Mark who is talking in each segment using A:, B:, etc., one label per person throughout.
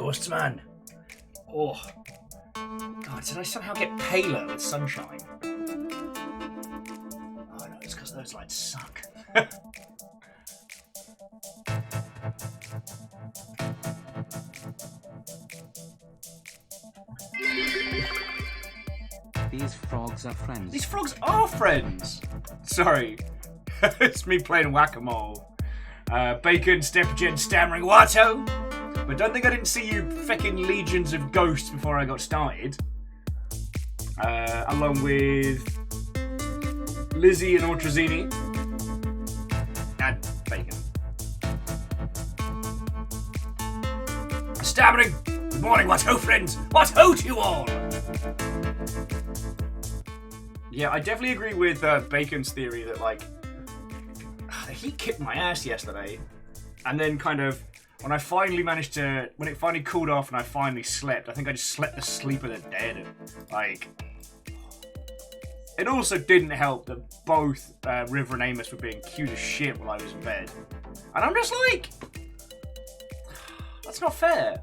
A: ghosts, man. Oh. God, did I somehow get paler with sunshine? Oh no, it's because those lights suck.
B: These frogs are friends.
A: These frogs are friends! Sorry. It's me playing whack-a-mole. Bacon, Stepgen, stammering, Watto! But don't think I didn't see you feckin' legions of ghosts before I got started. Along with Lizzie and Ortrazini. And Bacon. Stammering! Good morning, what-ho, friends! What-ho to you all! Yeah, I definitely agree with Bacon's theory that, like, the heat kicked my ass yesterday. And then kind of, when it finally cooled off and I finally slept, I think I just slept the sleep of the dead. Like, it also didn't help that both River and Amos were being cute as shit while I was in bed. And I'm just like, that's not fair.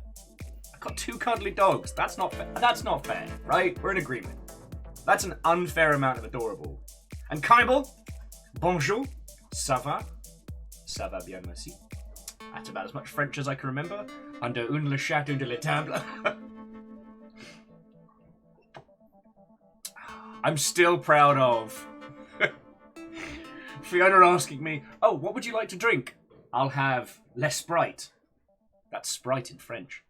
A: I've got 2 cuddly dogs. That's not fair. That's not fair, right? We're in agreement. That's an unfair amount of adorable. And Kaibel, bonjour, ça va? Ça va bien, merci. That's about as much French as I can remember. Under un le château de la table. I'm still proud of Fiona asking me, oh, what would you like to drink? I'll have less Sprite. That's Sprite in French.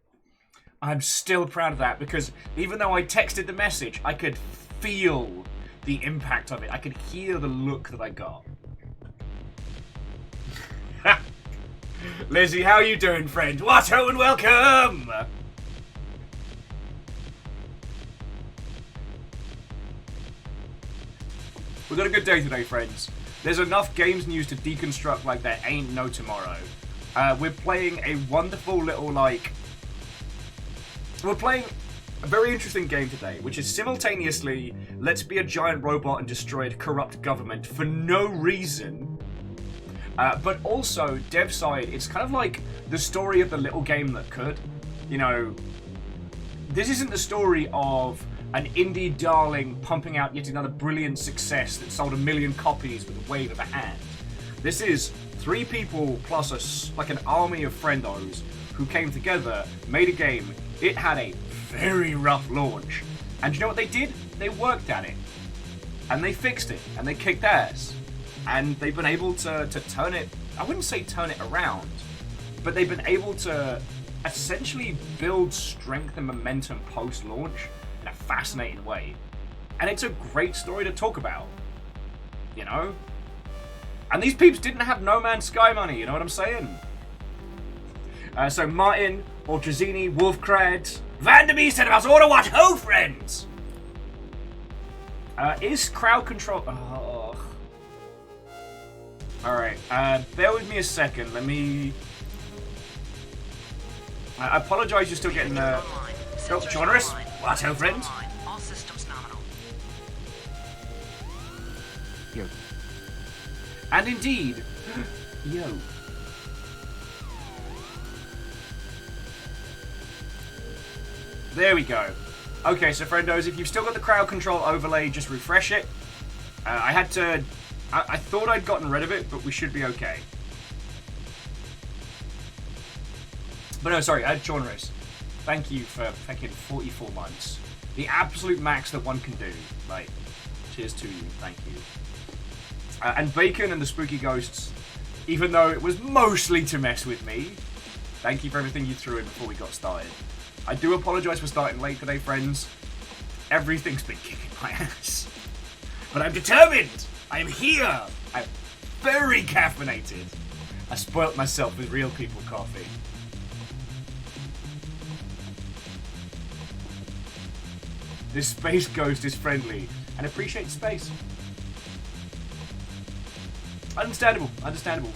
A: I'm still proud of that because even though I texted the message, I could feel the impact of it. I could hear the look that I got. Lizzie, how you doing, friend? What-ho and welcome! We've got a good day today, friends. There's enough games news to deconstruct like there ain't no tomorrow. We're playing a wonderful little, like... We're playing a very interesting game today, which is simultaneously, let's be a giant robot and destroy a corrupt government for no reason. But also, dev side, it's kind of like the story of the little game that could. You know, this isn't the story of an indie darling pumping out yet another brilliant success that sold 1 million copies with a wave of a hand. This is 3 people plus like an army of friendos who came together, made a game. It had a very rough launch. And you know what they did? They worked at it. And they fixed it. And they kicked ass. And they've been able to turn it, I wouldn't say turn it around, but they've been able to essentially build strength and momentum post-launch in a fascinating way. And it's a great story to talk about, you know? And these peeps didn't have No Man's Sky money, you know what I'm saying? So Martin, Ortrazini, Wolfcrad, Vanderbeest said about order what ho, friends! Is crowd control... Oh. Alright, bear with me a second. Let me... I apologise, you're still getting the... Oh, Jonas. What ho, friends?
C: All systems nominal.
B: Yo.
A: And indeed... Yo. There we go. Okay, so friendos, if you've still got the crowd control overlay, just refresh it. I had to... I thought I'd gotten rid of it, but we should be okay. But no, sorry, Jonas. Thank you for fucking 44 months. The absolute max that one can do. Like, cheers to you. Thank you. And Bacon and the Spooky Ghosts, even though it was mostly to mess with me, thank you for everything you threw in before we got started. I do apologise for starting late today, friends. Everything's been kicking my ass. But I'm determined! I am here! I'm very caffeinated. I spoilt myself with real people coffee. This space ghost is friendly and appreciates space. Understandable, understandable.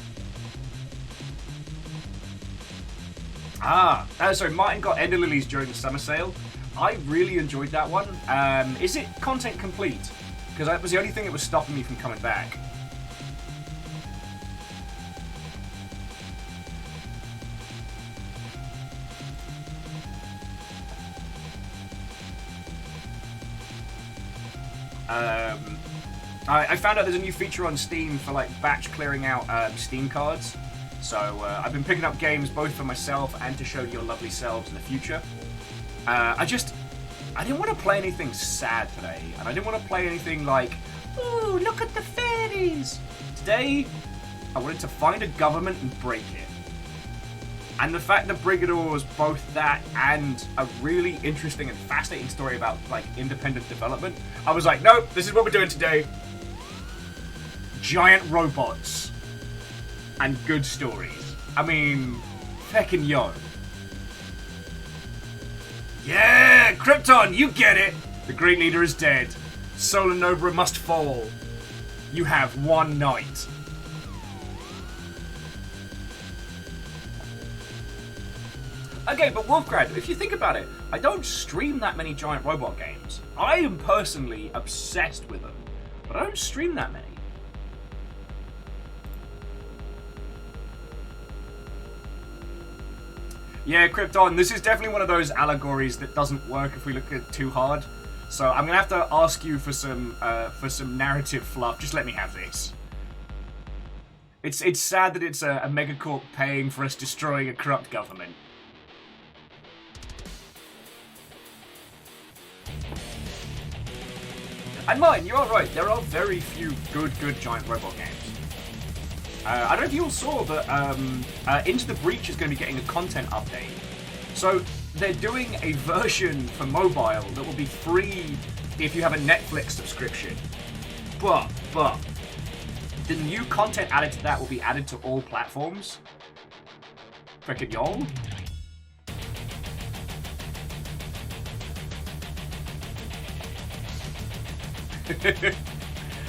A: Sorry, Martin got Ender Lilies during the summer sale. I really enjoyed that one. Is it content complete? Because that was the only thing that was stopping me from coming back. I found out there's a new feature on Steam for like batch clearing out Steam cards. So I've been picking up games both for myself and to show your lovely selves in the future. I didn't want to play anything sad today, and I didn't want to play anything like, ooh, look at the fairies. Today, I wanted to find a government and break it. And the fact that Brigador was both that and a really interesting and fascinating story about like independent development, I was like, nope, this is what we're doing today. Giant robots and good stories. I mean, feckin' yo. Yeah, Krypton, you get it. The Great Leader is dead. Solar Nova must fall. You have one night. Okay, but Wolfgrad, if you think about it, I don't stream that many giant robot games. I am personally obsessed with them, but I don't stream that many. Yeah, Krypton, this is definitely one of those allegories that doesn't work if we look at it too hard. So I'm gonna have to ask you for some narrative fluff. Just let me have this. It's sad that it's a megacorp paying for us destroying a corrupt government. And mine, you are right, there are very few good giant robot games. I don't know if you all saw, but Into the Breach is going to be getting a content update. So they're doing a version for mobile that will be free if you have a Netflix subscription. But the new content added to that will be added to all platforms. Frickin' y'all.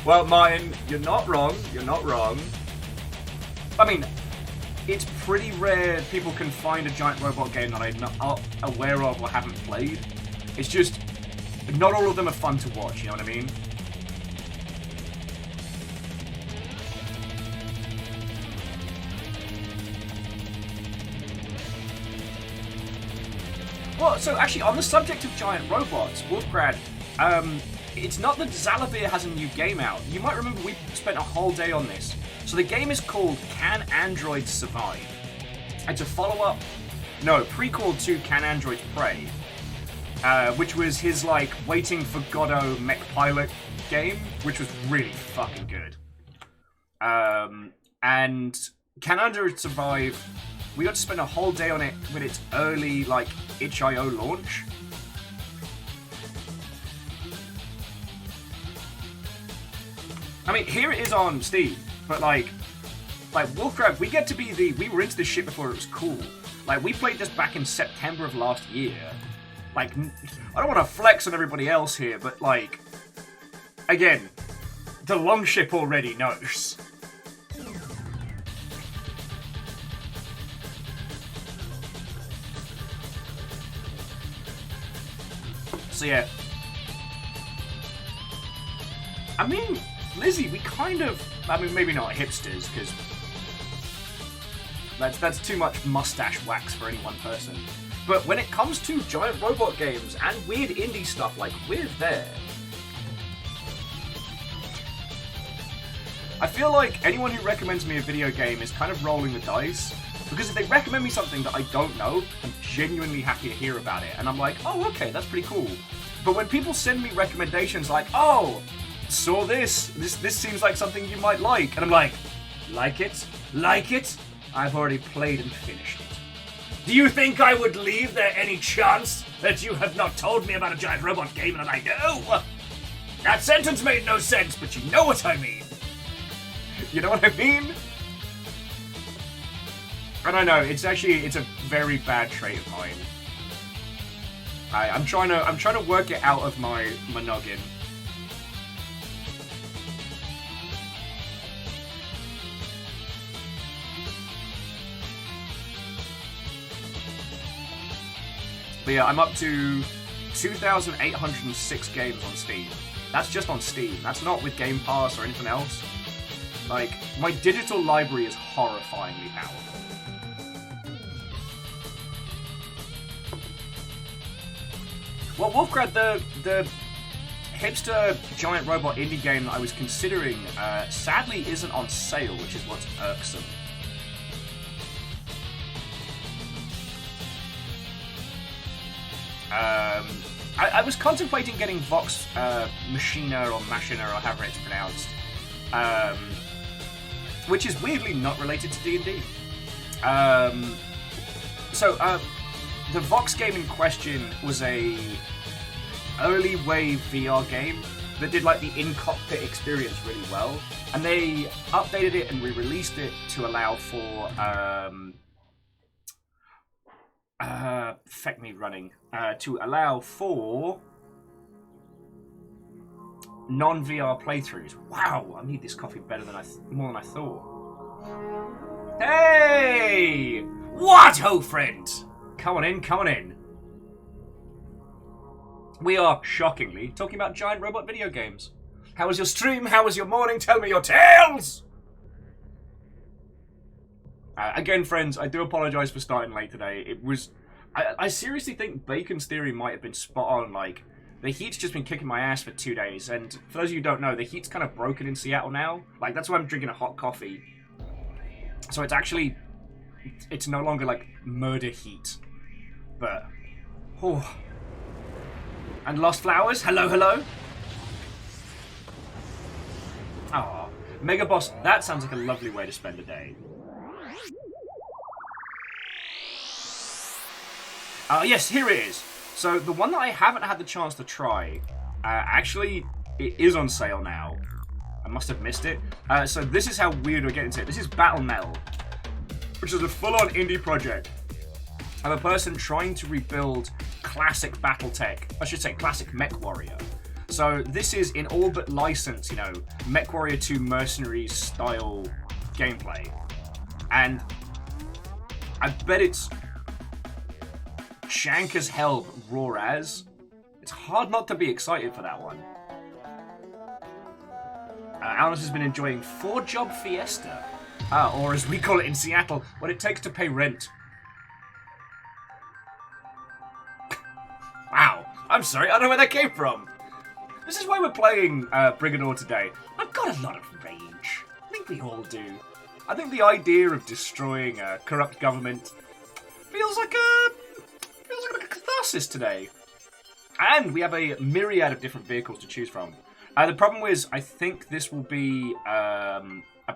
A: Well, Martin, you're not wrong. You're not wrong. I mean, it's pretty rare people can find a giant robot game that I'm not aware of or haven't played. It's just, not all of them are fun to watch, you know what I mean? Well, so actually, on the subject of giant robots, Wolfgrad, it's not that Zalavir has a new game out. You might remember we spent a whole day on this. So the game is called Can Androids Survive? It's a follow-up, prequel to Can Androids Prey, which was his, like, Waiting for Godot mech pilot game, which was really fucking good. And Can Androids Survive, we got to spend a whole day on it with its early, like, itch.io launch. I mean, here it is on Steam, but like Wolfgrab, we get to be we were into this shit before it was cool. Like, we played this back in September of last year. Like, I don't want to flex on everybody else here, but like, again, the Longship already knows. So yeah. I mean, Lizzie, we kind of... I mean, maybe not hipsters, because that's too much mustache wax for any one person. But when it comes to giant robot games and weird indie stuff, like, we're there. I feel like anyone who recommends me a video game is kind of rolling the dice, because if they recommend me something that I don't know, I'm genuinely happy to hear about it. And I'm like, oh, okay, that's pretty cool. But when people send me recommendations like, oh, saw this seems like something you might like, and I'm like it? Like it? I've already played and finished it. Do you think I would leave there any chance that you have not told me about a giant robot game and I know? That sentence made no sense, but you know what I mean. You know what I mean? And I know, it's a very bad trait of mine. I'm trying to work it out of my noggin. But yeah, I'm up to 2,806 games on Steam. That's just on Steam. That's not with Game Pass or anything else. Like, my digital library is horrifyingly powerful. Well, Wolfgrad, hipster giant robot indie game that I was considering sadly isn't on sale, which is what's irksome. I was contemplating getting Vox Machina or Machina or however it's pronounced, which is weirdly not related to D&D. The Vox game in question was a early wave VR game that did like the in-cockpit experience really well, and they updated it and re-released it to allow for to allow for non-VR playthroughs. Wow, I need this coffee more than I thought. Hey! What, ho friend? Come on in. We are, shockingly, talking about giant robot video games. How was your stream? How was your morning? Tell me your tales! Again, friends, I do apologise for starting late today. It was... I seriously think Bacon's theory might have been spot on. Like, the heat's just been kicking my ass for 2 days, and for those of you who don't know, the heat's kind of broken in Seattle now. Like, that's why I'm drinking a hot coffee. So it's actually... It's no longer, like, murder heat. But... Oh... And Lost Flowers, hello. Aw, Mega Boss, that sounds like a lovely way to spend a day. Yes, here it is. So, the one that I haven't had the chance to try, actually, it is on sale now. I must have missed it. So this is how weird we're getting to it. This is Battle Metal, which is a full-on indie project of a person trying to rebuild classic Battletech, I should say classic Mech Warrior. So this is in all but license, you know, Mech Warrior 2 Mercenaries style gameplay. And I bet it's shank as hell, but raw as. It's hard not to be excited for that one. Alice has been enjoying 4-job fiesta, or as we call it in Seattle, what it takes to pay rent. Wow, I'm sorry, I don't know where that came from. This is why we're playing Brigador today. I've got a lot of rage. I think we all do. I think the idea of destroying a corrupt government feels like a catharsis today. And we have a myriad of different vehicles to choose from. The problem is, I think this will be a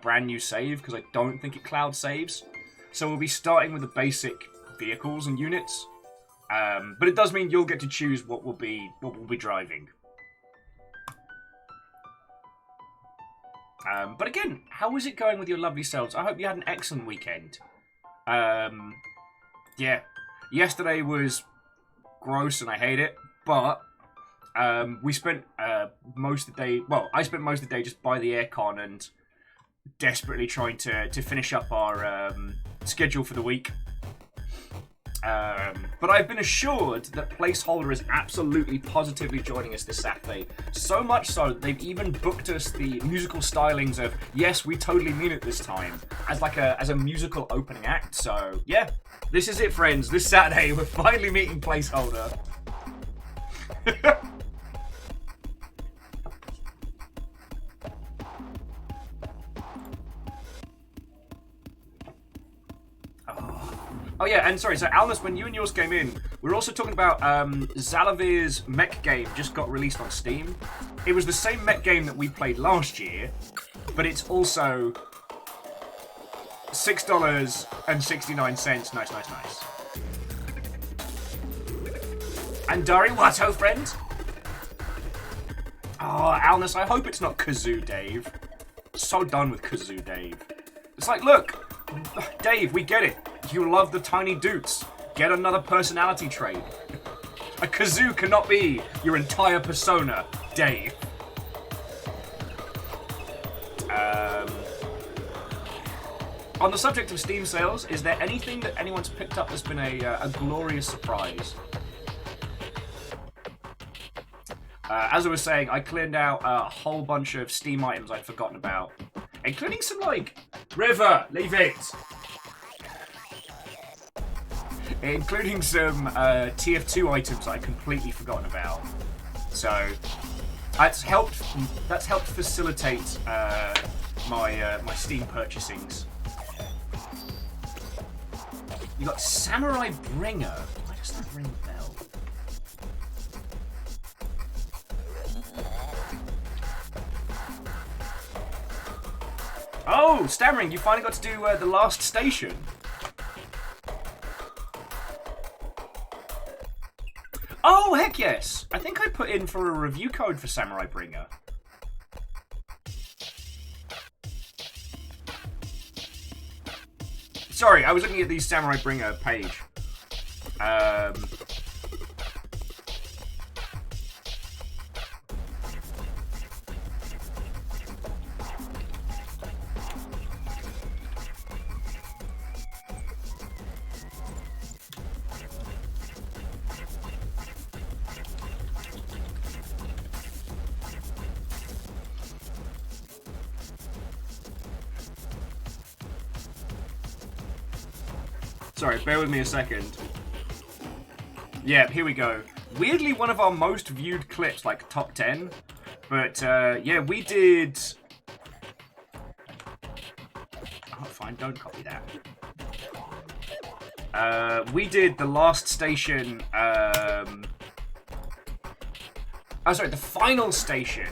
A: brand new save, because I don't think it cloud saves. So we'll be starting with the basic vehicles and units. But it does mean you'll get to choose what we'll be driving. But again, how is it going with your lovely selves? I hope you had an excellent weekend. Yeah, yesterday was gross and I hate it, but we spent most of the day. Well, I spent most of the day just by the aircon and desperately trying to finish up our schedule for the week. But I've been assured that Placeholder is absolutely positively joining us this Saturday. So much so that they've even booked us the musical stylings of "Yes, we totally mean it this time" as a musical opening act. So yeah, this is it, friends. This Saturday we're finally meeting Placeholder. Oh yeah, and sorry, so Almas, when you and yours came in, we were also talking about Zalavir's Mech game just got released on Steam. It was the same Mech game that we played last year, but it's also $6.69. Nice. And Dari Watto, friend? Oh, Almas, I hope it's not Kazoo Dave. So done with Kazoo Dave. It's like, look, Dave, we get it. You love the tiny doots. Get another personality trait. A kazoo cannot be your entire persona, Dave. On the subject of Steam sales, is there anything that anyone's picked up that's been a glorious surprise? As I was saying, I cleared out a whole bunch of Steam items I'd forgotten about, including some, like, River, leave it! Including some TF2 items that I'd completely forgotten about. So, That's helped facilitate my Steam purchasings. You got Samurai Bringer. Why does that ring a bell? Oh, Stammering, you finally got to do the last station. Oh, heck yes! I think I put in for a review code for Samurai Bringer. Sorry, I was looking at the Samurai Bringer page. Sorry, bear with me a second. Yeah, here we go. Weirdly, one of our most viewed clips, like top 10. But, yeah, we did... Oh, fine, don't copy that. We did the last station, Oh, sorry, the final station.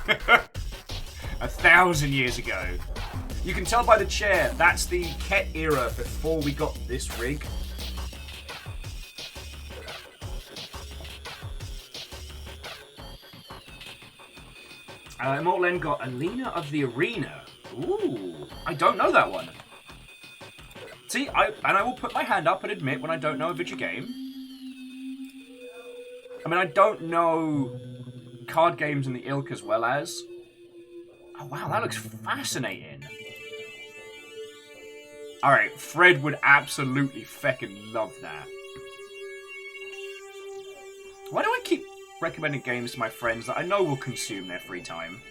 A: 1,000 years ago. You can tell by the chair, that's the Ket era before we got this rig. Immortal End got Alina of the Arena. Ooh, I don't know that one. See, I will put my hand up and admit when I don't know a video game. I mean, I don't know card games in the ilk as well as... Oh, wow, that looks fascinating. Alright, Fred would absolutely feckin' love that. Why do I keep recommending games to my friends that I know will consume their free time?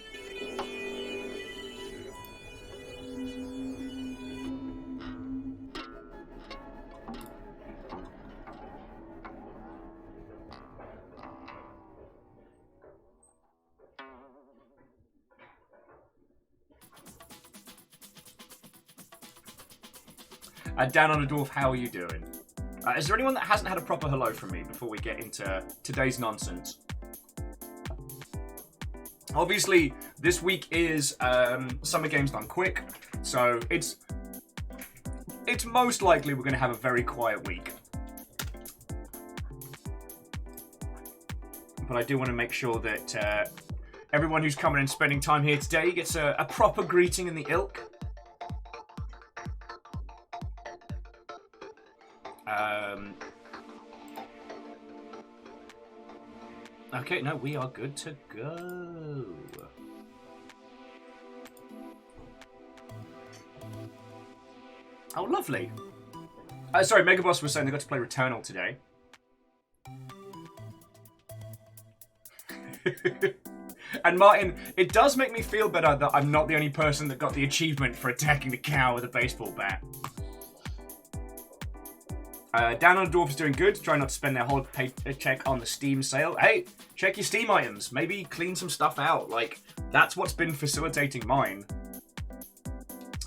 A: Dan on a Dwarf, how are you doing? Is there anyone that hasn't had a proper hello from me before we get into today's nonsense? Obviously, this week is Summer Games Done Quick, so it's most likely we're going to have a very quiet week. But I do want to make sure that everyone who's coming and spending time here today gets a proper greeting in the ilk. Okay, no, we are good to go. Oh, lovely. Sorry, Megaboss was saying they got to play Returnal today. And Martin, it does make me feel better that I'm not the only person that got the achievement for attacking the cow with a baseball bat. Dan on the Dwarf is doing good. Try not to spend their whole paycheck on the Steam sale. Hey, check your Steam items. Maybe clean some stuff out. Like, that's what's been facilitating mine.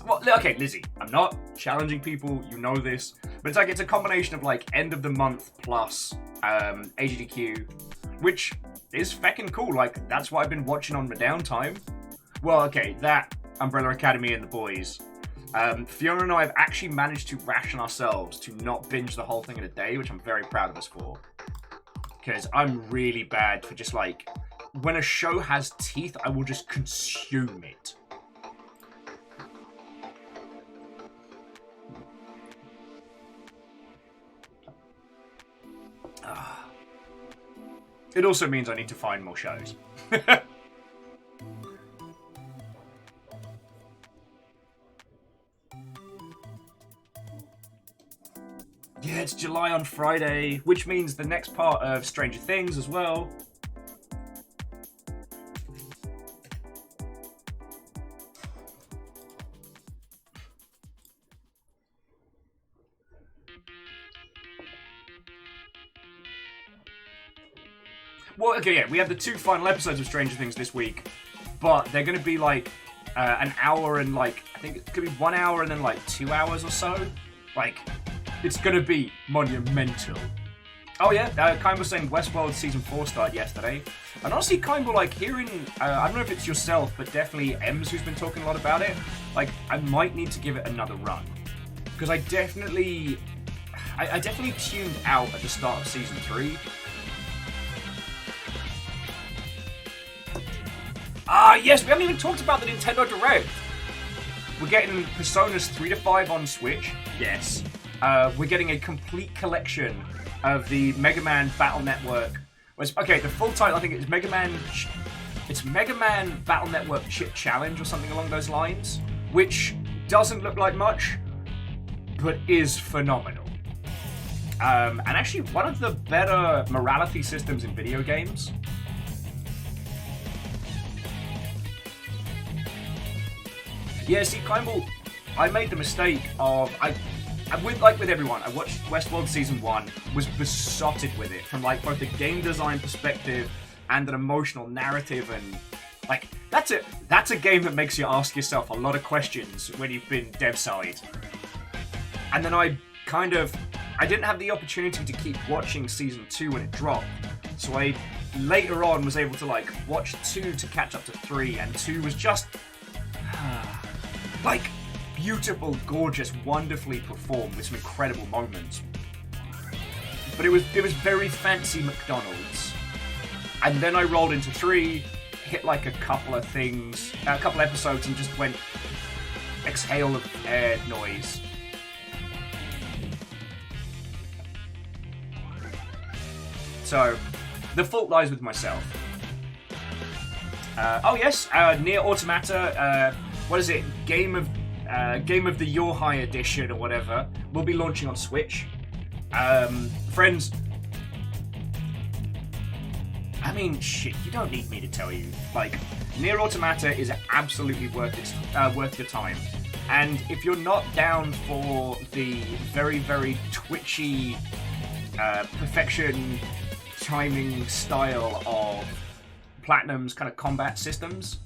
A: Well, okay, Lizzie, I'm not challenging people. You know this. But it's like, it's a combination of, like, end of the month plus AGDQ, which is feckin' cool. Like, that's what I've been watching on my downtime. Well, okay, that, Umbrella Academy and the boys. Fiona and I have actually managed to ration ourselves to not binge the whole thing in a day, which I'm very proud of us for. Because I'm really bad for just like, when a show has teeth, I will just consume it. It also means I need to find more shows. Yeah, it's July on Friday, which means the next part of Stranger Things as well. Well, okay, yeah, we have the 2 final episodes of Stranger Things this week, but they're going to be like an hour and like, I think it could be 1 hour and then like 2 hours or so. Like, it's going to be monumental. Oh yeah, Kyle was saying Westworld Season 4 started yesterday. And honestly, Kyle, like, hearing, I don't know if it's yourself, but definitely Ems who's been talking a lot about it, like, I might need to give it another run. Because I definitely tuned out at the start of Season 3. Ah, yes, we haven't even talked about the Nintendo Direct. We're getting Personas 3 to 5 on Switch, yes. We're getting a complete collection of the Mega Man Battle Network. Okay, the full title I think is Mega Man Battle Network Chip Challenge or something along those lines, which doesn't look like much, but is phenomenal. And actually one of the better morality systems in video games. Yeah, see, Kimball, I made the mistake of with everyone, I watched Westworld Season 1, was besotted with it from like both a game design perspective and an emotional narrative, and like that's a game that makes you ask yourself a lot of questions when you've been dev side. And then I didn't have the opportunity to keep watching Season 2 when it dropped, so I later on was able to like watch 2 to catch up to 3, and 2 was just like beautiful, gorgeous, wonderfully performed with some incredible moments. But it was very fancy McDonald's. And then I rolled into 3, hit like a couple episodes, and just went exhale of air noise. So the fault lies with myself. Oh yes, Nier Automata. What is it? Game of the Your High edition or whatever will be launching on Switch. Friends, I mean, shit, you don't need me to tell you. Like, Nier Automata is absolutely worth your time. And if you're not down for the very, very twitchy, perfection timing style of Platinum's kind of combat systems,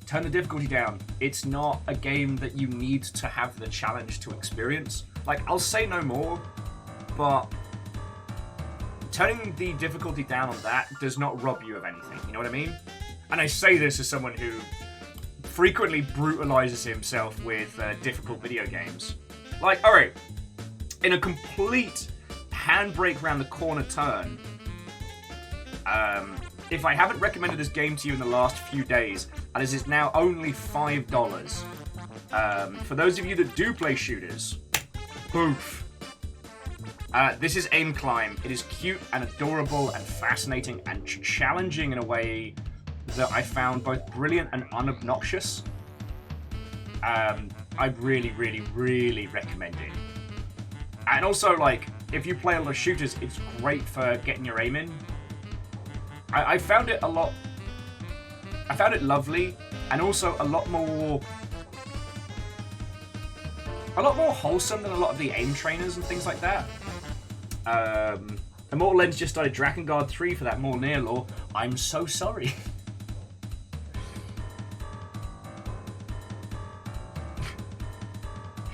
A: turn the difficulty down. It's not a game that you need to have the challenge to experience. Like, I'll say no more, but turning the difficulty down on that does not rob you of anything, you know what I mean? And I say this as someone who frequently brutalizes himself with difficult video games. Like, alright, in a complete handbrake round the corner turn, if I haven't recommended this game to you in the last few days, and it is now only $5, for those of you that do play shooters, oof. This is Aim Climb. It is cute and adorable and fascinating and challenging in a way that I found both brilliant and unobnoxious. I really, really, really recommend it. And also, like, if you play a lot of shooters, it's great for getting your aim in. I found it lovely, and also a lot more wholesome than a lot of the aim trainers and things like that. Immortal Lens just started Drakengard 3 for that more near lore. I'm so sorry.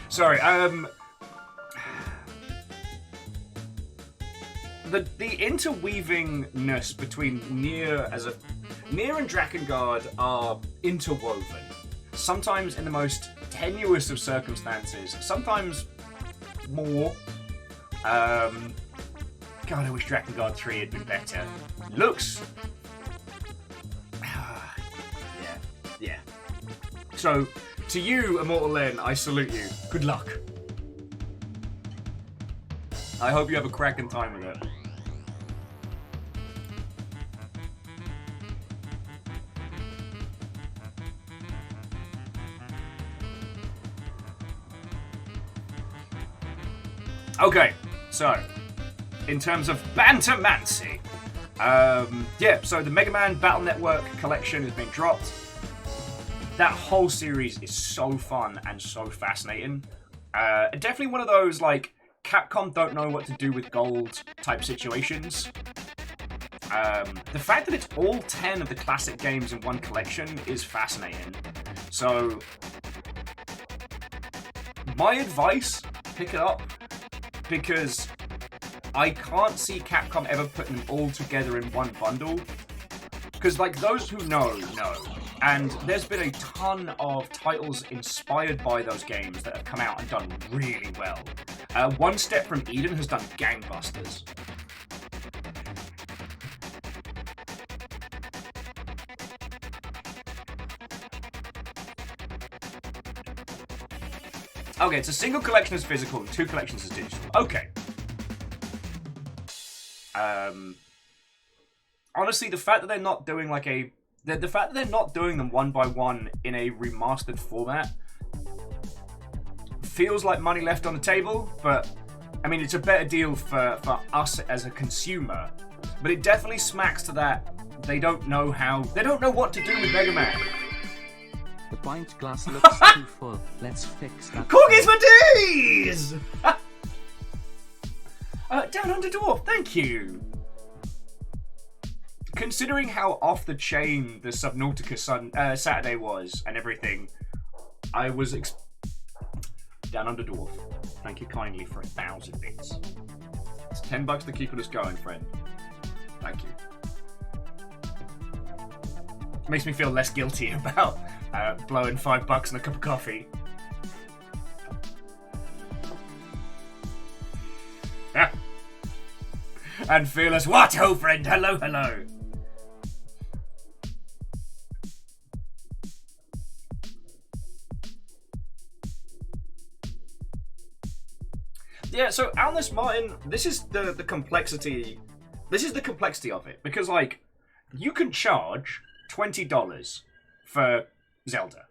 A: Sorry, the interweavingness between Nier and Drakengard are interwoven. Sometimes in the most tenuous of circumstances, sometimes more. God, I wish Drakengard 3 had been better. Looks... yeah. So, to you, Immortal Len, I salute you. Good luck. I hope you have a cracking time with it. Okay, so, in terms of Bantermancy, so the Mega Man Battle Network collection has been dropped. That whole series is so fun and so fascinating. Definitely one of those, like, Capcom don't know what to do with gold type situations. the fact that it's all 10 of the classic games in one collection is fascinating. So, my advice, pick it up, because I can't see Capcom ever putting them all together in one bundle. Because, like, those who know. And there's been a ton of titles inspired by those games that have come out and done really well. One Step from Eden has done gangbusters. Okay, it's a single collection as physical and 2 collections as digital. Okay. Honestly, the fact that they're not doing like the fact that they're not doing them one by one in a remastered format feels like money left on the table, but I mean, it's a better deal for us as a consumer, but it definitely smacks to that they don't know what to do with Mega Man.
B: The pint glass looks too full. Let's fix that.
A: Cookies for days! Down Under Dwarf, thank you. Considering how off the chain the Subnautica Saturday was and everything, I was Down Under Dwarf. Thank you kindly for 1,000 bits. It's $10 to keep us going, friend. Thank you. Makes me feel less guilty about blowing $5 on a cup of coffee. Yeah. And Fearless, what ho, friend? Hello, hello. Yeah, so Alnus Martin, this is the complexity. This is the complexity of it, because like you can charge $20 for Zelda,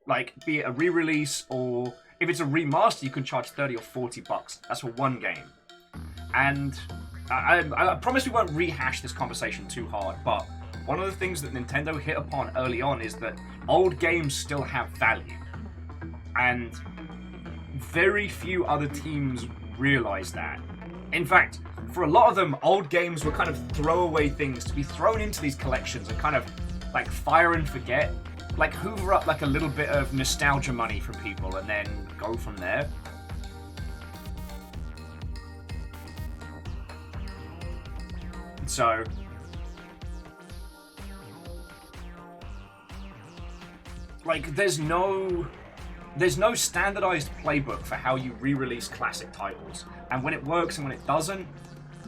A: like be it a re-release or if it's a remaster, you can charge $30 or $40. That's for one game, and I promise we won't rehash this conversation too hard. But one of the things that Nintendo hit upon early on is that old games still have value, and very few other teams realize that. In fact, for a lot of them, old games were kind of throwaway things to be thrown into these collections and kind of like fire and forget, like hoover up like a little bit of nostalgia money from people and then go from there. So like there's no standardized playbook for how you re-release classic titles, and when it works and when it doesn't.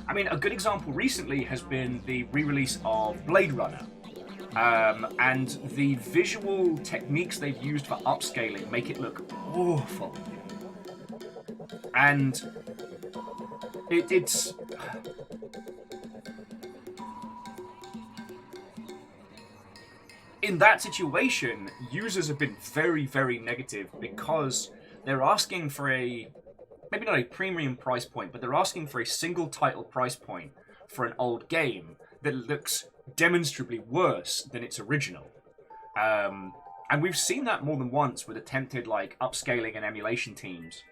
A: I mean, a good example recently has been the re-release of Blade Runner, and the visual techniques they've used for upscaling make it look awful, and it's in that situation, users have been very, very negative because they're asking for maybe not a premium price point, but they're asking for a single title price point for an old game that looks demonstrably worse than its original. And we've seen that more than once with attempted like upscaling and emulation teams.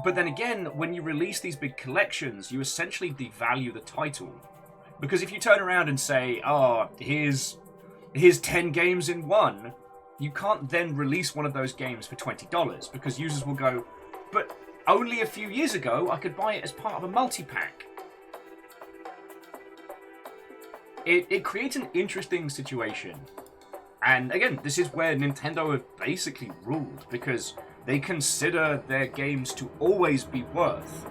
A: But then again, when you release these big collections, you essentially devalue the title. Because if you turn around and say, oh, here's 10 games in one, you can't then release one of those games for $20 because users will go, but only a few years ago I could buy it as part of a multi-pack. It creates an interesting situation. And again, this is where Nintendo have basically ruled, because they consider their games to always be worth.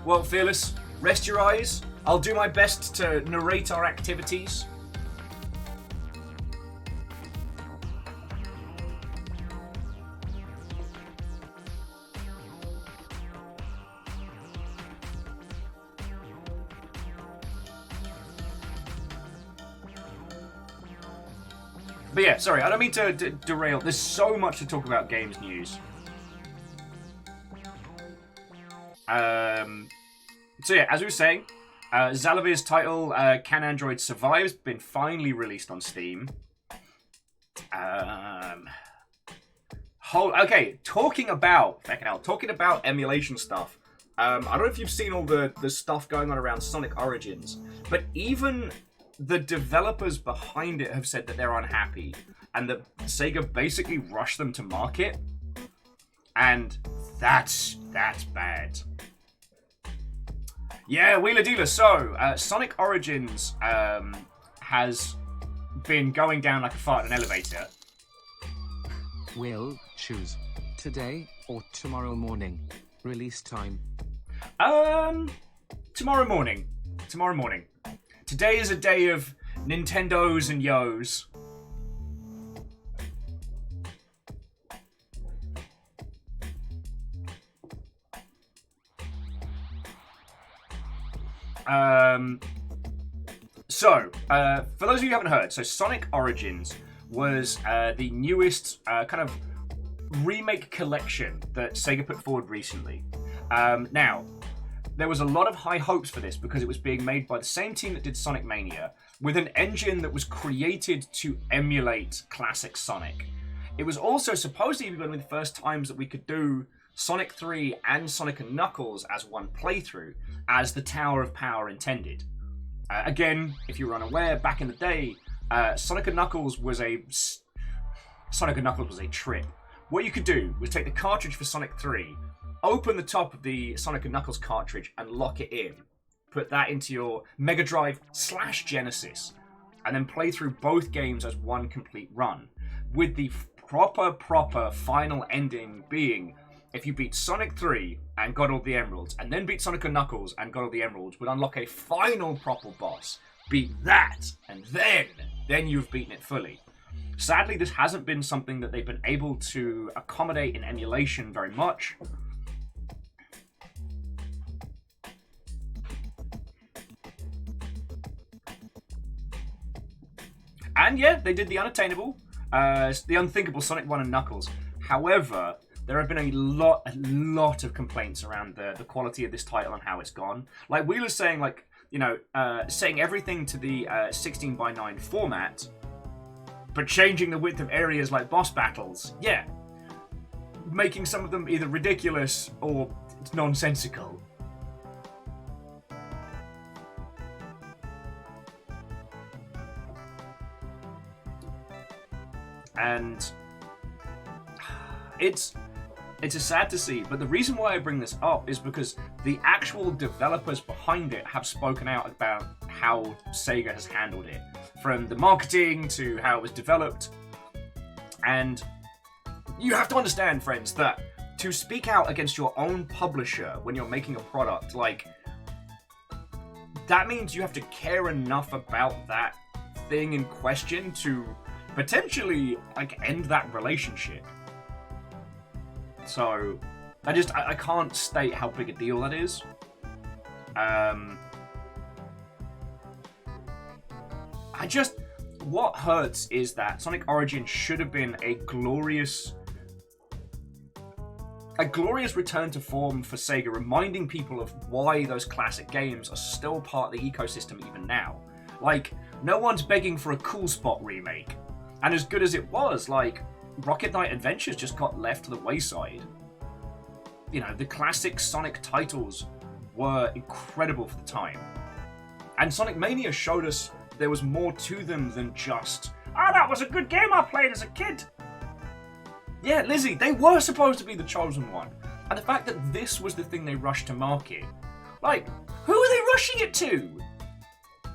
A: Well, Fearless, rest your eyes. I'll do my best to narrate our activities. But yeah, sorry, I don't mean to derail. There's so much to talk about games news. So yeah, as we were saying, Xalavir's title, Can Android Survive, has been finally released on Steam. Okay, talking about emulation stuff. I don't know if you've seen all the stuff going on around Sonic Origins, but even the developers behind it have said that they're unhappy and that Sega basically rushed them to market, and that's bad. Yeah, Wheeler Dealer. So, Sonic Origins has been going down like a fart in an elevator.
B: Will choose today or tomorrow morning. Release time.
A: Tomorrow morning. Tomorrow morning. Today is a day of Nintendos and Yos. For those of you who haven't heard, so Sonic Origins was the newest kind of remake collection that Sega put forward recently. Now, there was a lot of high hopes for this because it was being made by the same team that did Sonic Mania, with an engine that was created to emulate classic Sonic. It was also supposedly one of the first times that we could do Sonic 3 and Sonic & Knuckles as one playthrough, as the Tower of Power intended. Again, if you're unaware, back in the day, Sonic & Knuckles was a trip. What you could do was take the cartridge for Sonic 3, open the top of the Sonic & Knuckles cartridge and lock it in. Put that into your Mega Drive / Genesis, and then play through both games as one complete run, with the proper final ending being, if you beat Sonic 3 and got all the emeralds, and then beat Sonic & Knuckles and got all the emeralds, would unlock a final proper boss. Beat that, and then you've beaten it fully. Sadly, this hasn't been something that they've been able to accommodate in emulation very much. And yeah, they did the unattainable, the unthinkable Sonic 1 and Knuckles. However, there have been a lot of complaints around the quality of this title and how it's gone. Like Wheeler's saying, like, you know, setting everything to the 16:9 format, but changing the width of areas like boss battles. Yeah. Making some of them either ridiculous or nonsensical. And it's a sad to see, but the reason why I bring this up is because the actual developers behind it have spoken out about how Sega has handled it, from the marketing to how it was developed. And you have to understand, friends, that to speak out against your own publisher when you're making a product, like, that means you have to care enough about that thing in question to potentially, like, end that relationship. So, I can't state how big a deal that is. What hurts is that Sonic Origins should have been a glorious return to form for Sega, reminding people of why those classic games are still part of the ecosystem even now. Like, no one's begging for a Cool Spot remake. And as good as it was, like, Rocket Knight Adventures just got left to the wayside. You know, the classic Sonic titles were incredible for the time. And Sonic Mania showed us there was more to them than just, that was a good game I played as a kid. Yeah, Lizzie, they were supposed to be the chosen one. And the fact that this was the thing they rushed to market, like, who are they rushing it to?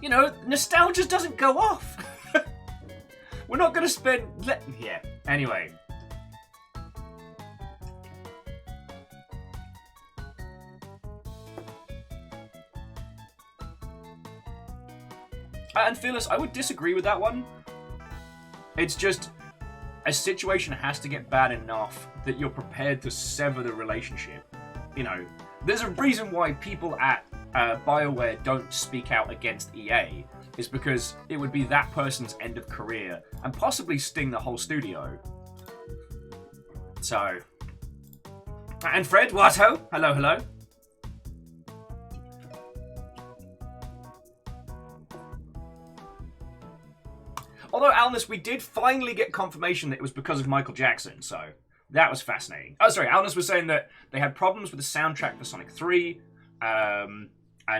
A: You know, nostalgia doesn't go off. We're not going to spend... Yeah, anyway. And Phyllis, I would disagree with that one. It's just, a situation has to get bad enough that you're prepared to sever the relationship. You know, there's a reason why people at BioWare don't speak out against EA, is because it would be that person's end of career and possibly sting the whole studio. So, and Fred, what ho? Hello, hello. Although, Alnus, we did finally get confirmation that it was because of Michael Jackson, so That was fascinating. Oh, sorry, Alnus was saying that they had problems with the soundtrack for Sonic 3, and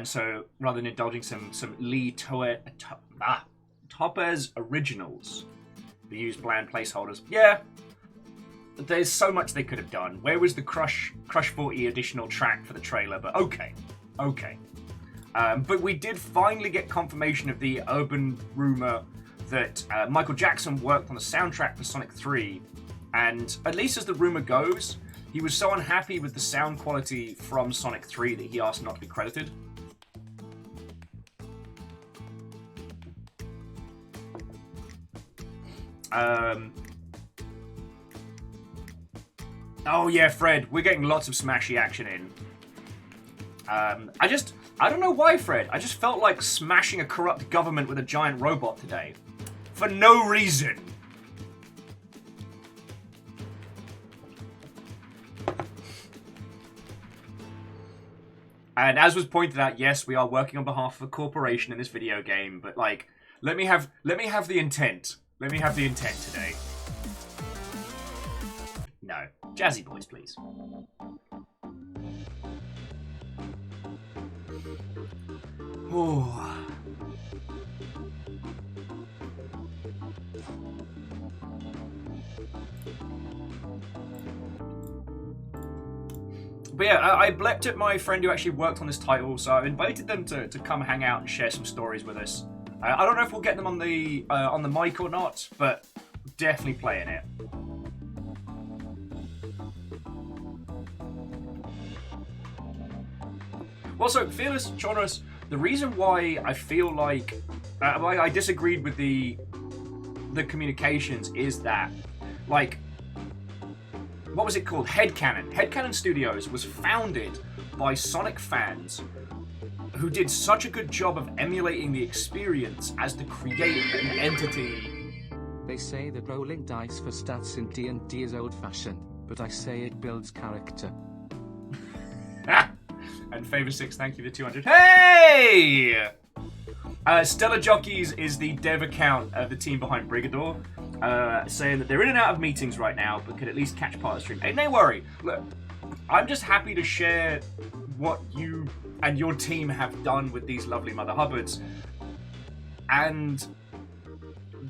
A: so rather than indulging some Lee Topper's originals, they used bland placeholders. Yeah, there's so much they could have done. Where was the Crush 40 additional track for the trailer? But okay. But we did finally get confirmation of the urban rumor that Michael Jackson worked on the soundtrack for Sonic 3, and at least as the rumor goes, he was so unhappy with the sound quality from Sonic 3 that he asked not to be credited. Oh yeah, Fred, we're getting lots of smashy action in. I don't know why, Fred. I just felt like smashing a corrupt government with a giant robot today. For no reason. And as was pointed out, yes, we are working on behalf of a corporation in this video game, but like, let me have the intent. Let me have the intent today. No. Jazzy boys, please. Oh. But yeah, I blepped at my friend who actually worked on this title, so I invited them to come hang out and share some stories with us. I don't know if we'll get them on the mic or not, but definitely playing it. Well, so Fearless, Chonrus, the reason why I feel like I disagreed with the communications is that, like, what was it called? Headcanon. Headcanon Studios was founded by Sonic fans who did such a good job of emulating the experience as to create an entity.
B: They say that rolling dice for stats in D&D is old-fashioned, but I say it builds character.
A: And Favor6, thank you for 200. Hey! Stellar Jockeys is the dev account of the team behind Brigador, saying that they're in and out of meetings right now, but could at least catch part of the stream. Hey, no worry. Look, I'm just happy to share what you and your team have done with these lovely Mother Hubbards. And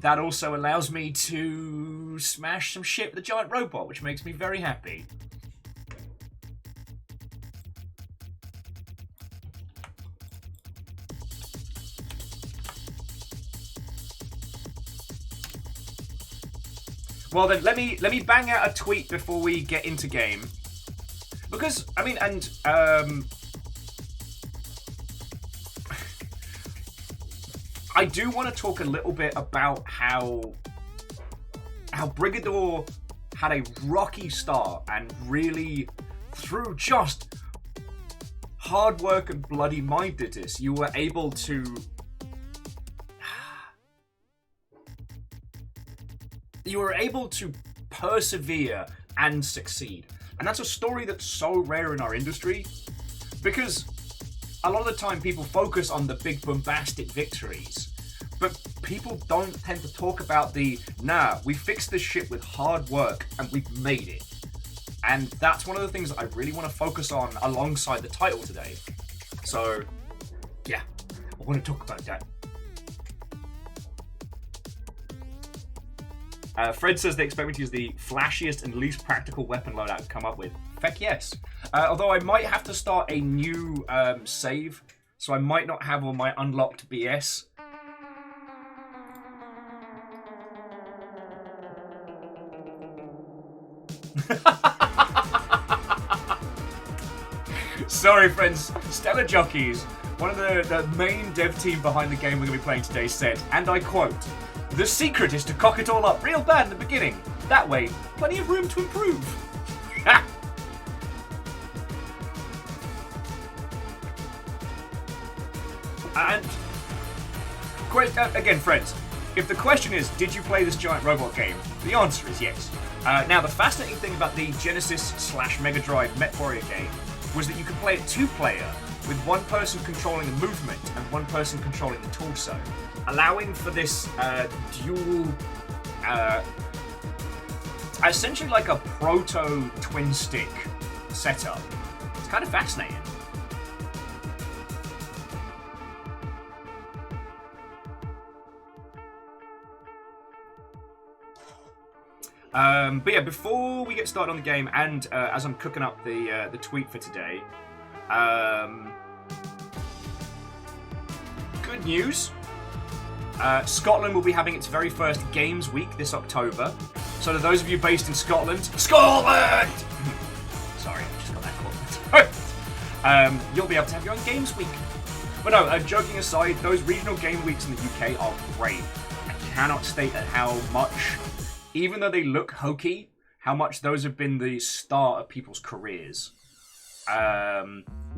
A: that also allows me to smash some shit with a giant robot, which makes me very happy. Well then, let me bang out a tweet before we get into game, because I mean, and I do want to talk a little bit about how Brigador had a rocky start, and really through just hard work and bloody mindedness, you were able to persevere and succeed. And that's a story that's so rare in our industry, because a lot of the time people focus on the big bombastic victories, but people don't tend to talk about we fixed this shit with hard work and we've made it. And that's one of the things that I really want to focus on alongside the title today. So, yeah, I want to talk about that. Fred says they expect me to use the flashiest and least practical weapon loadout to come up with. Feck yes. Although I might have to start a new save, so I might not have all my unlocked BS. Sorry, friends. Stellar Jockeys, one of the main dev team behind the game we're going to be playing today, said, and I quote, "The secret is to cock it all up real bad in the beginning. That way, plenty of room to improve." And again, friends, if the question is, did you play this giant robot game? The answer is yes. Now, the fascinating thing about the Genesis/Mega Drive Mech Warrior game was that you could play it two-player, with one person controlling the movement and one person controlling the torso, allowing for this dual essentially like a proto twin stick setup. It's kind of fascinating. But yeah, before we get started on the game, and as I'm cooking up the tweet for today, good news. Scotland will be having its very first Games Week this October. So to those of you based in Scotland, Scotland! Sorry, I just got that caught. You'll be able to have your own Games Week. But no, joking aside, those regional game weeks in the UK are great. I cannot state at how much, even though they look hokey, how much those have been the start of people's careers.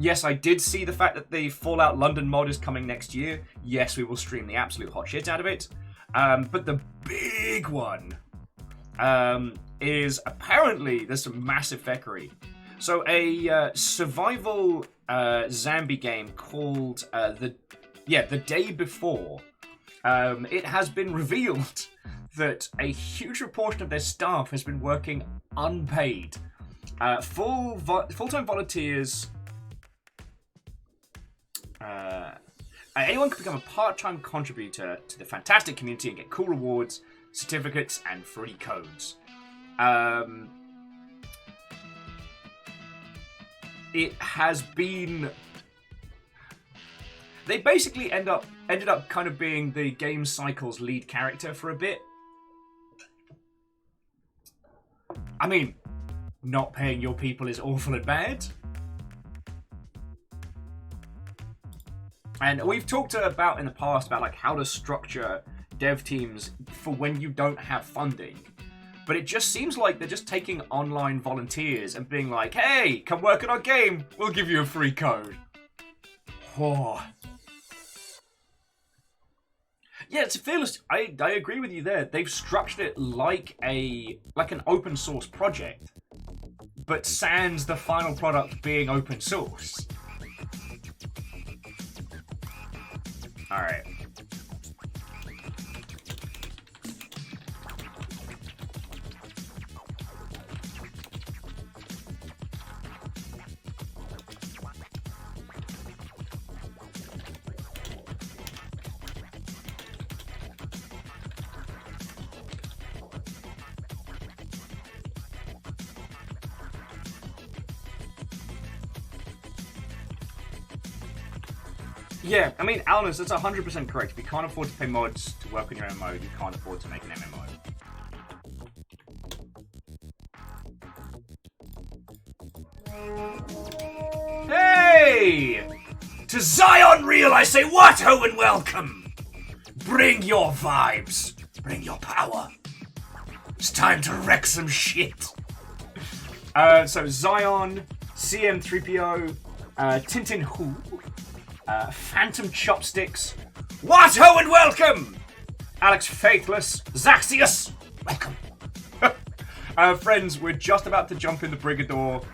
A: Yes, I did see the fact that the Fallout London mod is coming next year. Yes, we will stream the absolute hot shit out of it. But the big one is apparently there's some massive feckery. So a survival zombie game called The Day Before. It has been revealed that a huge proportion of their staff has been working unpaid. Full-time volunteers. Anyone can become a part-time contributor to the fantastic community and get cool rewards, certificates, and free codes. It has been. They basically ended up kind of being the game cycle's lead character for a bit. I mean, not paying your people is awful and bad. And we've talked about in the past about like how to structure dev teams for when you don't have funding. But it just seems like they're just taking online volunteers and being like, hey, come work on our game, we'll give you a free code. Oh. Yeah, it's fearless. I agree with you there. They've structured it like an open source project, but sans the final product being open source. All right. Yeah, I mean, Alnus, that's 100% correct. If you can't afford to pay mods to work on your MMO, you can't afford to make an MMO. Hey! To Zion Real, I say what, ho, and welcome! Bring your vibes. Bring your power. It's time to wreck some shit. So Zion, CM3PO, Tintin Hu, Phantom Chopsticks, what ho and welcome! Alex Faithless, Zaxius, welcome. Friends, we're just about to jump in the Brigador.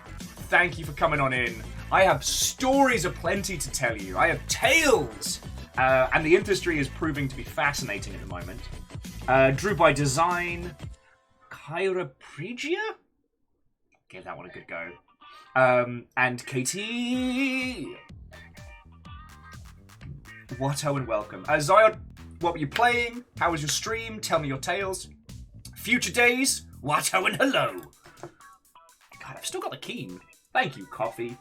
A: Thank you for coming on in. I have stories aplenty to tell you. I have tales. And the industry is proving to be fascinating at the moment. Drew by Design, Kyra Pregia? Give that one a good go. And Katie. What ho and welcome. Zion, what were you playing? How was your stream? Tell me your tales. Future days, what ho and hello. God, I've still got the keen. Thank you, coffee.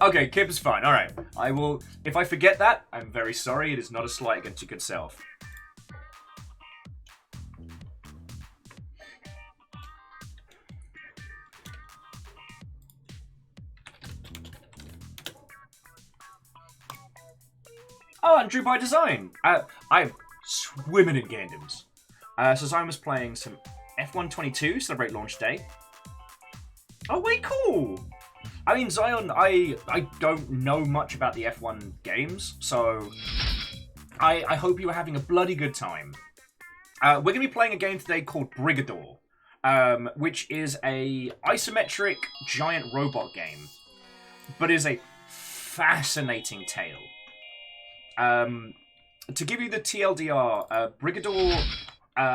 A: Okay, Kip is fine. Alright. I will. If I forget that, I'm very sorry. It is not a slight against your good self. Oh, and Drew by Design. I'm swimming in Gandoms. So Zion was playing some F122, celebrate launch day. Oh, wait, cool. I mean, Zion, I don't know much about the F1 games, so I hope you are having a bloody good time. We're going to be playing a game today called Brigador, which is a isometric giant robot game, but is a fascinating tale. to give you the TLDR, Brigador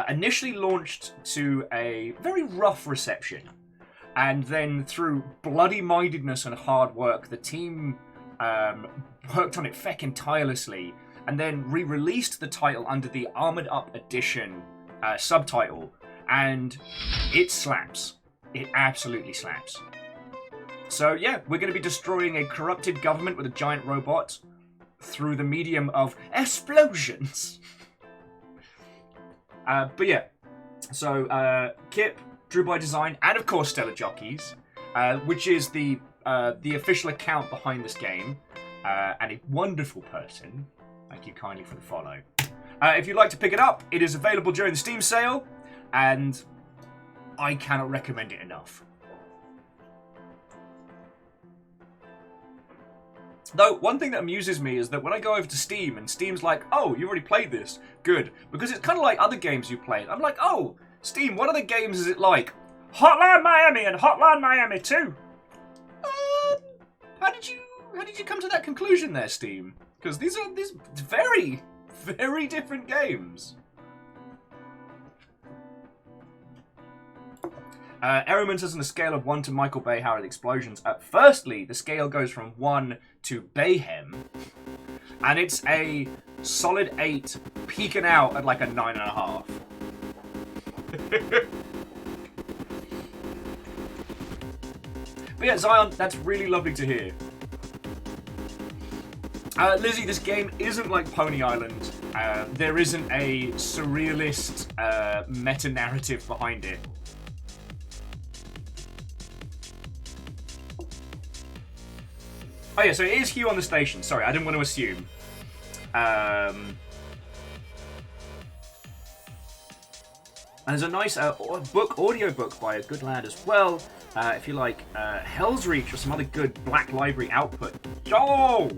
A: initially launched to a very rough reception. And then through bloody-mindedness and hard work, the team worked on it feckin' tirelessly and then re-released the title under the Armored Up Edition subtitle. And it slaps. It absolutely slaps. So yeah, we're going to be destroying a corrupted government with a giant robot through the medium of explosions. But yeah, so Kip, Drew by Design, and of course Stellar Jockeys, which is the official account behind this game, and a wonderful person. Thank you kindly for the follow. If you'd like to pick it up, it is available during the Steam sale, and I cannot recommend it enough. Though, one thing that amuses me is that when I go over to Steam, and Steam's like, oh, you already played this. Good. Because it's kind of like other games you played. I'm like, oh, Steam, what other games is it like? Hotline Miami and Hotline Miami 2. How did you come to that conclusion there, Steam? Because these are very, very different games. Errorman says on a scale of 1 to Michael Bay, how are the explosions? Firstly, the scale goes from 1 to Bayhem, and it's a solid 8, peaking out at like a 9.5. But yeah, Zion, that's really lovely to hear. Lizzie, this game isn't like Pony Island. There isn't a surrealist meta-narrative behind it. Oh yeah, so it is Hugh on the station. Sorry, I didn't want to assume. And there's a nice audio book by a good lad as well. If you like Hell's Reach or some other good Black Library output. Yo!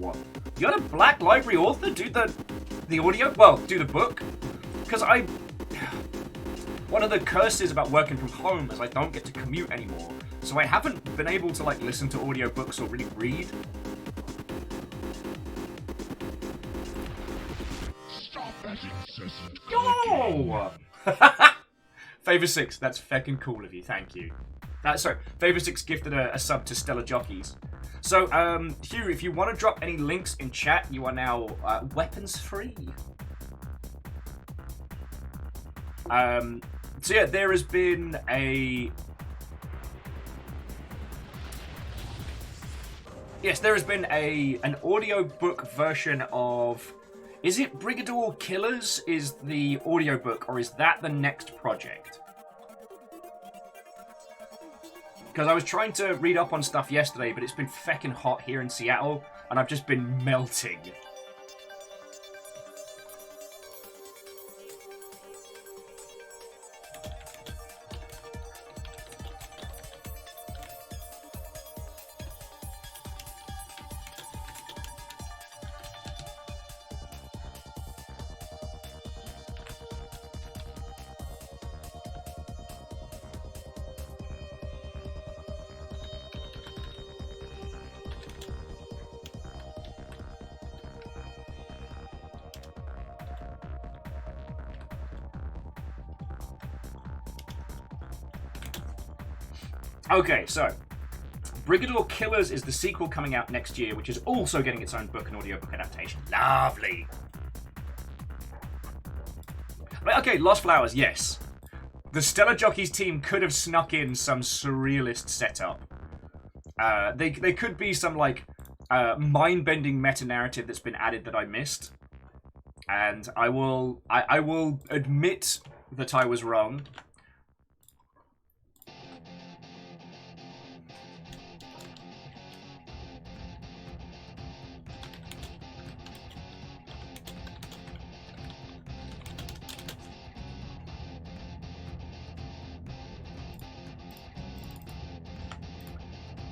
A: You got a Black Library author do the audio? Well, do the book? Because one of the curses about working from home is I don't get to commute anymore. So I haven't been able to like listen to audiobooks or really read.
C: Stop that incessant
A: Yo! Favor 6, that's feckin' cool of you, thank you. Sorry, Favor 6 gifted a sub to Stellar Jockeys. So, Hugh, if you want to drop any links in chat, you are now weapons free. So yeah, there has been a... Yes, there has been an audiobook version of... Is it Brigador Killers is the audiobook, or is that the next project? Because I was trying to read up on stuff yesterday, but it's been feckin' hot here in Seattle, and I've just been melting. Okay, so Brigador Killers is the sequel coming out next year, which is also getting its own book and audiobook adaptation. Lovely. Right, okay, Lost Flowers, yes. The Stellar Jockeys team could have snuck in some surrealist setup. They could be some like mind-bending meta-narrative that's been added that I missed. And I will admit that I was wrong.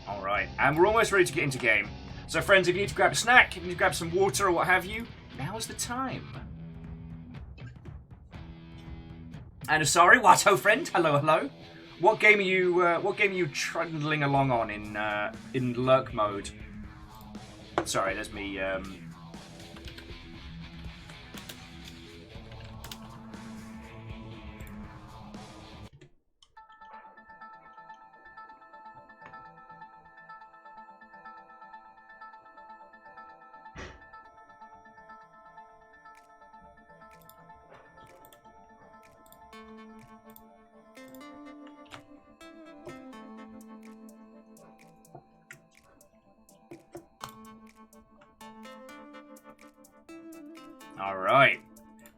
A: Alright, and we're almost ready to get into game. So friends, if you need to grab a snack, if you need to grab some water or what have you, now is the time. And sorry, Watto friend, hello, hello. What game are you trundling along on in lurk mode? Sorry, there's me Alright.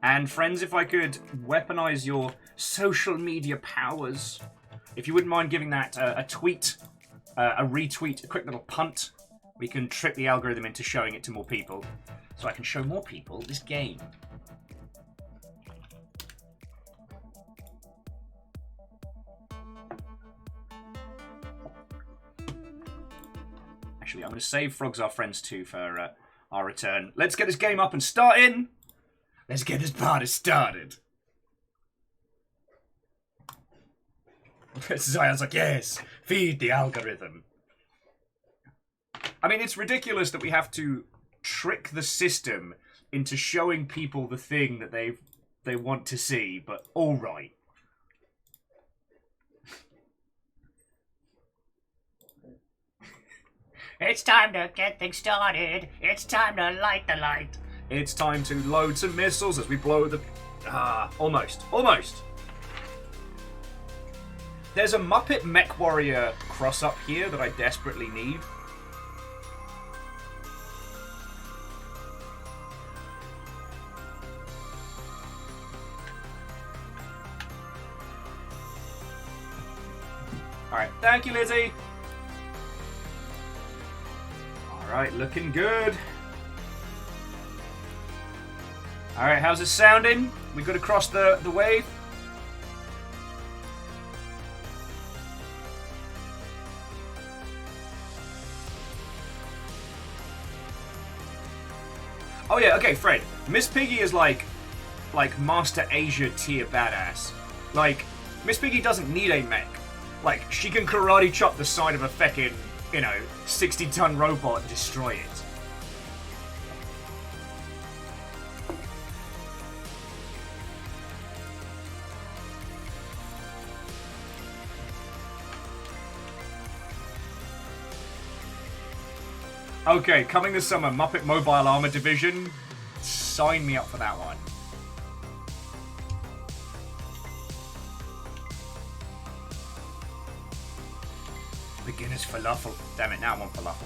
A: And friends, if I could weaponize your social media powers, if you wouldn't mind giving that a tweet, a retweet, a quick little punt, we can trick the algorithm into showing it to more people. So I can show more people this game. Actually, I'm going to save Frogs Are Friends 2 for our return. Let's get this game up and starting. Let's get this party started. Zion's like, yes, feed the algorithm. I mean, it's ridiculous that we have to trick the system into showing people the thing that they want to see, but all right. It's time to get things started. It's time to light the light. It's time to load some missiles as we blow the... almost. Almost. There's a Muppet Mech Warrior cross-up here that I desperately need. Alright, thank you, Lizzie. Alright, looking good. Alright, how's it sounding? We good across the wave? Oh yeah, okay, Fred. Miss Piggy is like Master Asia tier badass. Like, Miss Piggy doesn't need a mech. Like, she can karate chop the side of a feckin', 60-ton robot and destroy it. Okay, coming this summer, Muppet Mobile Armor Division. Sign me up for that one. Beginner's falafel. Damn it, now I want falafel.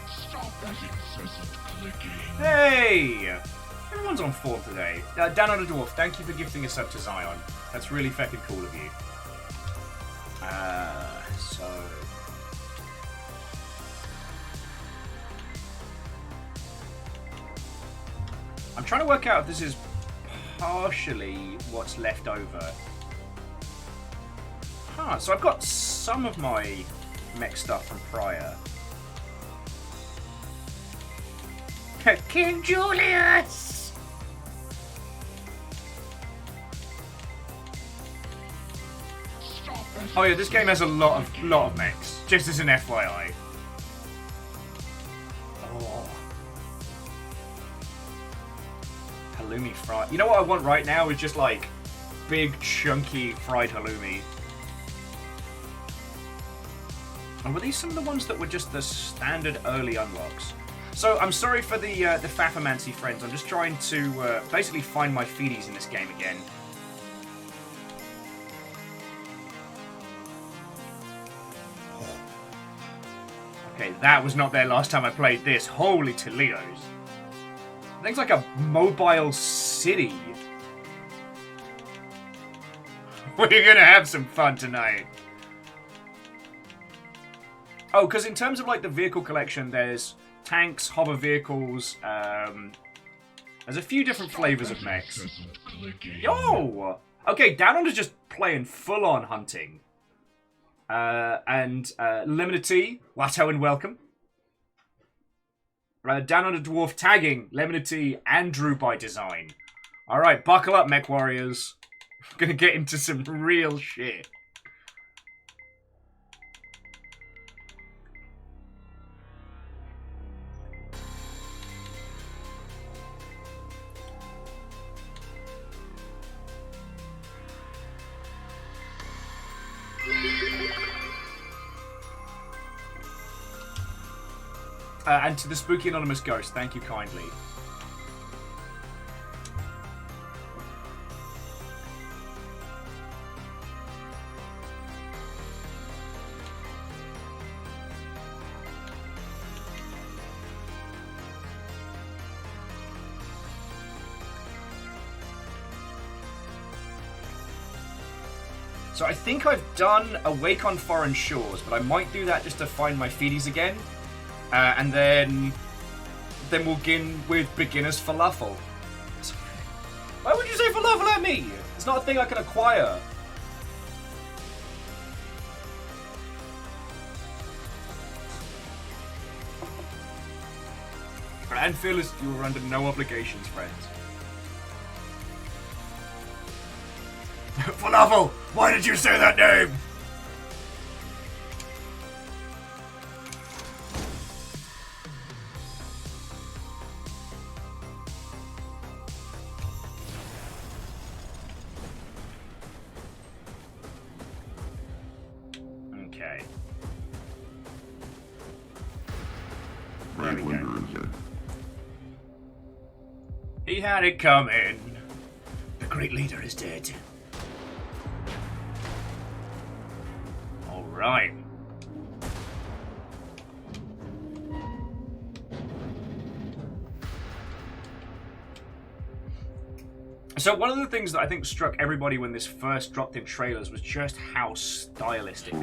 C: Stop that incessant clicking.
A: Hey! Everyone's on form today. Dan on the Dwarf, thank you for gifting a sub to Zion. That's really fucking cool of you. So... I'm trying to work out if this is partially what's left over. Huh, so I've got some of my mech stuff from prior. King Julius! Oh yeah, this game has a lot of mechs, just as an FYI. Oh. Halloumi fried. You know what I want right now is just like big chunky fried halloumi. And were these some of the ones that were just the standard early unlocks? So I'm sorry for the Faffermancy friends. I'm just trying to basically find my feeties in this game again. Okay, that was not there last time I played this. Holy Toledos. Things like a mobile city. We're gonna have some fun tonight. Oh, because in terms of like the vehicle collection, there's tanks, hover vehicles, there's a few different flavors of mechs. Yo! Okay, Down Under's just playing full-on hunting. And Limited T, Watto and welcome. Down Under Dwarf tagging, Limited T, and Drew by design. Alright, buckle up, Mech Warriors. We're gonna get into some real shit. And to the spooky anonymous ghost, thank you kindly. So I think I've done Awake on Foreign Shores, but I might do that just to find my feedies again. And then we'll begin with Beginner's Falafel. Why would you say falafel at me? It's not a thing I can acquire. And feel as you are under no obligations, friends. Falafel! Why did you say that name? Okay. There we go. He had it coming. The great leader is dead. Right. So one of the things that I think struck everybody when this first dropped in trailers was just how stylistic.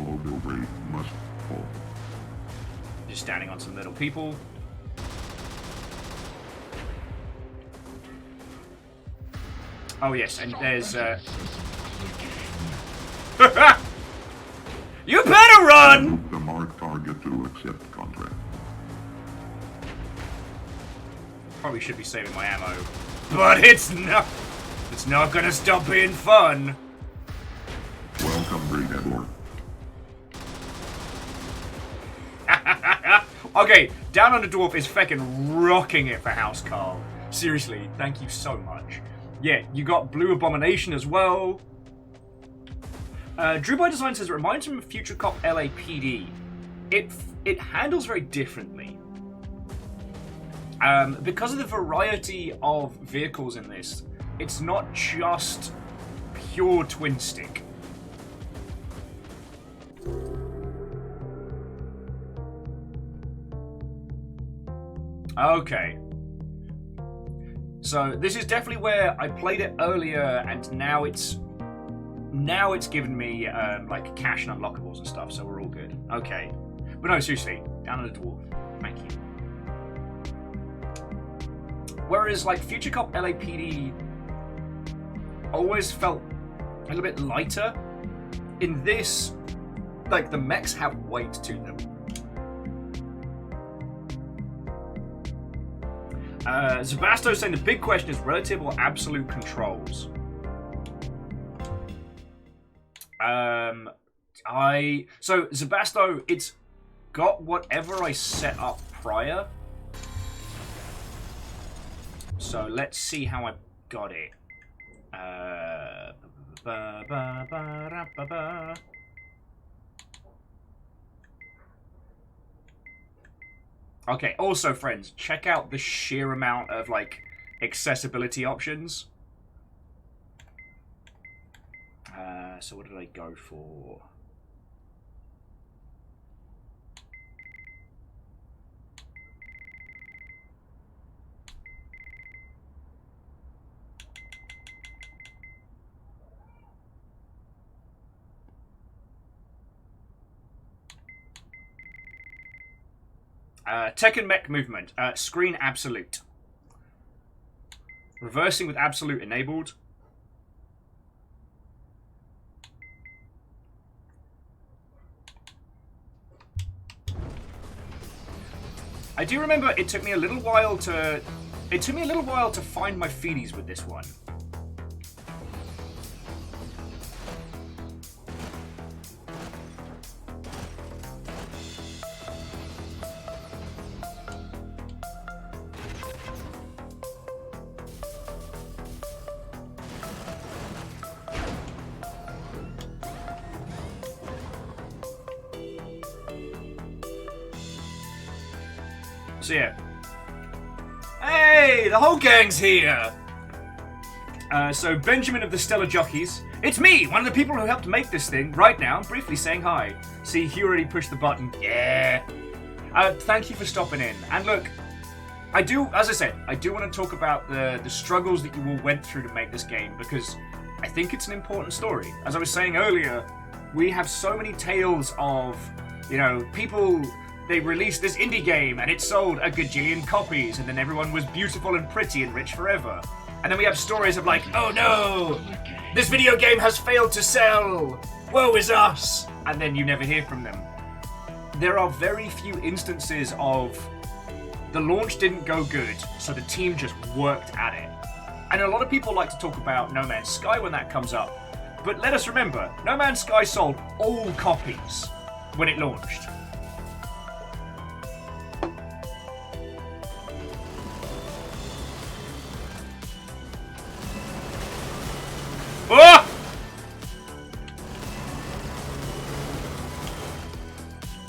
A: Just standing on some little people. Oh yes, and there's You better run!
C: The marked target to accept contract.
A: Probably should be saving my ammo. But it's not gonna stop being fun.
C: Welcome, Brigador.
A: Okay, Down Under Dwarf is feckin' rocking it for House Carl. Seriously, thank you so much. Yeah, you got Blue Abomination as well. Drew by Design says it reminds him of Future Cop LAPD. It handles very differently. Because of the variety of vehicles in this, it's not just pure twin stick. Okay. So this is definitely where I played it earlier, and now it's given me like cash and unlockables and stuff, so we're all good. Okay. But no, seriously, Down Under Dwarf. Thank you. Whereas like Future Cop LAPD always felt a little bit lighter. In this, like the mechs have weight to them. Zabasto saying the big question is relative or absolute controls. So Zabasto, it's got whatever I set up prior. So let's see how I got it. Okay, also friends, check out the sheer amount of like accessibility options. So what did I go for? Tech and mech movement. Screen absolute. Reversing with absolute enabled. I do remember it took me a little while to find my feelies with this one. So yeah. Hey, the whole gang's here! So Benjamin of the Stellar Jockeys. It's me, one of the people who helped make this thing. Right now, I'm briefly saying hi. See, he already pushed the button. Yeah. Thank you for stopping in. And look, as I said, I do want to talk about the struggles that you all went through to make this game, because I think it's an important story. As I was saying earlier, we have so many tales of, you know, people, they released this indie game and it sold a gajillion copies and then everyone was beautiful and pretty and rich forever. And then we have stories of like, oh no, this video game has failed to sell, woe is us, and then you never hear from them. There are very few instances of the launch didn't go good, so the team just worked at it. And a lot of people like to talk about No Man's Sky when that comes up, but let us remember, No Man's Sky sold all copies when it launched. Ah!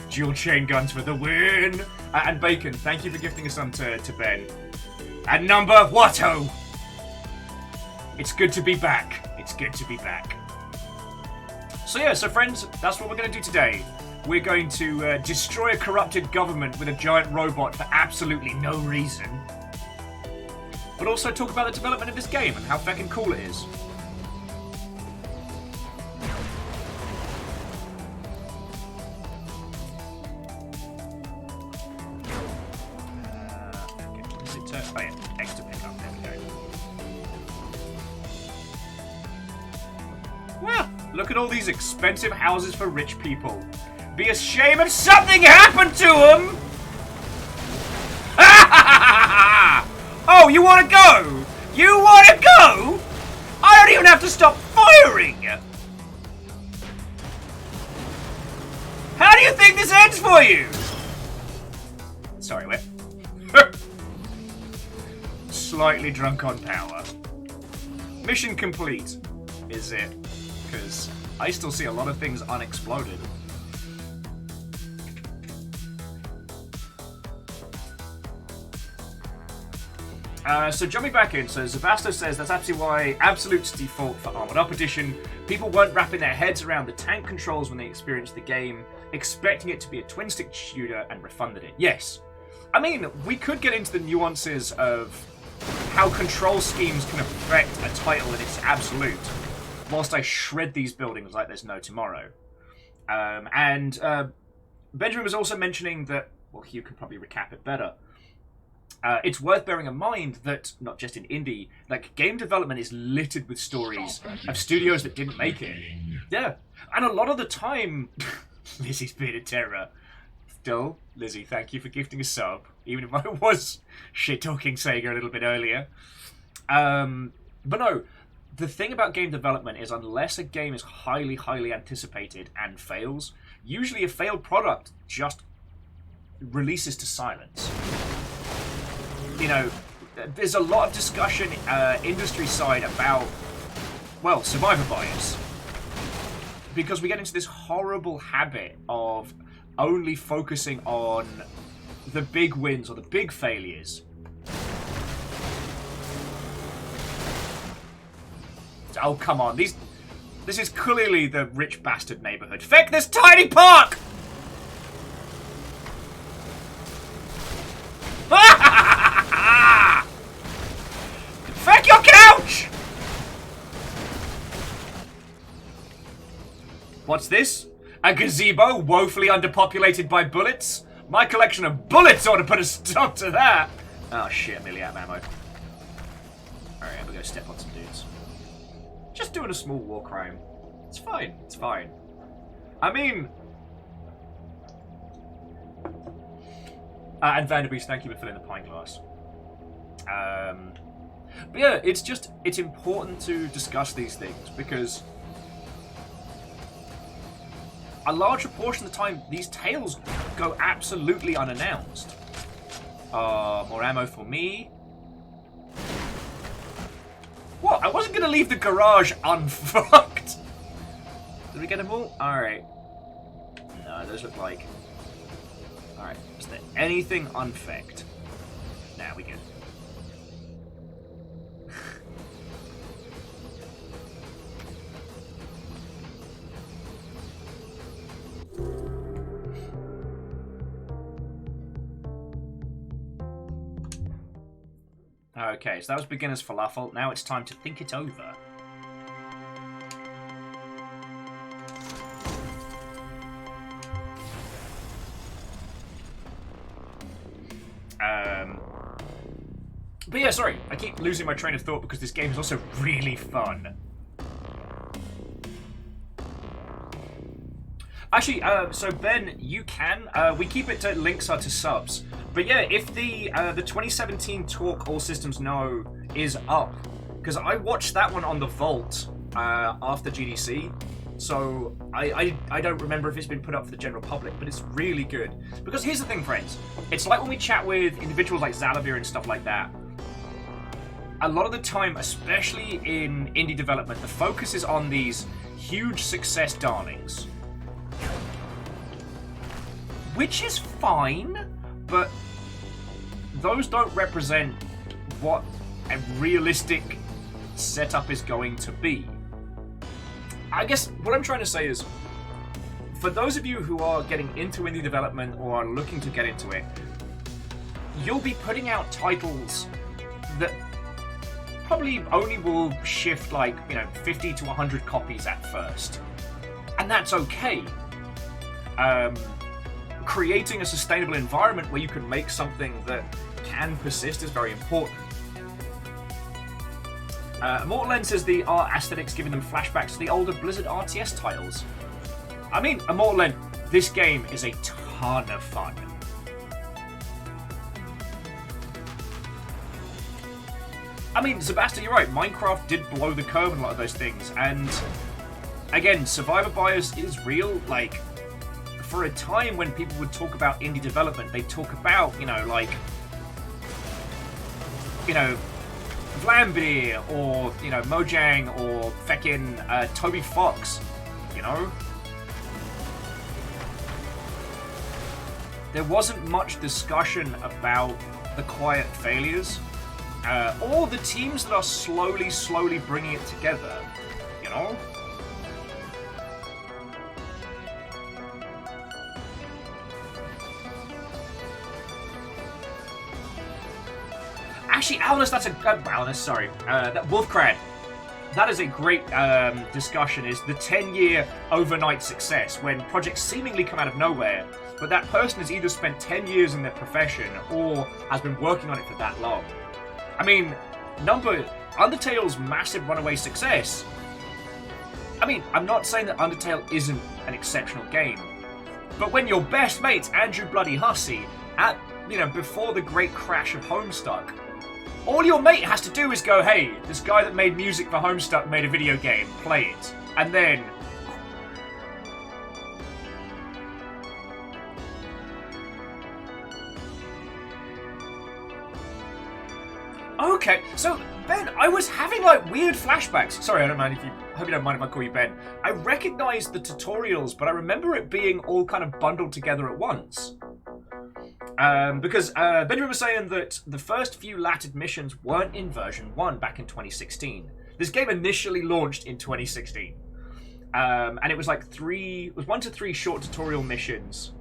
A: Dual chain guns for the win! And Bacon, thank you for gifting us some to Ben. And number Watto! It's good to be back. It's good to be back. So yeah, so friends, that's what we're going to do today. We're going to destroy a corrupted government with a giant robot for absolutely no reason. But also talk about the development of this game and how feckin' cool it is. Oh yeah, X to pick up, there we go. Well, look at all these expensive houses for rich people. Be a shame if something happened to them! Oh, you wanna go? You wanna go? I don't even have to stop firing! How do you think this ends for you? Sorry, wait. Slightly drunk on power. Mission complete, is it? Because I still see a lot of things unexploded. So jumping back in, so Zabasto says that's absolutely why Absolute's default for Armored Up Edition. People weren't wrapping their heads around the tank controls when they experienced the game, expecting it to be a twin-stick shooter and refunded it. Yes. I mean, we could get into the nuances of how control schemes can affect a title in its absolute, whilst I shred these buildings like there's no tomorrow. Benjamin was also mentioning that, well, Hugh can probably recap it better. It's worth bearing in mind that, not just in indie, like, game development is littered with stories of studios that didn't make it. Yeah. And a lot of the time, Lizzie's Bearded Terror. Still, Lizzie, thank you for gifting a sub, even if I was shit-talking Sega a little bit earlier. But no, the thing about game development is unless a game is highly, highly anticipated and fails, usually a failed product just releases to silence. You know, there's a lot of discussion industry side about, well, survivor bias. Because we get into this horrible habit of only focusing on the big wins or the big failures. Oh, come on. This is clearly the rich bastard neighborhood. Feck this tiny park! Feck your couch! What's this? A gazebo woefully underpopulated by bullets? My collection of bullets ought to put a stop to that! Oh shit, I'm nearly out of ammo. Alright, I'm gonna go step on some dudes. Just doing a small war crime. It's fine, it's fine. I mean... and Vanderbeest, thank you for filling the pint glass. But yeah, it's important to discuss these things, because a larger portion of the time, these tales go absolutely unannounced. More ammo for me. What? I wasn't going to leave the garage unfucked. Did we get them all? Alright. No, those look like... Alright, is there anything unfecked? Nah, we good. Okay, so that was beginner's falafel. Now it's time to think it over. But yeah, sorry, I keep losing my train of thought because this game is also really fun. Actually, so Ben, you can. We keep it to links are to subs. But yeah, if the 2017 talk All Systems No is up, because I watched that one on the Vault after GDC, so I don't remember if it's been put up for the general public, but it's really good. Because here's the thing, friends, it's like when we chat with individuals like Zalavir and stuff like that. A lot of the time, especially in indie development, the focus is on these huge success darlings. Which is fine, but those don't represent what a realistic setup is going to be. I guess what I'm trying to say is, for those of you who are getting into indie development or are looking to get into it, you'll be putting out titles that probably only will shift like, 50 to 100 copies at first. And that's okay. Creating a sustainable environment where you can make something that can persist is very important. Immortal End says the art aesthetics giving them flashbacks to the older Blizzard RTS titles. I mean, Immortal End, this game is a ton of fun. I mean, Sebastian, you're right, Minecraft did blow the curve on a lot of those things, and again, survivor bias is real. Like, for a time when people would talk about indie development, they'd talk about, Vlambeer, or, Mojang, or feckin' Toby Fox, There wasn't much discussion about the quiet failures, or the teams that are slowly bringing it together, Actually, Alnus, that Wolfcrad. That is a great discussion, is the 10-year overnight success, when projects seemingly come out of nowhere, but that person has either spent 10 years in their profession or has been working on it for that long. I mean, Undertale's massive runaway success. I mean, I'm not saying that Undertale isn't an exceptional game, but when your best mate's Andrew Bloody Hussey, before the great crash of Homestuck, all your mate has to do is go, hey, this guy that made music for Homestuck made a video game, play it. And then... Okay, so, Ben, I was having, weird flashbacks. Sorry, I hope you don't mind if I call you Ben. I recognized the tutorials, but I remember it being all kind of bundled together at once. Because Benjamin was saying that the first few latted missions weren't in version 1 back in 2016. This game initially launched in 2016. And it was 1 to 3 short tutorial missions.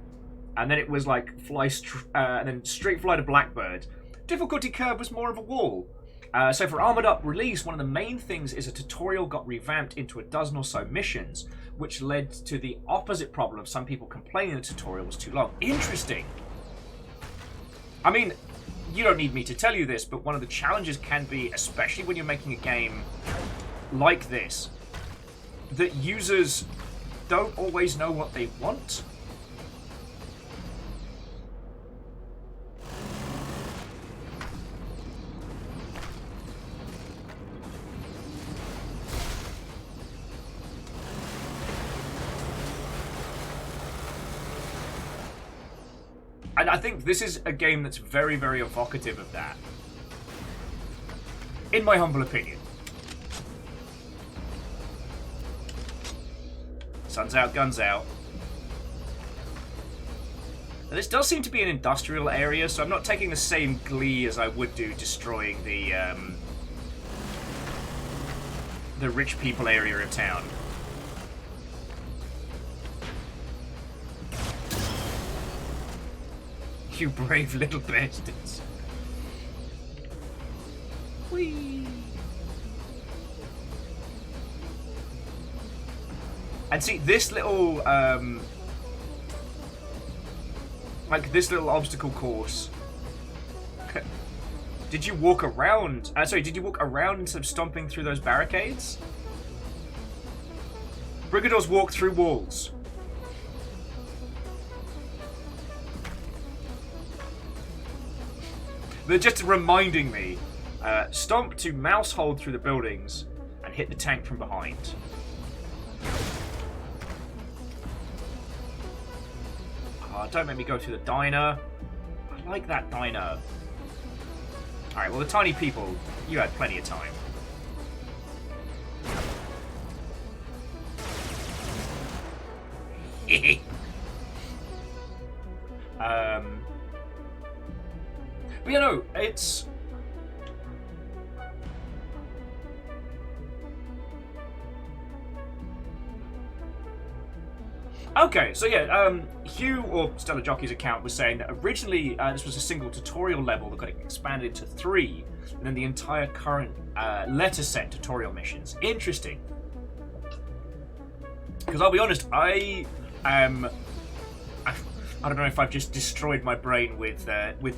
A: And then it was and then straight fly to Blackbird. Difficulty curve was more of a wall. So for Armored Up release, one of the main things is a tutorial got revamped into a dozen or so missions, which led to the opposite problem of some people complaining the tutorial was too long. Interesting. I mean, you don't need me to tell you this, but one of the challenges can be, especially when you're making a game like this, that users don't always know what they want. And I think this is a game that's very, very evocative of that. In my humble opinion. Sun's out, guns out. This does seem to be an industrial area, so I'm not taking the same glee as I would do destroying the rich people area of town. You brave little bastards. Whee! And see, this little, like this little obstacle course. Did you walk around? Sorry, did you walk around instead of stomping through those barricades? Brigadors walk through walls. They're just reminding me. Stomp to mouse hold through the buildings and hit the tank from behind. Don't make me go through the diner. I like that diner. Alright, well the tiny people, you had plenty of time. But you know, it's... Okay, so yeah, Hugh, or Stellar Jockey's account, was saying that originally this was a single tutorial level that got expanded to 3, and then the entire current letter set tutorial missions. Interesting. Because I'll be honest, I don't know if I've just destroyed my brain with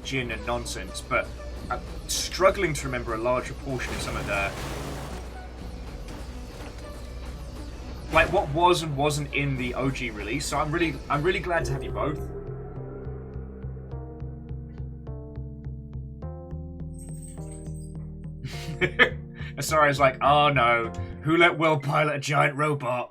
A: gin and nonsense, but I'm struggling to remember a large proportion of some of the... like what was and wasn't in the OG release, so I'm really glad to have you both. Asari's like, oh no, who let Will pilot a giant robot?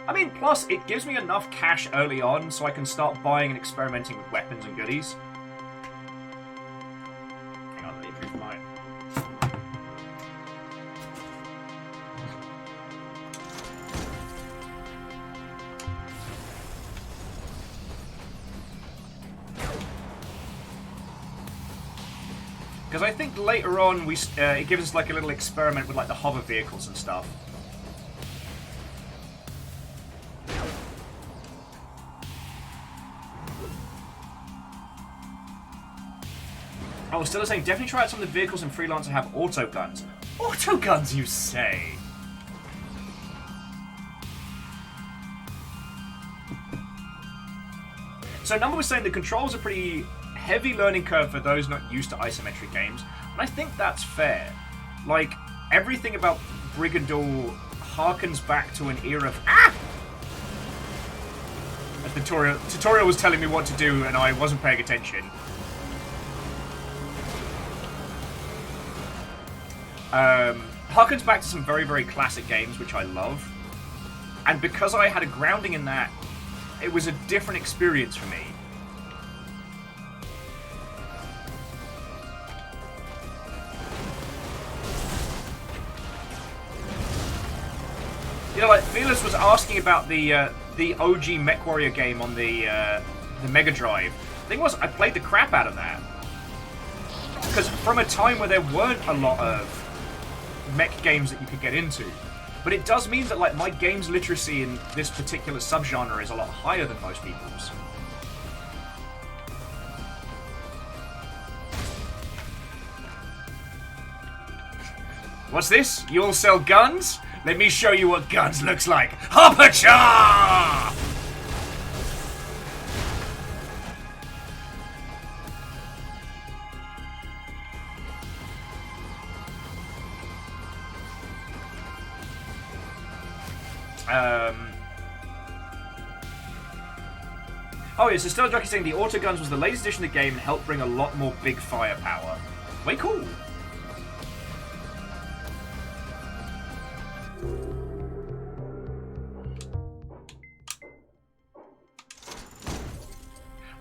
A: I mean, plus it gives me enough cash early on so I can start buying and experimenting with weapons and goodies. Hang on, let me improve mine. Because I think later on it gives us like a little experiment with like the hover vehicles and stuff. Oh, still saying definitely try out some of the vehicles in Freelancer have auto guns. Auto guns, you say? So Number was saying the controls are pretty heavy learning curve for those not used to isometric games, and I think that's fair. Like, everything about Brigador harkens back to an era of... Ah! The tutorial was telling me what to do and I wasn't paying attention. Harkens back to some very, very classic games, which I love. And because I had a grounding in that, it was a different experience for me. You know, like, Fearless was asking about the OG MechWarrior game on the Mega Drive. The thing was, I played the crap out of that. Because from a time where there weren't a lot of mech games that you could get into. But it does mean that, like, my games literacy in this particular subgenre is a lot higher than most people's. What's this? You all sell guns? Let me show you what guns looks like. Hoppacha! Oh yeah, so Stellar Jockey saying the autoguns was the latest addition to the game and helped bring a lot more big firepower. Way cool.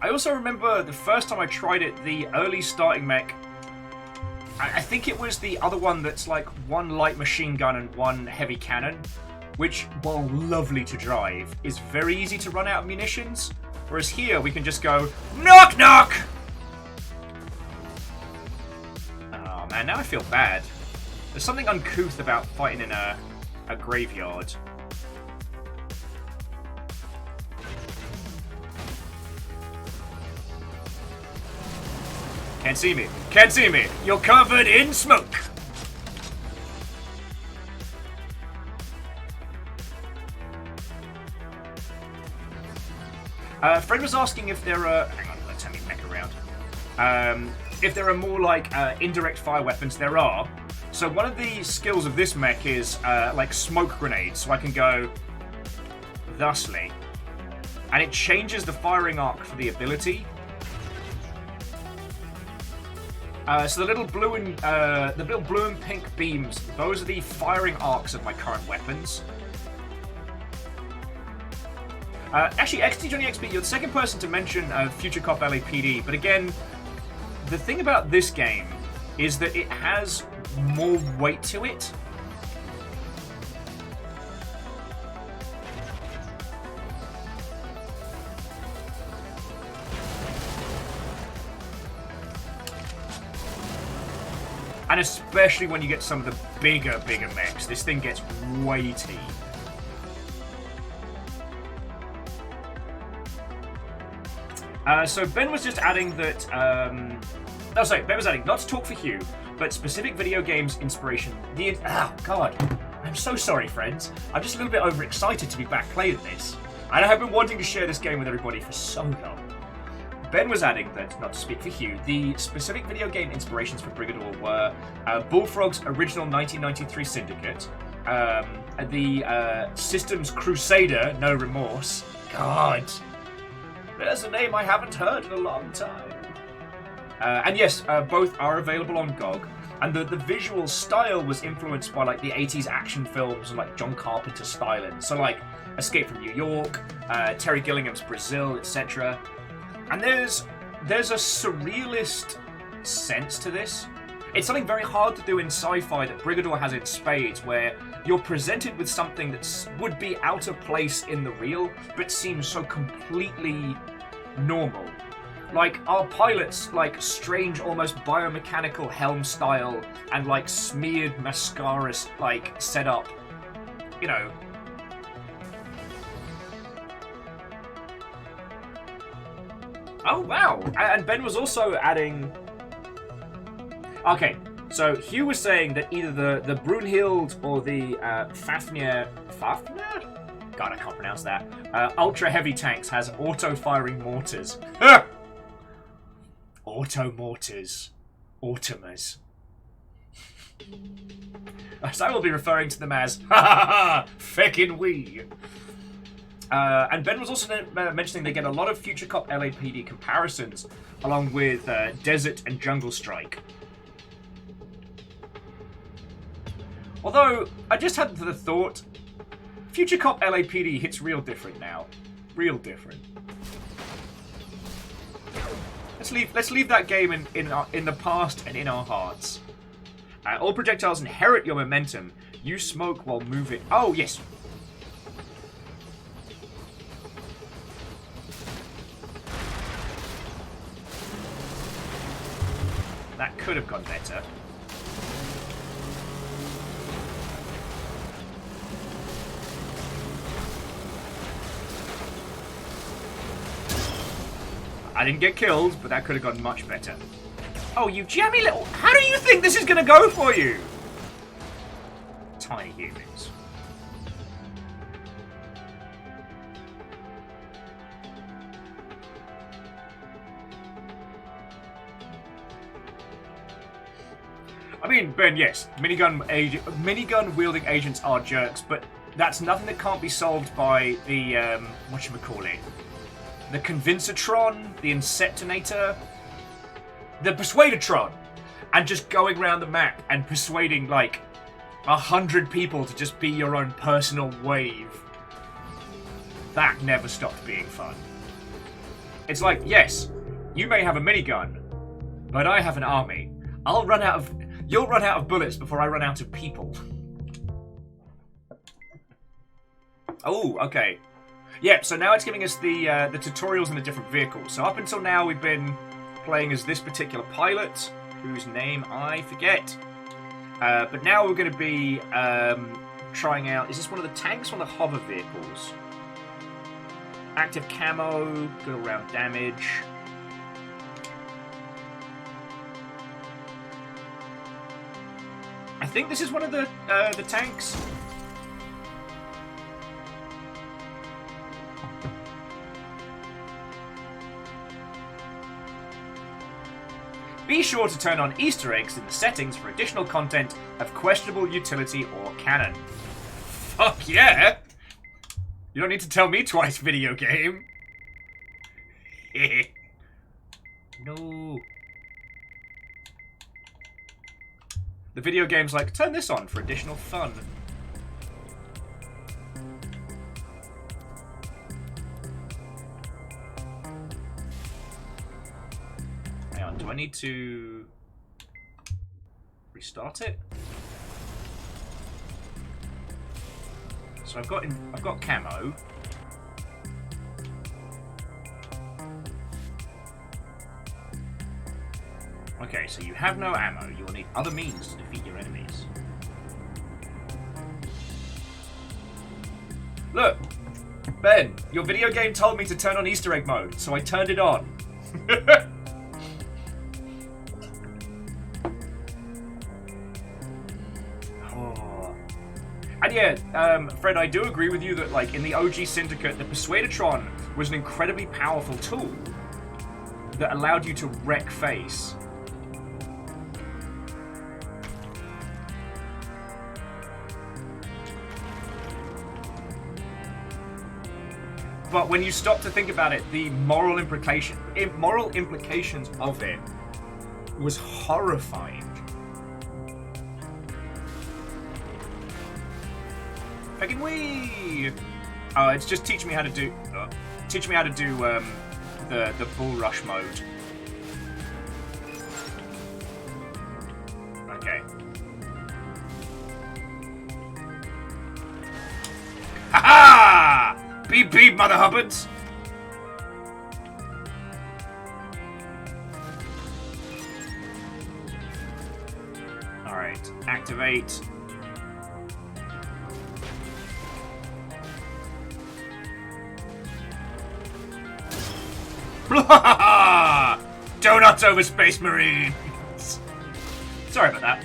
A: I also remember the first time I tried it, the early starting mech. I think it was the other one that's like one light machine gun and one heavy cannon. which, while lovely to drive, is very easy to run out of munitions. Whereas here, we can just go, knock knock! Oh man, now I feel bad. There's something uncouth about fighting in a graveyard. Can't see me. Can't see me. You're covered in smoke. Fred was asking if there are... Hang on, let's turn me Mech around. If there are more, like, indirect fire weapons, there are. So one of the skills of this mech is, like, smoke grenades. So I can go thusly. And it changes the firing arc for the ability. So the little blue and pink beams, those are the firing arcs of my current weapons. Actually, XT Johnny XP, you're the second person to mention Future Cop LAPD, but again, the thing about this game is that it has more weight to it. And especially when you get some of the bigger mechs, this thing gets weighty. So Ben was just adding that, Ben was adding, not to talk for Hugh, but specific video games inspiration. God. I'm so sorry, friends. I'm just a little bit overexcited to be back playing this. And I have been wanting to share this game with everybody for so long. Ben was adding that, not to speak for Hugh, the specific video game inspirations for Brigador were Bullfrog's original 1993 Syndicate, the Systems Crusader, No Remorse. God. There's a name I haven't heard in a long time. And yes, both are available on GOG. And the visual style was influenced by like the 80s action films and like John Carpenter styling. So like Escape from New York, Terry Gillingham's Brazil, etc. And there's a surrealist sense to this. It's something very hard to do in sci-fi that Brigador has in spades, where you're presented with something that would be out of place in the real, but seems so completely normal. Like, our pilot's, like, strange, almost biomechanical helm style and, like, smeared mascara, like, setup. You know. Oh, wow. And Ben was also adding... Okay, so Hugh was saying that either the Brunhild or the Fafnir? God, I can't pronounce that. Ultra-heavy tanks has auto-firing mortars. Auto-mortars. Automas. So I will be referring to them as feckin' we. And Ben was also mentioning they get a lot of Future Cop LAPD comparisons, along with Desert and Jungle Strike. Although, I just had the thought, Future Cop LAPD hits real different now. Real different. Let's leave that game in the past and in our hearts. All projectiles inherit your momentum. Use smoke while moving. Oh, yes. That could have gone better. I didn't get killed, but that could have gone much better. Oh, you jammy little... How do you think this is going to go for you? Tiny humans. I mean, Ben, yes, minigun wielding agents are jerks, but that's nothing that can't be solved by the, whatchamacallit? The Convincertron, the Inceptonator, the Persuadertron, and just going around the map and persuading, like, 100 people to just be your own personal wave. That never stopped being fun. It's like, yes, you may have a minigun, but I have an army. You'll run out of bullets before I run out of people. Oh, okay. Yeah, so now it's giving us the tutorials in the different vehicles. So up until now, we've been playing as this particular pilot, whose name I forget. But now we're going to be trying out... Is this one of the tanks or one of the hover vehicles? Active camo, good all-round damage. I think this is one of the tanks. Be sure to turn on Easter eggs in the settings for additional content of questionable utility or canon. Fuck yeah! You don't need to tell me twice, video game. No. The video game's like, turn this on for additional fun. Hang on, do I need to restart it? So I've got camo. Okay, so you have no ammo. You will need other means to defeat your enemies. Look! Ben, your video game told me to turn on Easter egg mode, so I turned it on. Oh. And yeah, Fred, I do agree with you that, like, in the OG Syndicate, the Persuadertron was an incredibly powerful tool that allowed you to wreck face. But when you stop to think about it, the moral implications of it was horrifying. Fucking wee! Oh, it's just teaching me how to do the bull rush mode. Okay. Ha-ha! Beep beep, Mother Hubbards! Alright, activate. Donuts over Space Marines! Sorry about that.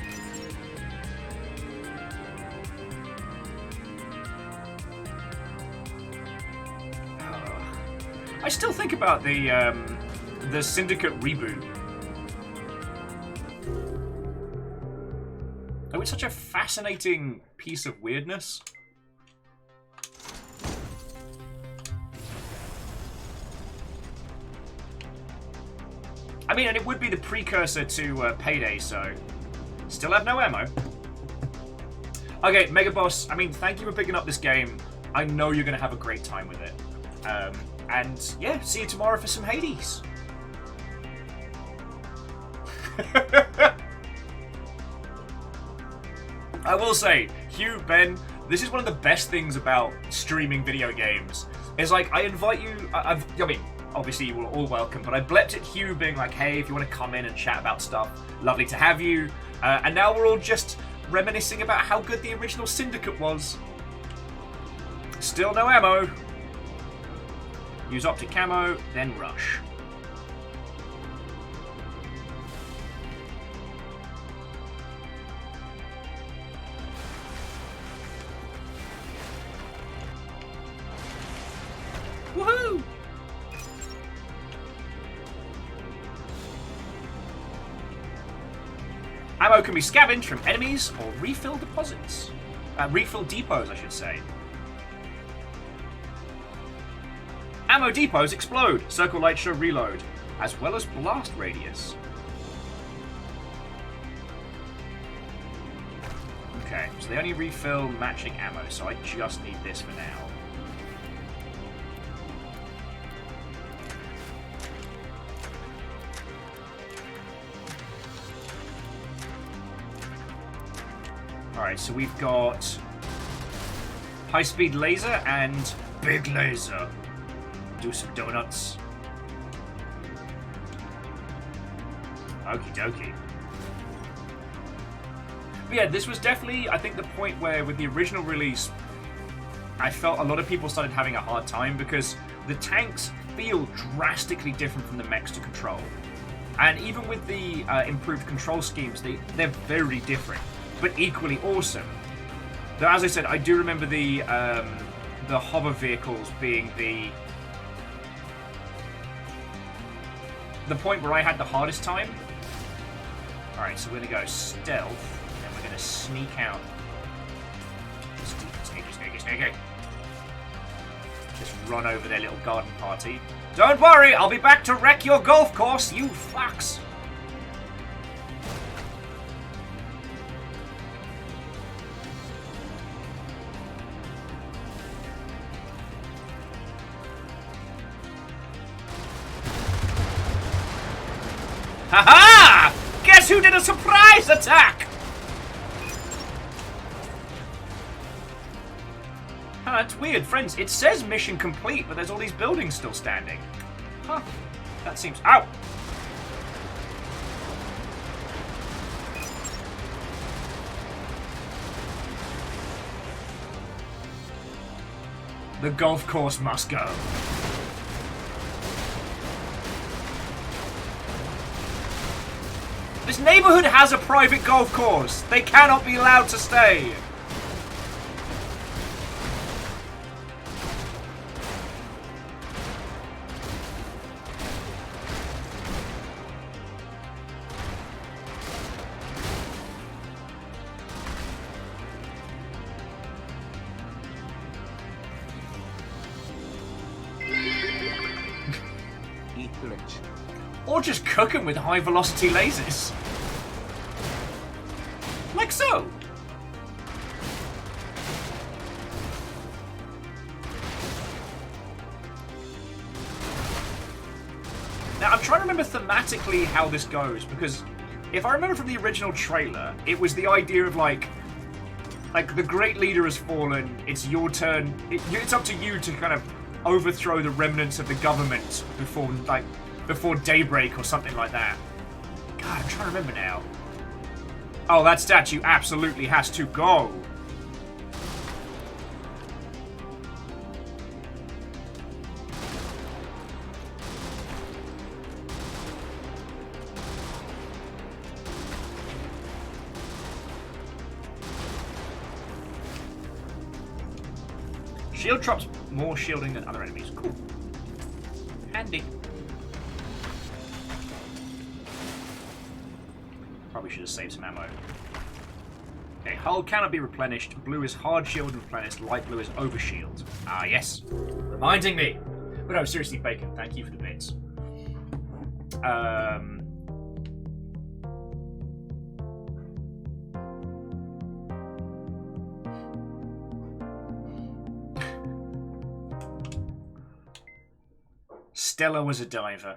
A: I still think about the Syndicate reboot. Oh, it's such a fascinating piece of weirdness. I mean, and it would be the precursor to Payday, so... Still have no ammo. Okay, Mega Boss, I mean, thank you for picking up this game. I know you're going to have a great time with it. And, yeah, see you tomorrow for some Hades. I will say, Hugh, Ben, this is one of the best things about streaming video games. Is like, I invite you... I mean, obviously you were all welcome, but I blepped at Hugh being like, hey, if you want to come in and chat about stuff, lovely to have you. And now we're all just reminiscing about how good the original Syndicate was. Still no ammo. Use optic camo, then rush. Woohoo! Ammo can be scavenged from enemies or refill deposits. Refill depots, I should say. Ammo depots explode. Circle lights show reload, as well as blast radius. Okay, so they only refill matching ammo, so I just need this for now. Alright, so we've got high-speed laser and big laser. Do some donuts. Okie dokie. But yeah, this was definitely, I think, the point where with the original release, I felt a lot of people started having a hard time because the tanks feel drastically different from the mechs to control. And even with the improved control schemes, they're very different, but equally awesome. Though, as I said, I do remember the hover vehicles being the point where I had the hardest time. Alright, so we're going to go stealth, and we're going to sneak out. Sneaky. Just run over their little garden party. Don't worry, I'll be back to wreck your golf course, you fucks! Haha! Guess who did a surprise attack? Huh, that's weird, friends. It says mission complete, but there's all these buildings still standing. Huh. That seems... Ow! The golf course must go. This neighborhood has a private golf course. They cannot be allowed to stay. Or just cook them with high velocity lasers. Like so. Now I'm trying to remember thematically how this goes, because if I remember from the original trailer, it was the idea of like the great leader has fallen, it's your turn, it's up to you to kind of overthrow the remnants of the government before daybreak or something like that. God, I'm trying to remember now. Oh, that statue absolutely has to go. Shield drops more shielding than other enemies. Cool. Handy. Probably should have saved some ammo. Okay, hull cannot be replenished. Blue is hard shield and replenished. Light blue is overshield. Ah, yes. Reminding me. But no, seriously, Bacon, thank you for the bits. Stella was a diver.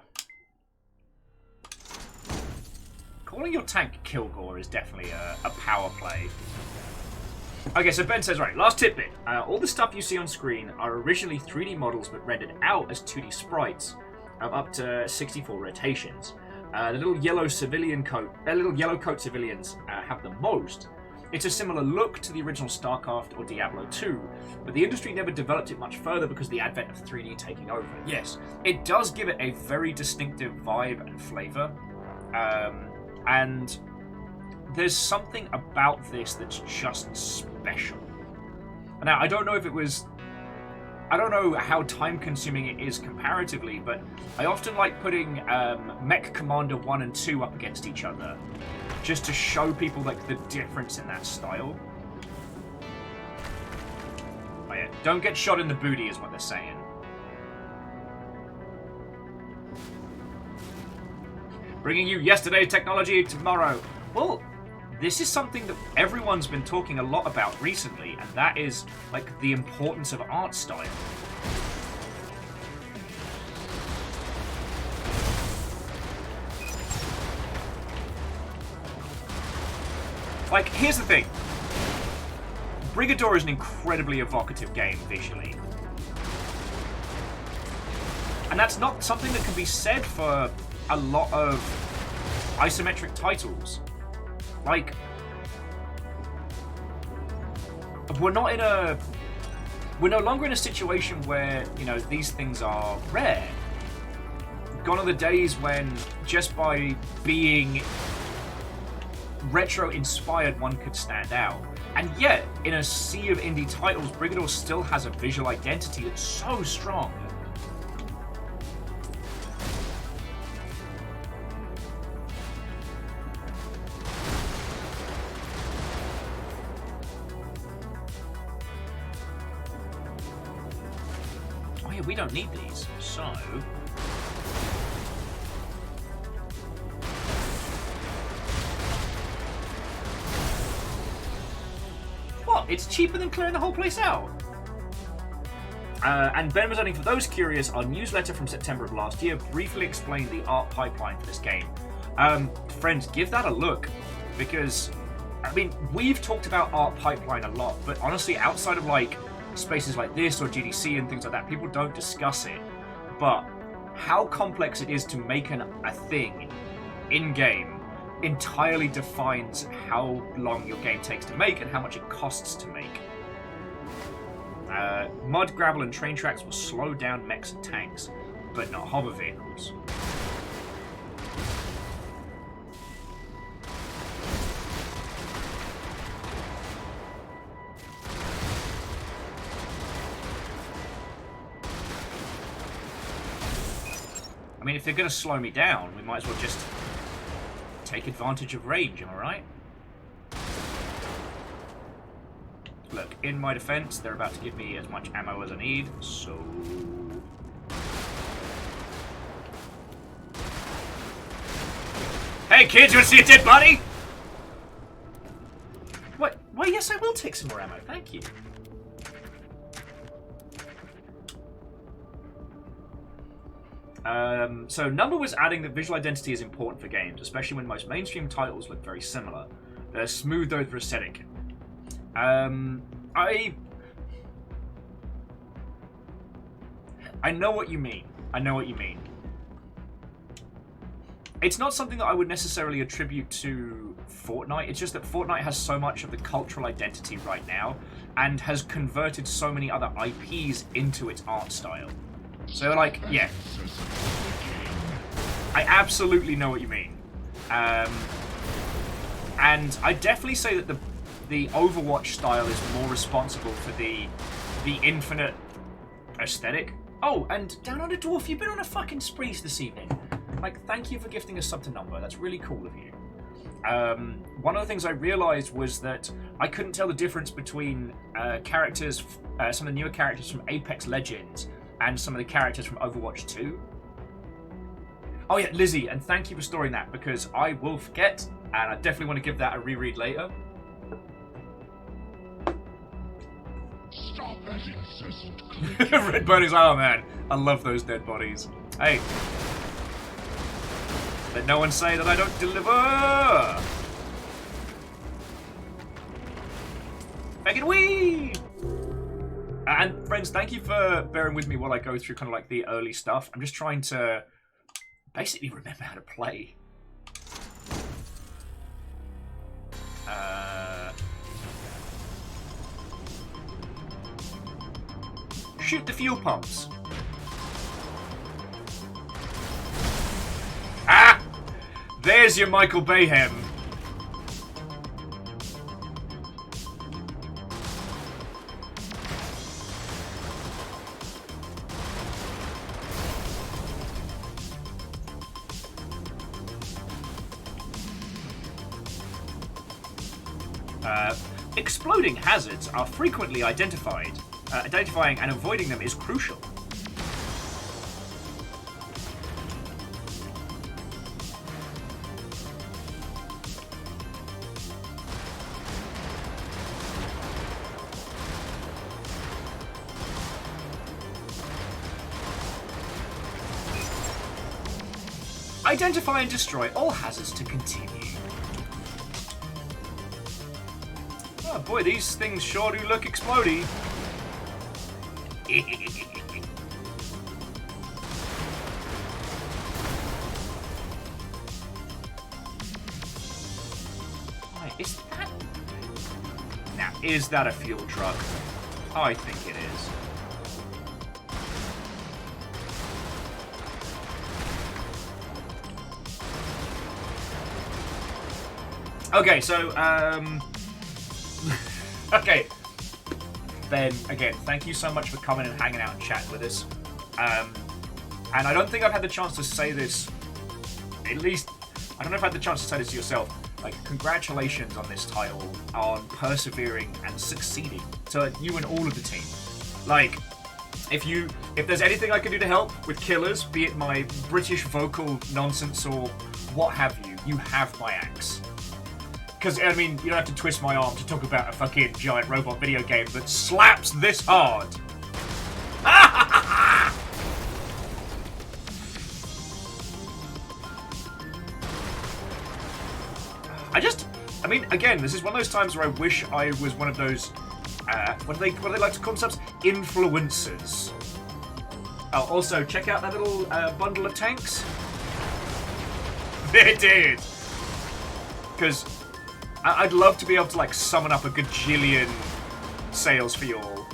A: Calling your tank Kilgore is definitely a power play. Okay, so Ben says, right, last tidbit. All the stuff you see on screen are originally 3D models but rendered out as 2D sprites of up to 64 rotations. The little yellow coat civilians have the most. It's a similar look to the original StarCraft or Diablo 2, but the industry never developed it much further because of the advent of 3D taking over. Yes, it does give it a very distinctive vibe and flavor. And there's something about this that's just special. Now, I don't know how time-consuming it is comparatively, but I often like putting Mech Commander 1 and 2 up against each other, just to show people like the difference in that style. Oh yeah, don't get shot in the booty is what they're saying. Bringing you yesterday's technology tomorrow. Well, this is something that everyone's been talking a lot about recently, and that is like the importance of art style. Like, here's the thing. Brigador is an incredibly evocative game visually. And that's not something that can be said for a lot of isometric titles. Like, we're no longer in a situation where, you know, these things are rare. Gone are the days when just by being retro-inspired one could stand out. And yet, in a sea of indie titles, Brigador still has a visual identity that's so strong. Oh yeah, we don't need these, so... It's cheaper than clearing the whole place out. And Ben was adding, for those curious, our newsletter from September of last year briefly explained the art pipeline for this game. Friends, give that a look, because, I mean, we've talked about art pipeline a lot, but honestly, outside of like spaces like this or GDC and things like that, people don't discuss it. But how complex it is to make a thing in-game entirely defines how long your game takes to make and how much it costs to make. Mud, gravel, and train tracks will slow down mechs and tanks, but not hover vehicles. I mean, if they're going to slow me down, we might as well just take advantage of range, am I right? Look, in my defense, they're about to give me as much ammo as I need, so... Hey kids, you want to see a dead body? What? Why, yes, I will take some more ammo, thank you. So Number was adding that visual identity is important for games, especially when most mainstream titles look very similar. They're smoothed over aesthetic. I know what you mean. I know what you mean. It's not something that I would necessarily attribute to Fortnite. It's just that Fortnite has so much of the cultural identity right now and has converted so many other IPs into its art style. So, like, yeah. I absolutely know what you mean. And I definitely say that the Overwatch style is more responsible for the infinite aesthetic. Oh, and Down Under Dwarf, you've been on a fucking spree this evening. Like, thank you for gifting a sub to Number. That's really cool of you. One of the things I realized was that I couldn't tell the difference between characters, some of the newer characters from Apex Legends and some of the characters from Overwatch 2. Oh yeah, Lizzie, and thank you for storing that, because I will forget, and I definitely want to give that a reread later.
C: Stop that incessant
A: Red bodies, oh man, I love those dead bodies. Hey, let no one say that I don't deliver! Make it wee! And friends, thank you for bearing with me while I go through kind of like the early stuff. I'm just trying to basically remember how to play. Shoot the fuel pumps. Ah! There's your Michael Bayhem. Exploding hazards are frequently identified. Identifying and avoiding them is crucial. Identify and destroy all hazards to continue. Oh, boy, these things sure do look explodey. Right, is that... Now, is that a fuel truck? I think it is. Okay, so, okay. Ben, again, thank you so much for coming and hanging out and chatting with us. And I don't think I've had the chance to say this, at least, I don't know if I've had the chance to say this to yourself. Like, congratulations on this title, on persevering and succeeding to you and all of the team. Like, if there's anything I can do to help with Killers, be it my British vocal nonsense or what have you, you have my axe. Because, I mean, you don't have to twist my arm to talk about a fucking giant robot video game that slaps this hard. I mean, again, this is one of those times where I wish I was one of those, what do they like to call themselves? Influencers. Oh, also, check out that little bundle of tanks. They did. Because I'd love to be able to, like, summon up a gajillion sales for you all.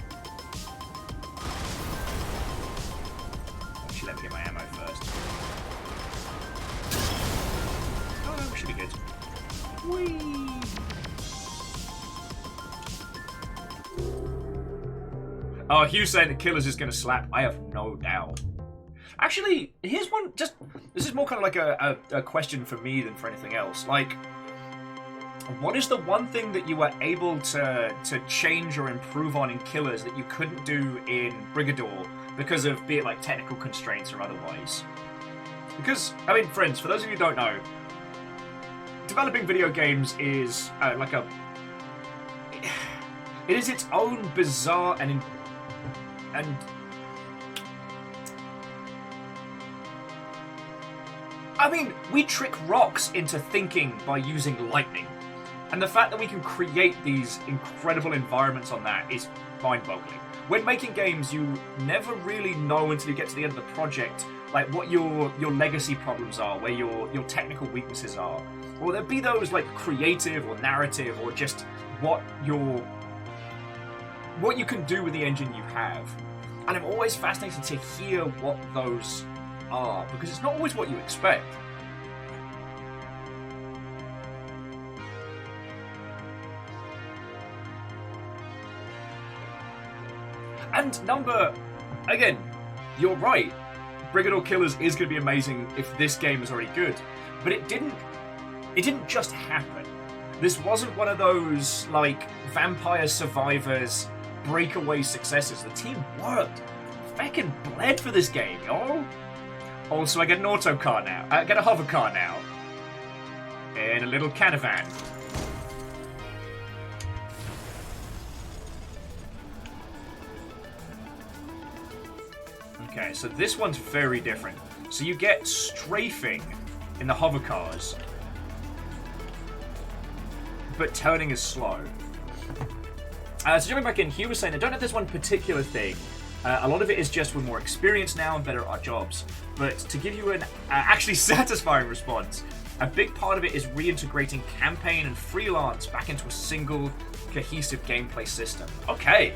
A: Actually, let me get my ammo first. Oh, should be good. Whee! Oh, Hugh saying the Killers is going to slap. I have no doubt. Actually, here's one. This is more kind of like a question for me than for anything else. Like, what is the one thing that you were able to change or improve on in Killers that you couldn't do in Brigador because of, be it like technical constraints or otherwise? Because, I mean, friends, for those of you who don't know, developing video games is it is its own bizarre and I mean, we trick rocks into thinking by using lightning. And the fact that we can create these incredible environments on that is mind-boggling. When making games, you never really know until you get to the end of the project, like, what your legacy problems are, where your technical weaknesses are. Or there'd be those, like, creative or narrative or just what you can do with the engine you have. And I'm always fascinated to hear what those are, because it's not always what you expect. And again, you're right. Brigador Killers is going to be amazing if this game is already good. But it didn't just happen. This wasn't one of those, like, Vampire Survivors breakaway successes. The team worked. Fucking bled for this game, y'all. Also, I get an auto car now. I get a hover car now. And a little caravan. Okay, so this one's very different. So you get strafing in the hover cars, but turning is slow. So jumping back in, Hugh was saying, I don't know if there's one particular thing. A lot of it is just we're more experienced now and better at our jobs. But to give you an actually satisfying response, a big part of it is reintegrating campaign and freelance back into a single, cohesive gameplay system. Okay.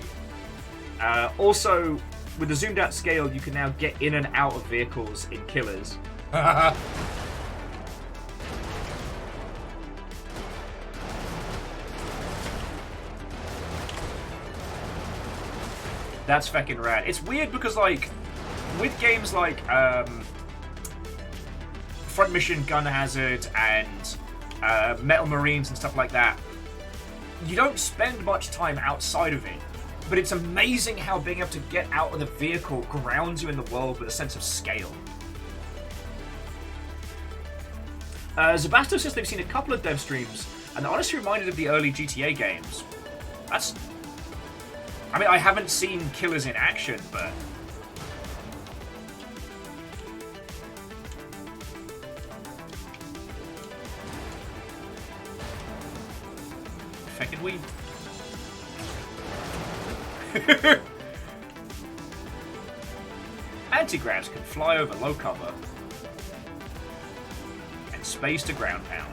A: Also, with the zoomed out scale, you can now get in and out of vehicles in Killers. That's fucking rad. It's weird because, like, with games like Front Mission, Gun Hazard, and Metal Marines and stuff like that, you don't spend much time outside of it. But it's amazing how being able to get out of the vehicle grounds you in the world with a sense of scale. Zabasto says they've seen a couple of dev streams, and they're honestly reminded of the early GTA games. I mean, I haven't seen Killers in action, but... Fucking weed. Anti-gravs can fly over low cover and space to ground pound.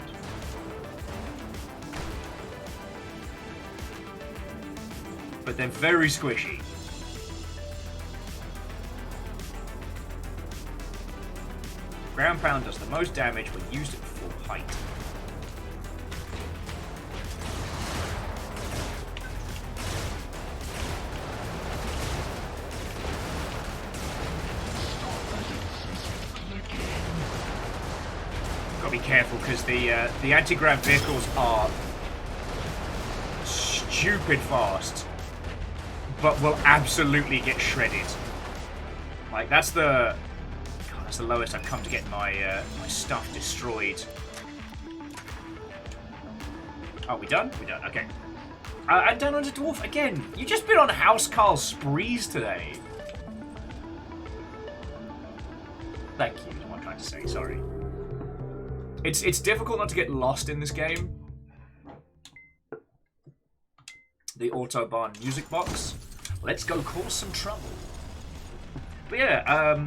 A: But they're very squishy. Ground pound does the most damage when used at full height. Gotta be careful because the anti-grav vehicles are stupid fast, but will absolutely get shredded. Like that's the lowest I've come to get my my stuff destroyed. Oh, we done? We done. Okay. And down on the dwarf again. You've just been on Housecarl sprees today. Thank you. Is what I'm trying to say. Sorry. It's difficult not to get lost in this game. The Autobahn music box. Let's go cause some trouble. But yeah,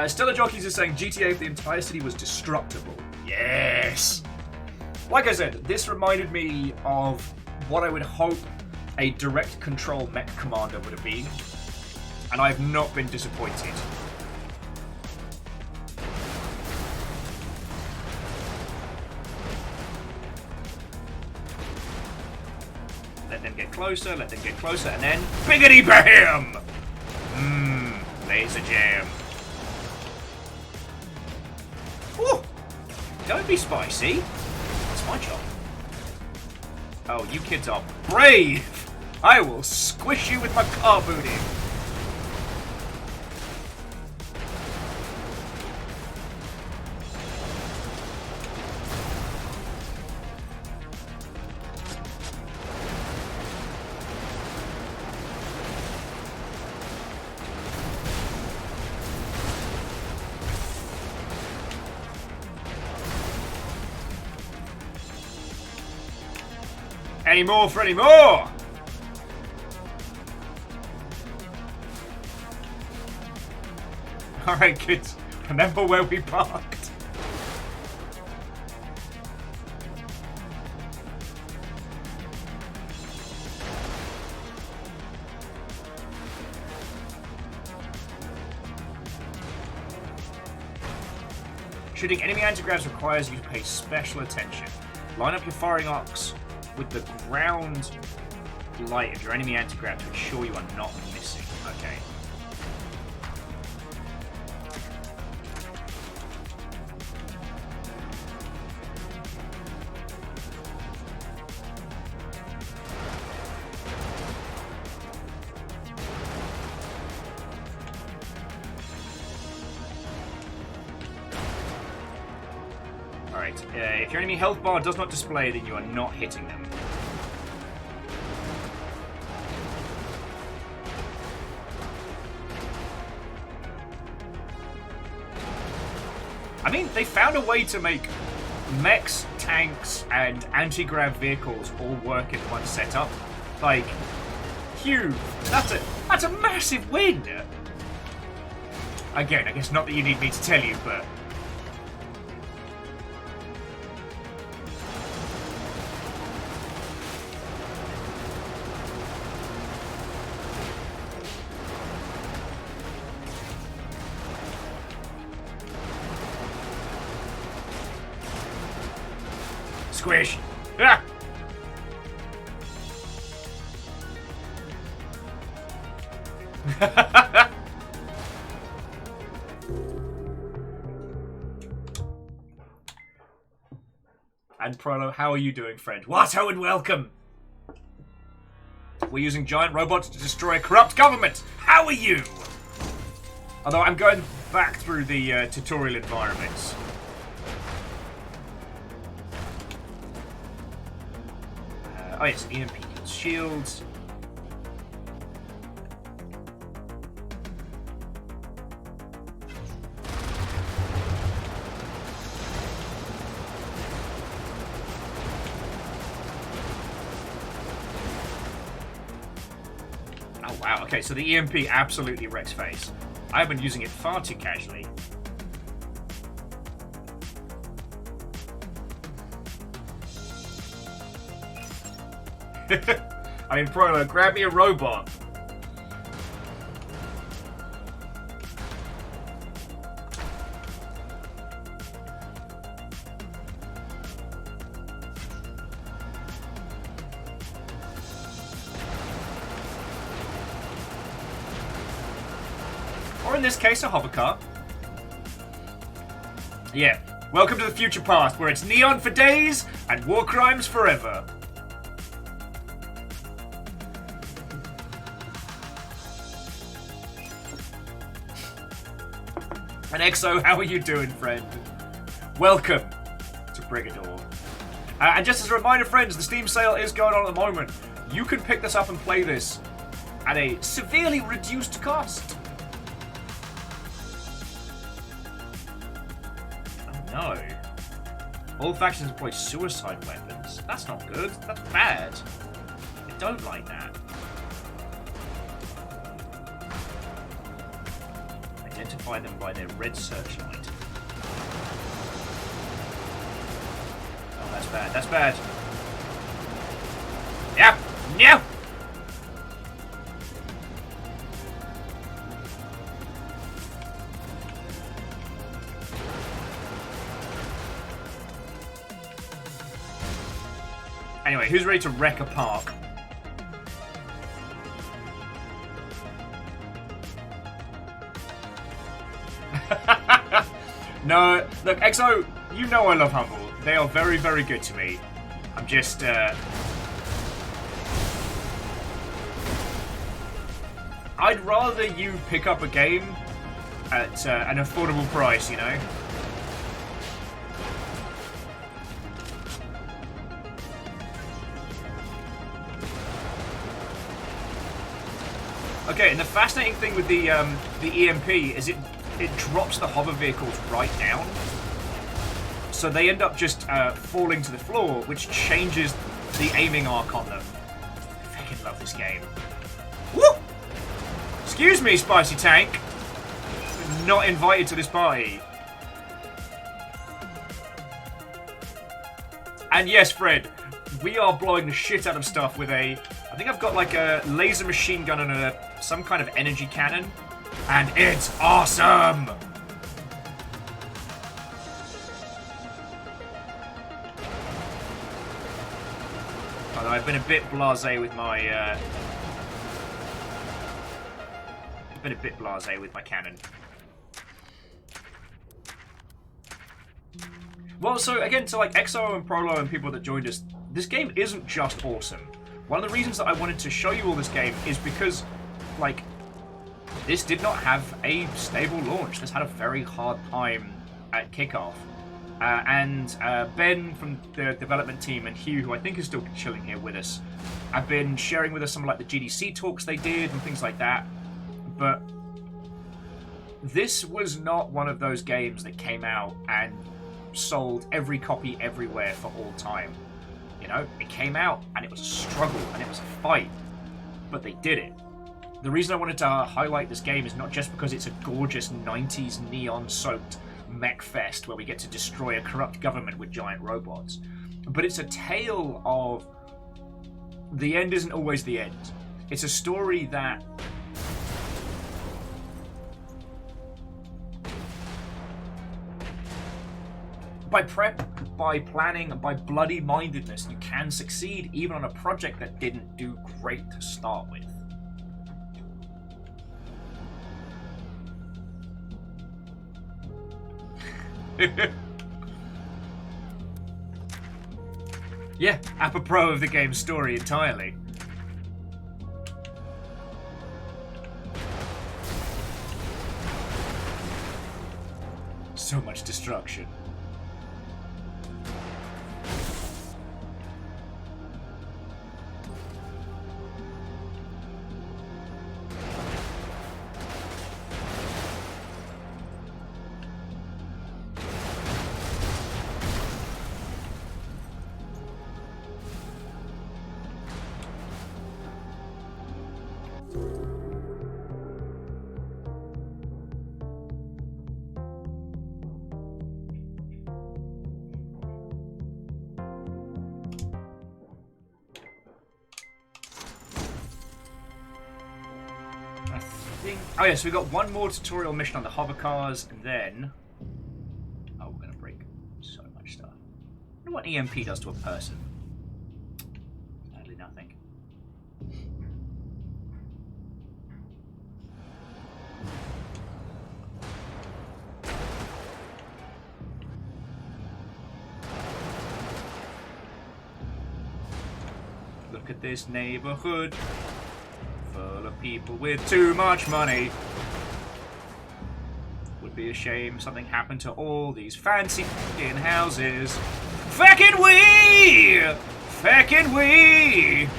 A: Stellar Jockeys is saying GTA if the entire city was destructible. Yes! Like I said, this reminded me of what I would hope a direct control mech commander would have been. And I've not been disappointed. Let them get closer, and then biggity bam! Laser jam. Ooh, don't be spicy. That's my job. Oh, you kids are brave! I will squish you with my car booty. Any more for any more? Alright, kids. Remember where we parked. Shooting enemy anti-gravs requires you to pay special attention. Line up your firing arcs with the ground light of your enemy anti-grav to ensure you are not missing. Okay. Alright, if your enemy health bar does not display, then you are not hitting them. I mean, they found a way to make mechs, tanks, and anti-grav vehicles all work in one setup. Like, huge. That's a massive win! Again, I guess not that you need me to tell you, but... Squish! Ah! And Prolo, how are you doing, friend? Watto and welcome! We're using giant robots to destroy a corrupt government! How are you? Although I'm going back through the tutorial environments. Oh yes, EMP kills shields. Oh, wow. Okay, so the EMP absolutely wrecks face. I've been using it far too casually. I mean, Prolo, grab me a robot. Or in this case, a hover car. Yeah. Welcome to the future past, where it's neon for days and war crimes forever. And Exo, how are you doing, friend? Welcome to Brigador. And just as a reminder, friends, the Steam sale is going on at the moment. You can pick this up and play this at a severely reduced cost. Oh no. All factions employ suicide weapons. That's not good. That's bad. I don't like that. Identify them by their red searchlight. Oh, that's bad. That's bad. Yeah. Yeah. Anyway, who's ready to wreck a park? No, look, Exo, you know I love Humble. They are very, very good to me. I'm just, I'd rather you pick up a game at an affordable price, you know? Okay, and the fascinating thing with the EMP is it drops the hover vehicles right down. So they end up just falling to the floor, which changes the aiming arc on them. I fucking love this game. Woo! Excuse me, Spicy Tank. Not invited to this party. And yes, Fred, we are blowing the shit out of stuff with a... I think I've got like a laser machine gun and some kind of energy cannon. And it's awesome! Although I've been a bit blasé with my cannon. Well, so again, to like Exo and Prolo and people that joined us, this game isn't just awesome. One of the reasons that I wanted to show you all this game is because, like, this did not have a stable launch. This had a very hard time at kickoff. And Ben from the development team and Hugh, who I think is still chilling here with us, have been sharing with us some like the GDC talks they did and things like that. But this was not one of those games that came out and sold every copy everywhere for all time. You know, it came out and it was a struggle and it was a fight, but they did it. The reason I wanted to highlight this game is not just because it's a gorgeous 90s neon-soaked mech fest where we get to destroy a corrupt government with giant robots, but it's a tale of the end isn't always the end. It's a story that by prep, by planning, by bloody-mindedness, you can succeed even on a project that didn't do great to start with. Yeah, apropos of the game's story entirely. So much destruction. I think... Oh yeah, so we got one more tutorial mission on the hover cars, and then... Oh, we're going to break so much stuff. I wonder what EMP does to a person. Sadly nothing. Look at this neighborhood, full of people with too much money. Would be a shame something happened to all these fancy f***ing houses. Feckin' we! Feckin' we!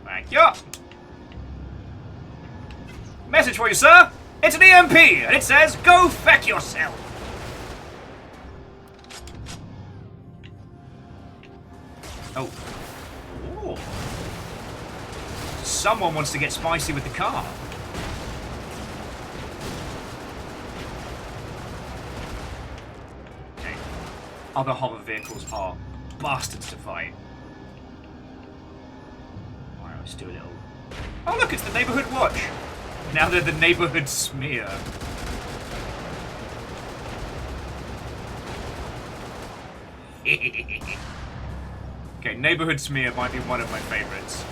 A: Thank you. Message for you, sir. It's an EMP, and it says, go feck yourself! Oh. Ooh. Someone wants to get spicy with the car. Okay. Other hover vehicles are bastards to fight. Alright, let's do a little... Oh look, it's the neighborhood watch! Now they're the neighborhood smear. Okay, neighborhood smear might be one of my favorites.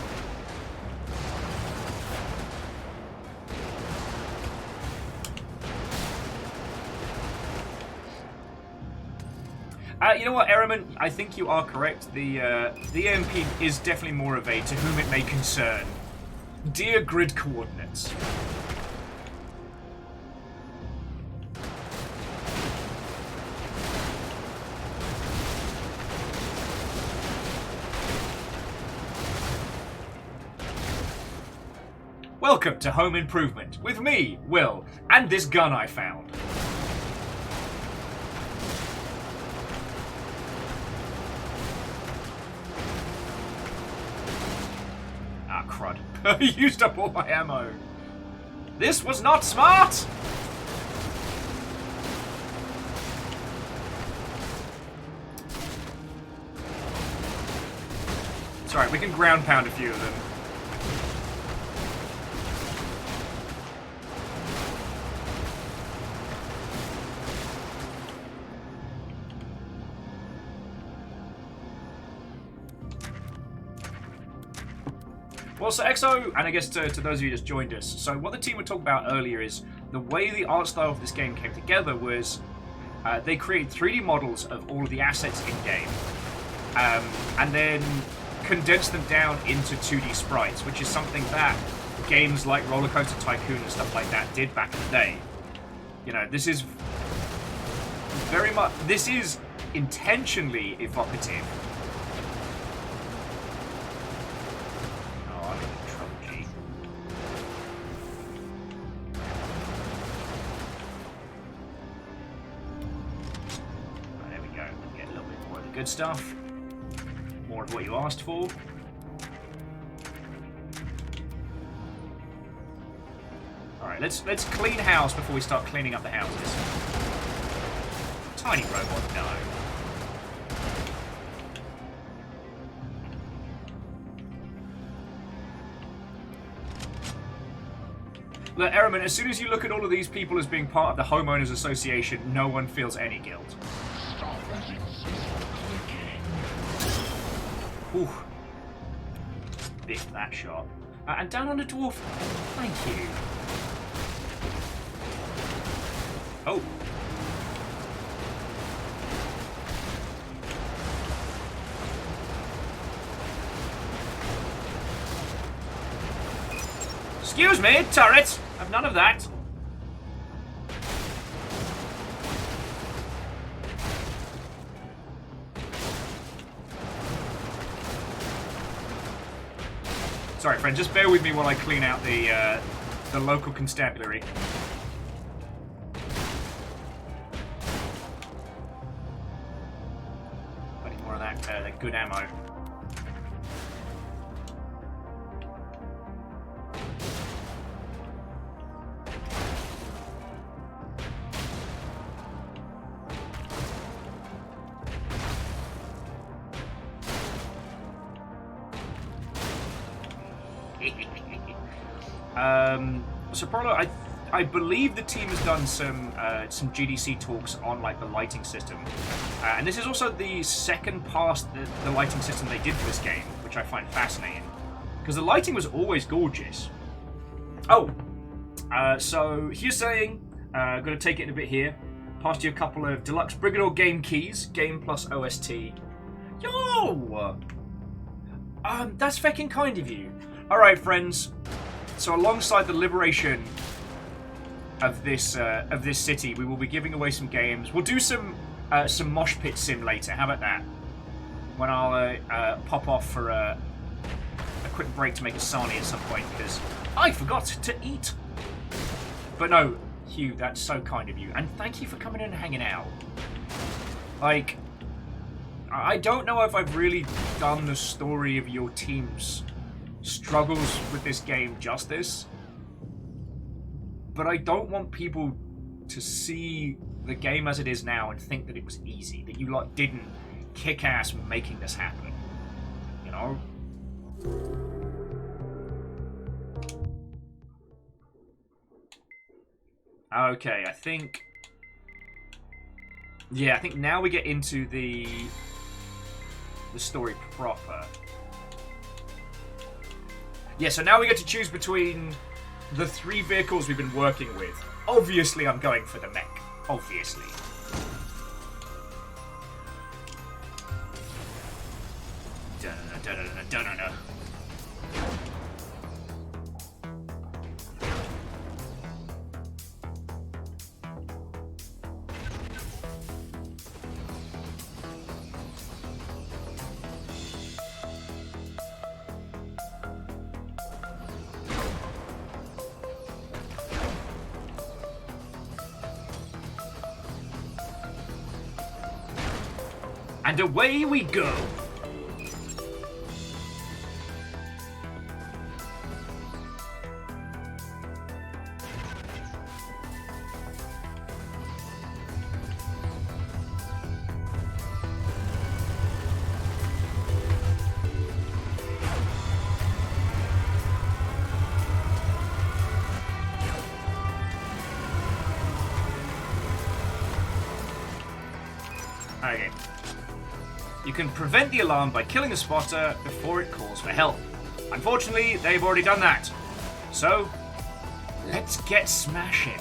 A: You know what, Ehrman? I think you are correct. The EMP is definitely more of a to whom it may concern. Dear grid coordinates. Welcome to Home Improvement with me, Will, and this gun I found. Ah, crud. I used up all my ammo. This was not smart! It's alright, we can ground pound a few of them. Well, so EXO, and I guess to those of you who just joined us, so what the team were talking about earlier is the way the art style of this game came together was they created 3D models of all of the assets in-game, and then condensed them down into 2D sprites, which is something that games like Roller Coaster Tycoon and stuff like that did back in the day. You know, this is very much, this is intentionally evocative. Good stuff. More of what you asked for. Alright, let's clean house before we start cleaning up the houses. Tiny robot, no. Look, Ehrman, as soon as you look at all of these people as being part of the Homeowners Association, no one feels any guilt. Ooh. Biff that shot. And down on the dwarf. Thank you. Oh. Excuse me, turret. I've none of that. Sorry, friend, just bear with me while I clean out the local constabulary. I need more of that good ammo. So probably I believe the team has done some GDC talks on like the lighting system, and this is also the second pass the lighting system they did for this game, which I find fascinating because the lighting was always gorgeous. Oh, so he's saying, going to take it in a bit here. Passed you a couple of deluxe Brigador game keys, game plus OST. Yo, that's fucking kind of you. All right, friends. So alongside the liberation of this city, we will be giving away some games. We'll do some mosh pit sim later. How about that? When I'll pop off for a quick break to make a sarnie at some point because I forgot to eat. But no, Hugh, that's so kind of you, and thank you for coming in and hanging out. Like, I don't know if I've really done the story of your team's struggles with this game justice, but I don't want people to see the game as it is now and think that it was easy, that you lot didn't kick ass making this happen, you know? Okay, I think now we get into the story proper. Yeah, so now we get to choose between the 3 vehicles we've been working with. Obviously, I'm going for the Mech. Obviously. Da-da-da-da-da-da-da. And away we go. Okay. You can prevent the alarm by killing the spotter before it calls for help. Unfortunately, they've already done that. So, let's get smashing.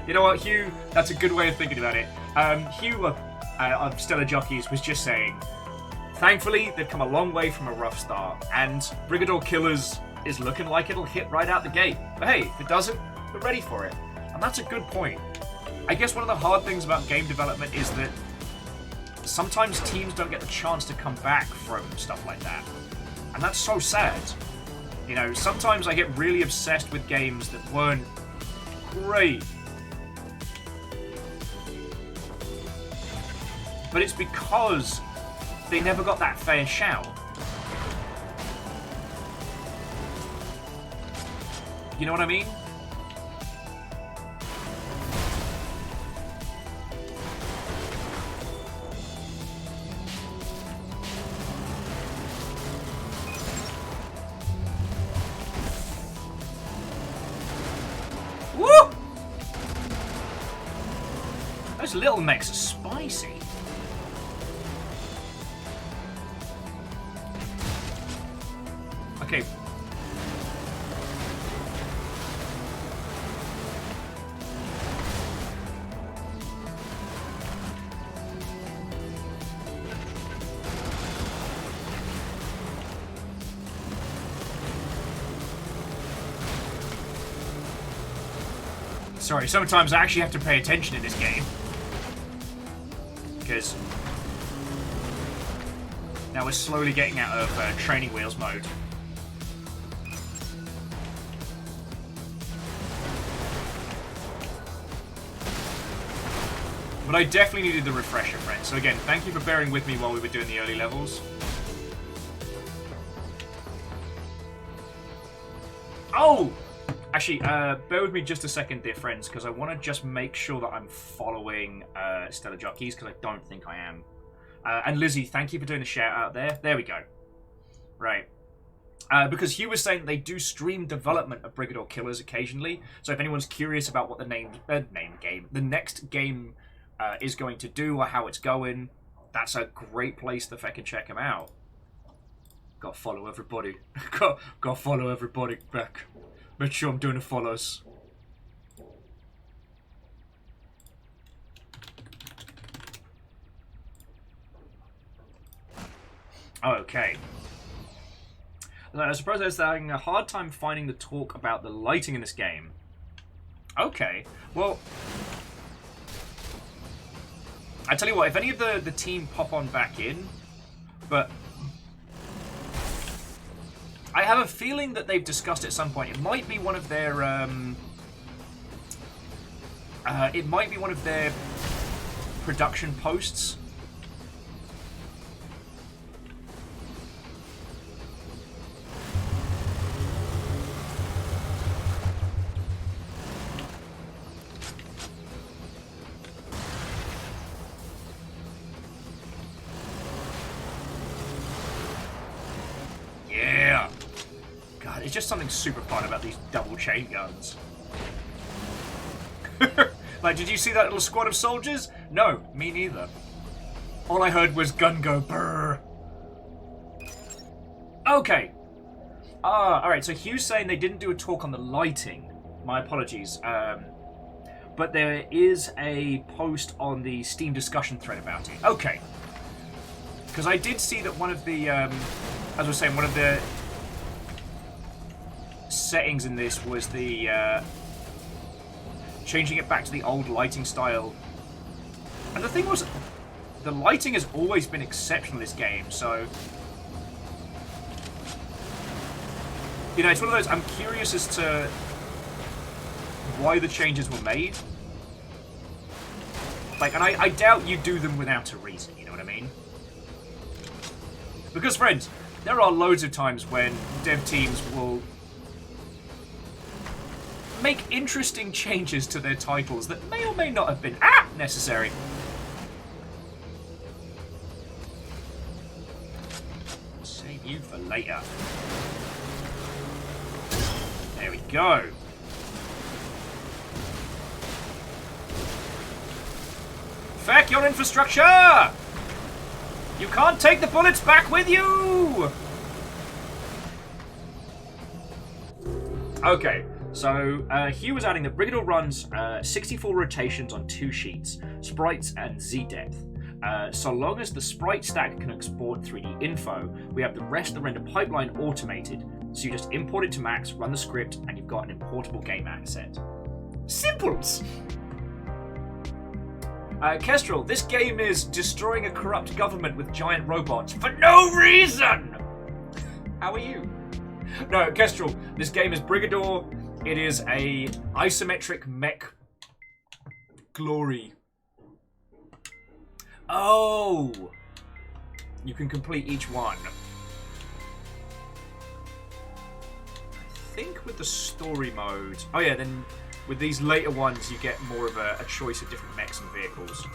A: You know what, Hugh? That's a good way of thinking about it. Hugh of Stellar Jockeys was just saying, thankfully, they've come a long way from a rough start, and Brigador Killers is looking like it'll hit right out the gate. But hey, if it doesn't, we're ready for it. And that's a good point. I guess one of the hard things about game development is that sometimes teams don't get the chance to come back from stuff like that. And that's so sad. You know, sometimes I get really obsessed with games that weren't great. But it's because they never got that fair shout. You know what I mean? Woo! Those little mechs are spicy. Okay. Sorry, sometimes I actually have to pay attention in this game. Because now we're slowly getting out of training wheels mode. But I definitely needed the refresher, friends. So again, thank you for bearing with me while we were doing the early levels. Oh! Actually, bear with me just a second, dear friends, because I want to just make sure that I'm following Stellar Jockeys, because I don't think I am. And Lizzie, thank you for doing the shout out there. There we go. Right. Because Hugh was saying they do stream development of Brigador Killers occasionally, so if anyone's curious about what the the next game is going to do or how it's going, that's a great place to fucking check them out. Gotta follow everybody. Gotta follow everybody back. Make sure I'm doing the follows. Okay. I suppose I was having a hard time finding the talk about the lighting in this game. Okay. Well, I tell you what, if any of the team pop on back in, but I have a feeling that they've discussed at some point. It might be one of their production posts. Yeah. God, it's just something super fun about these double chain guns. Like, did you see that little squad of soldiers? No, me neither. All I heard was gun go brrr. Okay. Alright, so Hugh's saying they didn't do a talk on the lighting. My apologies. But there is a post on the Steam discussion thread about it. Okay. Because I did see that one of the, as I was saying, one of the settings in this was the, changing it back to the old lighting style. And the thing was, the lighting has always been exceptional in this game, so... You know, it's one of those, I'm curious as to why the changes were made. Like, and I doubt you do them without a reason, you know what I mean? Because, friends, there are loads of times when dev teams will make interesting changes to their titles that may or may not have been necessary. Save you for later. There we go. Feck your infrastructure! You can't take the bullets back with you! Okay, so Hugh was adding that Brigador runs 64 rotations on 2 sheets, sprites and Z-depth. So long as the sprite stack can export 3D info, we have the rest of the render pipeline automated. So you just import it to max, run the script, and you've got an importable game asset. Simples! Kestrel, this game is destroying a corrupt government with giant robots for no reason! How are you? No, Kestrel, this game is Brigador. It is a isometric mech glory. Oh! You can complete each one. I think with the story mode... Oh yeah, then with these later ones you get more of a choice of different mechs and vehicles.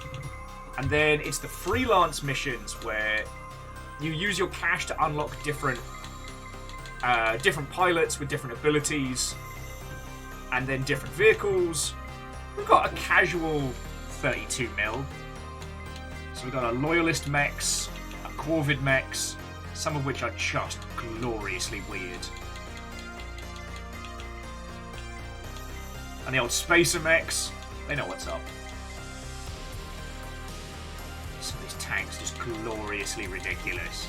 A: And then it's the freelance missions where you use your cash to unlock different pilots with different abilities, and then different vehicles. We've got a casual 32 mil. So we've got a loyalist mechs, a Corvid mechs, some of which are just gloriously weird. And the old spacer mechs, they know what's up. Some of these tanks just gloriously ridiculous.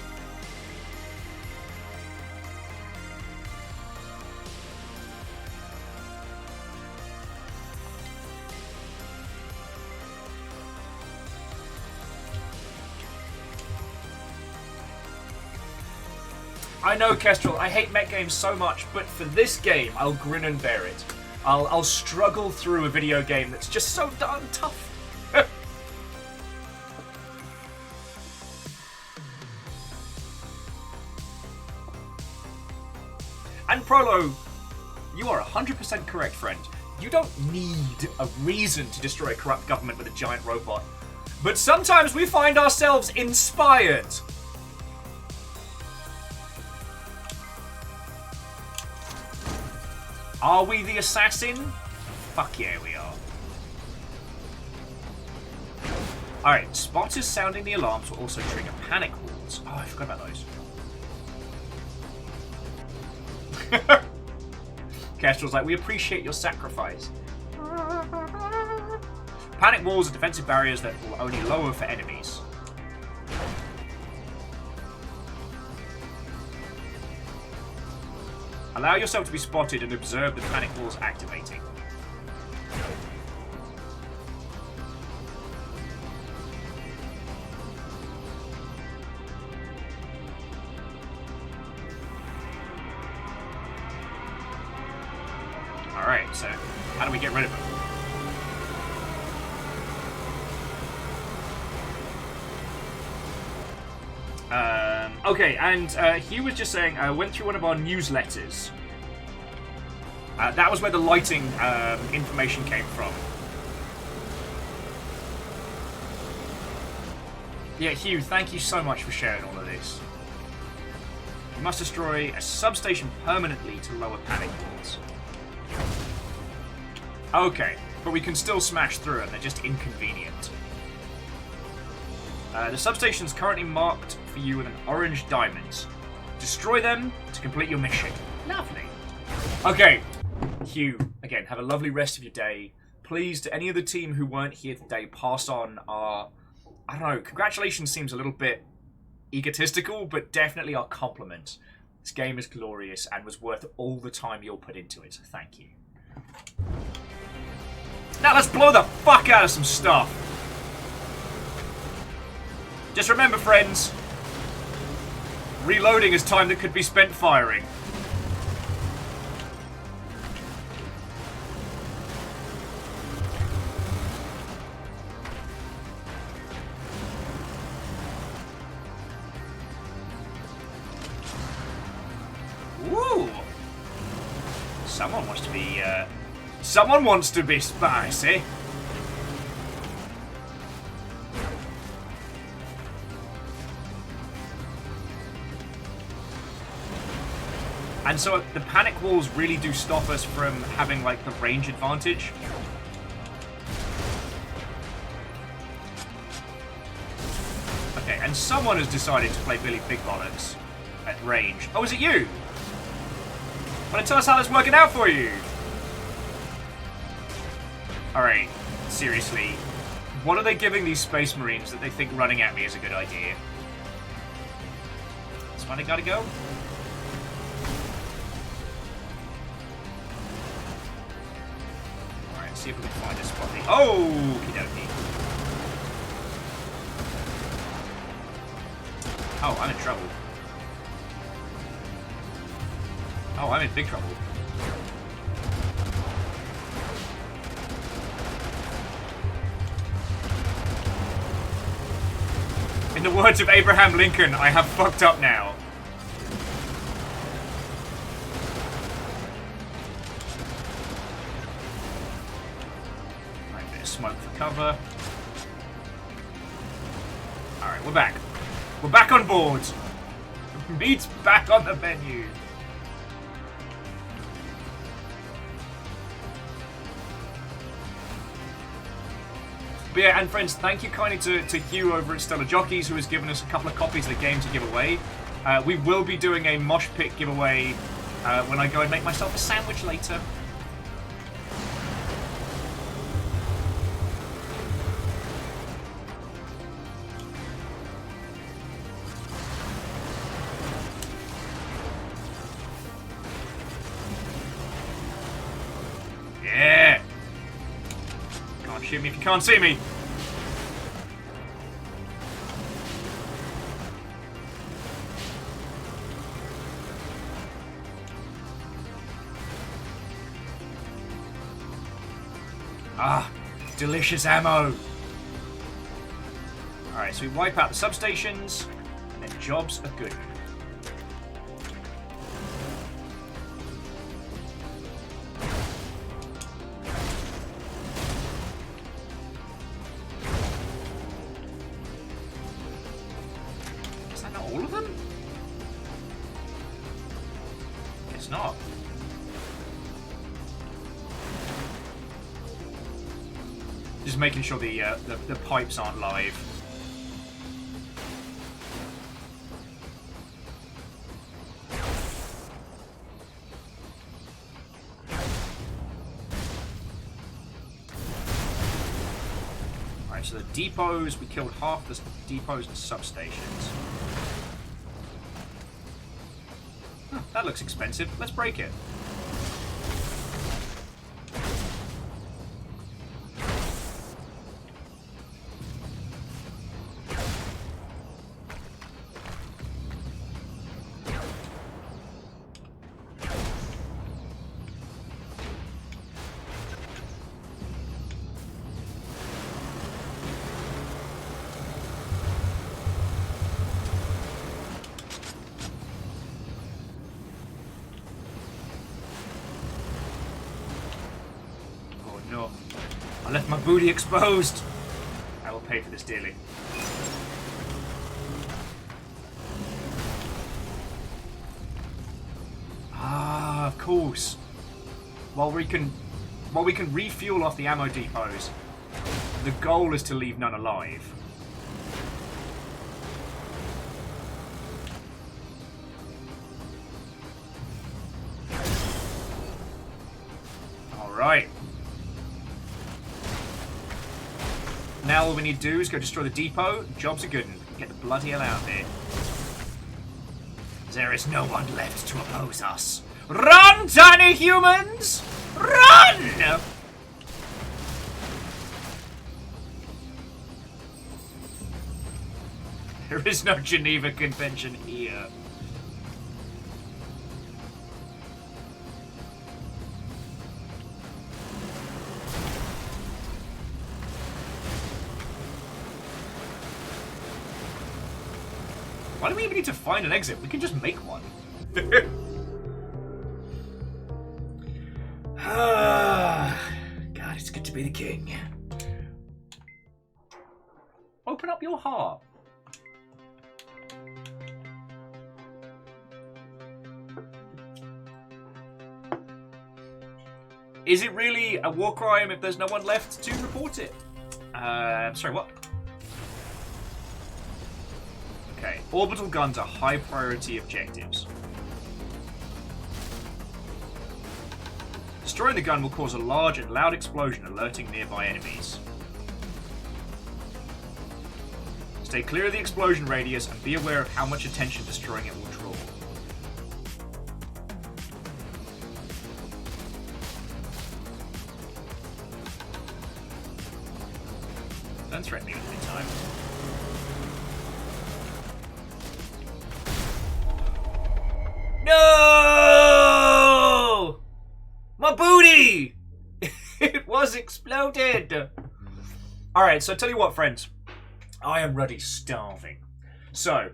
A: I know, Kestrel, I hate mech games so much, but for this game, I'll grin and bear it. I'll struggle through a video game that's just so darn tough. And Prolo, You are 100% correct, friend. You don't need a reason to destroy a corrupt government with a giant robot. But sometimes we find ourselves inspired. Are we the assassin? Fuck yeah, we are. Alright, spotters sounding the alarms will also trigger panic walls. Oh, I forgot about those. Kestrel's like, we appreciate your sacrifice. Panic walls are defensive barriers that will only lower for enemies. Allow yourself to be spotted and observe the panic walls activating. Alright, so how do we get rid of them? Okay, and Hugh was just saying, I went through one of our newsletters. That was where the lighting information came from. Yeah, Hugh, thank you so much for sharing all of this. You must destroy a substation permanently to lower panic walls. Okay, but we can still smash through them, they're just inconvenient. The substation's currently marked for you with an orange diamond. Destroy them to complete your mission. Lovely. Okay, Hugh, again, have a lovely rest of your day. Please, to any of the team who weren't here today, pass on our, I don't know, congratulations seems a little bit egotistical, but definitely our compliment. This game is glorious and was worth all the time you'll put into it, so thank you. Now let's blow the fuck out of some stuff. Just remember, friends, reloading is time that could be spent firing. Ooh. Someone wants to be spicy. And so the panic walls really do stop us from having, like, the range advantage. Okay, and someone has decided to play Billy Big Bollocks at range. Oh, is it you? Want to tell us how that's working out for you? Alright, seriously. What are they giving these Space Marines that they think running at me is a good idea? That's why they gotta go? See if we can find a spot. Oh, okie dokie. Oh, I'm in trouble. Oh, I'm in big trouble. In the words of Abraham Lincoln, I have fucked up now. Smoke for cover. Alright, we're back. We're back on board. Meat's back on the menu. But yeah, and friends, thank you kindly to Hugh over at Stellar Jockeys, who has given us a couple of copies of the game to give away. We will be doing a mosh pit giveaway when I go and make myself a sandwich later. Shoot me if you can't see me. Ah, delicious ammo. Alright, so we wipe out the substations, and then jobs are good. It's not. Just making sure the pipes aren't live. Alright, so the depots, we killed half the depots and substations. Huh, that looks expensive. Let's break it. No. I left my booty exposed. I will pay for this dearly. Ah, of course. While we can refuel off the ammo depots, the goal is to leave none alive. All right. Now all we need to do is go destroy the depot. Jobs are good. Get the bloody hell out of here. There is no one left to oppose us. Run, tiny humans! Run! There is no Geneva Convention here. Why do we even need to find an exit? We can just make one. God, it's good to be the king. Open up your heart. Is it really a war crime if there's no one left to report it? Sorry, what? Okay, orbital guns are high priority objectives. Destroying the gun will cause a large and loud explosion, alerting nearby enemies. Stay clear of the explosion radius and be aware of how much attention destroying it will draw. Don't threaten me with any time. No! My booty! It was exploded! Alright, so tell you what, friends. I am bloody starving. So,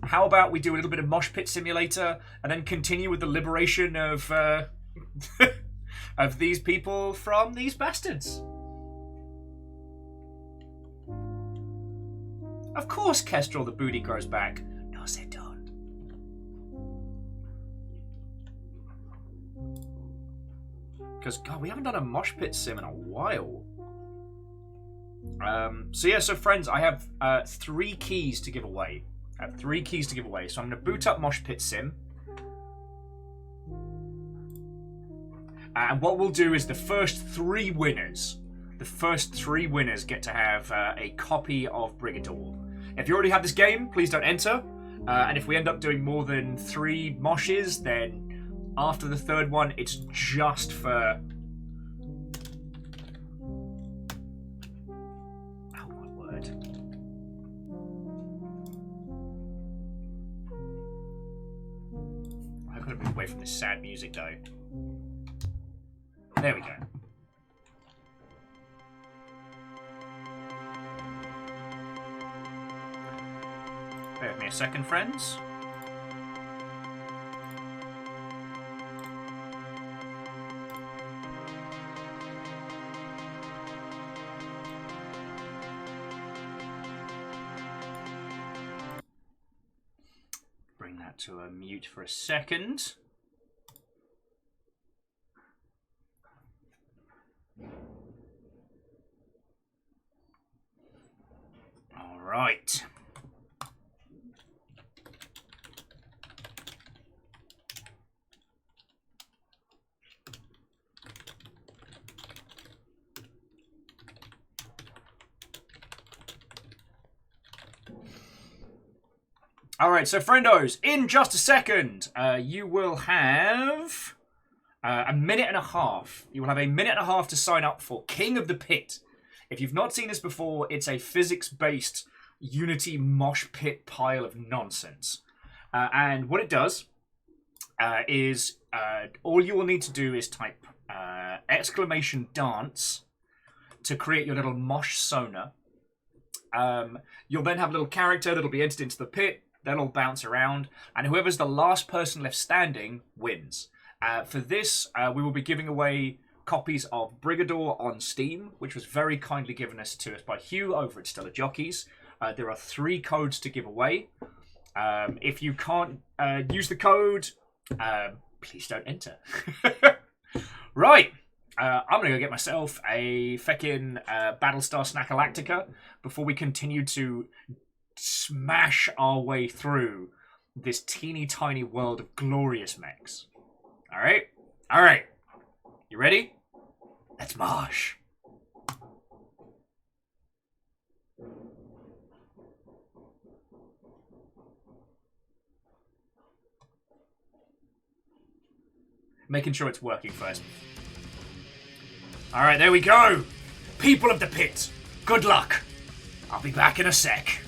A: how about we do a little bit of Mosh Pit Simulator and then continue with the liberation of of these people from these bastards? Of course, Kestrel, the booty grows back. No, they don't. Because, God, we haven't done a Mosh Pit Sim in a while. So friends, I have 3 keys to give away. So I'm going to boot up Mosh Pit Sim. And what we'll do is the first 3 winners get to have a copy of Brigador. If you already have this game, please don't enter. And if we end up doing more than 3 moshes, then after the 3rd one, it's just for... Oh my word. I've got to move away from this sad music though. There we go. Bear with me a second, friends. Bring that to a mute for a second. All right. All right, so friendos, in just a second, you will have a minute and a half. You will have a minute and a half to sign up for King of the Pit. If you've not seen this before, it's a physics-based Unity mosh pit pile of nonsense. And what it does is all you will need to do is type exclamation dance to create your little mosh sona. You'll then have a little character that'll be entered into the pit. They'll all bounce around, and whoever's the last person left standing wins. For this, we will be giving away copies of Brigador on Steam, which was very kindly given to us by Hugh over at Stellar Jockeys. There are 3 codes to give away. If you can't use the code, please don't enter. Right. I'm going to go get myself a feckin' Battlestar Snackalactica before we continue to smash our way through this teeny tiny world of glorious mechs. Alright? Alright. You ready? Let's mosh. Making sure it's working first. Alright, there we go. People of the pit, good luck. I'll be back in a sec.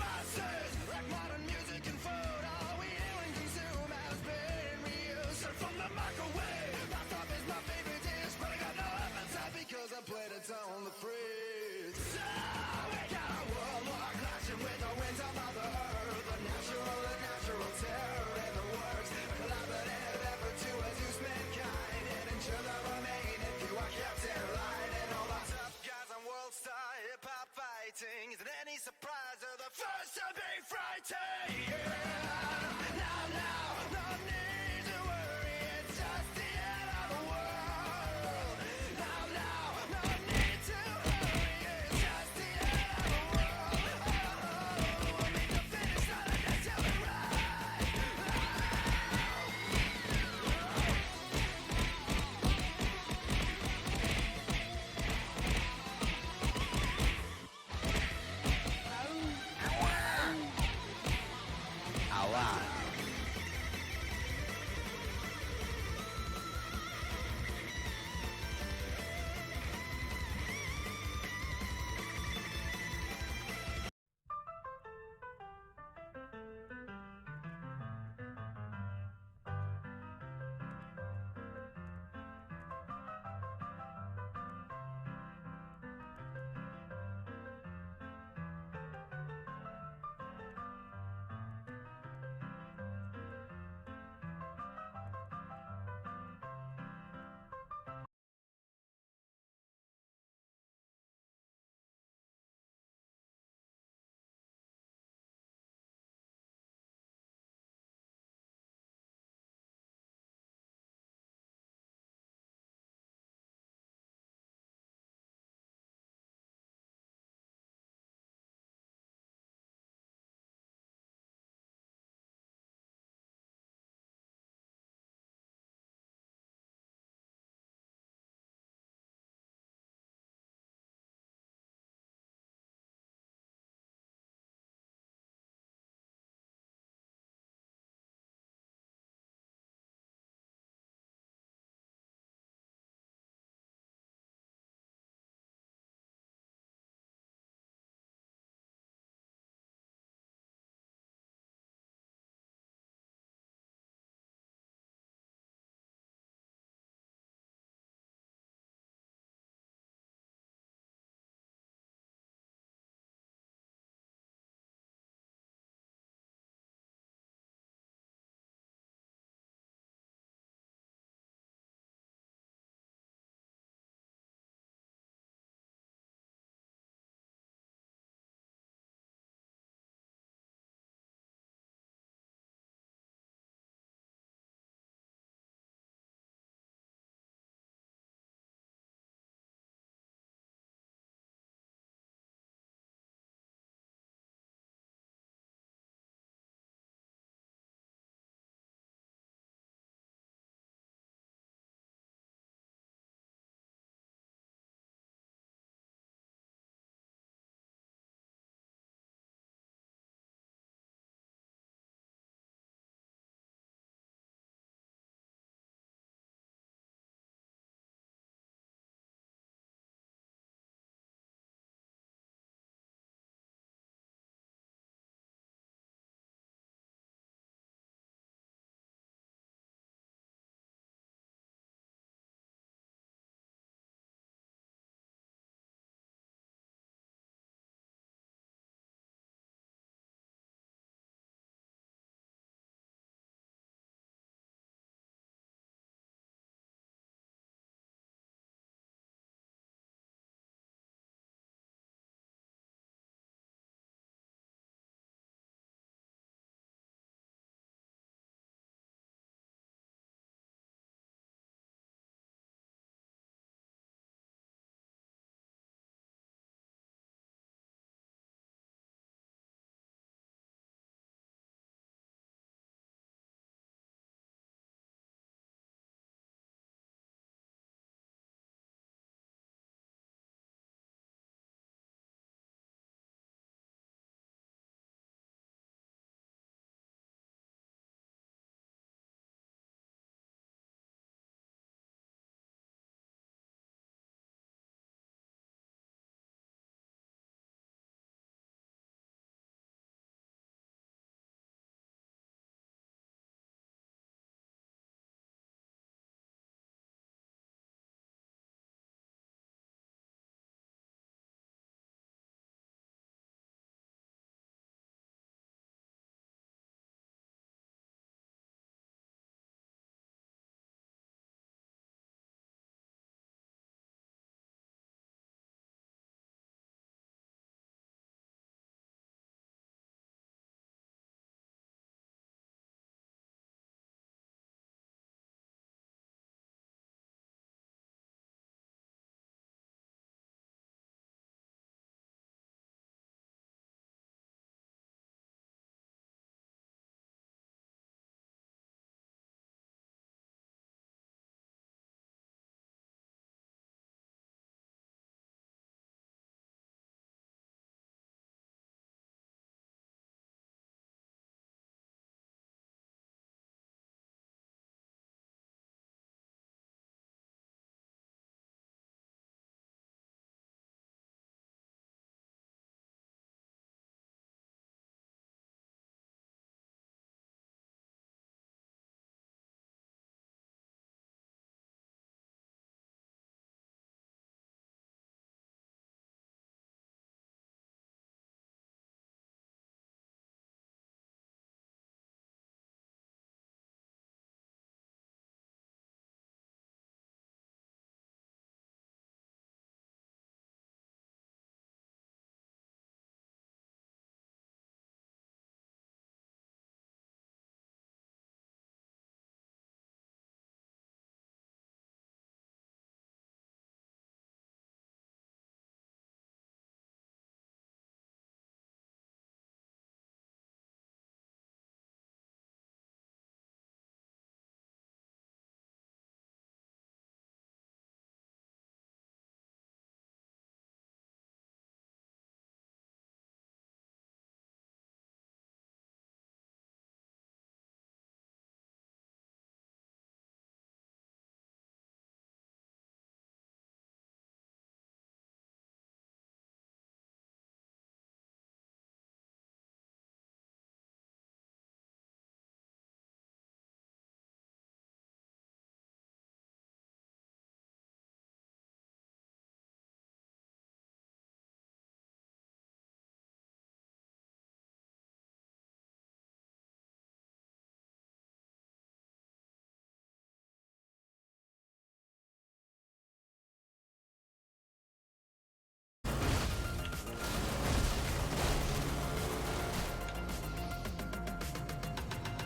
D: devices, like modern music and food. All we hear and consume has been reused. And from the microwave, my stuff is my favorite dish, but I got no appetite because I played it on the fridge. So we got a world war clashing with the winds of Mother Earth. The natural terror in the works. A collaborative effort to reduce mankind and ensure the remaining few are kept in line. And all the tough guys on World Star Hip Hop fighting. Is it any surprise they're the first to be frightened? Yeah. Now, no need to worry, it's just the end of the world. Now, no need to hurry, it's just the end of the world. Oh, we'll meet the finish line until we ride.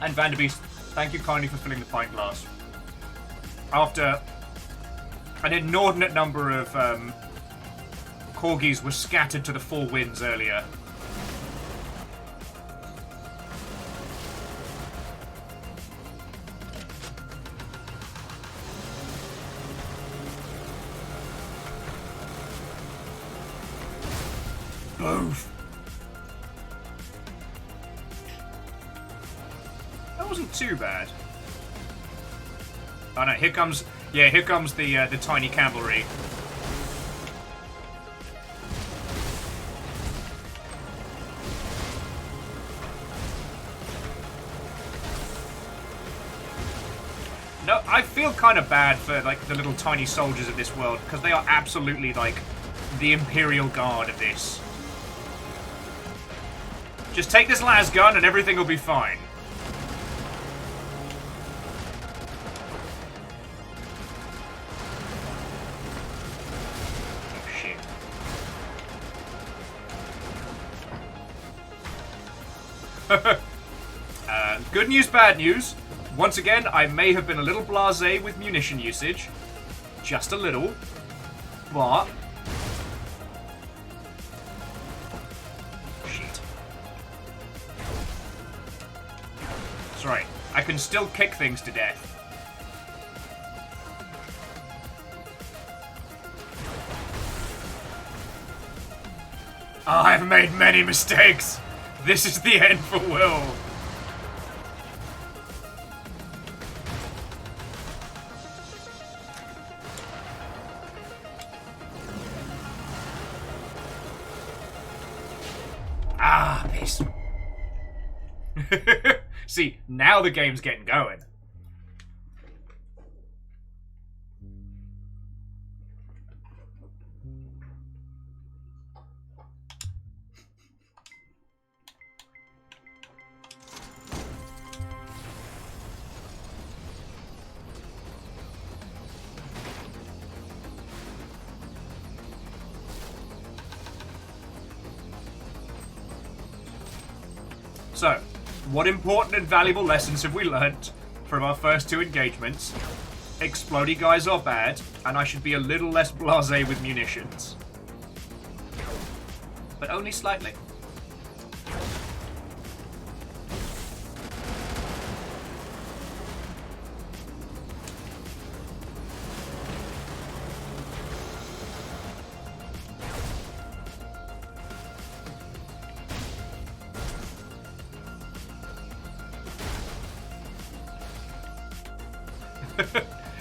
A: And Vanderbeest, thank you kindly for filling the pint glass. After an inordinate number of corgis were scattered to the four winds earlier. Both. That wasn't too bad. Oh no, here comes the tiny cavalry. No, I feel kind of bad for like the little tiny soldiers of this world because they are absolutely like the Imperial Guard of this. Just take this las gun and everything will be fine. Oh shit. Good news, bad news. Once again, I may have been a little blasé with munition usage. Just a little. But... shit. That's right. I can still kick things to death. I've made many mistakes. This is the end for Will. Ah, piss. See, now the game's getting going. So, what important and valuable lessons have we learnt from our first two engagements? Explodey guys are bad, and I should be a little less blasé with munitions. But only slightly.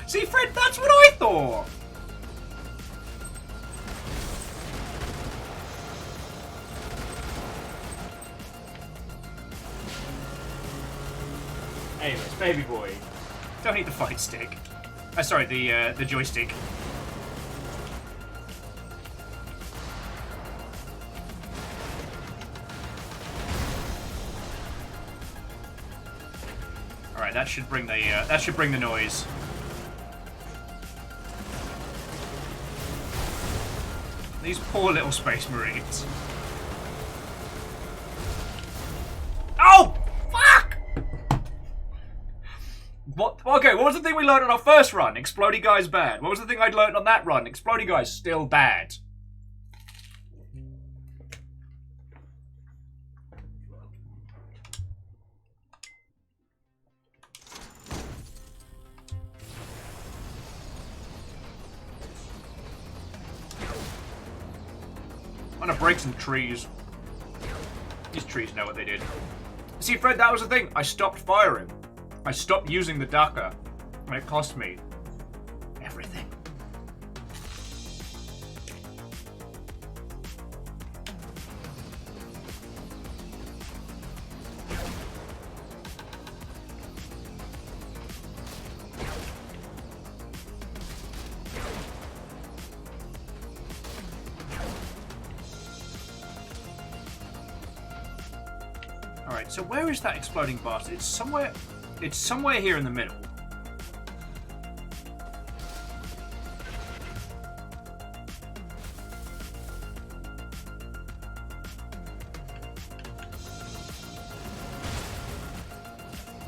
A: See, Fred, that's what I thought! Anyways, baby boy. Don't need the fight stick. Sorry, the joystick. Alright, that should bring the noise. These poor little space marines. Oh! Fuck! What? Okay, what was the thing we learned on our first run? Explodey guy's bad. What was the thing I'd learned on that run? Explodey guy's still bad. I'm gonna break some trees. These trees know what they did. See, Fred, that was the thing. I stopped firing. I stopped using the Daka. And it cost me everything. Alright, so where is that exploding bastard? It's somewhere here in the middle.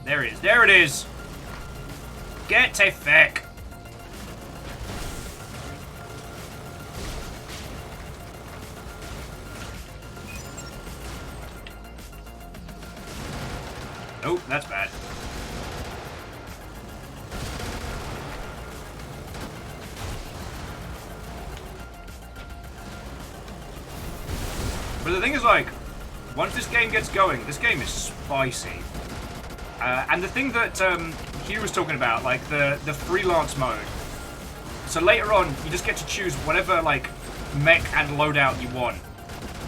A: There it is. There it is. Get to feck. Oh, that's bad. But the thing is, like, once this game gets going, this game is spicy. And the thing that Hugh was talking about, like, the freelance mode. So later on, you just get to choose whatever, like, mech and loadout you want.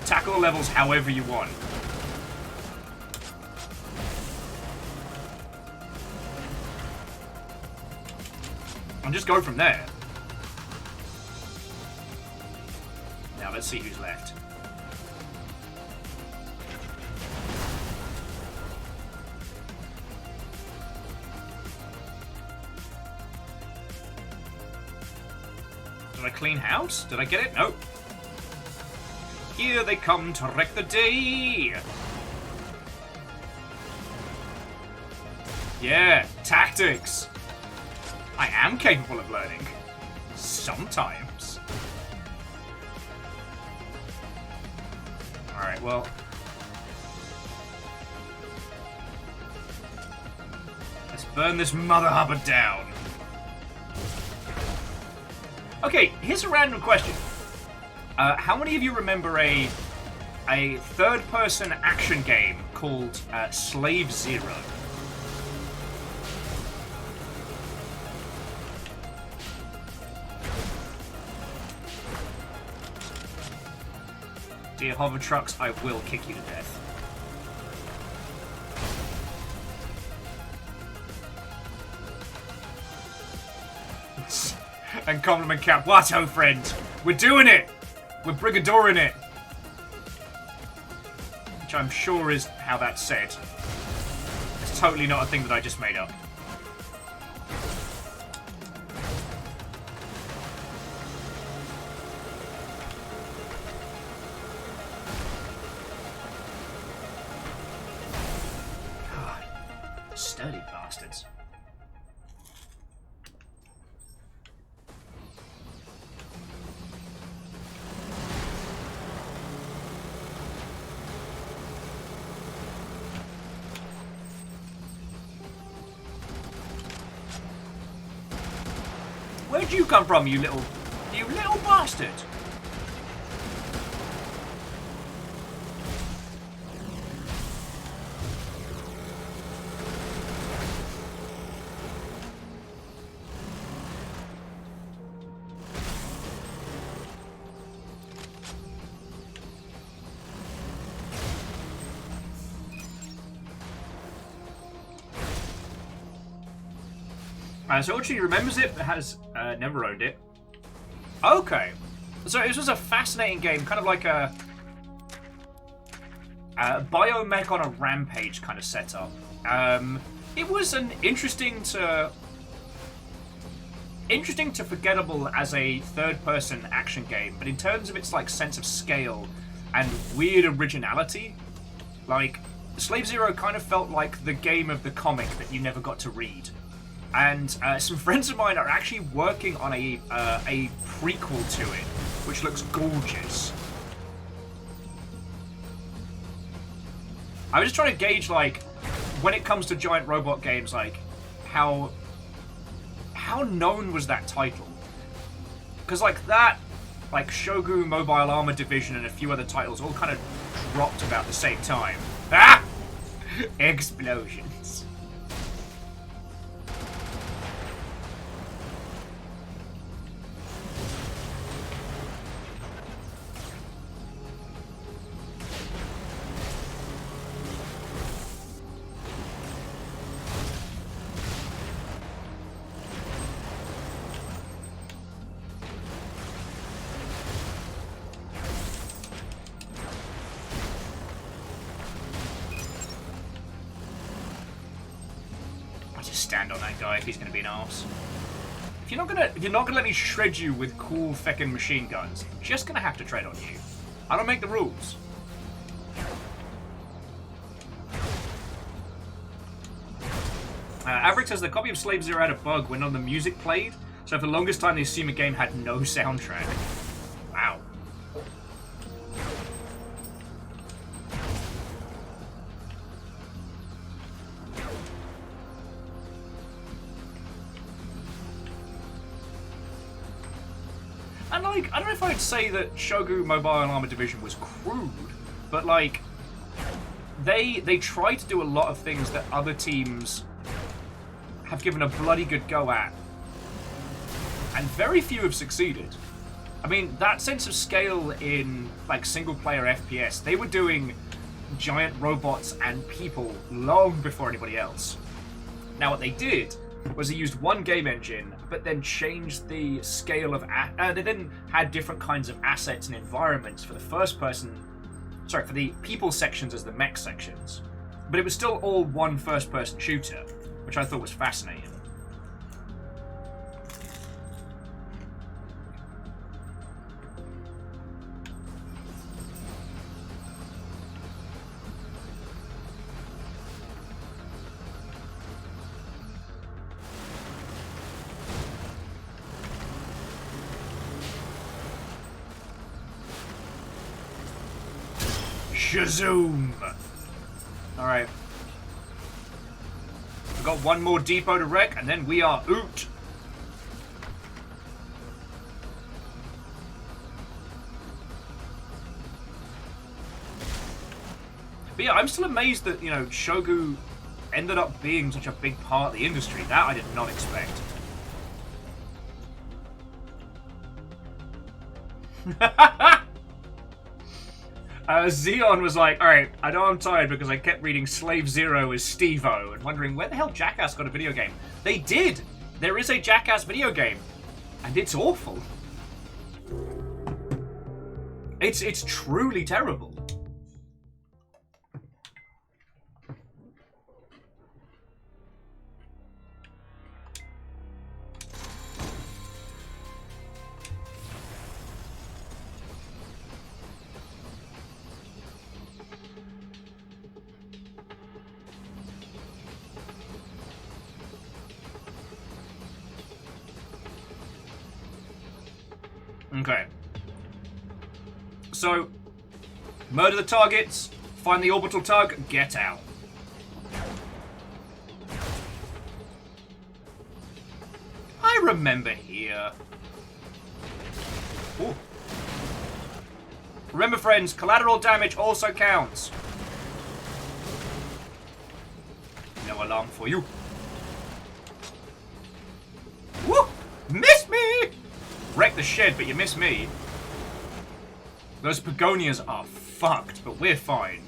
A: Tackle the levels however you want. And just go from there. Now let's see who's left. Did I clean house? Did I get it? Nope. Here they come to wreck the day. Yeah, tactics. I am capable of learning. Sometimes. Alright, well. Let's burn this mother hubba down. Okay, here's a random question. How many of you remember a third-person action game called Slave Zero? Dear hover trucks, I will kick you to death. And compliment cap, Watto friend, we're doing it! We're Brigador in it! Which I'm sure is how that's said. It's totally not a thing that I just made up. God, sturdy bastards. Where'd you come from, you little bastard? So Ultra remembers it, but has never owned it. Okay. So this was a fascinating game, kind of like a Biomech on a rampage kind of setup. It was an interesting to forgettable as a third-person action game, but in terms of its like sense of scale and weird originality, like Slave Zero kind of felt like the game of the comic that you never got to read. And some friends of mine are actually working on a prequel to it, which looks gorgeous. I was just trying to gauge, like, when it comes to giant robot games, like, how known was that title? Because, like, that, like, Shogun Mobile Armor Division and a few other titles all kind of dropped about the same time. Ah! Explosions. Stand on that guy if he's gonna be an arse. If you're not gonna let me shred you with cool feckin' machine guns, I'm just gonna have to tread on you. I don't make the rules. Averick says the copy of Slave Zero had a bug when on the music played, so for the longest time they assumed the game had no soundtrack. Wow. And like, I don't know if I'd say that Shogu Mobile Armor Division was crude, but like, they try to do a lot of things that other teams have given a bloody good go at, and very few have succeeded. I mean, that sense of scale in like single-player FPS, they were doing giant robots and people long before anybody else. Now, what they did was they used one game engine, but then changed the scale of... they then had different kinds of assets and environments for the first-person... Sorry, for the people sections as the mech sections. But it was still all one first-person shooter, which I thought was fascinating. Shazoom! Alright. We've got one more depot to wreck, and then we are oot! But yeah, I'm still amazed that, you know, Shogu ended up being such a big part of the industry. That I did not expect. Xeon was like, alright, I know I'm tired because I kept reading Slave Zero as Steve-O and wondering where the hell Jackass got a video game. They did! There is a Jackass video game. And it's awful. It's truly terrible. Okay. So, murder the targets, find the orbital tug, get out. I remember here. Ooh. Remember, friends, collateral damage also counts. No alarm for you. Woo! Miss me! Wreck the shed, but you miss me. Those begonias are fucked, but we're fine.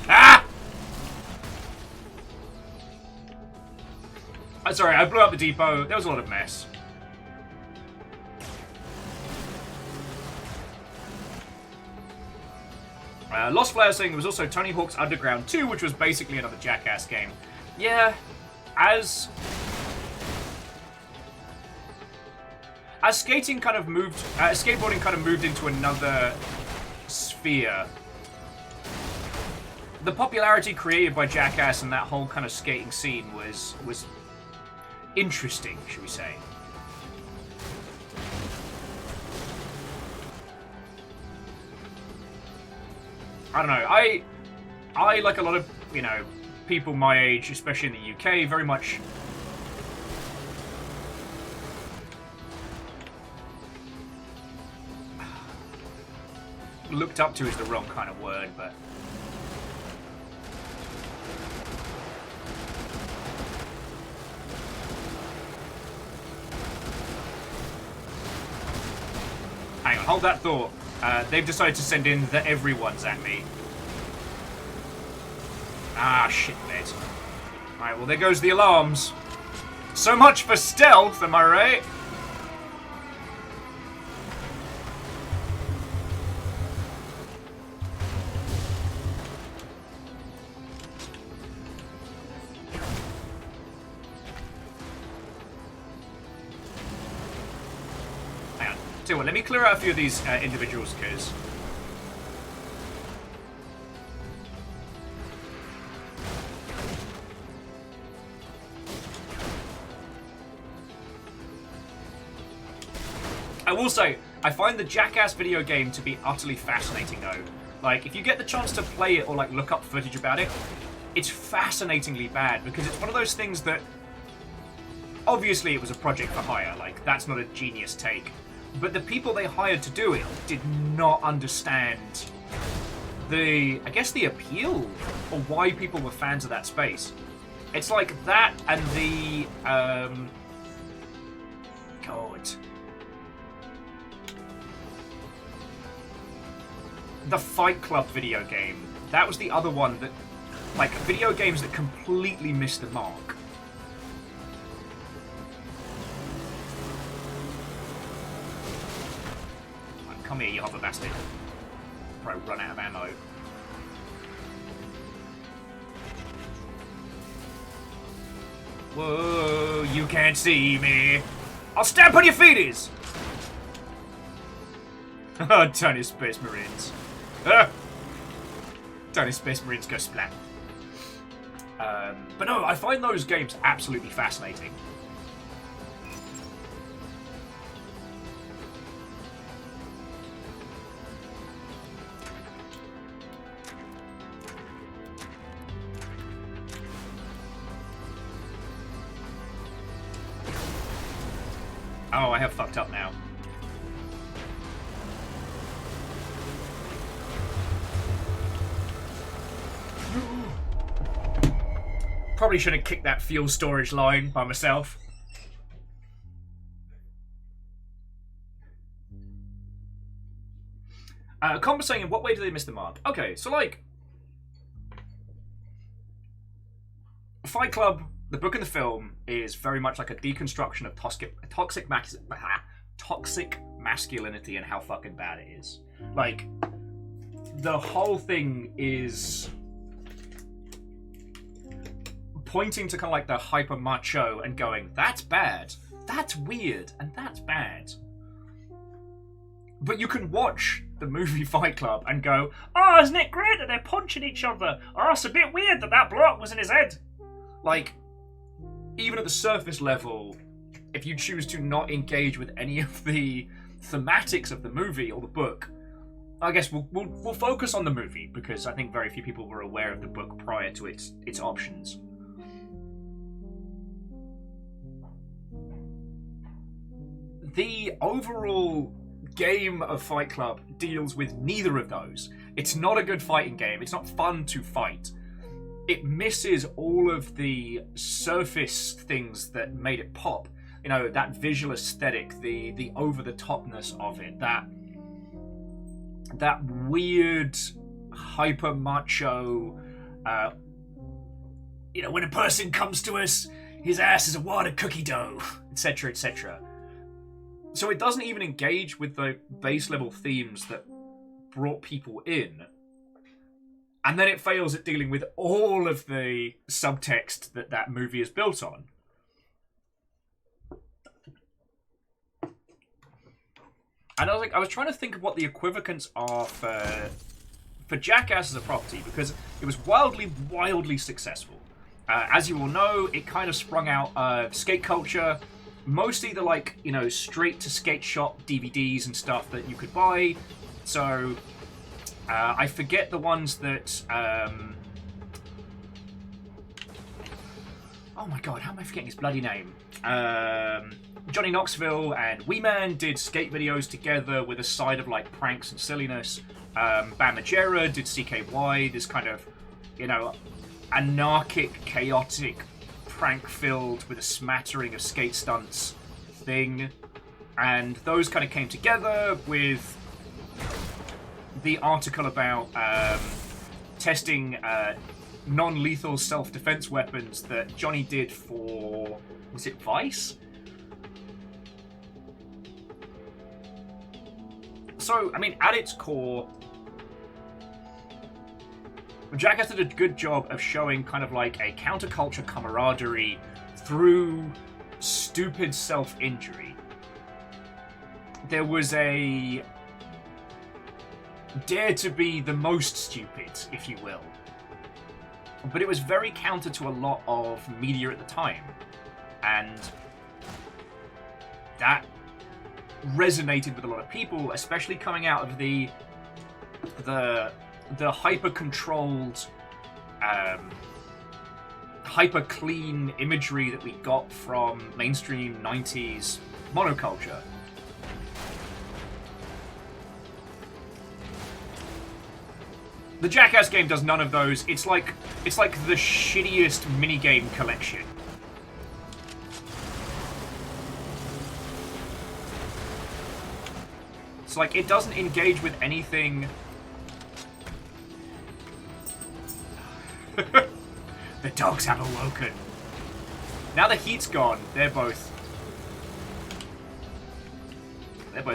A: Ah! I'm sorry, I blew up the depot. There was a lot of mess. Lost Flare saying there was also Tony Hawk's Underground 2, which was basically another Jackass game. Yeah, as skating kind of moved, skateboarding kind of moved into another sphere, the popularity created by Jackass and that whole kind of skating scene was interesting, should we say. I don't know, I like a lot of, you know, people my age, especially in the UK, very much looked up to is the wrong kind of word, but hang on, hold that thought. They've decided to send in the everyone's at me. Ah, shit, mate. Alright, well, there goes the alarms. So much for stealth, am I right? Hang on. Tell you what, let me clear out a few of these individuals, because I will say, I find the Jackass video game to be utterly fascinating, though. Like, if you get the chance to play it or, like, look up footage about it, it's fascinatingly bad, because it's one of those things that... Obviously, it was a project for hire. Like, that's not a genius take. But the people they hired to do it did not understand the, I guess, the appeal or why people were fans of that space. It's like that and the, God. The Fight Club video game. That was the other one that, like, video games that completely missed the mark. Right, come here, you hover bastard. Probably run out of ammo. Whoa, you can't see me. I'll stamp on your feeties! Tiny Space Marines. Tiny Space Marines go splat. But no, I find those games absolutely fascinating. Oh, I have fucked up now. Probably should have kicked that fuel storage line by myself. Combo saying, in what way do they miss the mark? Okay, so like... Fight Club, the book and the film, is very much like a deconstruction of toxic masculinity and how fucking bad it is. Like, the whole thing is pointing to kind of like the hyper macho and going, that's bad, that's weird, and that's bad. But you can watch the movie Fight Club and go, oh, isn't it great that they're punching each other? Oh, it's a bit weird that that block was in his head. Like, even at the surface level, if you choose to not engage with any of the thematics of the movie or the book, I guess we'll focus on the movie, because I think very few people were aware of the book prior to its options. The overall game of Fight Club deals with neither of those. It's not a good fighting game. It's not fun to fight. It misses all of the surface things that made it pop. You know, that visual aesthetic, the over-the-topness of it, that weird, hyper-macho, you know, when a person comes to us, his ass is a wad of cookie dough, etc., etc. So it doesn't even engage with the base level themes that brought people in. And then it fails at dealing with all of the subtext that that movie is built on. And I was trying to think of what the equivalents are for Jackass as a property, because it was wildly successful. As you all know, it kind of sprung out of skate culture. Mostly the, like, you know, straight to skate shop DVDs and stuff that you could buy. So, I forget the ones that, oh my god, how am I forgetting his bloody name? Johnny Knoxville and Wee Man did skate videos together with a side of, like, pranks and silliness. Bam Margera did CKY, this kind of, you know, anarchic, chaotic, prank-filled with a smattering of skate stunts thing. And those kind of came together with the article about testing non-lethal self-defense weapons that Johnny did for, was it Vice? So, I mean, at its core, Jackass did a good job of showing kind of like a counterculture camaraderie through stupid self-injury. There was a dare to be the most stupid, if you will. But it was very counter to a lot of media at the time. And that resonated with a lot of people, especially coming out of the hyper-controlled, hyper-clean imagery that we got from mainstream 90s monoculture. The Jackass game does none of those. It's like the shittiest minigame collection. It's like it doesn't engage with anything. The dogs have awoken. Now the heat's gone, they're both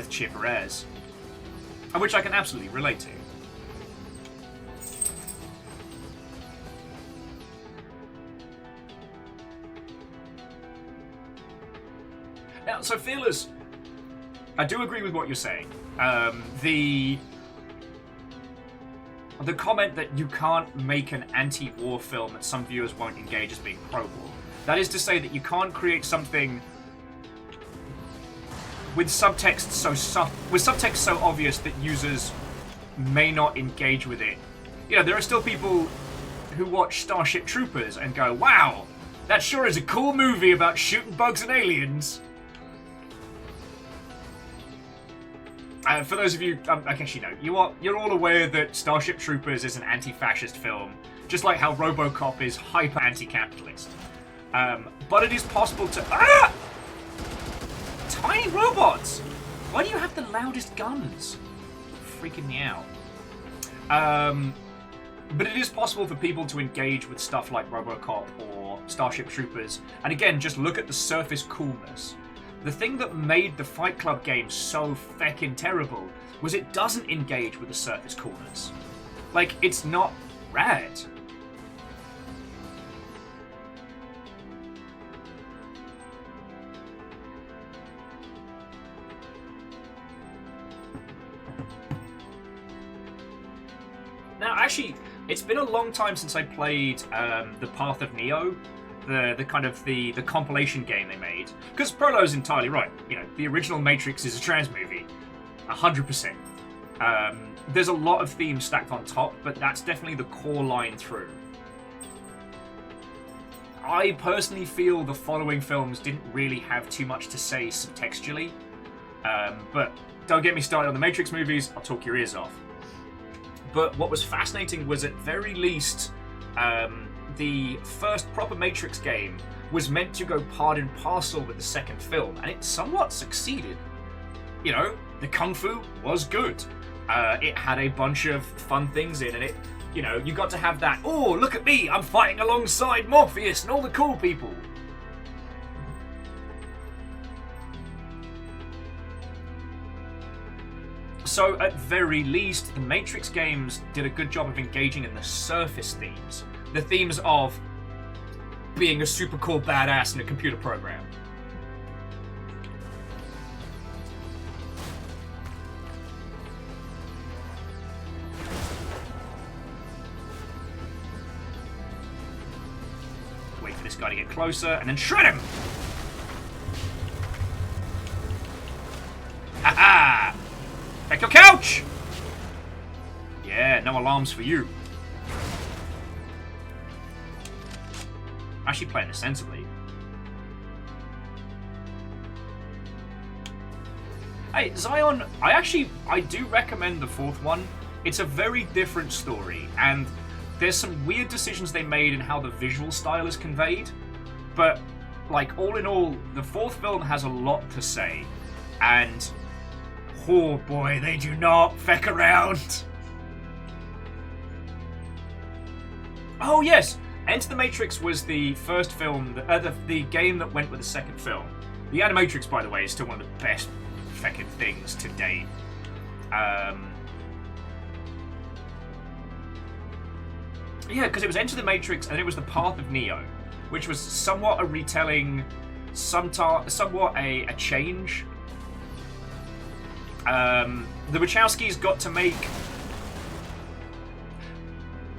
A: chipper as. Which I can absolutely relate to. Now, so feelers, I do agree with what you're saying. The comment that you can't make an anti-war film that some viewers won't engage as being pro-war. That is to say that you can't create something with subtext so obvious that users may not engage with it. You know, there are still people who watch Starship Troopers and go, "Wow, that sure is a cool movie about shooting bugs and aliens." For those of you, I guess you know, you're all aware that Starship Troopers is an anti-fascist film, just like how RoboCop is hyper anti-capitalist. But it is possible to... Ah! Tiny robots! Why do you have the loudest guns? Freaking me out. But it is possible for people to engage with stuff like RoboCop or Starship Troopers, and again, just look at the surface coolness. The thing that made the Fight Club game so feckin' terrible was it doesn't engage with the surface coolness. Like, it's not rad. Now, actually, it's been a long time since I played The Path of Neo. The kind of the compilation game they made. Because Prolo's entirely right. You know, the original Matrix is a trans movie. 100%. There's a lot of themes stacked on top, but that's definitely the core line through. I personally feel the following films didn't really have too much to say subtextually. But don't get me started on the Matrix movies, I'll talk your ears off. But what was fascinating was, at very least, the first proper Matrix game was meant to go part and parcel with the second film, and it somewhat succeeded. You know, the kung fu was good. It had a bunch of fun things in it. You know, you got to have that, "Oh, look at me, I'm fighting alongside Morpheus and all the cool people." So, at very least, the Matrix games did a good job of engaging in the surface themes. The themes of being a super cool badass in a computer program. Wait for this guy to get closer and then shred him! Haha! Take your couch! Yeah, no alarms for you. Actually playing this sensibly. Hey, Zion, I do recommend the fourth one. It's a very different story, and there's some weird decisions they made in how the visual style is conveyed. But, like, all in all, the fourth film has a lot to say, and oh boy, they do not feck around. Oh yes! Enter the Matrix was the first film, the game that went with the second film. The Animatrix, by the way, is still one of the best feckin' things to date. Yeah, because it was Enter the Matrix and it was The Path of Neo, which was somewhat a retelling, somewhat a change. The Wachowskis got to make...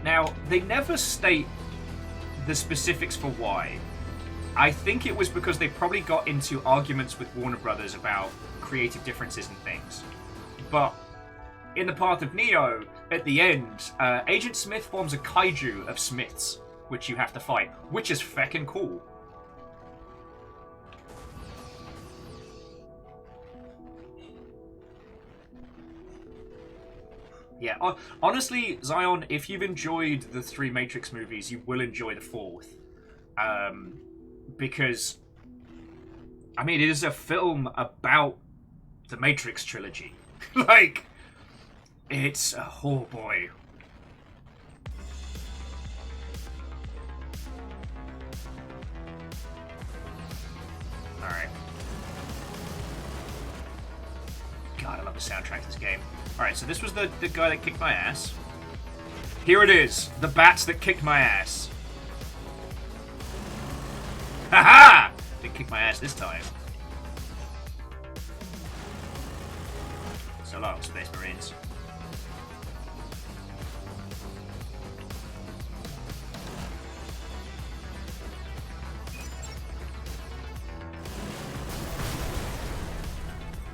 A: Now, they never state the specifics for why, I think it was because they probably got into arguments with Warner Brothers about creative differences and things. But in the Path of Neo, at the end, Agent Smith forms a kaiju of Smiths, which you have to fight, which is feckin' cool. Yeah, honestly, Zion, if you've enjoyed the 3 Matrix movies, you will enjoy the 4th. Because, I mean, it is a film about the Matrix trilogy. Like, it's... oh boy. Alright. God, I love the soundtrack to this game. Alright, so this was the guy that kicked my ass. Here it is. The bats that kicked my ass. Haha! Didn't kick my ass this time. So long, Space Marines.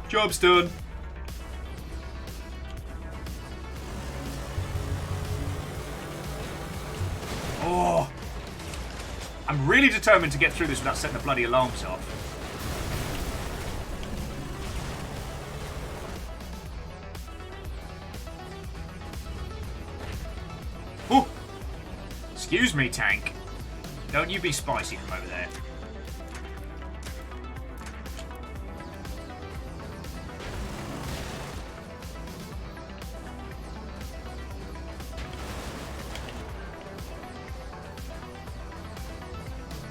A: Job's done. Oh! I'm really determined to get through this without setting the bloody alarms off. Oh! Excuse me, tank. Don't you be spicy from over there.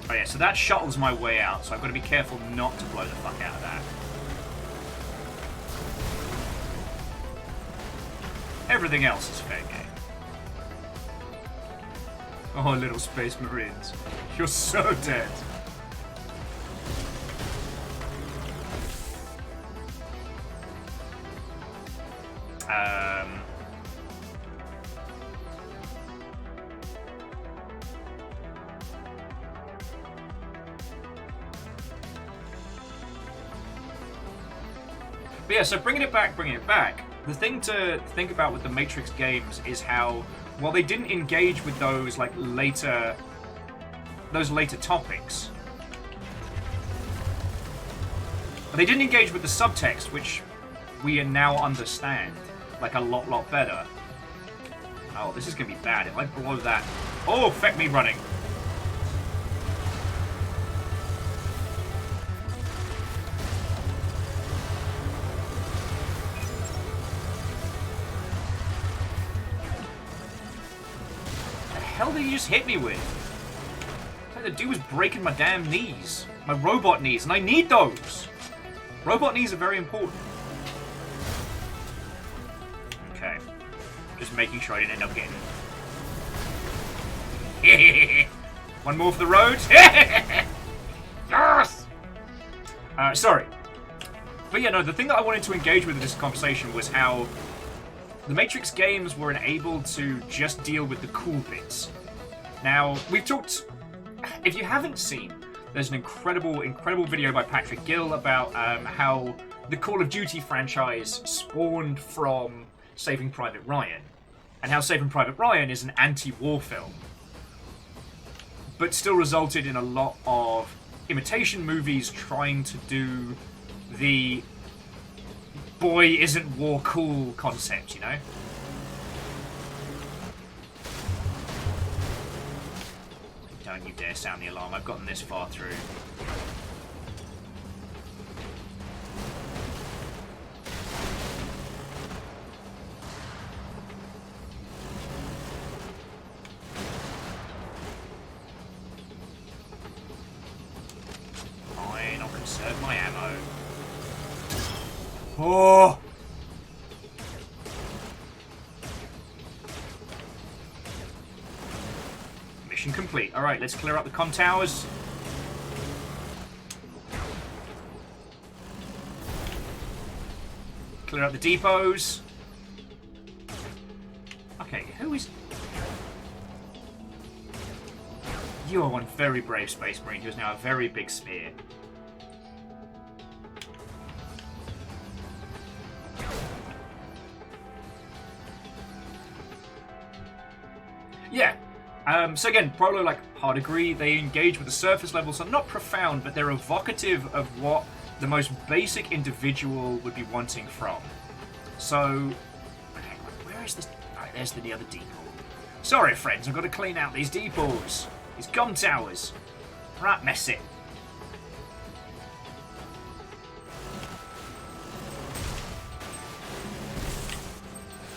A: Oh yeah, so that shuttles my way out, so I've got to be careful not to blow the fuck out of that. Everything else is fair game. Oh, little Space Marines. You're so dead. But yeah, so bringing it back. The thing to think about with the Matrix games is how, while they didn't engage with those like later topics, they didn't engage with the subtext, which we now understand like a lot better. Oh, this is gonna be bad if I blow that. Oh, feck me running. What the hell did you just hit me with? It's like the dude was breaking my damn knees. My robot knees, and I need those! Robot knees are very important. Okay. Just making sure I didn't end up getting... One more for the road. Yes! Sorry. But yeah, no, the thing that I wanted to engage with in this conversation was how the Matrix games were able to just deal with the cool bits. Now, we've talked... If you haven't seen, there's an incredible video by Patrick Gill about how the Call of Duty franchise spawned from Saving Private Ryan, and how Saving Private Ryan is an anti-war film, but still resulted in a lot of imitation movies trying to do the boy isn't war cool concept, you know? Don't you dare sound the alarm, I've gotten this far through. Fine, I'll conserve my ammo. Oh! Mission complete. Alright, let's clear up the comm towers. Clear up the depots. Okay, who is... You are one very brave Space Marine who is now a very big spear. Yeah. So again, Prolo, like, hard agree, they engage with the surface level, so not profound, but they're evocative of what the most basic individual would be wanting from. So, where is this? Alright, there's the other deep pool. Sorry, friends, I've got to clean out these deep pools. These gum towers. Right, mess it.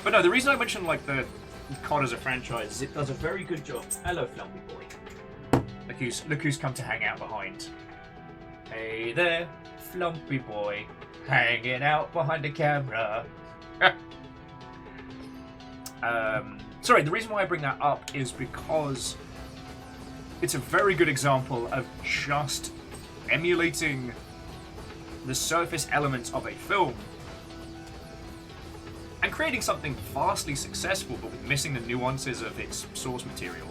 A: But no, the reason I mentioned, like, the COD as a franchise is it does a very good job. Hello, Flumpy Boy. Look who's come to hang out behind. Hey there, Flumpy Boy. Hanging out behind the camera. Sorry, the reason why I bring that up is because it's a very good example of just emulating the surface elements of a film and creating something vastly successful, but with missing the nuances of its source material.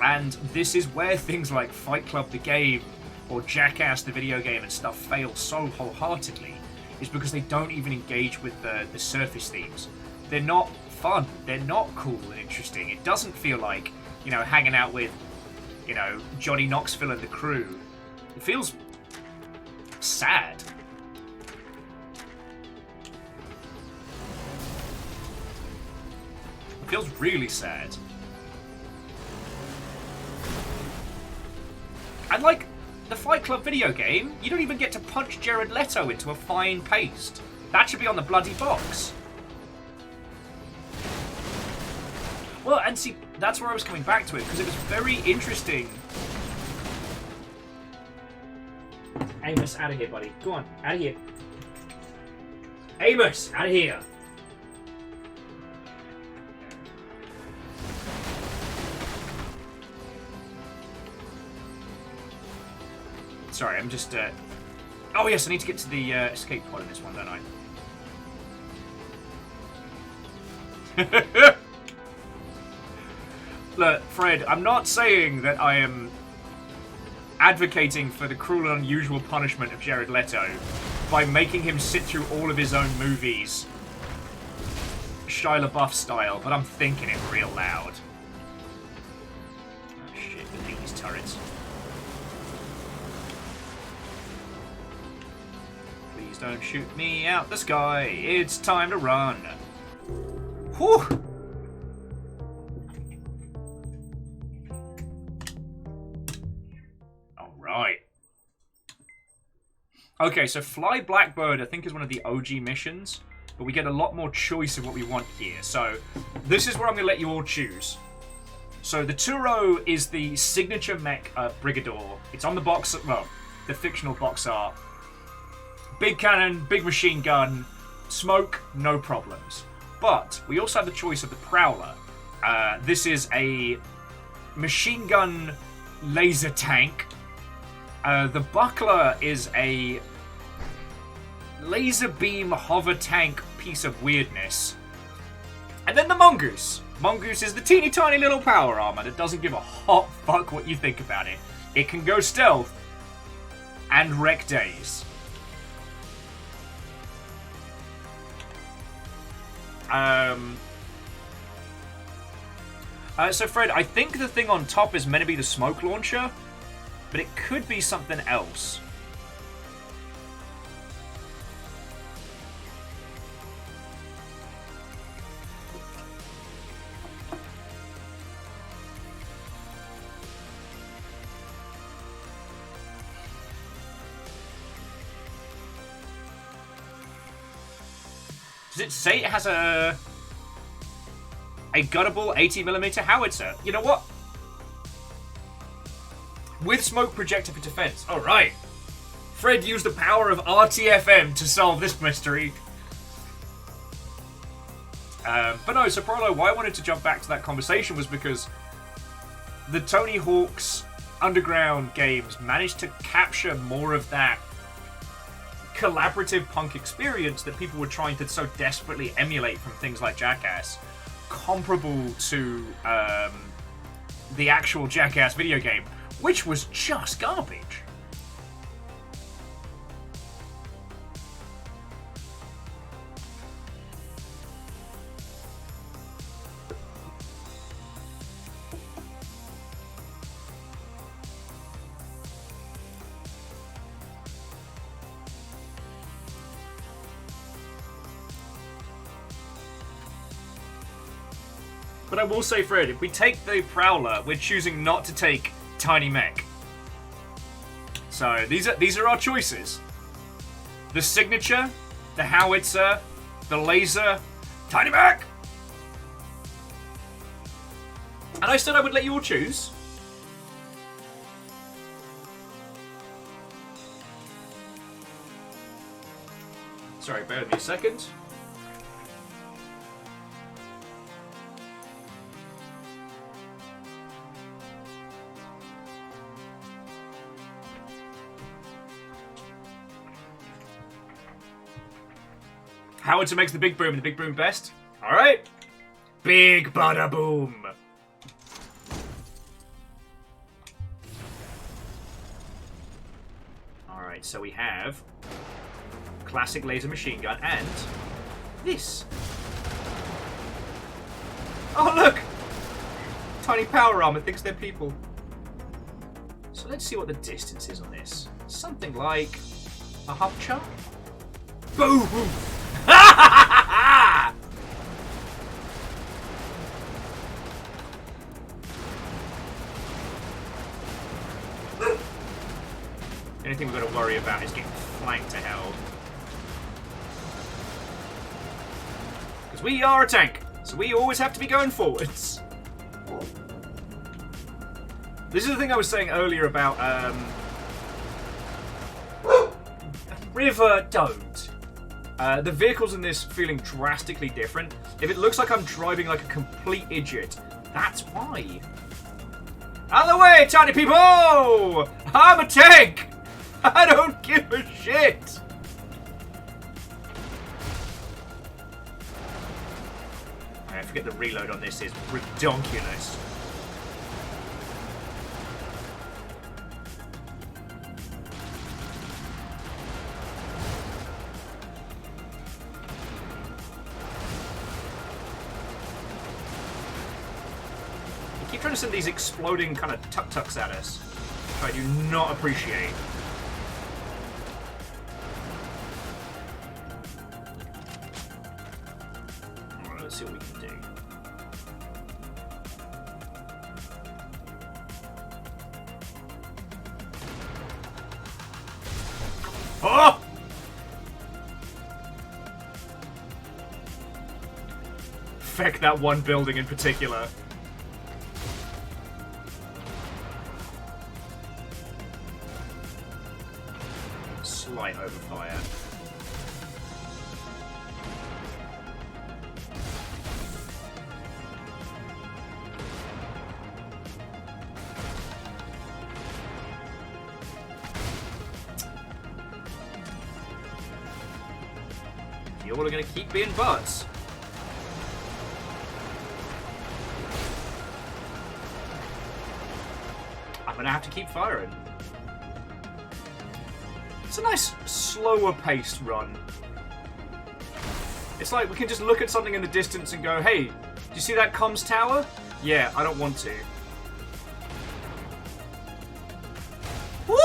A: And this is where things like Fight Club the game, or Jackass the video game and stuff fail so wholeheartedly, is because they don't even engage with the surface themes. They're not fun, they're not cool and interesting. It doesn't feel like, you know, hanging out with, you know, Johnny Knoxville and the crew. It feels sad. It feels really sad. And like, the Fight Club video game, you don't even get to punch Jared Leto into a fine paste. That should be on the bloody box. Well, and see, that's where I was coming back to it, because it was very interesting. Amos, out of here, buddy. Go on, out of here. Amos, out of here. Sorry, I'm just... Oh yes, I need to get to the escape pod in this one, don't I? Look, Fred, I'm not saying that I am advocating for the cruel and unusual punishment of Jared Leto by making him sit through all of his own movies Shia LaBeouf style, but I'm thinking it real loud. Oh shit, I hate these turrets. Please don't shoot me out the sky. It's time to run. Whew! Alright. Okay, so Fly Blackbird, I think, is one of the OG missions, but we get a lot more choice of what we want here. So, this is where I'm going to let you all choose. So, the Turo is the signature mech Brigador. It's on the box, well, the fictional box art. Big cannon, big machine gun, smoke, no problems. But we also have the choice of the Prowler. This is a machine gun laser tank. The Buckler is a laser beam hover tank piece of weirdness. And then the Mongoose. Mongoose is the teeny tiny little power armor that doesn't give a hot fuck what you think about it. It can go stealth and wreck days. So Fred, I think the thing on top is meant to be the smoke launcher, but it could be something else. Does it say it has a guttable 80mm howitzer? You know what? With smoke projector for defense. Alright. Fred used the power of RTFM to solve this mystery. But no, so Prolo, why I wanted to jump back to that conversation was because the Tony Hawk's Underground games managed to capture more of that collaborative punk experience that people were trying to so desperately emulate from things like Jackass, comparable to the actual Jackass video game, which was just garbage. But I will say, Fred, if we take the Prowler, we're choosing not to take Tiny Mech. So these are our choices. The Signature, the Howitzer, the Laser, Tiny Mech! And I said I would let you all choose. Sorry, bear with me a second. Howitzer makes the big boom and the big boom best. Alright. Big bada boom. Alright, so we have classic laser machine gun and this. Oh look! Tiny power armor thinks they're people. So let's see what the distance is on this. Something like a half chunk? Boom! The only thing we've got to worry about is getting flanked to hell. Because we are a tank, so we always have to be going forwards. This is the thing I was saying earlier about River don't. The vehicles in this feeling drastically different. If it looks like I'm driving like a complete idiot, that's why. Out of the way, tiny people! I'm a tank! I don't give a shit! I forget the reload on this is redonkulous. Keep trying to send these exploding kind of tuk-tuks at us, which I do not appreciate. Alright, let's see what we can do. Oh! Feck that one building in particular. Slight overfire. You all are going to keep being butts. I'm going to have to keep firing. It's a nice, slower-paced run. It's like we can just look at something in the distance and go, hey, do you see that comms tower? Yeah, I don't want to. Woo!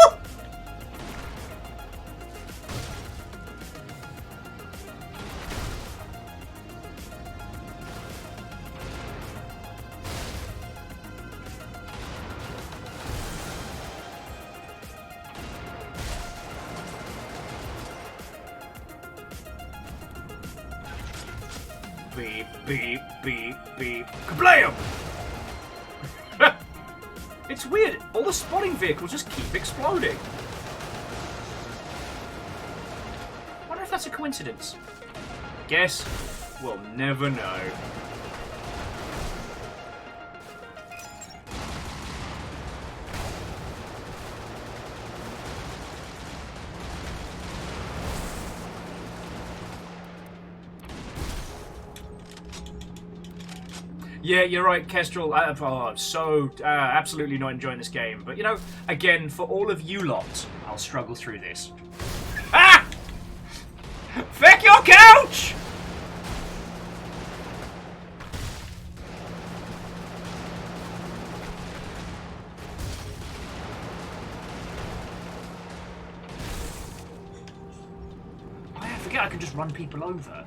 A: Beep, beep, beep, beep. Kablam! It's weird. All the spotting vehicles just keep exploding. I wonder if that's a coincidence. Guess we'll never know. Yeah, you're right, Kestrel. I'm so absolutely not enjoying this game. But, you know, again, for all of you lot, I'll struggle through this. Ah! Feck your couch! I forget I can just run people over.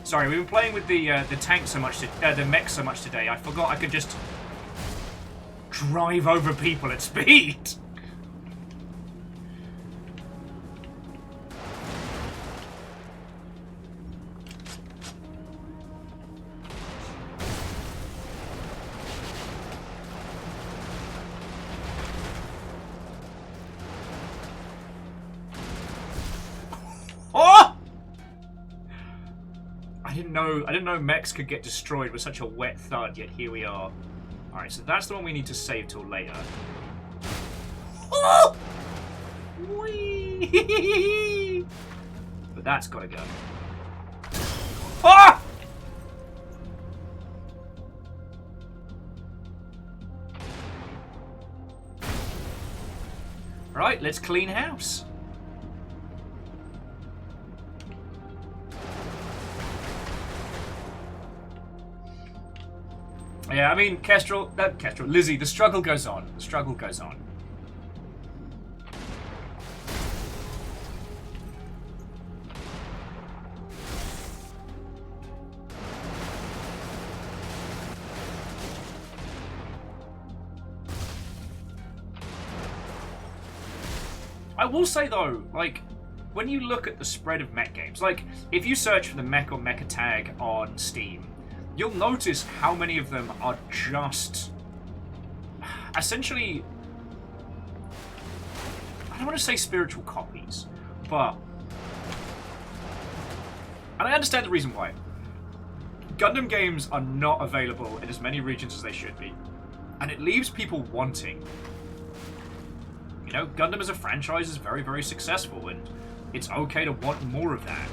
A: Sorry, we've been playing with the tank so much, the mech so much today. I forgot I could just drive over people at speed. Oh! I didn't know mechs could get destroyed with such a wet thud, yet here we are. Alright, so that's the one we need to save till later. Oh! Whee! But that's gotta go. Ah! Right, let's clean house. Yeah, I mean, Kestrel, Lizzie, the struggle goes on. The struggle goes on. I will say though, like, when you look at the spread of mech games, like, if you search for the mech or mecha tag on Steam, you'll notice how many of them are just essentially, I don't want to say spiritual copies, but, and I understand the reason why. Gundam games are not available in as many regions as they should be, and it leaves people wanting. You know, Gundam as a franchise is very, very successful, and it's okay to want more of that.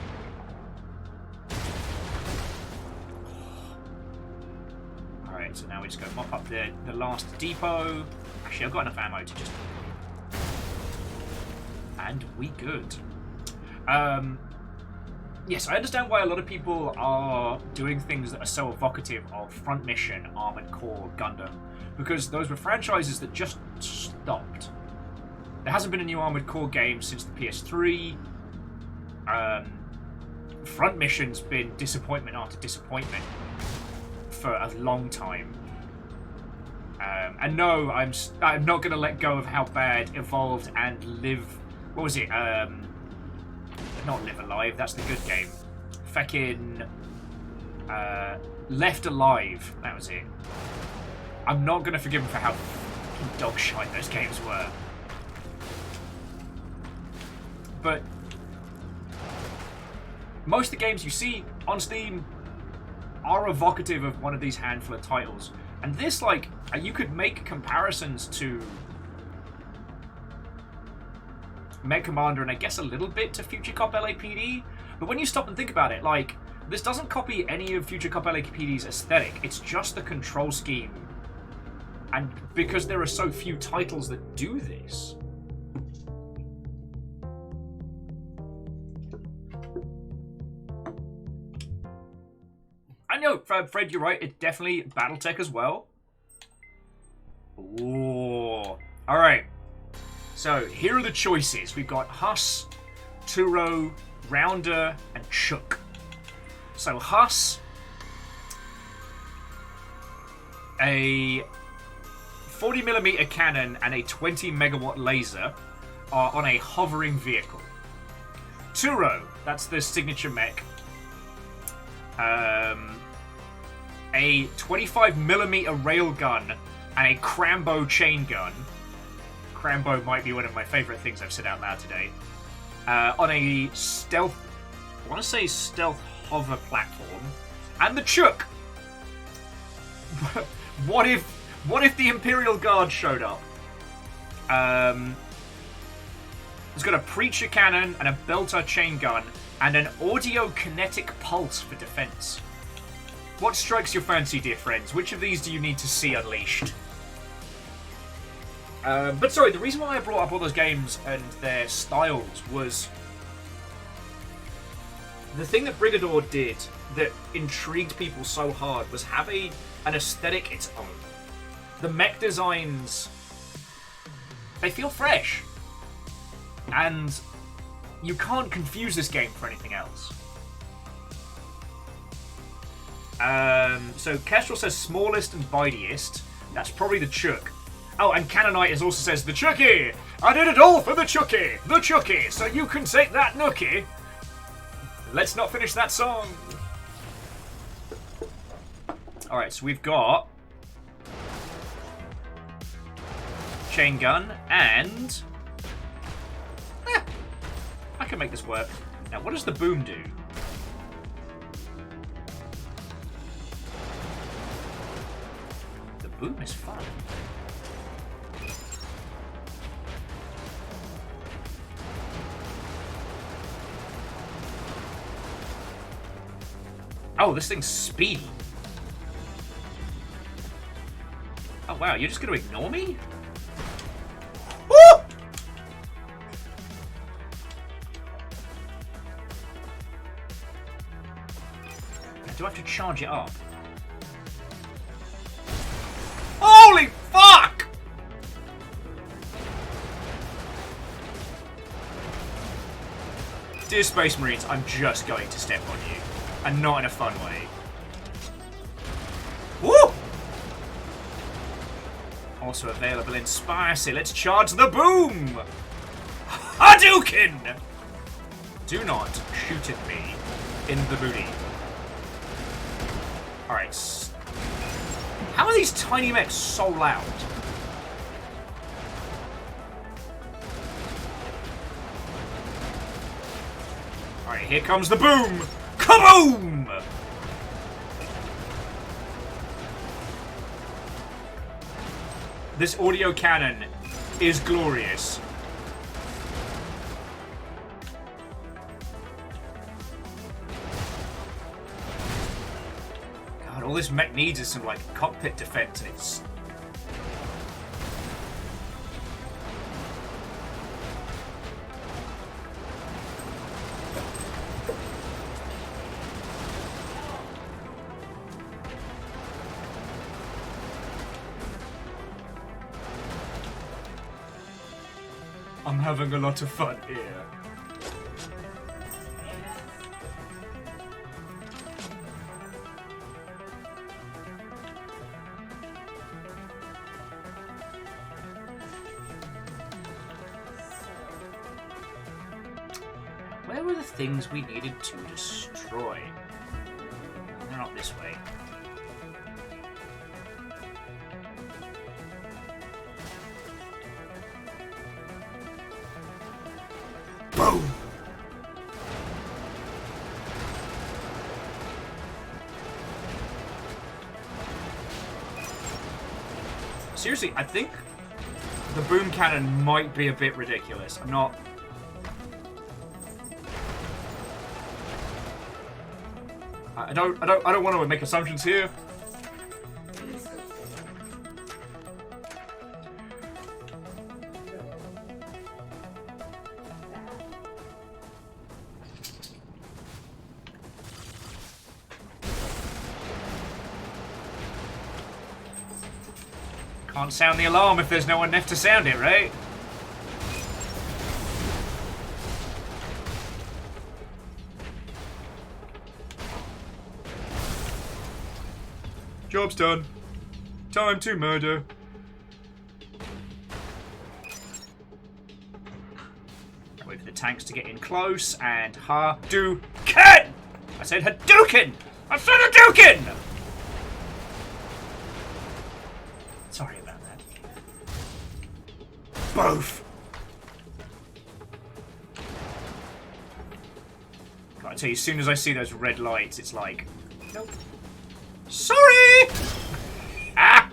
A: Alright, so now we just go mop up the last depot. Actually, I've got enough ammo to just... And we good. Yes, I understand why a lot of people are doing things that are so evocative of Front Mission, Armored Core, Gundam, because those were franchises that just stopped. There hasn't been a new Armored Core game since the PS3. Front Mission's been disappointment after disappointment for a long time. And no, I'm not going to let go of how bad Evolved and Live... What was it? Not Live Alive, that's the good game. Feckin' Left Alive, that was it. I'm not going to forgive them for how fucking dog shite those games were. But most of the games you see on Steam are evocative of one of these handful of titles. And this, like, you could make comparisons to Mech Commander and I guess a little bit to Future Cop LAPD. But when you stop and think about it, like, this doesn't copy any of Future Cop LAPD's aesthetic. It's just the control scheme. And because there are so few titles that do this... I know, Fred, you're right. It's definitely BattleTech as well. Ooh. Alright. So, here are the choices. We've got Huss, Turo, Rounder, and Chook. So, Huss, a 40mm cannon and a 20 megawatt laser are on a hovering vehicle. Turo, that's the signature mech. A 25mm railgun and a Crambo chain gun. Crambo might be one of my favourite things I've said out loud today. On a stealth, I want to say stealth hover platform. And the Chook. What if the Imperial Guard showed up? It's got a Preacher cannon and a Belter chain gun and an audio kinetic pulse for defense. What strikes your fancy, dear friends? Which of these do you need to see unleashed? But sorry, the reason why I brought up all those games and their styles was the thing that Brigador did that intrigued people so hard was have an aesthetic its own. The mech designs, they feel fresh. And you can't confuse this game for anything else. So Kestrel says smallest and biteiest. That's probably the Chook. Oh, and Cannonitis also says the Chookie! I did it all for the Chookie! The Chookie! So you can take that Nookie! Let's not finish that song! Alright, so we've got chain gun and I can make this work. Now, what does the boom do? The boom is fun. Oh, this thing's speedy. Oh, wow, you're just going to ignore me? Woo! Do I have to charge it up? Holy fuck! Dear Space Marines, I'm just going to step on you. And not in a fun way. Woo! Also available in Spicy. Let's charge the boom! Hadouken! Do not shoot at me in the booty. Alright. How are these tiny mechs so loud? Alright, here comes the boom! Kaboom! This audio cannon is glorious. God, all this mech needs is some, like, cockpit defense, and it's... I'm having a lot of fun here. Where were the things we needed to destroy? They're not this way. Boom! Seriously, I think the boom cannon might be a bit ridiculous. I'm not... I don't want to make assumptions here. Can't sound the alarm if there's no one left to sound it, right? Job's done. Time to murder. Wait for the tanks to get in close and Hadouken! I said Hadouken! I said Hadouken! Sorry about that. Both! Gotta tell you, as soon as I see those red lights, it's like... Nope. Sorry! Ah!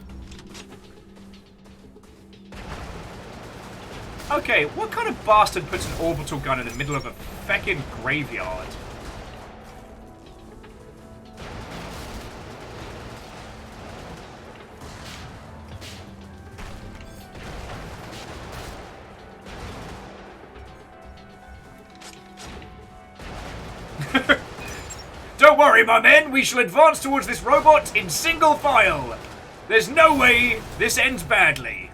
A: Oh, Okay, what kind of bastard puts an orbital gun in the middle of a feckin' graveyard? Don't worry, my men, we shall advance towards this robot in single file. There's no way this ends badly.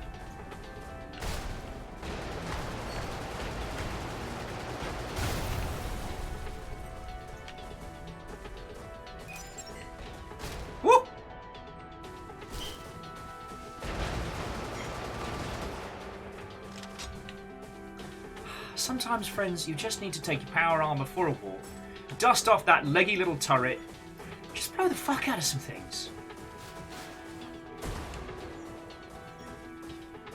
A: Woo! Sometimes, friends, you just need to take your power armor for a walk. Dust off that leggy little turret. Just blow the fuck out of some things.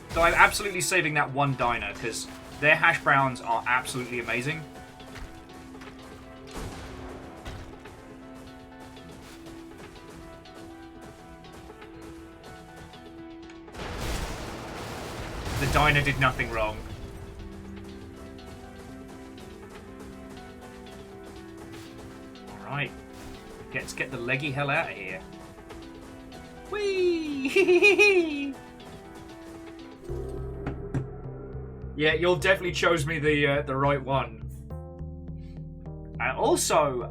A: So I'm absolutely saving that one diner because their hash browns are absolutely amazing. The diner did nothing wrong. Right, let's get the leggy hell out of here. Whee! Yeah, you'll definitely chose me the right one. Also,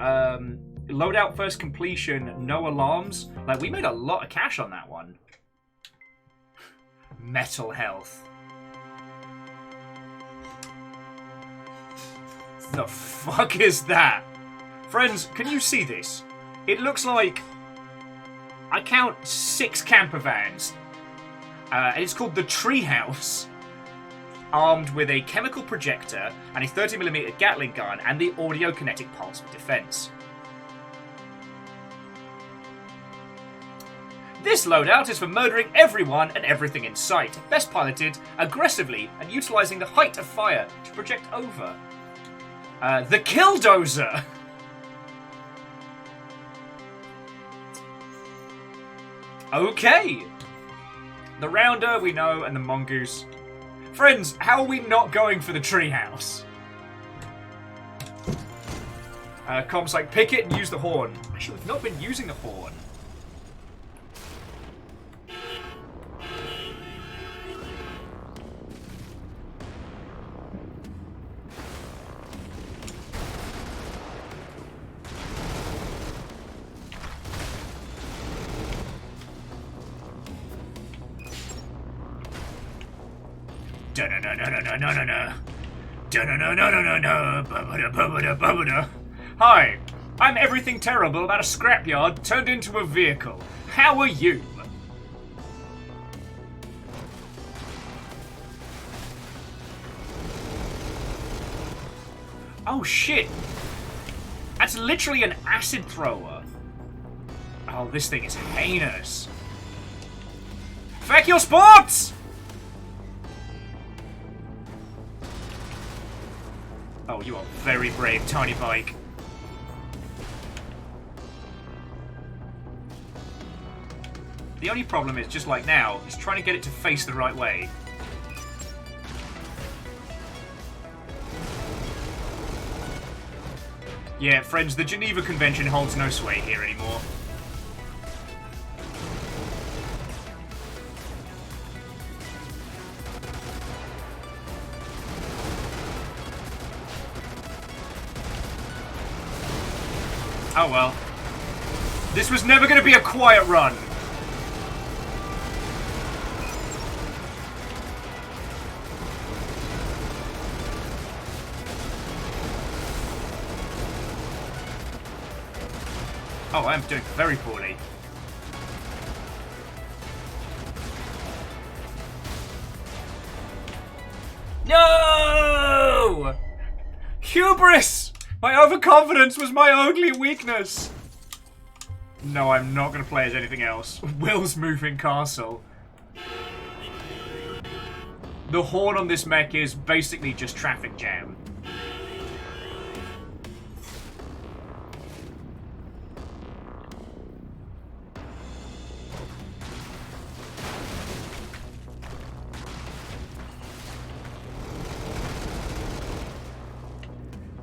A: loadout first completion, no alarms. Like, we made a lot of cash on that one. Metal health. The fuck is that? Friends, can you see this? It looks like... I count 6 camper vans. And it's called the Treehouse. Armed with a chemical projector and a 30mm Gatling gun and the audio kinetic pulse for defense. This loadout is for murdering everyone and everything in sight. Best piloted aggressively and utilizing the height of fire to project over. The Killdozer! Okay! The Rounder, we know, and the Mongoose. Friends, how are we not going for the Treehouse? Com's like, pick it and use the horn. Actually, we've not been using the horn. Hi, I'm everything terrible about a scrapyard turned into a vehicle. How are you? Oh shit! That's literally an acid thrower. Oh, this thing is heinous. Feck your sports! Oh, you are very brave, Tiny Bike. The only problem is, just like now, is trying to get it to face the right way. Yeah, friends, the Geneva Convention holds no sway here anymore. Oh well. This was never going to be a quiet run. Oh, I am doing very poorly. No! Hubris! My overconfidence was my only weakness. No, I'm not going to play as anything else. Will's moving castle. The horn on this mech is basically just traffic jam.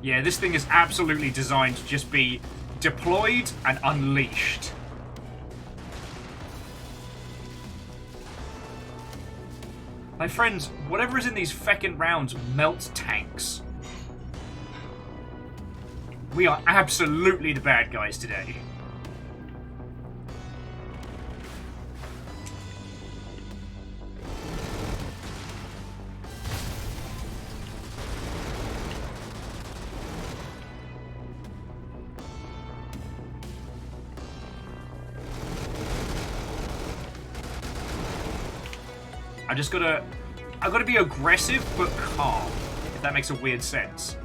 A: Yeah, this thing is absolutely designed to just be deployed and unleashed. My friends, whatever is in these feckin' rounds melts tanks. We are absolutely the bad guys today. I've gotta be aggressive but calm, if that makes a weird sense.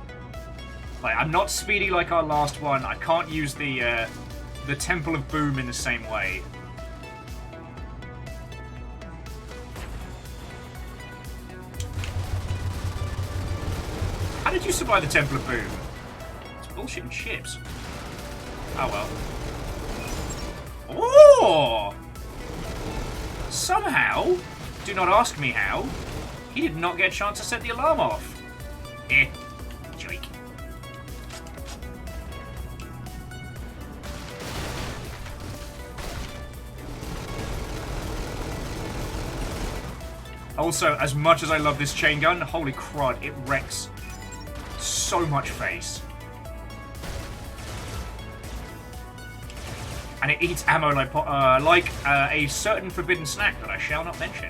A: Like, I'm not speedy like our last one. I can't use the Temple of Boom in the same way. How did you survive the Temple of Boom? It's bullshit and chips. Oh well. Oh! Somehow, do not ask me how, he did not get a chance to set the alarm off. Joke. Also, as much as I love this chain gun, holy crud, it wrecks so much face. And it eats ammo like a certain forbidden snack that I shall not mention.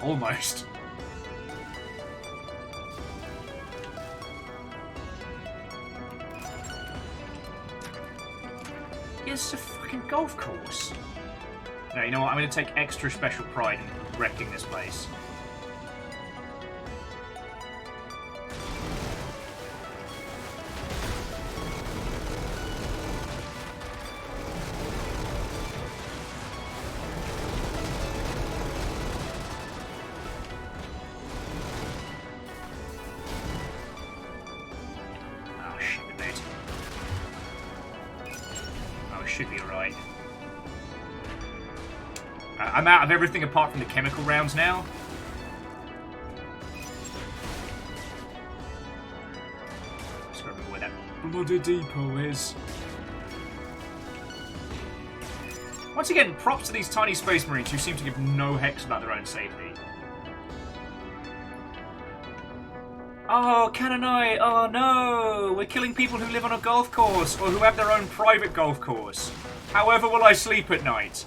A: Almost. It's a fucking golf course. No, you know what? I'm going to take extra special pride in wrecking this place. I'm out of everything apart from the chemical rounds now. Just gotta remember where that bloody depot is. Once again, props to these tiny space marines who seem to give no hex about their own safety. Oh, Kananai! Oh no! We're killing people who live on a golf course or who have their own private golf course. However will I sleep at night?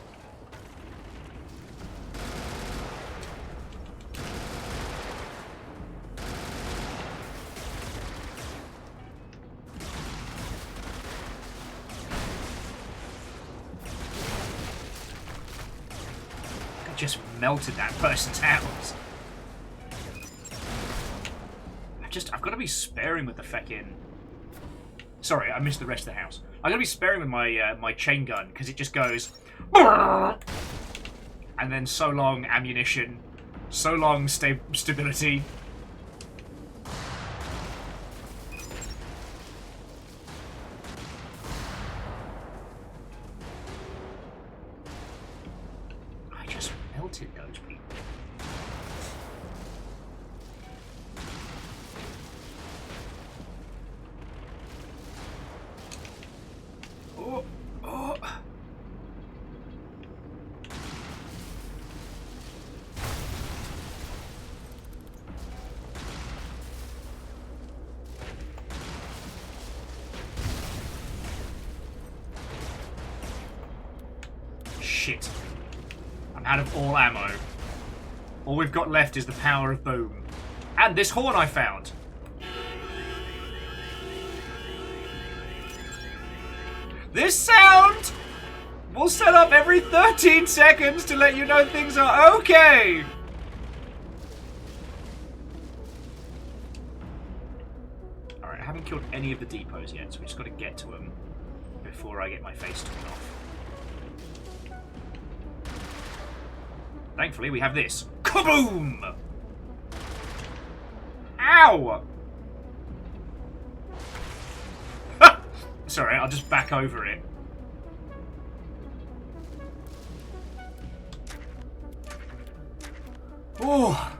A: Just melted that person's house. I've got to be sparing with the feckin'... Sorry, I missed the rest of the house. I've got to be sparing with my my chain gun, because it just goes... And then so long ammunition, so long stability. Those people. Oh. Shit. Out of all ammo. All we've got left is the power of boom. And this horn I found. This sound will set up every 13 seconds to let you know things are okay. Alright, I haven't killed any of the depots yet, so we just got to get to them before I get my face torn off. Thankfully, we have this. Kaboom! Ow! Sorry, I'll just back over it. Oh!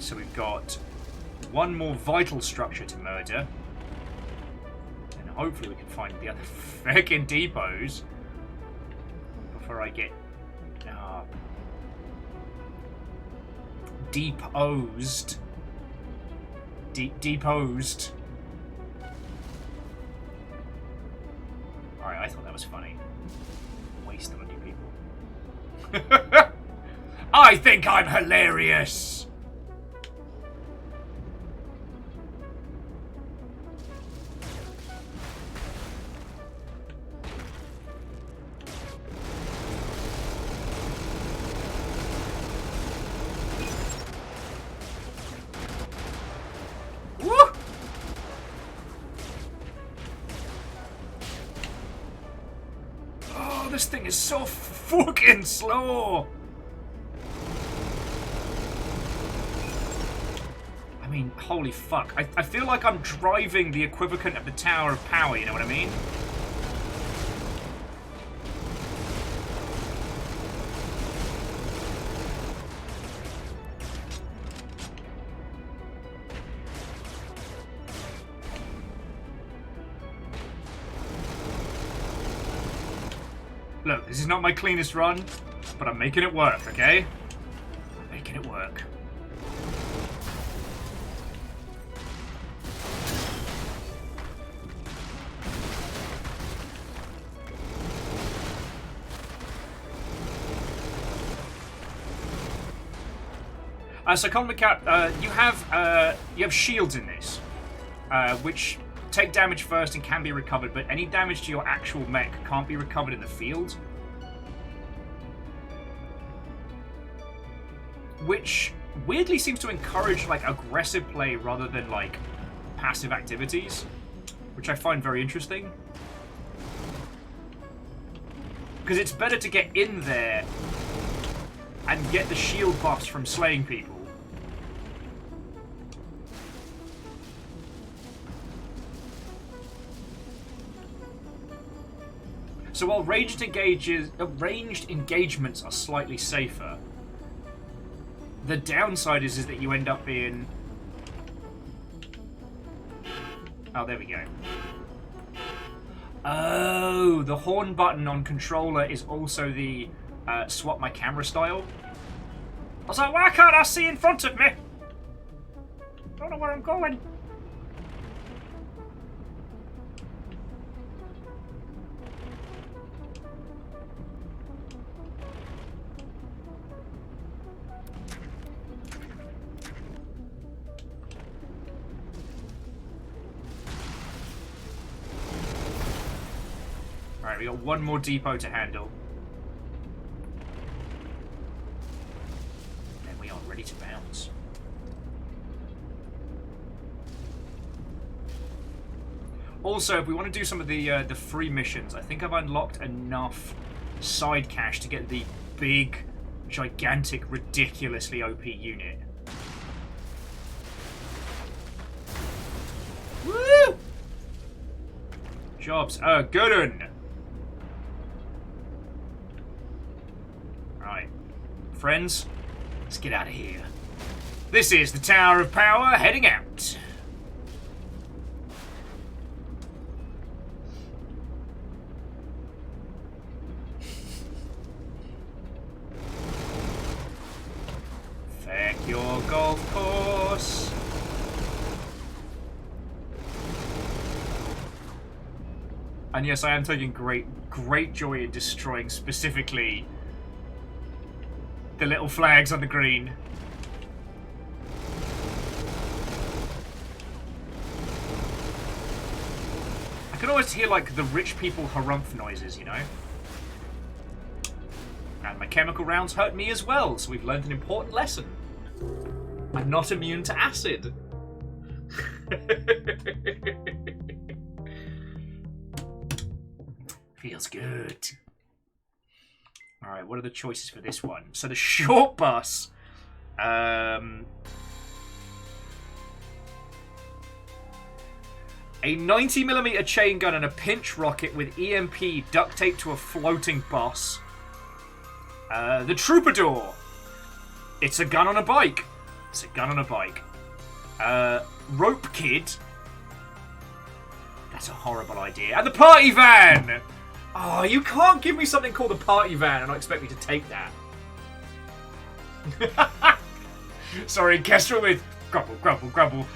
A: So we've got one more vital structure to murder. And hopefully we can find the other frickin' depots before I get deposed. Deposed. Alright, I thought that was funny. Wasted on you people. I think I'm hilarious! Woo! Oh, this thing is so fucking slow! I mean, holy fuck. I feel like I'm driving the equivalent of the Tower of Power, you know what I mean? Look, this is not my cleanest run, but I'm making it work, okay? I'm making it work. So Common Cat, you have shields in this, which take damage first and can be recovered, but any damage to your actual mech can't be recovered in the field. Which weirdly seems to encourage like aggressive play rather than like passive activities, which I find very interesting. Because it's better to get in there and get the shield buffs from slaying people. So while ranged engagements are slightly safer, the downside is that you end up being... Oh, there we go. Oh, the horn button on controller is also the swap my camera style. I was like, why can't I see in front of me? Don't know where I'm going. Alright, we got one more depot to handle. Then we are ready to bounce. Also, if we want to do some of the free missions, I think I've unlocked enough side cash to get the big, gigantic, ridiculously OP unit. Woo! Jobs are good un. Right, friends, let's get out of here. This is the Tower of Power heading out. Feck your golf course. And yes, I am taking great joy in destroying specifically the little flags on the green. I can always hear like the rich people harumph noises, you know? And my chemical rounds hurt me as well, so we've learned an important lesson. I'm not immune to acid. Feels good. Alright, what are the choices for this one? So the short bus. A 90mm chain gun and a pinch rocket with EMP duct taped to a floating bus. The Troubadour. It's a gun on a bike. It's a gun on a bike. Rope Kid. That's a horrible idea. And the party van! Oh, you can't give me something called the party van and not expect me to take that. Sorry, Kestrel with grumble, grumble, grumble.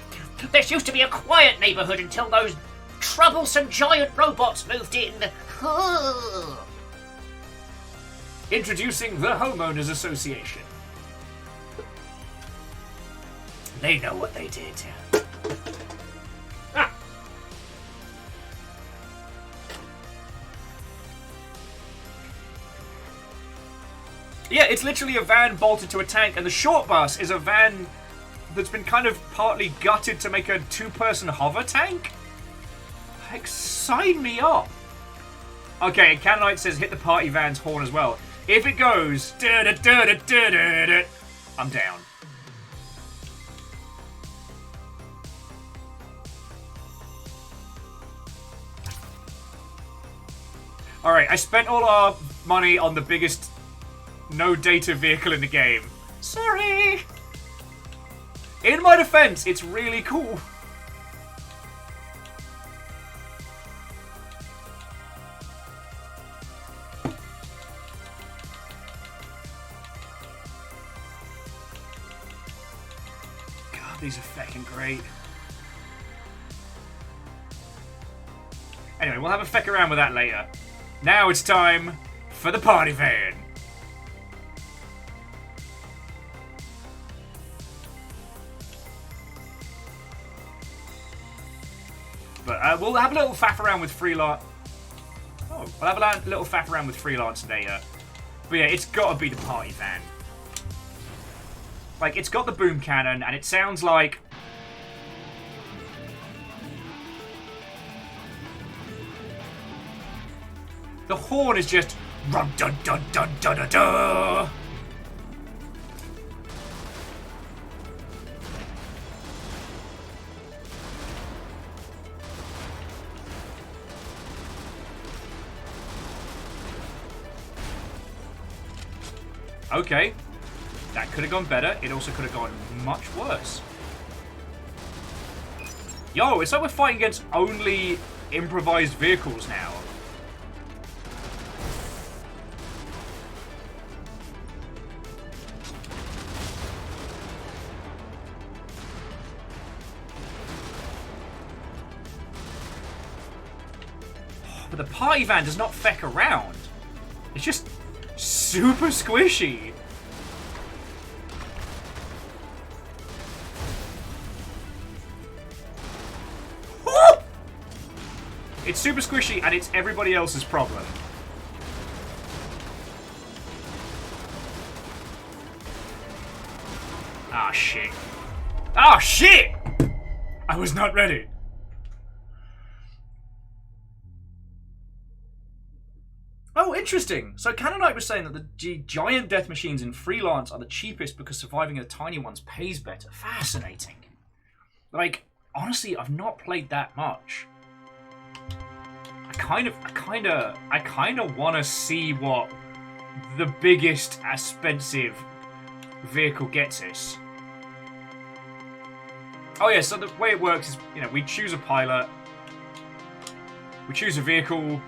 E: This used to be a quiet neighborhood until those troublesome giant robots moved in.
A: Introducing the Homeowners Association. They know what they did. Ah. Yeah, it's literally a van bolted to a tank, and the short bus is a van that's been kind of partly gutted to make a two-person hover tank? Like, sign me up. Okay, and Canaanite says hit the party van's horn as well. If it goes, I'm down. Alright, I spent all our money on the biggest no-data vehicle in the game. Sorry! In my defense, it's really cool. God, these are fucking great. Anyway, we'll have a feck around with that later. Now it's time for the party van. But we'll have a little faff around with freelance. Oh, we'll have a little faff around with freelance later. But yeah, it's got to be the party van. Like, it's got the boom cannon, and it sounds like. The horn is just rum dun dun dun dun dun dun. Okay, that could have gone better. It also could have gone much worse. Yo, it's like we're fighting against only improvised vehicles now. But the party van does not feck around. It's just super squishy. Woo! It's super squishy and it's everybody else's problem. Ah, shit. Ah, shit! I was not ready. Oh, interesting. So Canaanite was saying that the giant death machines in freelance are the cheapest because surviving in the tiny ones pays better. Fascinating. Like, honestly, I've not played that much. I kind of want to see what the biggest expensive vehicle gets us. Oh yeah, so the way it works is, you know, we choose a pilot, we choose a vehicle.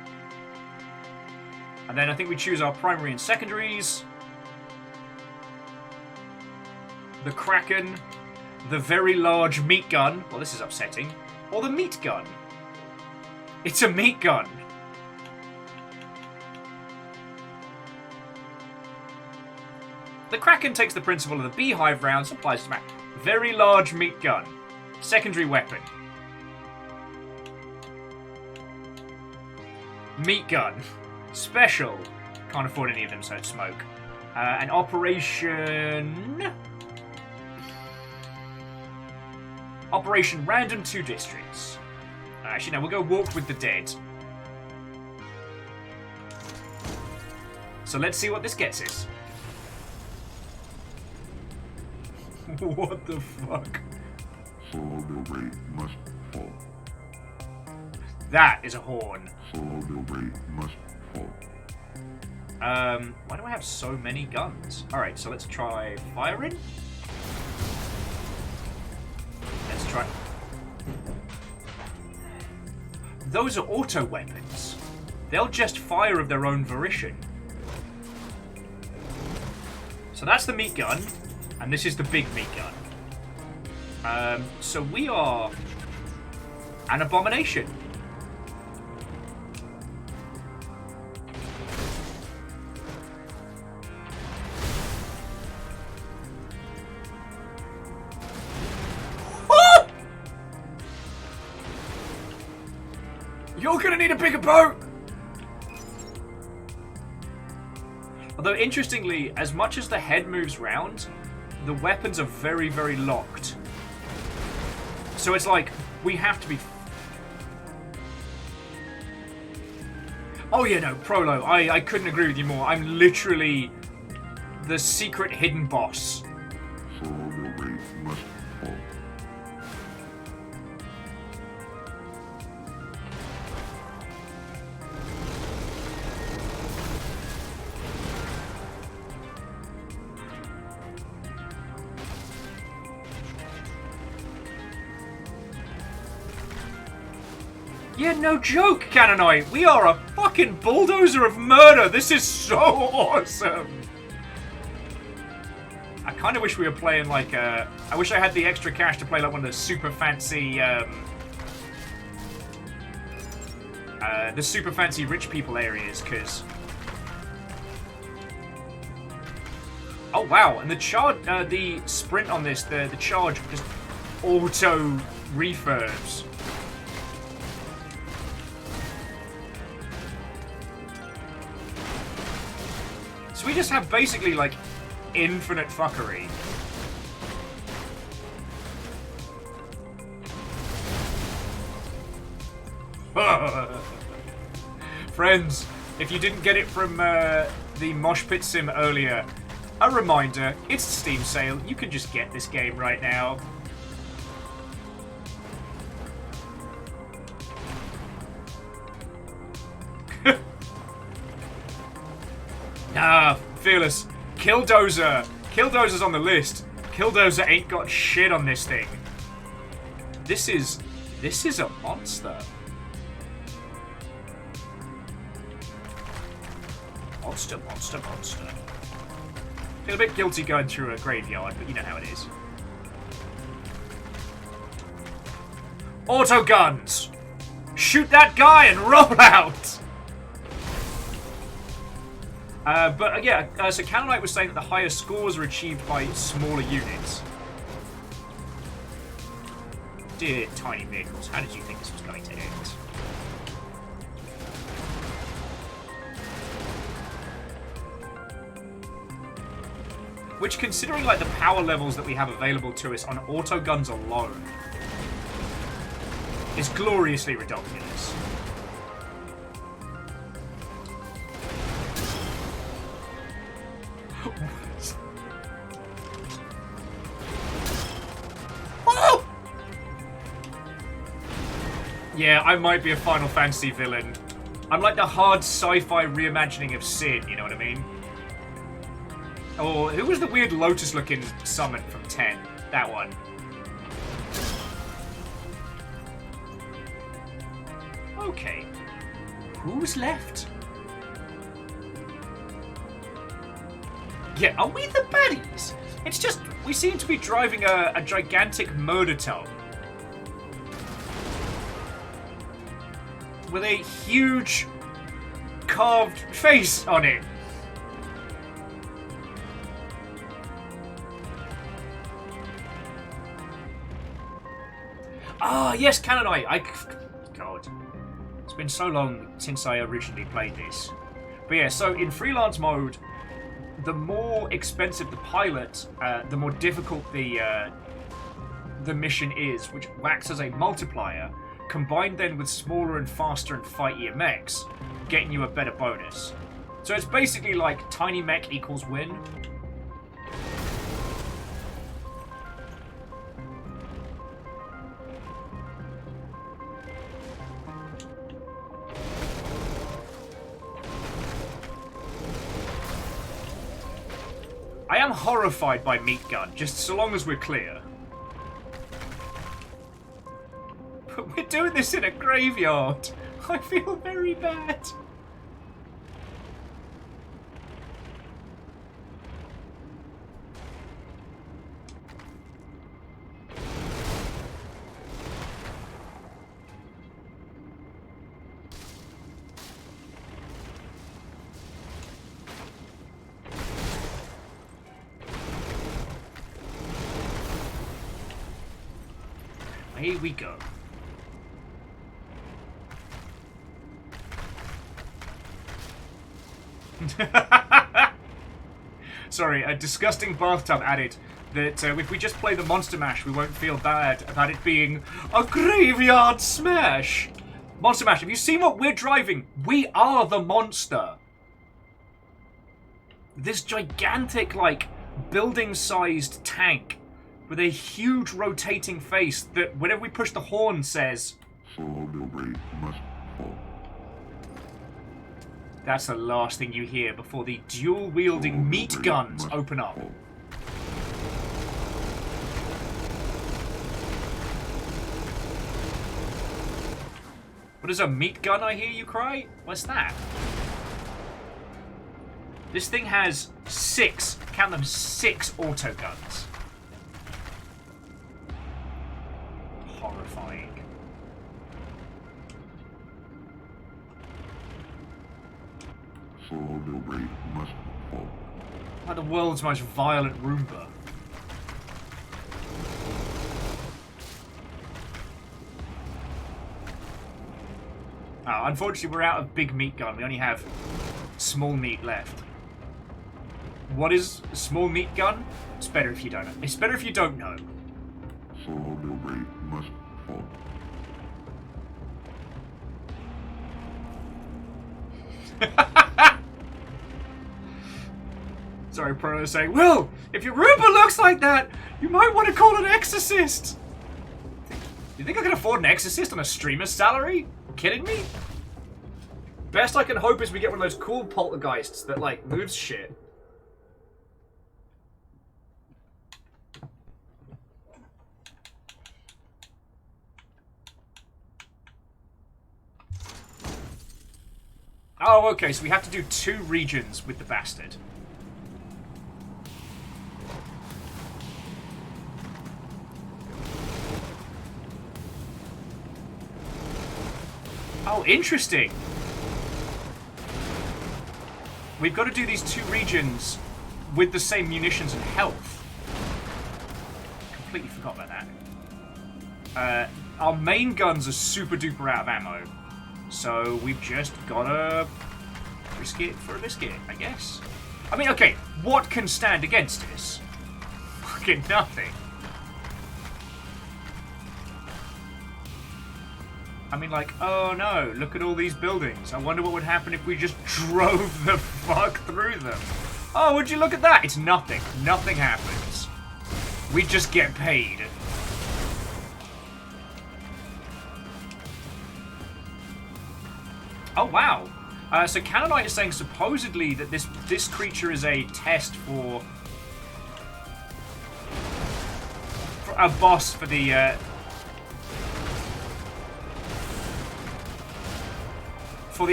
A: And then I think we choose our primary and secondaries. The Kraken. The very large meat gun. Well, this is upsetting. Or the meat gun. It's a meat gun. The Kraken takes the principle of the beehive rounds and applies to Mac. Very large meat gun. Secondary weapon. Meat gun. Special. Can't afford any of them, so it's smoke. An Operation Random 2 Districts. Actually, no, we'll go Walk with the Dead. So let's see what this gets us. What the fuck?
C: Solo build rate must fall.
A: That is a horn.
C: Solo build rate must fall.
A: Why do I have so many guns? Alright, so let's try firing. try. Those are auto weapons. They'll just fire of their own volition. So that's the meat gun, and this is the big meat gun. So we are an abomination. You're gonna need a bigger boat! Although, interestingly, as much as the head moves round, the weapons are very, very locked. So it's like, we have to be... Oh yeah, no, Prolo, I couldn't agree with you more. I'm literally the secret hidden boss.
C: Solo raid must fall.
A: Yeah, no joke, Canonoid. We are a fucking bulldozer of murder. This is so awesome. I kind of wish we were playing like I wish I had the extra cash to play like one of the super fancy rich people areas, because... Oh wow, and the sprint on this, the charge just auto refurbs. So we just have basically like infinite fuckery. Friends, if you didn't get it from the Mosh Pit Sim earlier, a reminder, it's a Steam sale. You can just get this game right now. Nah, Fearless. Killdozer. Killdozer's on the list. Killdozer ain't got shit on this thing. This is a monster. Monster, monster, monster. Feel a bit guilty going through a graveyard, but you know how it is. Auto guns! Shoot that guy and roll out! So Canonite was saying that the higher scores are achieved by smaller units. Dear tiny vehicles, how did you think this was going to end? Which, considering like the power levels that we have available to us on auto guns alone, is gloriously ridiculous. Oh! Yeah, I might be a Final Fantasy villain. I'm like the hard sci-fi reimagining of Sid, you know what I mean? Or who was the weird lotus-looking summon from 10? That one. Okay. Who's left? Yeah, are we the baddies? It's just, we seem to be driving a gigantic murder tome. With a huge carved face on it. Ah, yes, Canonite. God. It's been so long since I originally played this. But yeah, so in freelance mode, the more expensive the pilot, the more difficult the mission is, which acts as a multiplier, combined then with smaller and faster and fightier mechs, getting you a better bonus. So it's basically like tiny mech equals win. I am horrified by Meat Gun, just so long as we're clear. doing this in a graveyard. I feel very bad. Here we go. Sorry, a disgusting bathtub added that if we just play the Monster Mash, we won't feel bad about it being a graveyard smash. Monster Mash, have you seen what we're driving? We are the monster. This gigantic, like, building-sized tank with a huge rotating face that whenever we push the horn says,
C: Solo raid must fall.
A: that's the last thing you hear before the dual-wielding meat guns open up. What is a meat gun, I hear you cry? What's that? This thing has 6, count them, 6 auto guns. Horrifying.
C: Solo raid must fall.
A: Like the world's most violent Roomba. Oh, unfortunately, we're out of big meat gun. We only have small meat left. What is a small meat gun? It's better if you don't know. It's better if you don't know.
C: Solo raid must fall.
A: Sorry, Proto saying, Will, if your Roomba looks like that, you might want to call an exorcist. You think I can afford an exorcist on a streamer's salary? Kidding me? Best I can hope is we get one of those cool poltergeists that, like, moves shit. Oh, okay, so we have to do 2 regions with the bastard. Oh, interesting. We've got to do these 2 regions with the same munitions and health. Completely forgot about that. Our main guns are super duper out of ammo. So we've just gotta risk it for a biscuit, I guess. I mean, okay, what can stand against this? Fucking nothing. I mean, like, oh no, look at all these buildings. I wonder what would happen if we just drove the fuck through them. Oh, would you look at that? It's nothing. Nothing happens. We just get paid. Oh, wow. So Cannonite is saying supposedly that this creature is a test for a boss for the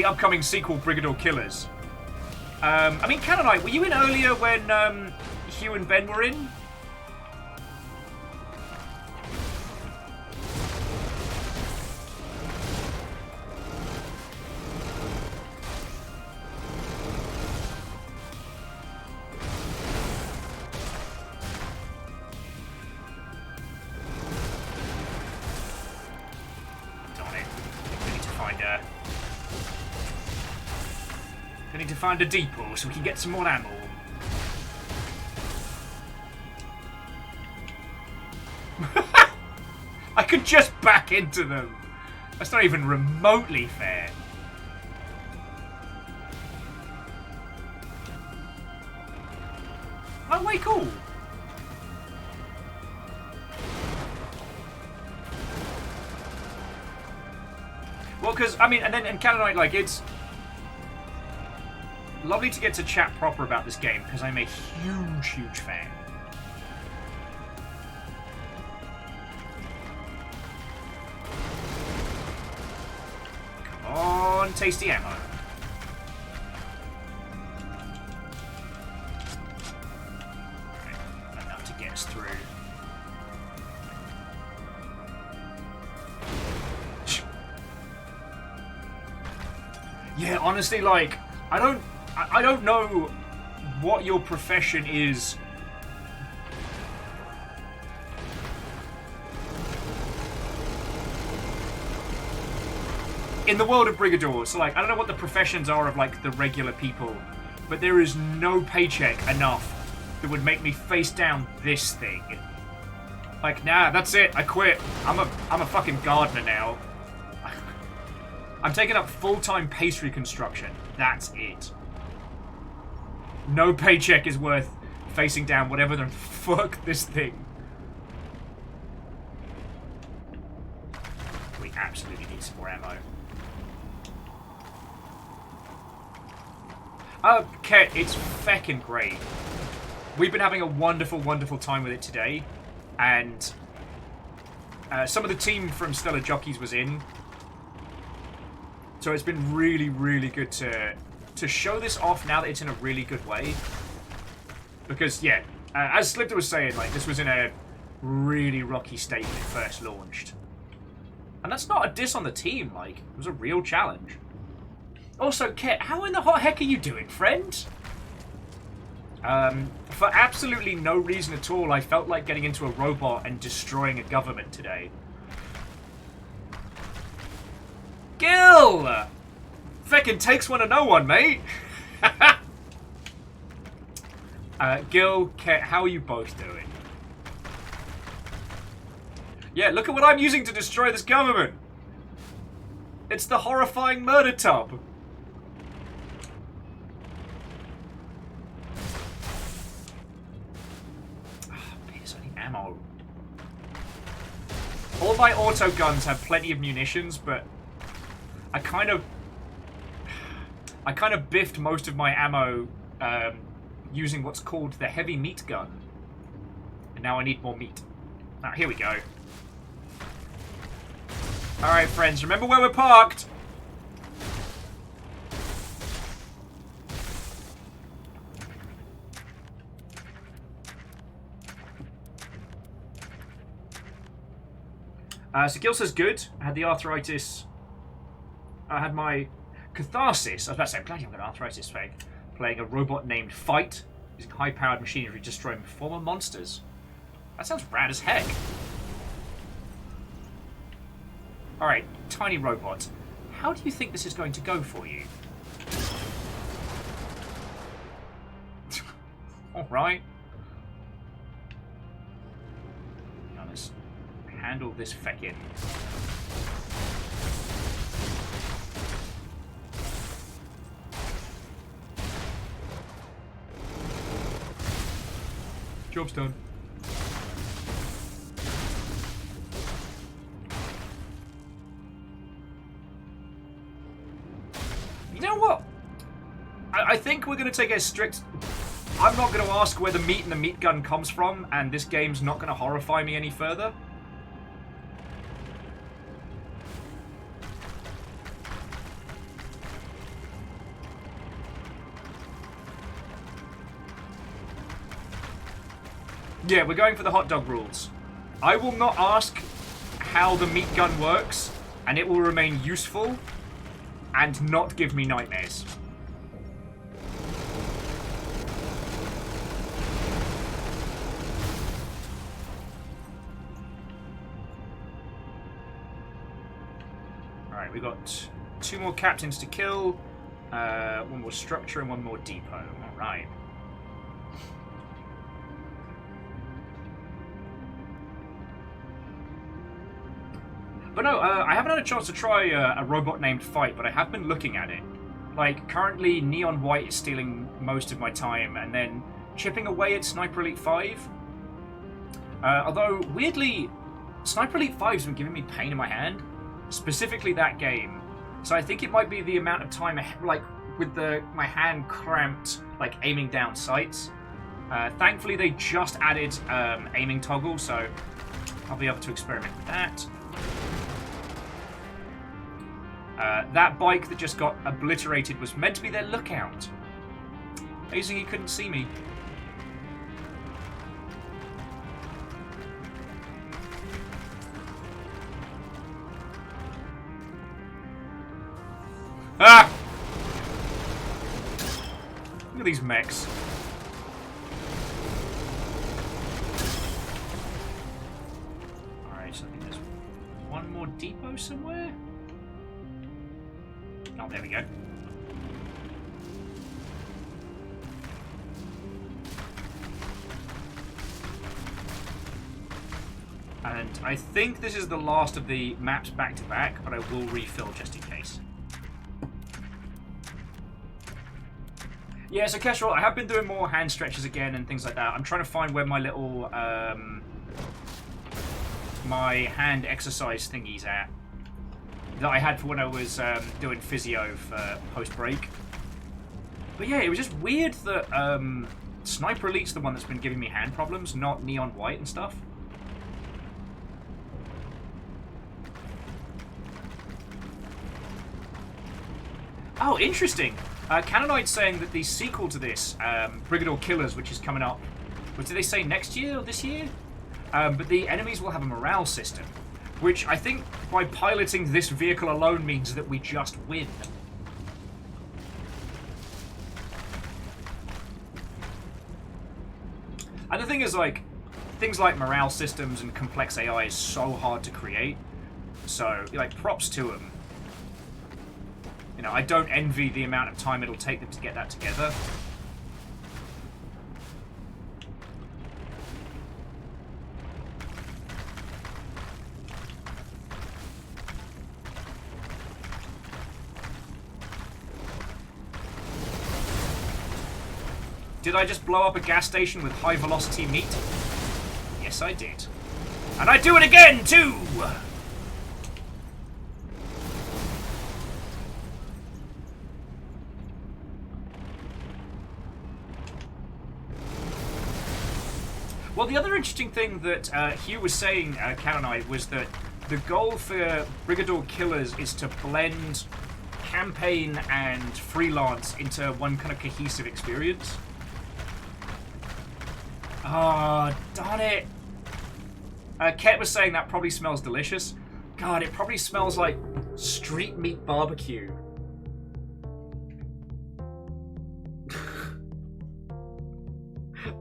A: upcoming sequel, Brigador Killers. I mean, Cannonite, were you in earlier when Hugh and Ben were in? Find a depot so we can get some more ammo. I could just back into them. That's not even remotely fair. Oh, way cool. Well, because, I mean, and Cannonite, like, it's lovely to get to chat proper about this game, because I'm a huge, huge fan. tasty ammo. Okay, enough to get us through. Yeah, honestly, like, I don't know what your profession is. In the world of Brigador, so like, I don't know what the professions are of like the regular people, but there is no paycheck enough that would make me face down this thing. Like, nah, that's it, I quit. I'm a fucking gardener now. I'm taking up full-time pastry construction. That's it. No paycheck is worth facing down whatever the fuck this thing. We absolutely need some more ammo. Okay, it's feckin' great. We've been having a wonderful, wonderful time with it today, and some of the team from Stellar Jockeys was in, so it's been really, really good to show this off now that it's in a really good way. Because, yeah, as Slipter was saying, like, this was in a really rocky state when it first launched. And that's not a diss on the team, like, it was a real challenge. Also, Ket, how in the hot heck are you doing, friend? For absolutely no reason at all, I felt like getting into a robot and destroying a government today. Gil! Feckin' takes one to know one, mate! Gil, Ket, how are you both doing? Yeah, look at what I'm using to destroy this government! It's the horrifying murder tub! Ammo. All my auto guns have plenty of munitions, but I kind of biffed most of my ammo using what's called the heavy meat gun. And now I need more meat. Now, here we go. Alright, friends, remember where we're parked? So Gil says good. I had the arthritis. I had my catharsis. I was about to say, bloody hell, I've got arthritis fake. Playing a robot named Fight, using high-powered machinery to destroy former monsters. That sounds rad as heck. Alright, tiny robot. How do you think this is going to go for you? Alright. Let's handle this feckin'. Job's done. You know what? I think we're going to take a strict... I'm not going to ask where the meat and the meat gun comes from, and this game's not going to horrify me any further. Yeah, we're going for the hot dog rules. I will not ask how the meat gun works, and it will remain useful and not give me nightmares. Alright, we've got 2 more captains to kill, 1 more structure and 1 more depot. Alright. But no, I haven't had a chance to try a robot named Fight, but I have been looking at it. Like, currently Neon White is stealing most of my time, and then chipping away at Sniper Elite 5. Although, weirdly, Sniper Elite 5's been giving me pain in my hand. Specifically that game. So I think it might be the amount of time, like, with my hand cramped, like, aiming down sights. Thankfully, they just added aiming toggle, so I'll be able to experiment with that. That bike that just got obliterated was meant to be their lookout. Amazing he couldn't see me. Ah! Look at these mechs. Alright, so I think there's one more depot somewhere. Oh, there we go. And I think this is the last of the maps back to back, but I will refill just in case. Yeah, so Kestrel, I have been doing more hand stretches again and things like that. I'm trying to find where my little, my hand exercise thingy's at. That I had for when I was doing physio for post-break. But yeah, it was just weird that Sniper Elite's the one that's been giving me hand problems, not Neon White and stuff. Oh, interesting. Canonoid's saying that the sequel to this, Brigador Killers, which is coming up, what did they say, next year or this year? But the enemies will have a morale system, which I think by piloting this vehicle alone means that we just win. And the thing is, like, things like morale systems and complex AI is so hard to create. So, like, props to them. You know, I don't envy the amount of time it'll take them to get that together. Did I just blow up a gas station with high velocity meat? Yes, I did. And I do it again, too! Well, the other interesting thing that Hugh was saying, Canonoid, was that the goal for Brigador Killers is to blend campaign and freelance into one kind of cohesive experience. Ah, oh, darn it. Ket was saying that probably smells delicious. God, it probably smells like street meat barbecue.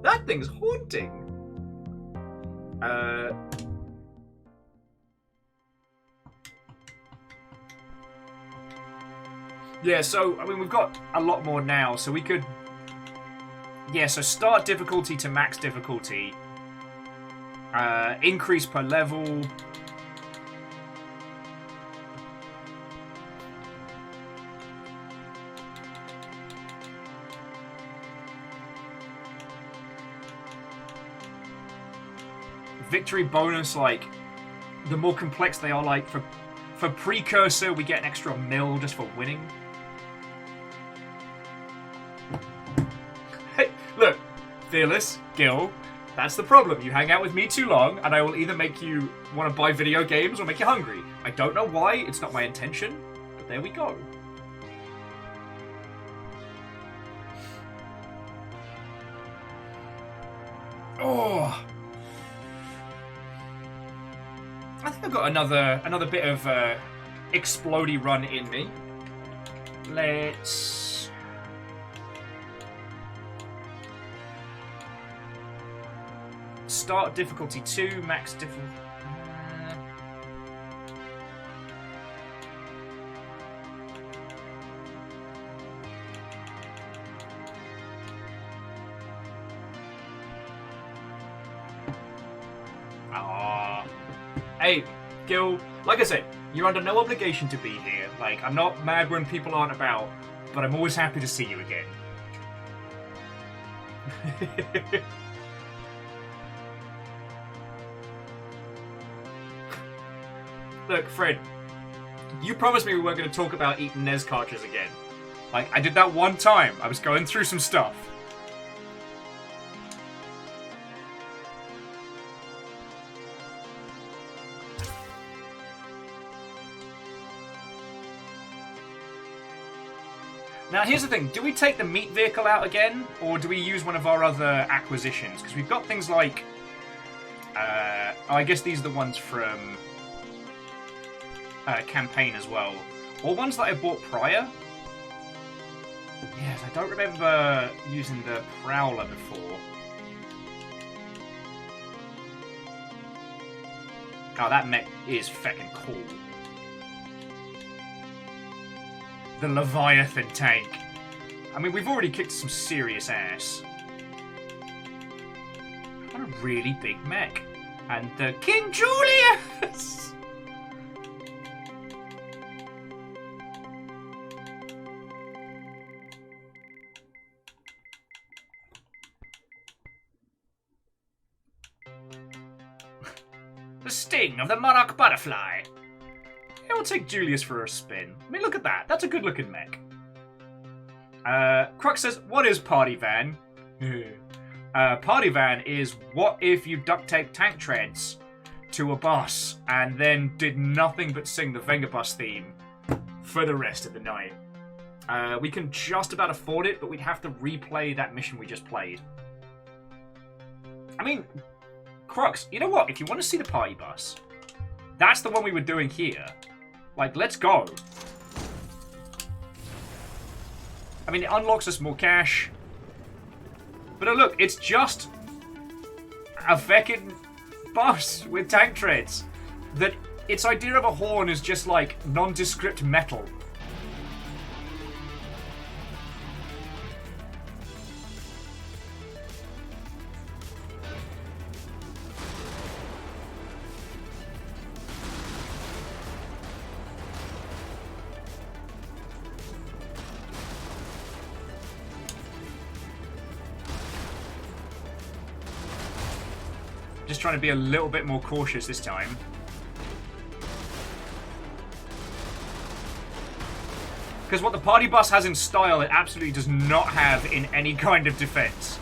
A: That thing's haunting. Yeah, so, I mean, we've got a lot more now, so we could... Yeah, so start difficulty to max difficulty. Increase per level. Victory bonus, like, the more complex they are, like, for Precursor, we get an extra mil just for winning. Hey, look, Fearless, Gil, that's the problem. You hang out with me too long, and I will either make you want to buy video games or make you hungry. I don't know why, it's not my intention, but there we go. Oh... I think I've got another bit of explodey run in me. Let's start difficulty 2, max difficulty. Hey, Gil, like I said, you're under no obligation to be here. Like, I'm not mad when people aren't about, but I'm always happy to see you again. Look, Fred, you promised me we weren't going to talk about eating NES cartridges again. Like, I did that one time. I was going through some stuff. Now, here's the thing. Do we take the meat vehicle out again, or do we use one of our other acquisitions? Because we've got things like... I guess these are the ones from campaign as well. Or ones that I bought prior. Yes, I don't remember using the Prowler before. Oh, that mech is feckin' cool. The Leviathan tank. I mean, we've already kicked some serious ass. What a really big mech. And the King Julius! The sting of the monarch butterfly. Yeah, we'll take Julius for a spin. I mean, look at that. That's a good-looking mech. Crux says, what is Party Van? Party Van is what if you duct tape tank treads to a bus and then did nothing but sing the Vengabus theme for the rest of the night. We can just about afford it, but we'd have to replay that mission we just played. I mean, Crux, you know what? If you want to see the party bus, that's the one we were doing here. Like, let's go. I mean, it unlocks us more cash. But look, it's just a feckin' bus with tank treads. That its idea of a horn is just like nondescript metal. Just trying to be a little bit more cautious this time. Because what the party bus has in style, it absolutely does not have in any kind of defense.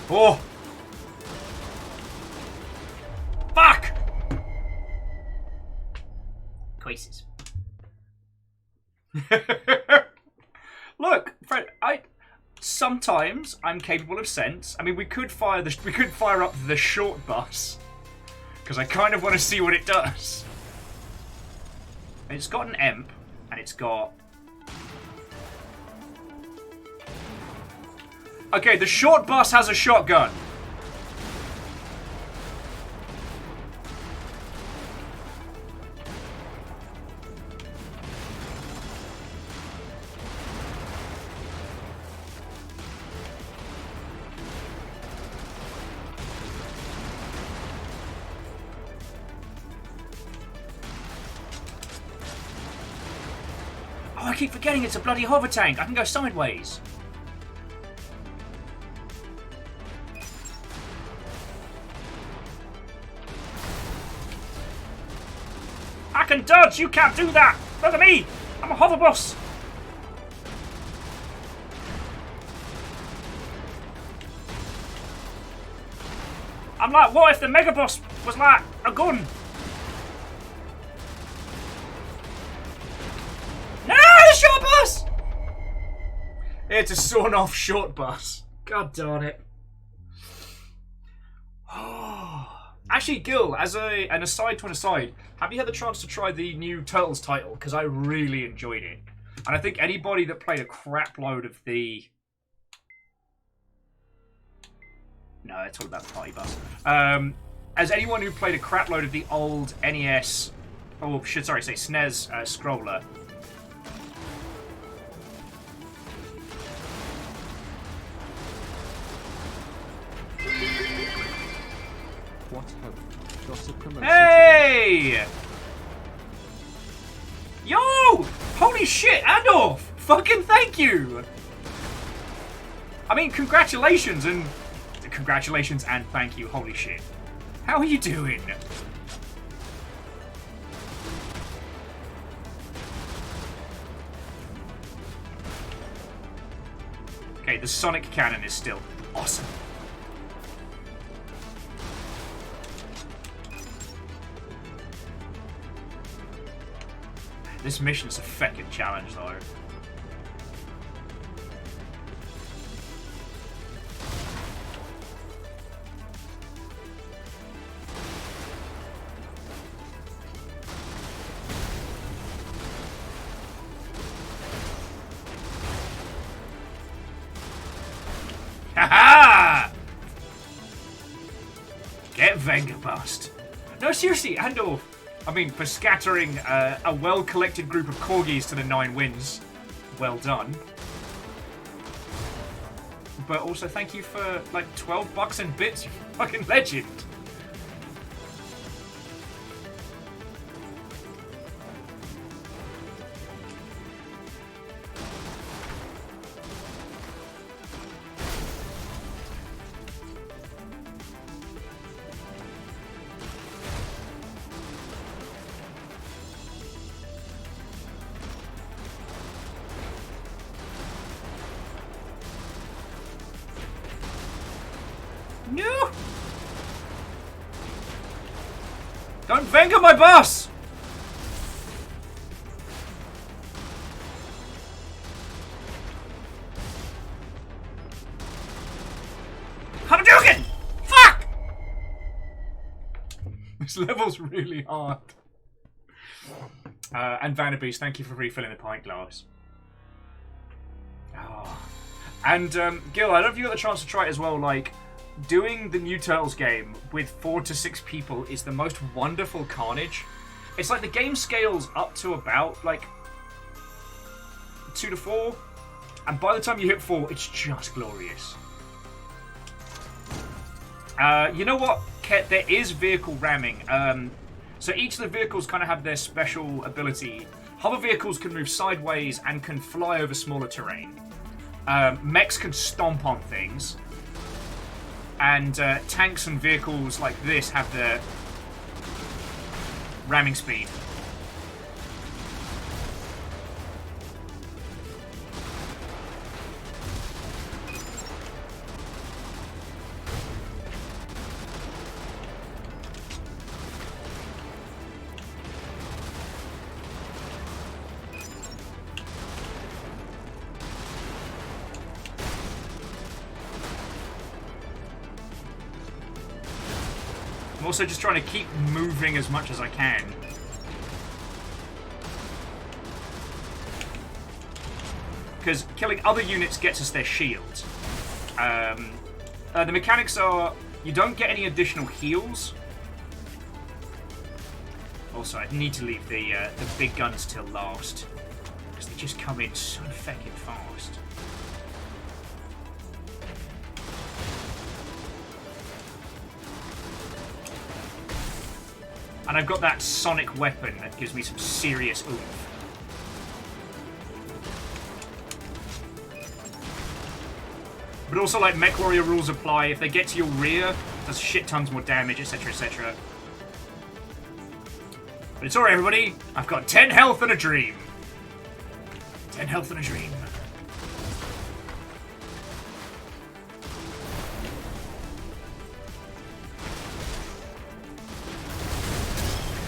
A: Oh! Fuck!
E: Quizzes.
A: Look, Fred, sometimes I'm capable of sense. I mean, we could fire up the short bus because I kind of want to see what it does. It's got an EMP and it's got. Okay, the short bus has a shotgun. Oh, I keep forgetting it's a bloody hover tank. I can go sideways. I can dodge! You can't do that! Look at me! I'm a hover bus! I'm like, what if the Megabus was like a gun? No, the short bus! It's a sawn-off short bus. God darn it. Actually, Gil, as an aside to an aside, have you had the chance to try the new Turtles title? Because I really enjoyed it. And I think anybody that played a crap load of the... No, it's all about the party bus. As anyone who played a crap load of the old NES... Oh, sorry, say SNES scroller...
B: What hope? Got a promotion.
A: Hey! Yo! Holy shit, Adolf! Fucking thank you! I mean, congratulations and thank you, holy shit. How are you doing? Okay, the sonic cannon is still awesome. This mission's a feckin' challenge, though. Haha! Get Vengabust. No, seriously, Andor. I mean, for scattering a well-collected group of corgis to the 9 winds. Well done. But also thank you for, like, 12 bucks and bits, you fucking legend. No! Don't Venga my boss! Hadouken! Fuck! This level's really hard. And Vanabees, thank you for refilling the pint glass. Oh. And Gil, I don't know if you got the chance to try it as well, like, doing the new Turtles game with 4 to 6 people is the most wonderful carnage. It's like the game scales up to about, like, 2 to 4, and by the time you hit 4, it's just glorious. You know what, Ket? There is vehicle ramming. So each of the vehicles kind of have their special ability. Hover vehicles can move sideways and can fly over smaller terrain. Mechs can stomp on things. And tanks and vehicles like this have the ramming speed. I'm also just trying to keep moving as much as I can. Because killing other units gets us their shields. The mechanics are, you don't get any additional heals. Also, I need to leave the big guns till last. Because they just come in so fucking fast. And I've got that sonic weapon that gives me some serious oomph. But also, like, Mech Warrior rules apply. If they get to your rear, it does shit tons more damage, etc, etc. But it's alright, everybody. I've got 10 health and a dream. 10 health and a dream.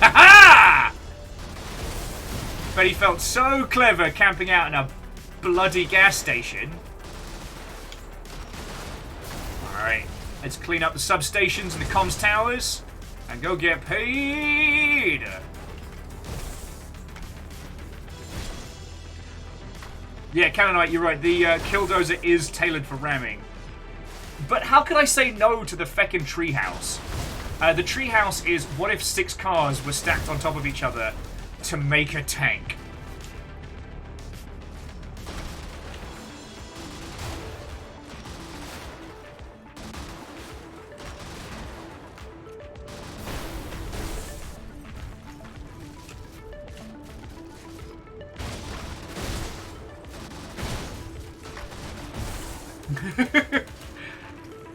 A: Ha-ha! But he felt so clever camping out in a bloody gas station. Alright, let's clean up the substations and the comms towers and go get paid. Yeah, Cannonite, you're right. The Killdozer is tailored for ramming. But how could I say no to the feckin' treehouse? The treehouse is, what if 6 cars were stacked on top of each other to make a tank?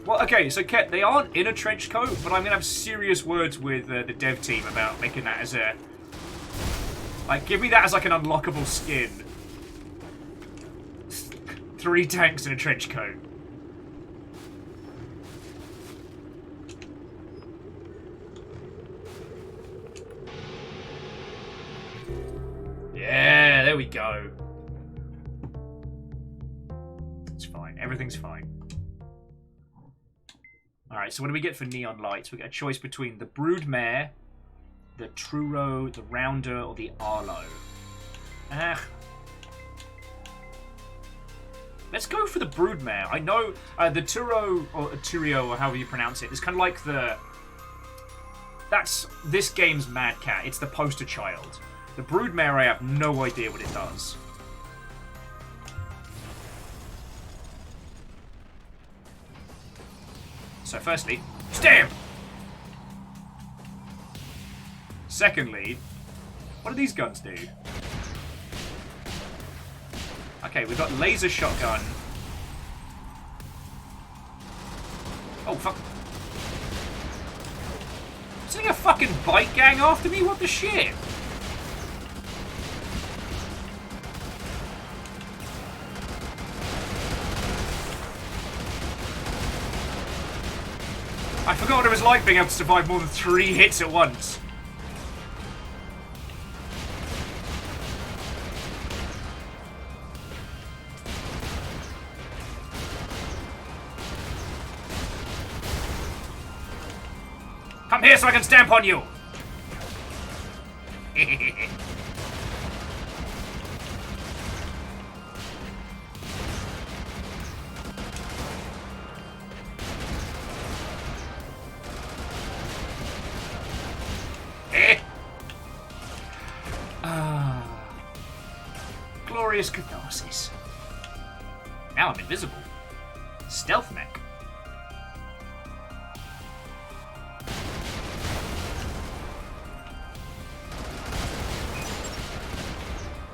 A: Well, Okay, so Ket, they aren't in a trench coat, but I'm gonna have serious words with the dev team about making that as a... Like, give me that as like an unlockable skin. 3 tanks in a trench coat. Yeah, there we go. It's fine. Everything's fine. Alright, so what do we get for neon lights? We get a choice between the Broodmare, the Truro, the Rounder, or the Arlo. Let's go for the Broodmare. I know the Turo, or Turio, or however you pronounce it, is kind of like the... That's this game's Mad Cat. It's the poster child. The Broodmare, I have no idea what it does. So firstly, stamp! Secondly, what do these guns do? Okay, we've got laser shotgun. Oh, fuck. Is there a fucking bike gang after me? What the shit? I forgot what it was like being able to survive more than 3 hits at once. Come here so I can stamp on you! Glorious catharsis. Now I'm invisible. Stealth mech.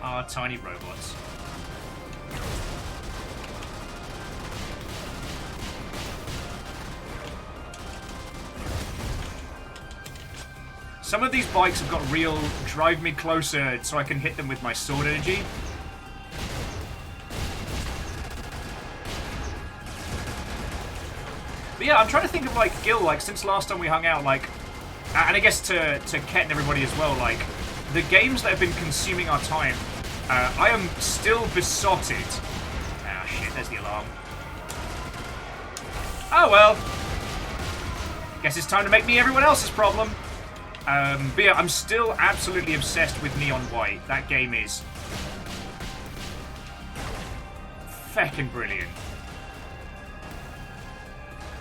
A: Ah, tiny robots. Some of these bikes have got real drive me closer so I can hit them with my sword energy. But yeah, I'm trying to think of like Gil, like since last time we hung out, like, and I guess to Ket and everybody as well, like the games that have been consuming our time, I am still besotted. Ah shit, there's the alarm. Oh well. Guess it's time to make me everyone else's problem. But yeah, I'm still absolutely obsessed with Neon White. That game is feckin' brilliant.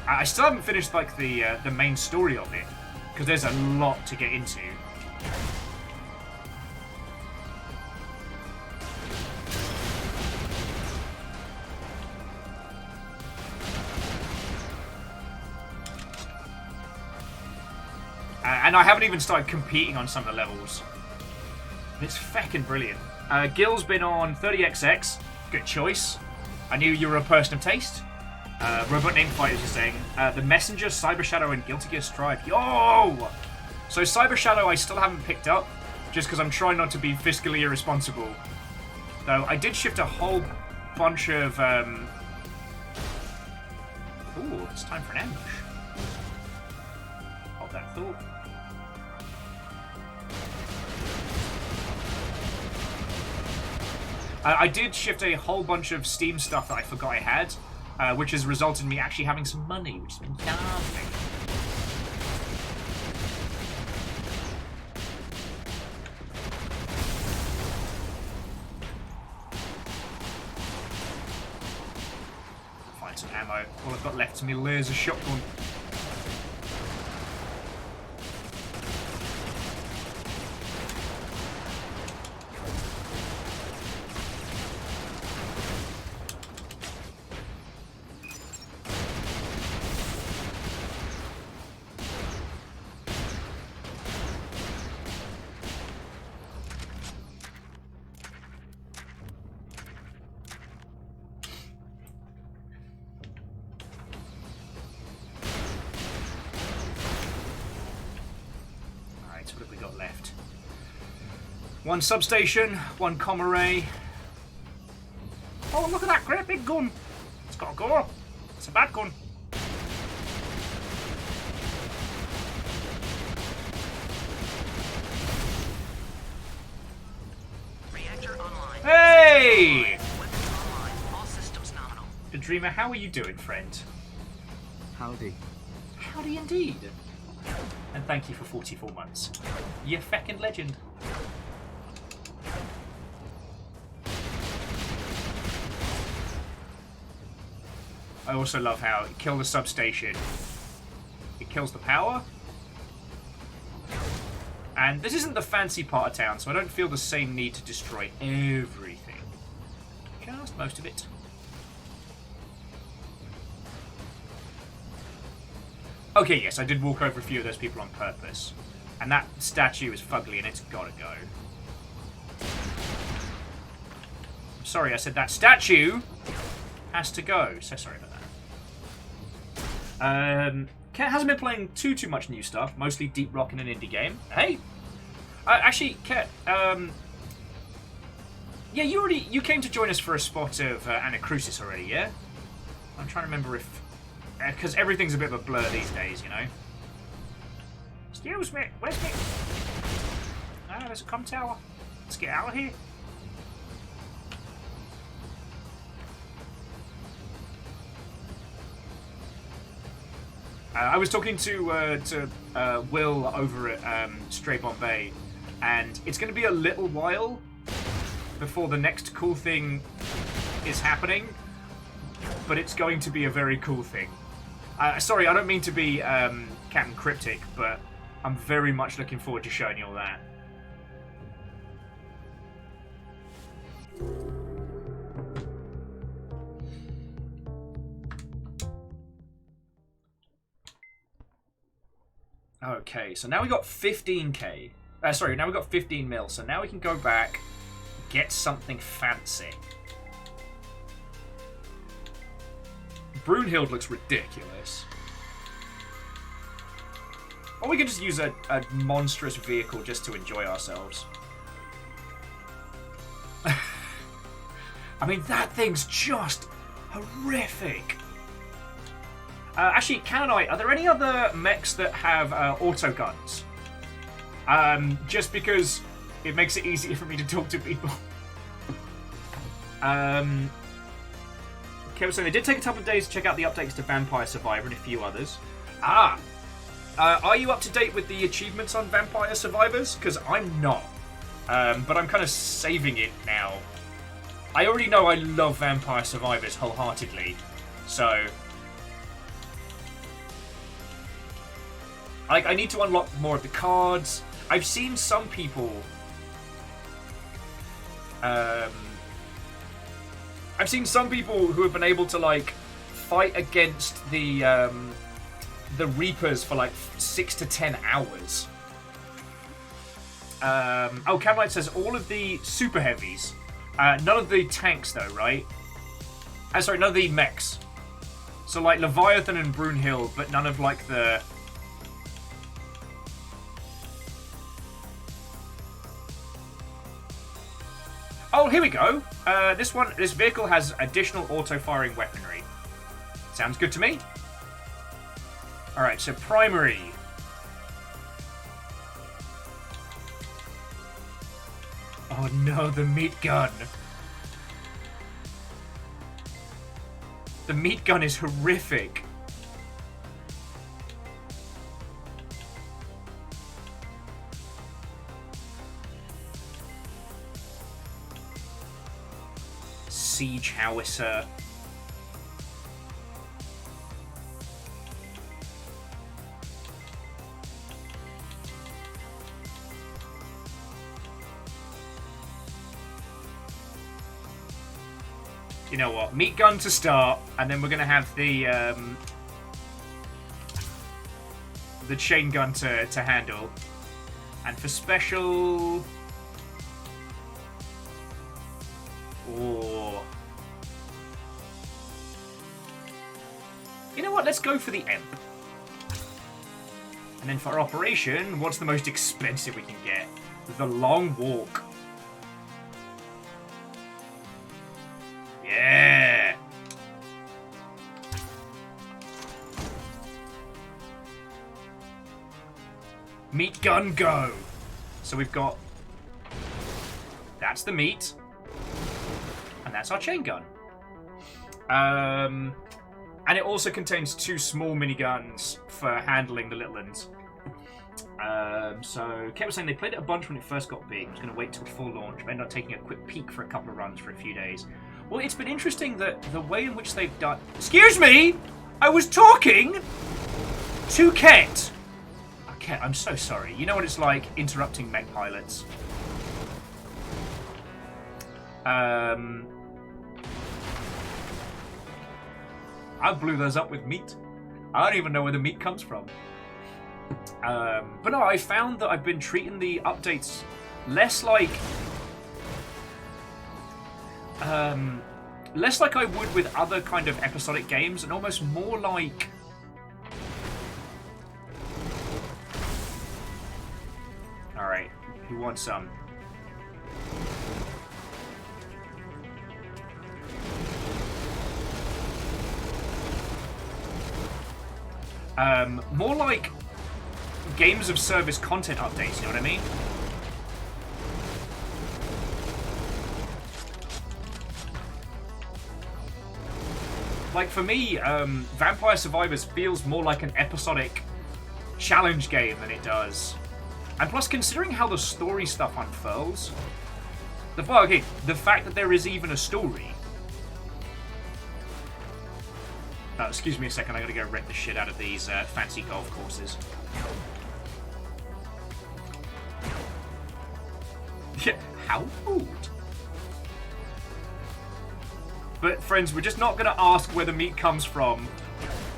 A: I still haven't finished like the main story of it because there's a lot to get into. And I haven't even started competing on some of the levels. It's feckin' brilliant. Gil's been on 30XX. Good choice. I knew you were a person of taste. Robot Name Fighters are saying, The Messenger, Cyber Shadow, and Guilty Gear Strive. Yo! So Cyber Shadow I still haven't picked up, just because I'm trying not to be fiscally irresponsible. Though I did shift a whole bunch of... Ooh, it's time for an ambush. Hold that thought. I did shift a whole bunch of Steam stuff that I forgot I had, which has resulted in me actually having some money, which has been lovely. Find some ammo. All I've got left is my laser shotgun. have we got left? 1 substation, 1 comm array. Oh, look at that great big gun. It's got a go. It's a bad gun.
F: Reactor online.
A: Hey!
F: Weapons online. All systems nominal.
A: The Dreamer, how are you doing, friend?
B: Howdy.
A: Howdy indeed. And thank you for 44 months. You feckin' legend. I also love how it kills the substation. It kills the power. And this isn't the fancy part of town, so I don't feel the same need to destroy everything. Just most of it. Okay, yes, I did walk over a few of those people on purpose. And that statue is fugly and it's gotta go. I'm sorry, I said that statue has to go. So sorry about that. Ket hasn't been playing too much new stuff, mostly Deep Rock and an indie game. Hey! Actually, Ket, yeah, you came to join us for a spot of Anacrusis already, yeah? I'm trying to remember if... Because everything's a bit of a blur these days, you know? Excuse me, where's me? Ah, there's a comm tower. Let's get out of here. I was talking to Will over at Stray Bombay, and it's going to be a little while before the next cool thing is happening, but it's going to be a very cool thing. Sorry, I don't mean to be Captain Cryptic, but I'm very much looking forward to showing you all that. Okay, so now we got 15k. Sorry, now we got 15 mil, so now we can go back, get something fancy. Brunhild looks ridiculous. Or we could just use a monstrous vehicle just to enjoy ourselves. I mean, that thing's just horrific. Actually, Cannonite, are there any other mechs that have auto guns? Just because it makes it easier for me to talk to people. Okay, so they did take a couple of days to check out the updates to Vampire Survivor and a few others. Are you up to date with the achievements on Vampire Survivors? Because I'm not. But I'm kind of saving it now. I already know I love Vampire Survivors wholeheartedly. So... I need to unlock more of the cards. I've seen some people... I've seen some people who have been able to, like, fight against the Reapers for, like, 6 to 10 hours. Oh, Camlight says all of the super heavies. None of the tanks, though, right? Sorry, none of the mechs. So, like, Leviathan and Brunhild, but none of, like, the... Oh, here we go. This vehicle has additional auto-firing weaponry. Sounds good to me. Alright, so primary. Oh no, the meat gun. The meat gun is horrific. Siege howitzer. You know what? Meat gun to start, and then we're gonna have the chain gun to handle. And for special. Oh. You know what? Let's go for the Emp. And then for operation, what's the most expensive we can get? The long walk. Yeah! Meat gun go! So we've got... That's the meat. And that's our chain gun. And it also contains 2 small miniguns for handling the little ones. So, Kate was saying they played it a bunch when it first got big. I was going to wait till full launch, but ended up taking a quick peek for a couple of runs for a few days. Well, it's been interesting that the way in which they've done... Excuse me! I was talking to Ket! Ket, I'm so sorry. You know what it's like interrupting mech pilots. I blew those up with meat. I don't even know where the meat comes from. But no, I found that I've been treating the updates less like I would with other kind of episodic games, and almost more like alright, who wants some? More like games of service content updates, you know what I mean? Like for me, Vampire Survivors feels more like an episodic challenge game than it does. And plus, considering how the story stuff unfurls, the fact that there is even a story. Excuse me a second, I gotta go wreck the shit out of these fancy golf courses. Yeah, how rude. But friends, we're just not gonna ask where the meat comes from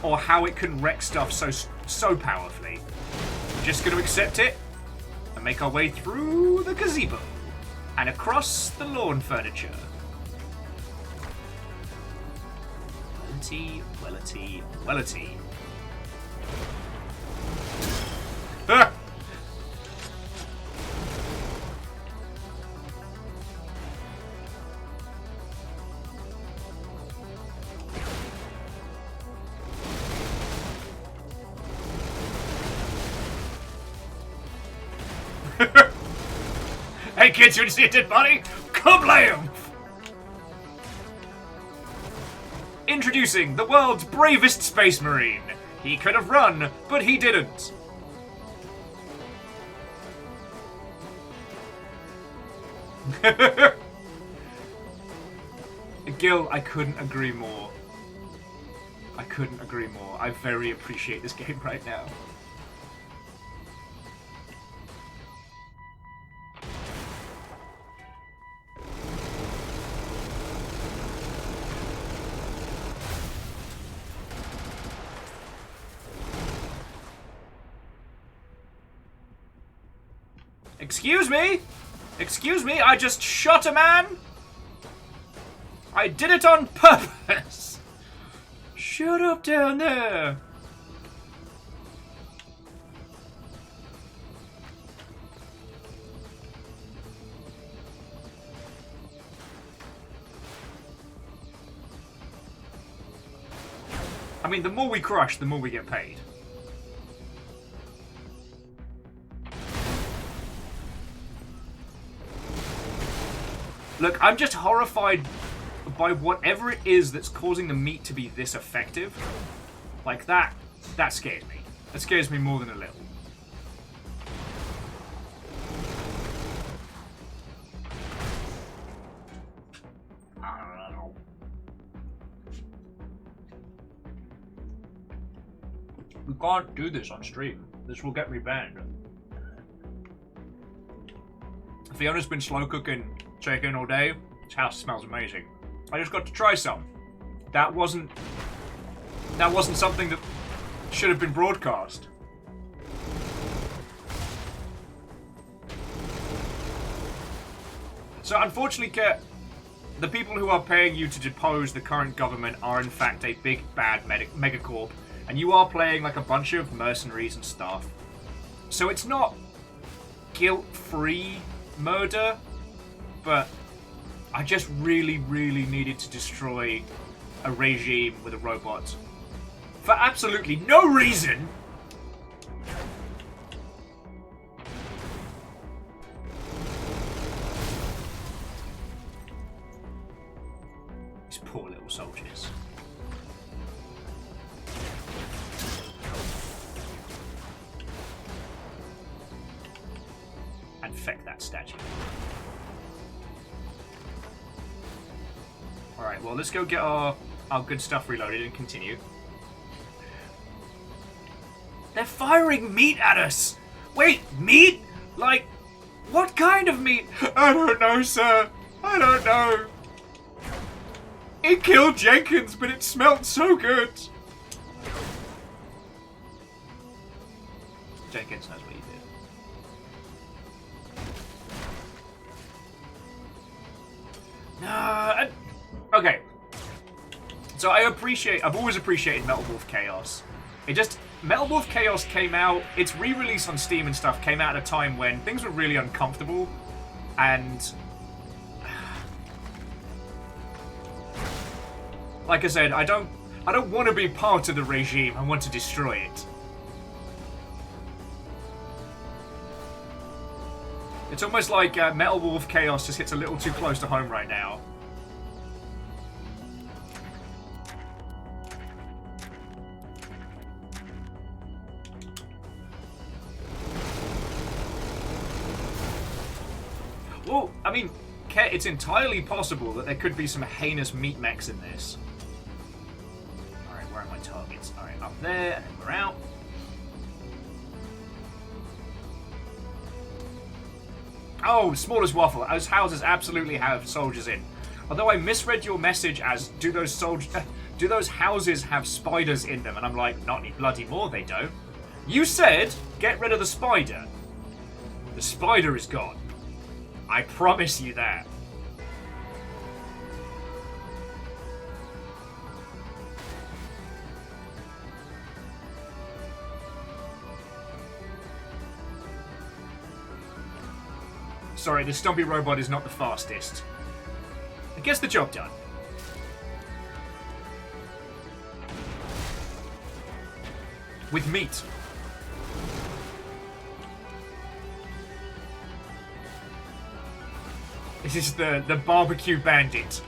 A: or how it can wreck stuff so powerfully. We're just gonna accept it and make our way through the gazebo and across the lawn furniture. Wellity, wellity. Ah! Hey kids, you want to see a dead body? Kablam! Introducing the world's bravest space marine. He could have run, but he didn't. Gil, I couldn't agree more. I couldn't agree more. I very appreciate this game right now. Excuse me? Excuse me, I just shot a man? I did it on purpose! Shut up down there! I mean, the more we crush, the more we get paid. Look, I'm just horrified by whatever it is that's causing the meat to be this effective. Like, that scares me. That scares me more than a little. I don't know. We can't do this on stream. This will get me banned. Fiona's been slow cooking chicken all day. This house smells amazing. I just got to try some. That wasn't something that should have been broadcast. So unfortunately, Kat, the people who are paying you to depose the current government are in fact a big bad megacorp, and you are playing like a bunch of mercenaries and stuff. So it's not guilt-free murder, but I just really, really needed to destroy a regime with a robot. For absolutely no reason! These poor little soldiers. And feck that statue. Alright, well, let's go get our good stuff reloaded and continue. They're firing meat at us! Wait, meat? Like, what kind of meat? I don't know, sir. I don't know. It killed Jenkins, but it smelled so good. Jenkins knows what he did. No. Okay. So I've always appreciated Metal Wolf Chaos. Metal Wolf Chaos came out, its re-release on Steam and stuff came out at a time when things were really uncomfortable, and like I said, I don't want to be part of the regime, I want to destroy it. It's almost like Metal Wolf Chaos just hits a little too close to home right now. Well, I mean, it's entirely possible that there could be some heinous meat mechs in this. Alright, where are my targets? Alright, up there, and then we're out. Oh, smallest waffle. Those houses absolutely have soldiers in. Although I misread your message as, do those houses have spiders in them? And I'm like, not any bloody more, they don't. You said, get rid of the spider. The spider is gone. I promise you that. Sorry, the Stumpy robot is not the fastest. It gets the job done. With meat. This is the barbecue bandit.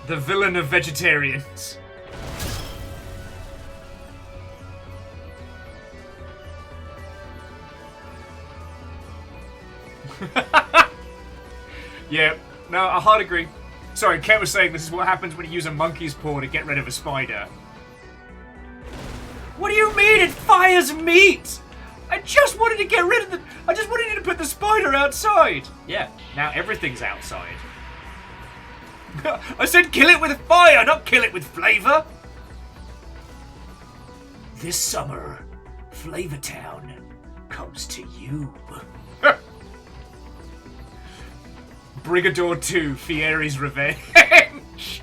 A: The villain of vegetarians. Yeah, no, I hard agree. Sorry, Ken was saying this is what happens when you use a monkey's paw to get rid of a spider. What do you mean it fires meat? I just wanted to get rid of the... I just wanted you to put the spider outside. Yeah, now everything's outside. I said kill it with fire, not kill it with flavor. This summer, Flavortown comes to you. Brigador 2, Fieri's Revenge.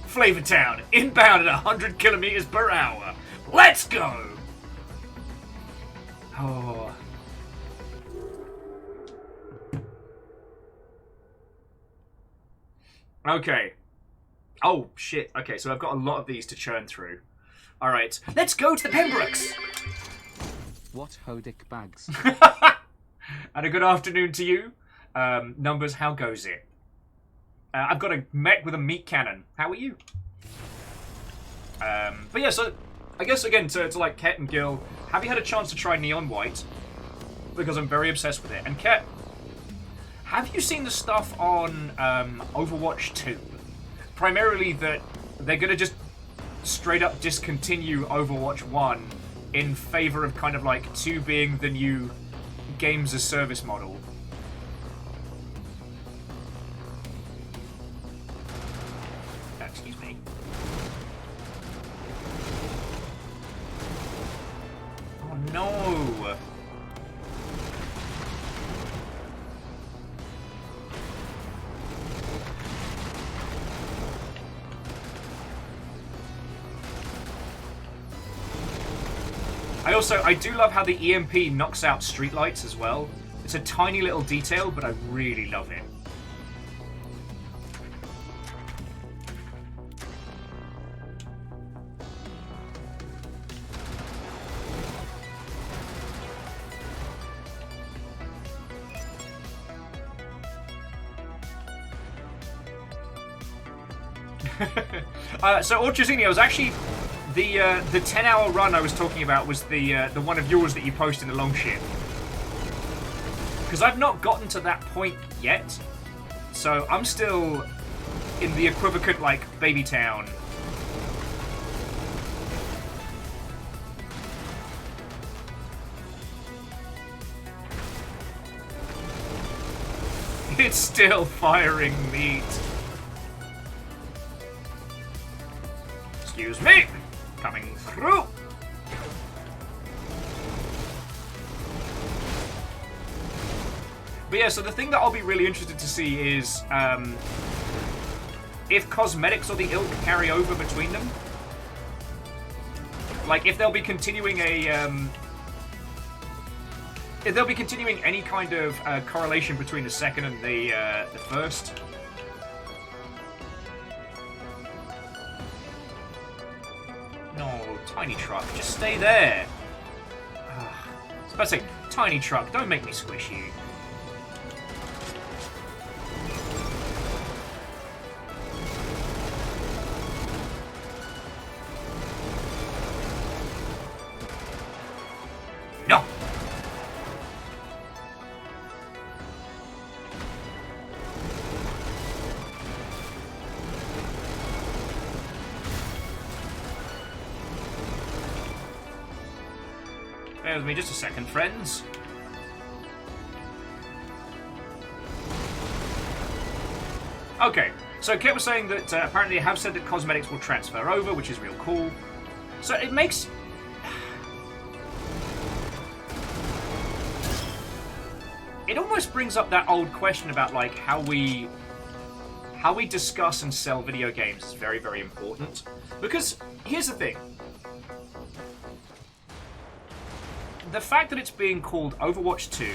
A: Flavortown, inbound at 100 kilometers per hour. Let's go! Oh. Okay. Oh, shit. Okay, so I've got a lot of these to churn through. Alright, let's go to the Pembrokes!
B: What hodic bags?
A: And a good afternoon to you. Numbers, how goes it? I've got a mech with a meat cannon. How are you? But yeah, so I guess again to like Ket and Gil, have you had a chance to try Neon White? Because I'm very obsessed with it. And Ket, have you seen the stuff on Overwatch 2? Primarily that they're gonna just straight up discontinue Overwatch 1 in favor of kind of like 2 being the new games as service model. Excuse me. Oh no! I do love how the EMP knocks out streetlights as well. It's a tiny little detail, but I really love it. So Orchesini, was actually the 10-hour run I was talking about was the one of yours that you posted along ship. Because I've not gotten to that point yet, so I'm still in the equivocant like baby town. It's still firing meat. Excuse me! Coming through! But yeah, so the thing that I'll be really interested to see is if cosmetics or the ilk carry over between them. Like, if they'll be continuing if they'll be continuing any kind of correlation between the second and the first. No, tiny truck, just stay there. I was about to say, tiny truck, don't make me squish you. No! Bear with me just a second, friends. Okay, so Kit was saying that apparently they have said that cosmetics will transfer over, which is real cool. So it makes... It almost brings up that old question about like how we discuss and sell video games is very, very important. Because here's the thing. The fact that it's being called Overwatch 2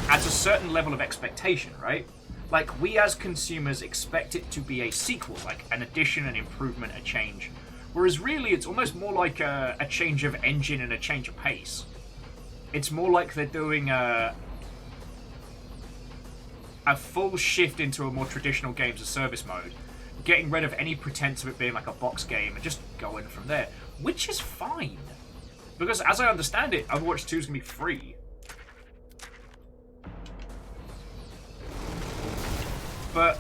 A: adds a certain level of expectation, right? Like, we as consumers expect it to be a sequel, like an addition, an improvement, a change. Whereas really, it's almost more like a change of engine and a change of pace. It's more like they're doing a full shift into a more traditional games as service mode, getting rid of any pretense of it being like a box game and just going from there, which is fine. Because as I understand it, Overwatch 2 is going to be free. But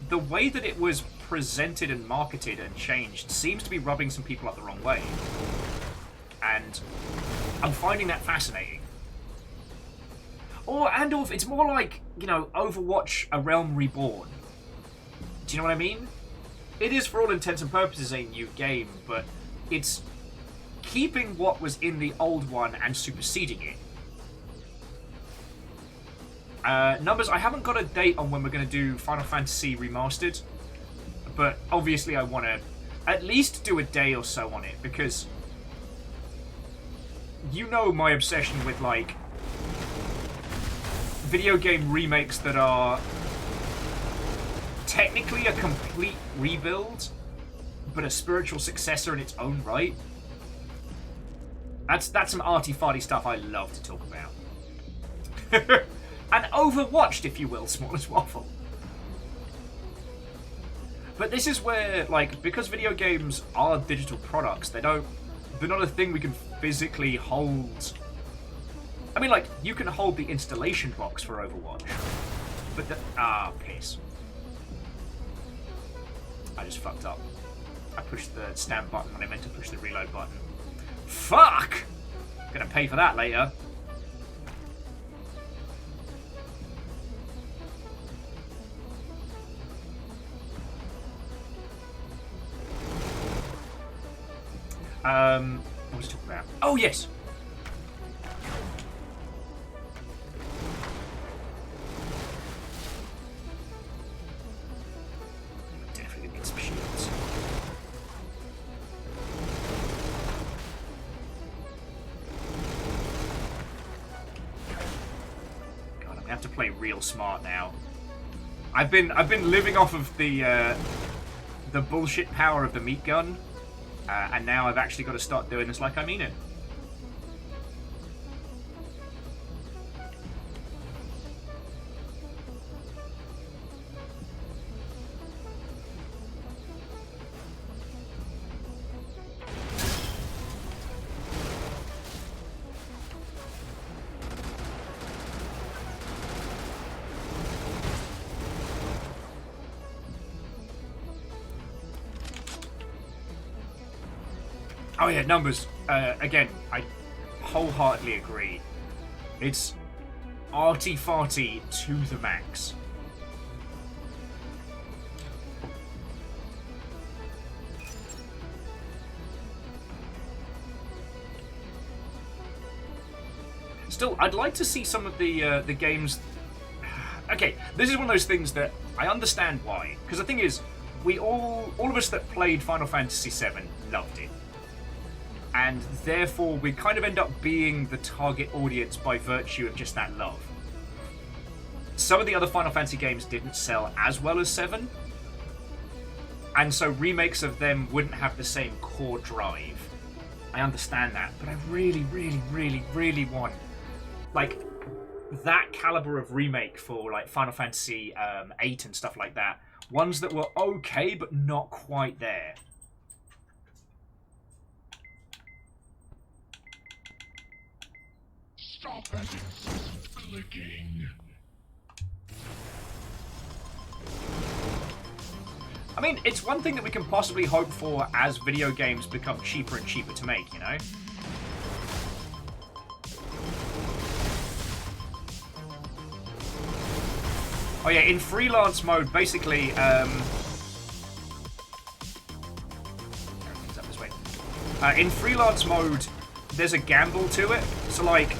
A: the way that it was presented and marketed and changed seems to be rubbing some people up the wrong way. And I'm finding that fascinating. Or it's more like, you know, Overwatch A Realm Reborn. Do you know what I mean? It is, for all intents and purposes, a new game, but it's keeping what was in the old one and superseding it. Numbers, I haven't got a date on when we're going to do Final Fantasy Remastered, but obviously I want to at least do a day or so on it, because you know my obsession with, like, video game remakes that are technically a complete rebuild, but a spiritual successor in its own right. That's some arty-farty stuff I love to talk about. And overwatched, if you will, Smallest Waffle. But this is where, like, because video games are digital products, they're not a thing we can physically hold. I mean, like, you can hold the installation box for Overwatch, but piss. I just fucked up. I pushed the stand button when I meant to push the reload button. Fuck! Gonna pay for that later. What was I talking about? Oh, yes! Definitely need some shields. God, I'm gonna have to play real smart now. I've been living off of the bullshit power of the meat gun. And now I've actually got to start doing this like I mean it. Oh yeah, numbers. Again, I wholeheartedly agree. It's arty-farty to the max. Still, I'd like to see some of the games. Okay, this is one of those things that I understand why. Because the thing is, we all of us that played Final Fantasy VII loved it. And therefore, we kind of end up being the target audience by virtue of just that love. Some of the other Final Fantasy games didn't sell as well as 7. And so remakes of them wouldn't have the same core drive. I understand that, but I really, really, really, really want, like, that caliber of remake for, like, Final Fantasy 8 and stuff like that. Ones that were okay, but not quite there.
C: Stop that incessant clicking.
A: I mean, it's one thing that we can possibly hope for as video games become cheaper and cheaper to make, you know? Oh yeah, in freelance mode, basically, everything's up this way. In freelance mode, there's a gamble to it. So, like,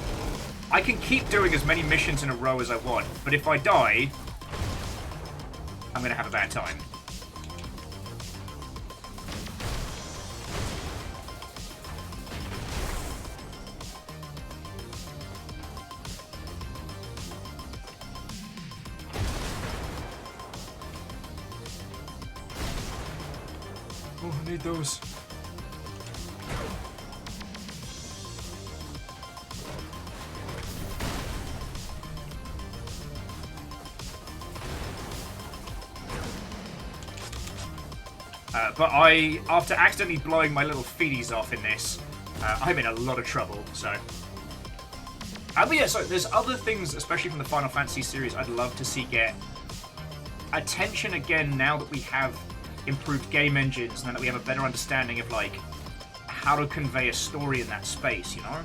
A: I can keep doing as many missions in a row as I want, but if I die, I'm gonna have a bad time. Oh, I need those. But after accidentally blowing my little feeties off in this, I'm in a lot of trouble, so. But yeah, so there's other things, especially from the Final Fantasy series, I'd love to see get attention again now that we have improved game engines and that we have a better understanding of, like, how to convey a story in that space, you know?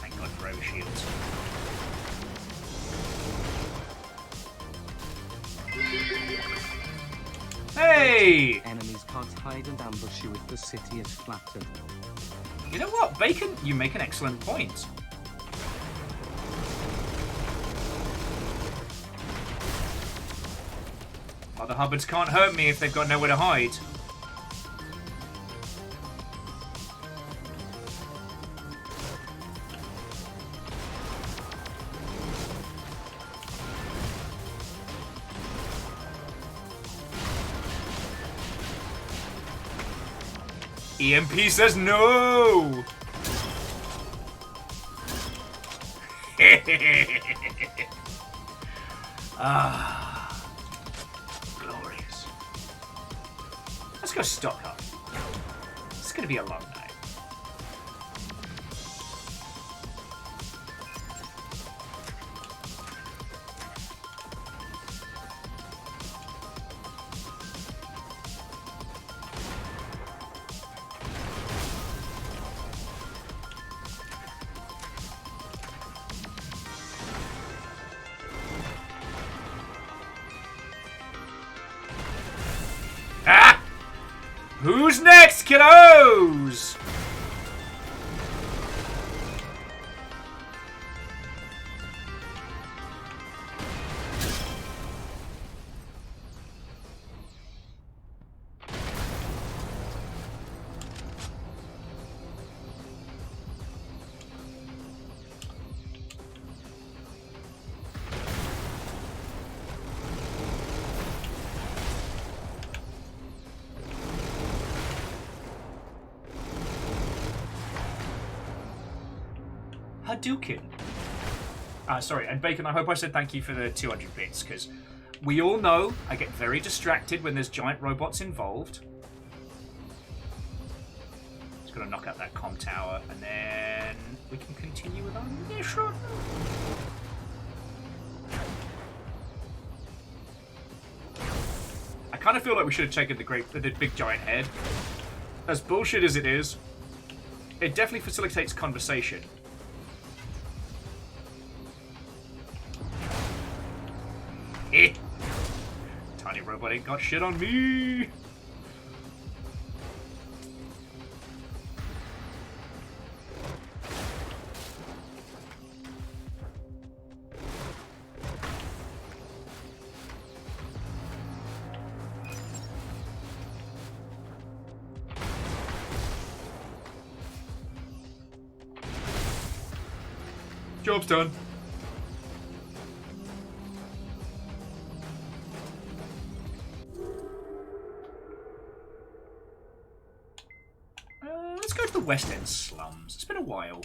A: Thank God for overshields. Hey!
B: Enemies can't hide and ambush you if the city is flattened.
A: You know what, Bacon? You make an excellent point. Mother Hubbards can't hurt me if they've got nowhere to hide. EMP says no! Ah, glorious. Let's go Stockholm. It's going to be a long night. Who's next, kiddos? Hadouken. Sorry, and Bacon, I hope I said thank you for the 200 bits, because we all know I get very distracted when there's giant robots involved. Just gotta knock out that comm tower, and then we can continue with our mission. I kind of feel like we should have taken the big giant head. As bullshit as it is, it definitely facilitates conversation. Tiny robot ain't got shit on me. Job's done. Let's go to the West End slums. It's been a while.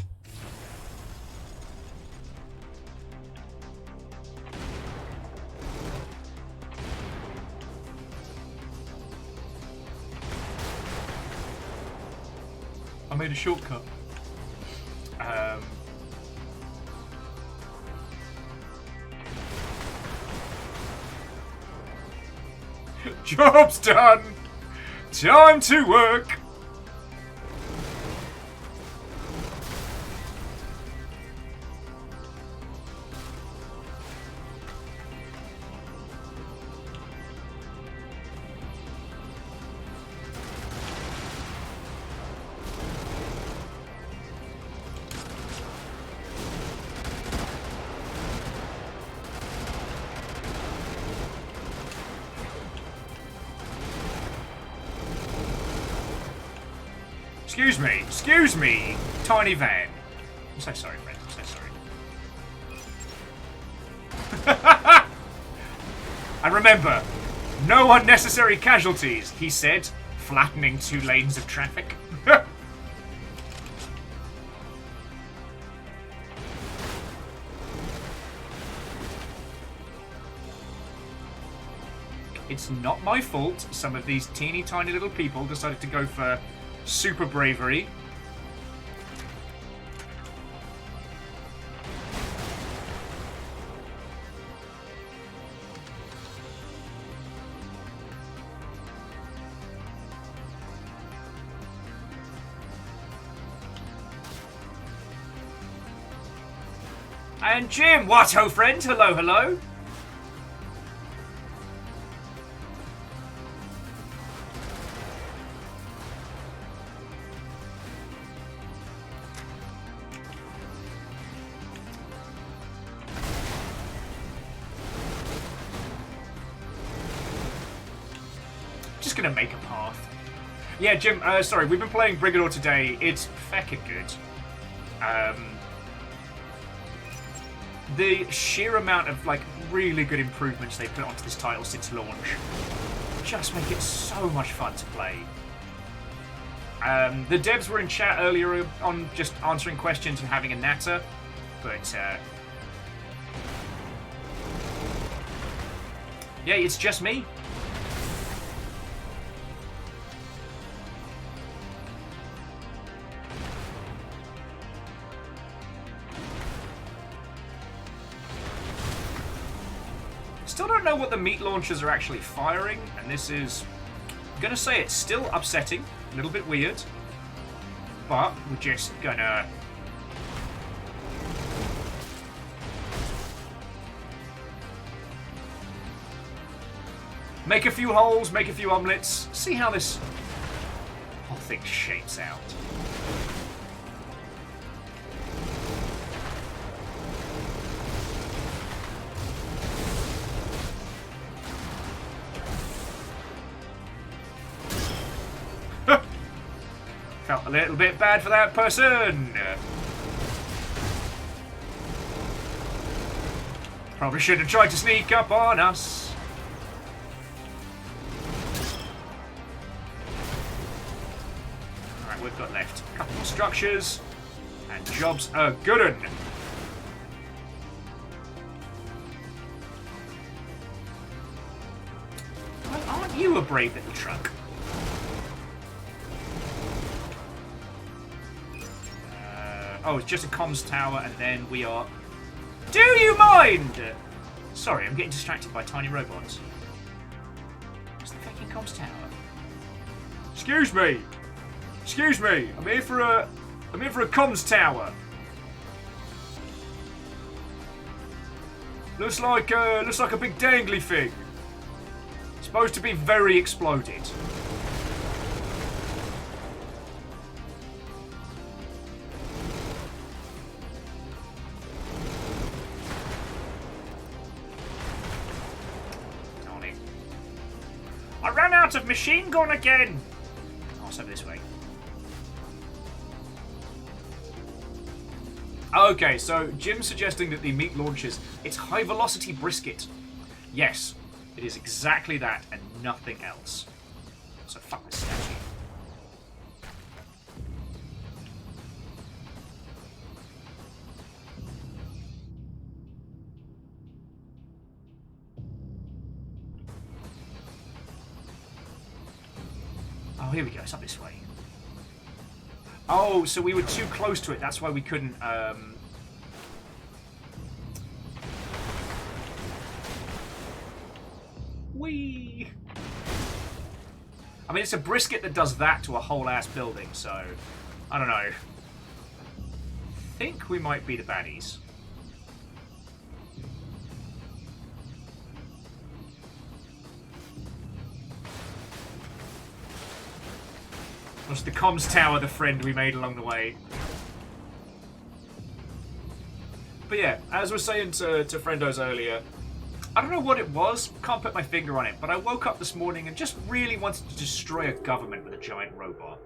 A: I made a shortcut. Job's done! Time to work! Excuse me, tiny van. I'm so sorry, friends, I'm so sorry. And remember, no unnecessary casualties, he said, flattening 2 lanes of traffic. It's not my fault some of these teeny tiny little people decided to go for super bravery. And Jim, what ho friend, hello, hello. Just gonna make a path. Yeah, Jim, sorry, we've been playing Brigador today. It's feckin' good. The sheer amount of, like, really good improvements they put onto this title since launch just make it so much fun to play. The devs were in chat earlier on just answering questions and having a natter, but, yeah, it's just me. Still don't know what the meat launchers are actually firing, and this is... I'm gonna say it's still upsetting, a little bit weird, but we're just gonna... make a few holes, make a few omelets, see how this whole thing shapes out. Felt a little bit bad for that person. Probably should have tried to sneak up on us. Alright, we've got left a couple more structures. And jobs are good 'un. Well, aren't you a brave little truck? Oh, it's just a comms tower, and then we are... Do you mind? Sorry, I'm getting distracted by tiny robots. What's the fucking comms tower? Excuse me. Excuse me. I'm here for a comms tower. Looks like a big dangly thing. Supposed to be very exploded. I ran out of machine gun again! Oh, let's have it this way. Okay, so Jim's suggesting that the meat launchers, it's high velocity brisket. Yes, it is exactly that and nothing else. So fuck this statue. Oh, here we go. It's up this way. Oh, so we were too close to it. That's why we couldn't... Whee! I mean, it's a brisket that does that to a whole-ass building, so... I don't know. I think we might be the baddies. Was the comms tower the friend we made along the way? But yeah, as I was saying to friendos earlier, I don't know what it was, can't put my finger on it, but I woke up this morning and just really wanted to destroy a government with a giant robot.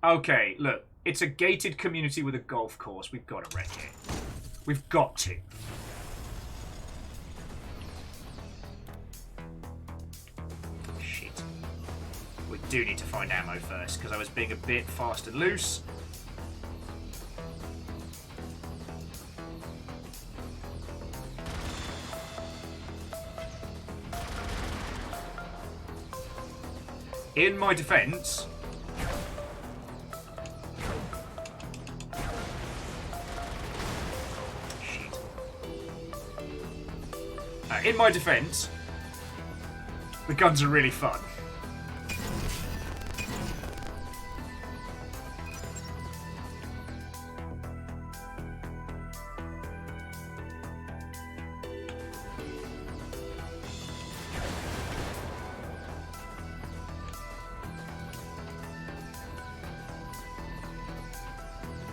A: Okay, look, it's a gated community with a golf course. We've got to wreck it. We've got to. Shit. We do need to find ammo first, because I was being a bit fast and loose. In my defense... in my defense, the guns are really fun.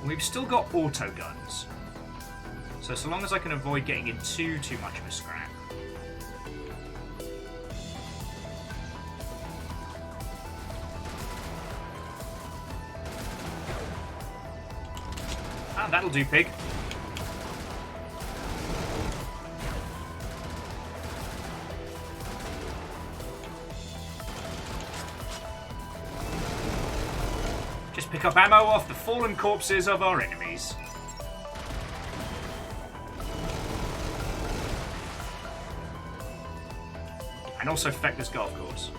A: We've still got auto guns. So long as I can avoid getting in too much of a scrap. Ah, that'll do, pig. Just pick up ammo off the fallen corpses of our enemies. And also feck this golf course.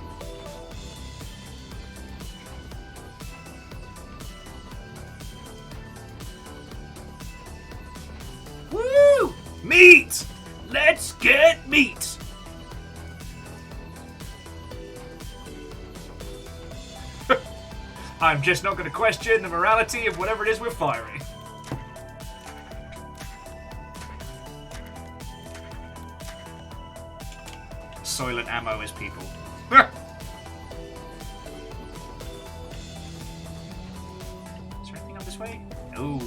A: meat! I'm just not going to question the morality of whatever it is we're firing. Soylent ammo is people. Is there anything up this way? Ooh.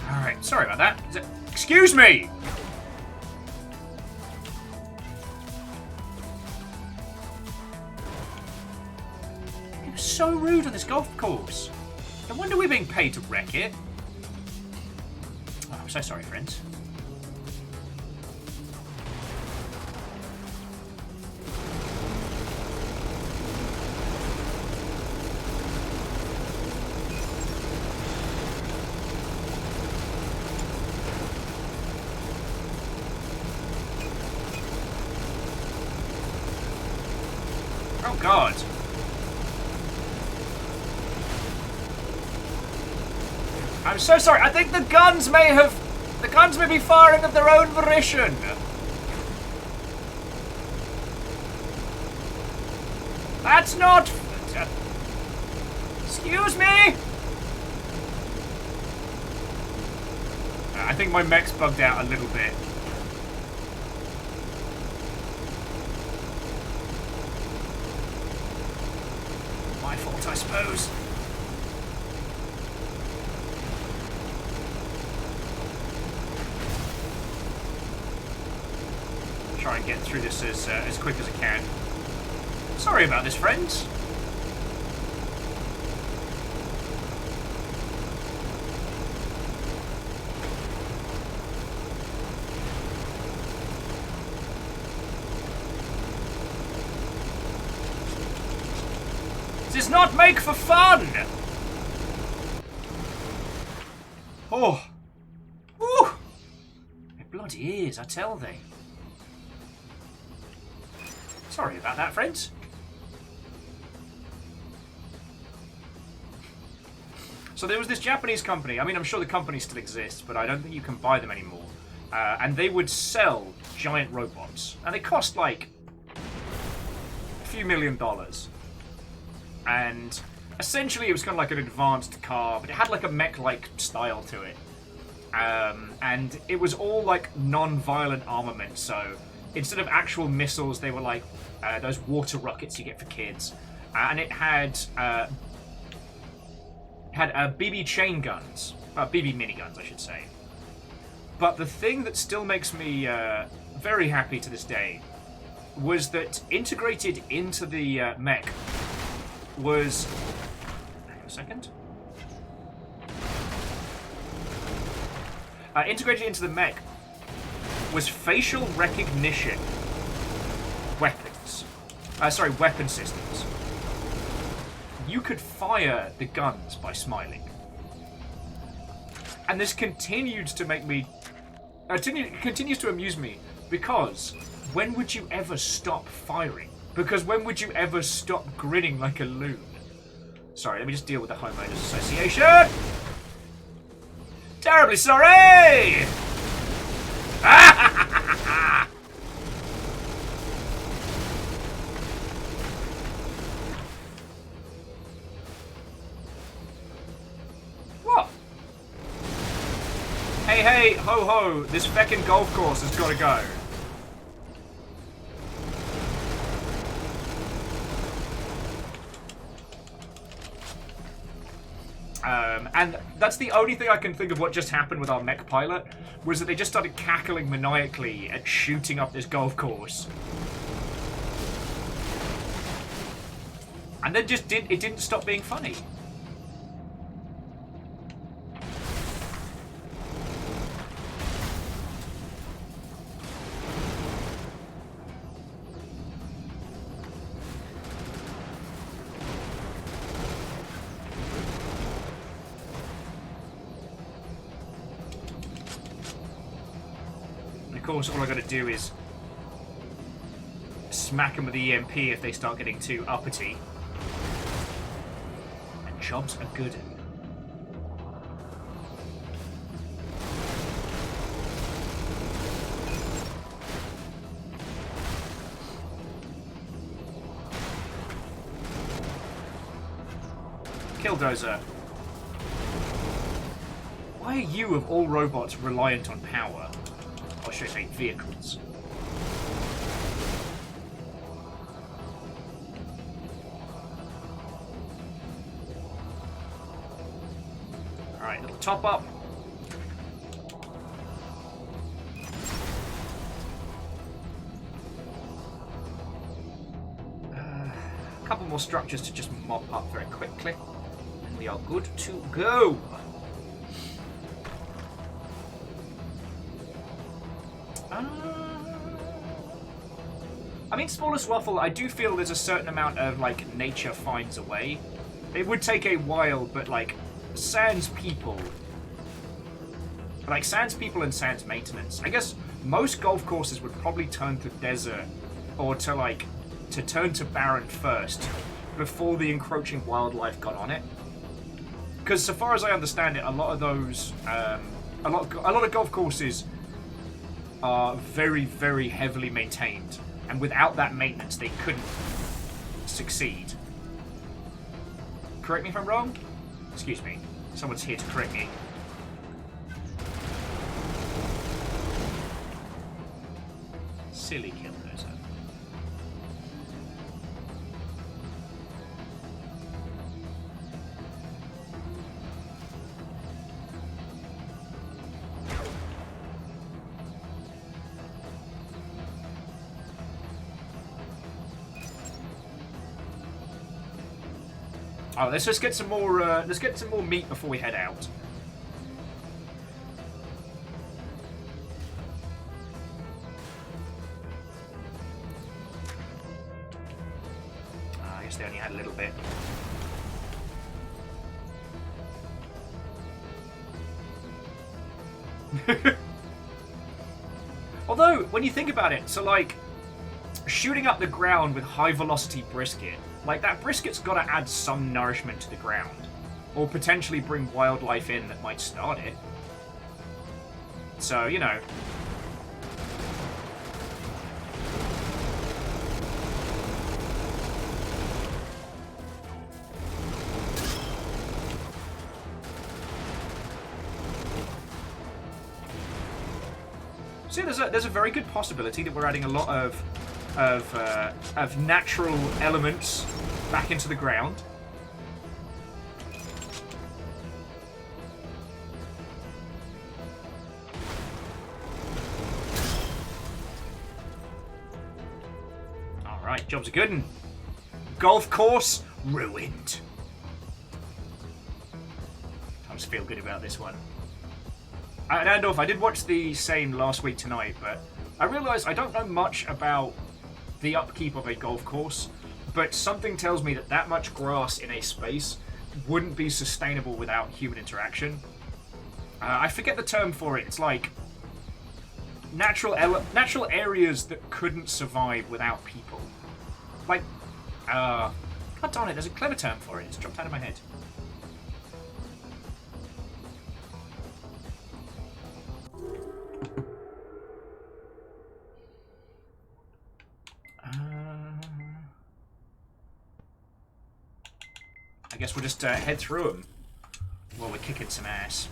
A: Alright, sorry about that. Excuse me! It was so rude on this golf course. No wonder we're being paid to wreck it. Oh, I'm so sorry, friends. Oh God. I'm so sorry. I think the guns may be firing of their own volition. That's not... Excuse me? I think my mech's bugged out a little bit. My fault, I suppose. Try and get through this as quick as I can. Sorry about this, friends. This is not make for fun! Oh. Woo! It bloody is, I tell thee. Sorry about that, friends. So there was this Japanese company. I mean, I'm sure the company still exists, but I don't think you can buy them anymore. And they would sell giant robots. And they cost, like, a few $1 million. And essentially it was kind of like an advanced car, but it had, like, a mech-like style to it. And it was all, like, non-violent armament, so instead of actual missiles, they were, like, those water rockets you get for kids. And it had... BB chain guns. BB miniguns, I should say. But the thing that still makes me very happy to this day was that integrated into the mech was... Hang on a second. Integrated into the mech was facial recognition weapons. Weapon systems. You could fire the guns by smiling. And this continued to make me... continues to amuse me, because when would you ever stop firing? Because when would you ever stop grinning like a loon? Sorry, let me just deal with the Homeowners Association! Terribly sorry! What? Hey, ho ho, this feckin' golf course has got to go. And that's the only thing I can think of what just happened with our mech pilot, was that they just started cackling maniacally at shooting up this golf course. And then it didn't stop being funny. course, all I got to do is smack them with the EMP if they start getting too uppity. And jobs are good. Killdozer. Why are you, of all robots, reliant on power? Or should I say vehicles? Alright, little top up. A couple more structures to just mop up very quickly. And we are good to go. I mean, Smallest Waffle, I do feel there's a certain amount of, like, nature finds a way. It would take a while, but, like, sans people... Like, sans people and sans maintenance. I guess most golf courses would probably turn to desert, or to, like, to turn to barren first, before the encroaching wildlife got on it. Because so far as I understand it, a lot of those... a lot of golf courses are very, very heavily maintained. And without that maintenance, they couldn't succeed. Correct me if I'm wrong? Excuse me. Someone's here to correct me. Silly Killdozer. Oh, let's just get some more. Let's get some more meat before we head out. I guess they only had a little bit. Although, when you think about it, so like shooting up the ground with high velocity brisket. Like, that brisket's got to add some nourishment to the ground. Or potentially bring wildlife in that might start it. So, you know. See, there's a very good possibility that we're adding a lot of natural elements back into the ground. Alright, jobs are good. Golf course ruined. I just feel good about this one. And Andorf, I did watch the same last week tonight, but I realised I don't know much about the upkeep of a golf course, but something tells me that that much grass in a space wouldn't be sustainable without human interaction. I forget the term for it. It's like natural areas that couldn't survive without people. Like, God darn it, there's a clever term for it. It's dropped out of my head. I guess we'll just head through them while we're kicking some ass.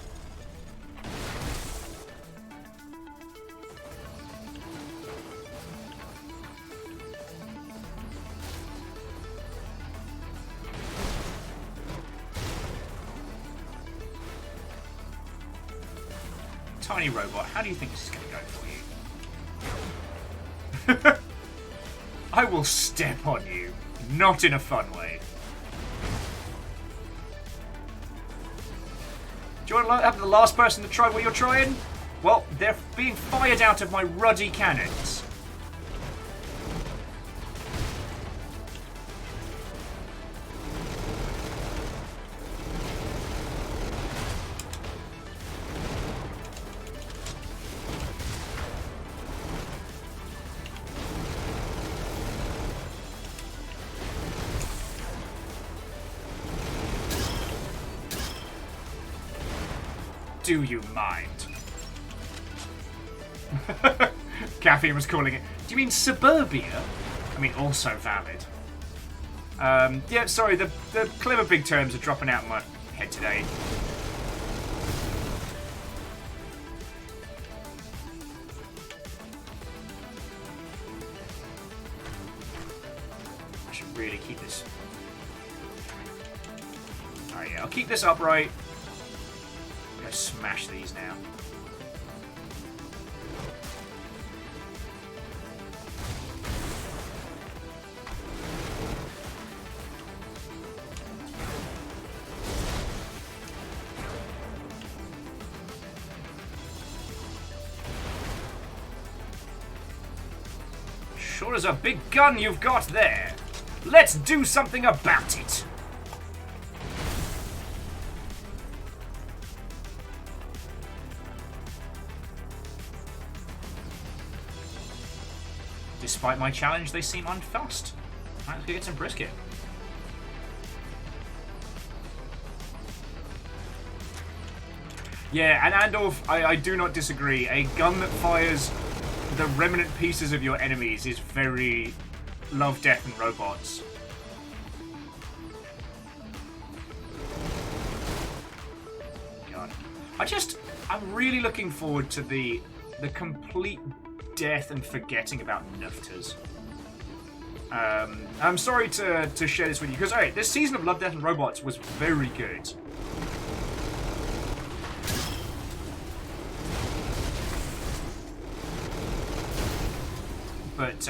A: Tiny robot, how do you think this is going to go for you? I will step on you, not in a fun way. Do you want to have the last person to try what you're trying? Well, they're being fired out of my ruddy cannons. Do you mind? Caffeine was calling it. Do you mean suburbia? I mean, also valid. Yeah, sorry, the clever big terms are dropping out of my head today. I should really keep this. Oh yeah, I'll keep this upright. I'm gonna smash these now. Sure is a big gun you've got there. Let's do something about it. Despite my challenge, they seem unfussed. Alright, let's go get some brisket. Yeah, and Andorf, I do not disagree. A gun that fires the remnant pieces of your enemies is very Love, Death, and Robots. God. I'm really looking forward to the complete death and forgetting about nufters. I'm sorry to share this with you, because alright, this season of Love, Death, and Robots was very good. But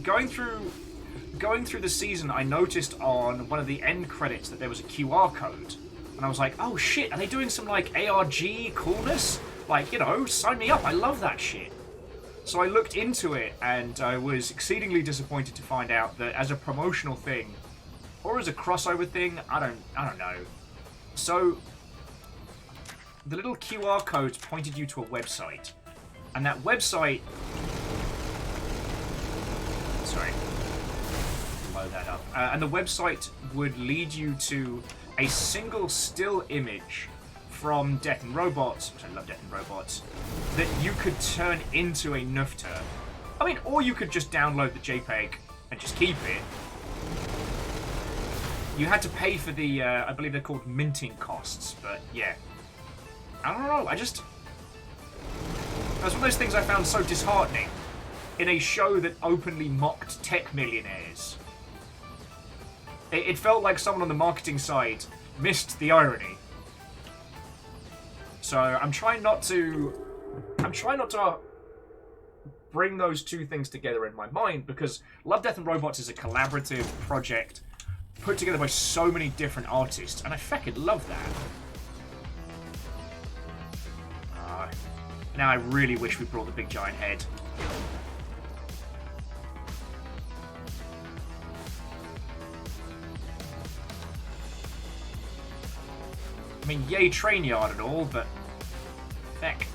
A: going through the season, I noticed on one of the end credits that there was a QR code, and I was like, "Oh shit! Are they doing some like ARG coolness? Like, you know, sign me up! I love that shit." So I looked into it, and I was exceedingly disappointed to find out that as a promotional thing, or as a crossover thing, I don't know. So the little QR codes pointed you to a website, and that website. Sorry. Load that up. And the website would lead you to a single still image from Death and Robots, which I love Death and Robots, that you could turn into a nufter. I mean, or you could just download the JPEG and just keep it. You had to pay for the, I believe they're called minting costs, but yeah. I don't know, that's one of those things I found so disheartening in a show that openly mocked tech millionaires. It felt like someone on the marketing side missed the irony. So I'm trying not to bring those two things together in my mind, because Love, Death and Robots is a collaborative project put together by so many different artists, and I fucking love that. Now I really wish we brought the big giant head. I mean, yay train yard and all, but heck.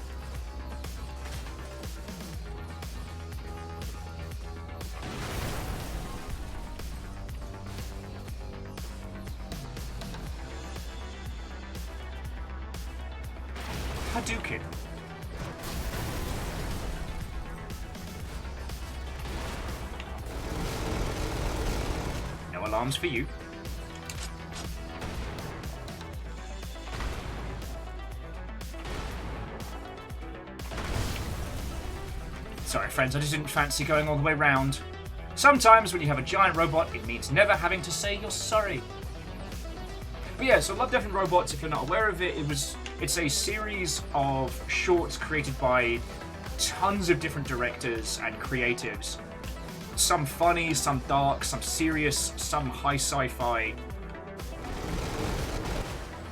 A: Hadouken. No alarms for you. Sorry, friends, I just didn't fancy going all the way round. Sometimes when you have a giant robot, it means never having to say you're sorry. But yeah, so Love, Death and Robots, if you're not aware of it, it's a series of shorts created by tons of different directors and creatives. Some funny, some dark, some serious, some high sci-fi.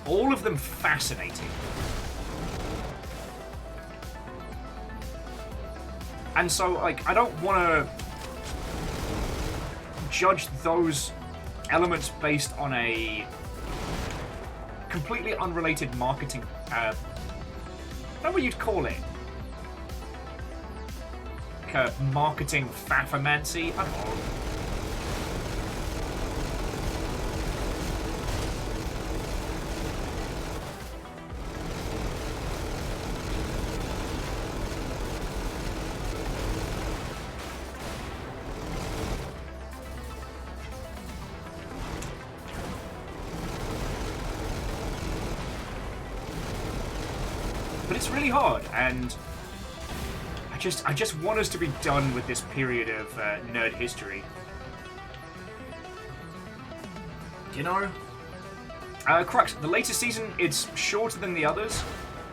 A: All of them fascinating. And so, like, I don't want to judge those elements based on a completely unrelated marketing, I don't know what you'd call it. Like a marketing faffermancy? I don't know. It's really hard, and I just want us to be done with this period of nerd history. You know? Crux, the latest season, it's shorter than the others,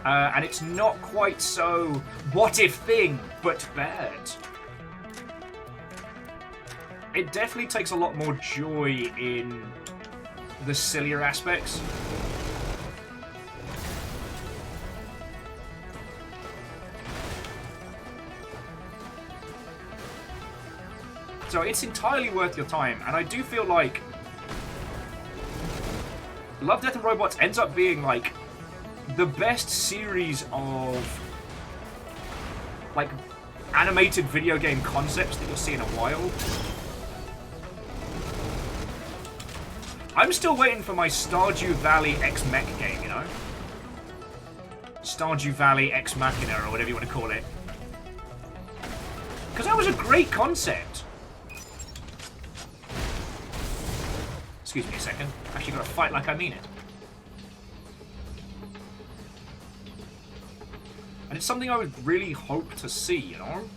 A: and it's not quite so what if thing, but bad. It definitely takes a lot more joy in the sillier aspects. So it's entirely worth your time, and I do feel like Love, Death and Robots ends up being like the best series of like animated video game concepts that you'll see in a while. I'm still waiting for my Stardew Valley X Mech game, you know? Stardew Valley X Machina, or whatever you want to call it. Because that was a great concept. Excuse me a second. Actually got to fight like I mean it. And it's something I would really hope to see, you know?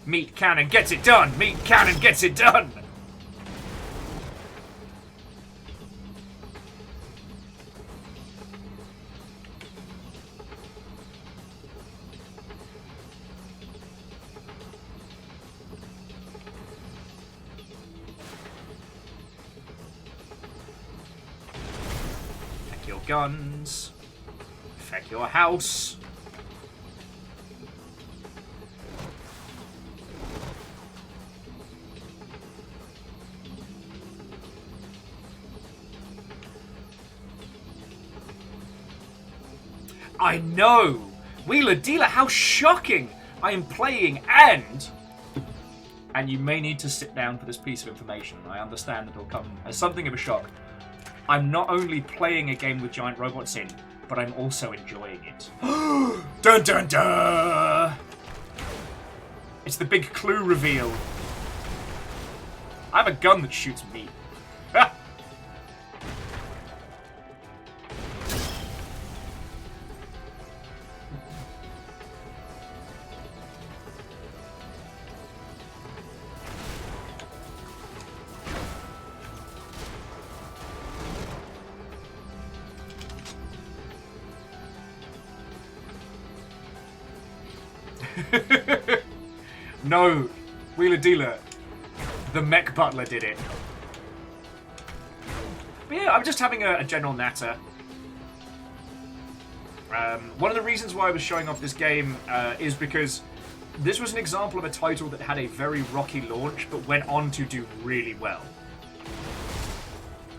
A: Meat Cannon gets it done! Meat Cannon gets it done! Feck your guns. Feck your house. I know! Wheeler Dealer, how shocking! I am playing and you may need to sit down for this piece of information. I understand that it'll come as something of a shock. I'm not only playing a game with giant robots in, but I'm also enjoying it. Dun dun dun! It's the big clue reveal. I have a gun that shoots meat. No, Wheeler Dealer. The Mech Butler did it. But yeah, I'm just having a general natter. One of the reasons why I was showing off this game is because this was an example of a title that had a very rocky launch, but went on to do really well.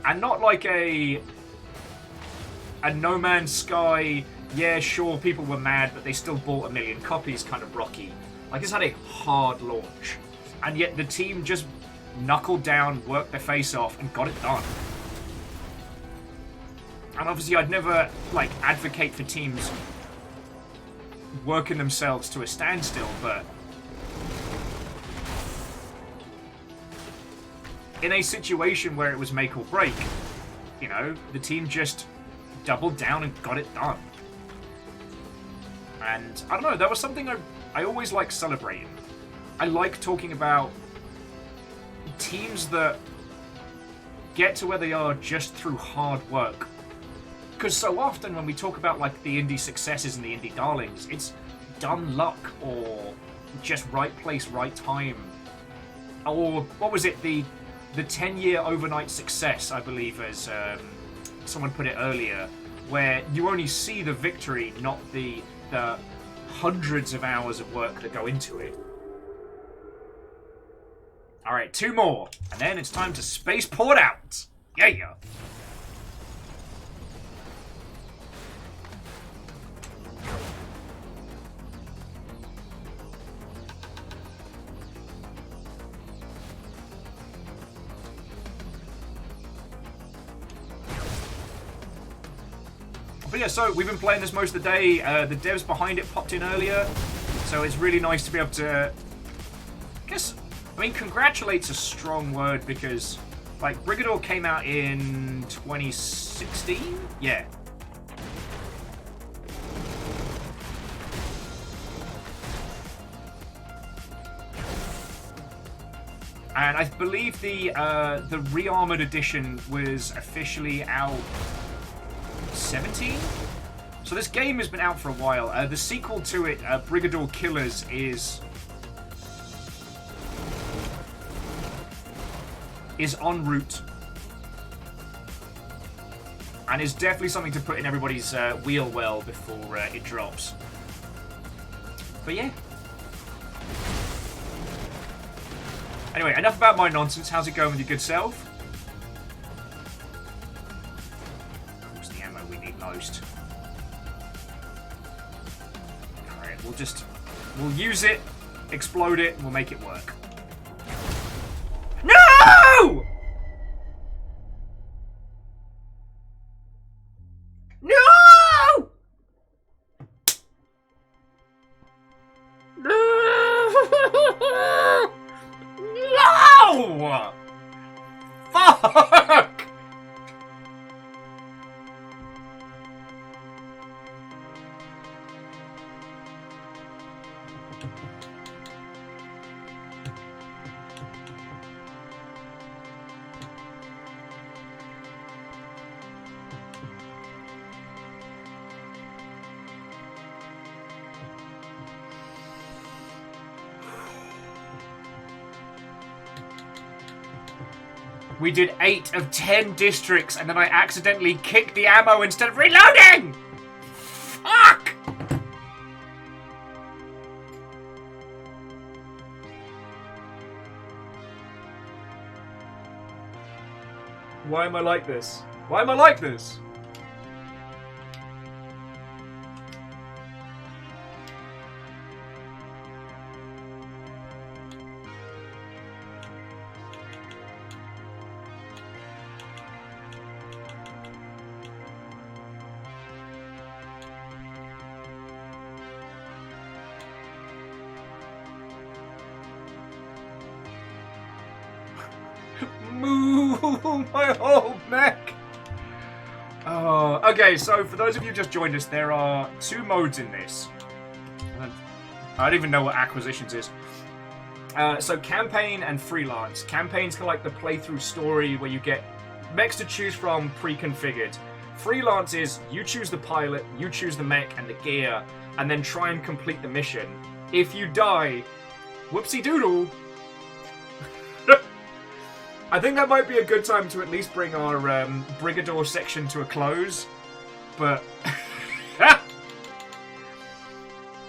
A: And not like a No Man's Sky, yeah, sure, people were mad, but they still bought 1 million copies kind of rocky. Like, it's had a hard launch. And yet the team just knuckled down, worked their face off, and got it done. And obviously I'd never, like, advocate for teams working themselves to a standstill, but in a situation where it was make or break, you know, the team just doubled down and got it done. And, I don't know, that was something I always like celebrating. I like talking about teams that get to where they are just through hard work. Because so often when we talk about like the indie successes and the indie darlings, it's dumb luck or just right place, right time. Or, what was it, the 10-year overnight success, I believe, as someone put it earlier, where you only see the victory, not the hundreds of hours of work that go into it. Alright, 2 more, and then it's time to spaceport out! Yeah! But yeah, so we've been playing this most of the day. The devs behind it popped in earlier, so it's really nice to be able to, I mean, congratulate's a strong word because Like, Brigador came out in 2016? Yeah. And I believe the re-armored edition was officially out 17? So this game has been out for a while. The sequel to it, Brigador Killers, is en route. And is definitely something to put in everybody's wheel well before it drops. But yeah. Anyway, enough about my nonsense. How's it going with your good self? What's the ammo we need most? Alright, we'll use it, explode it, and we'll make it work. No! No! No! Fuck! We did 8 of 10 districts, and then I accidentally kicked the ammo instead of reloading! Fuck! Why am I like this? Why am I like this? Moo, my whole neck. Oh, okay, so for those of you who just joined us, there are 2 modes in this. I don't even know what acquisitions is. So campaign and freelance. Campaign's kind of like the playthrough story where you get mechs to choose from pre-configured. Freelance is you choose the pilot, you choose the mech and the gear, and then try and complete the mission. If you die, whoopsie doodle. I think that might be a good time to at least bring our Brigador section to a close, but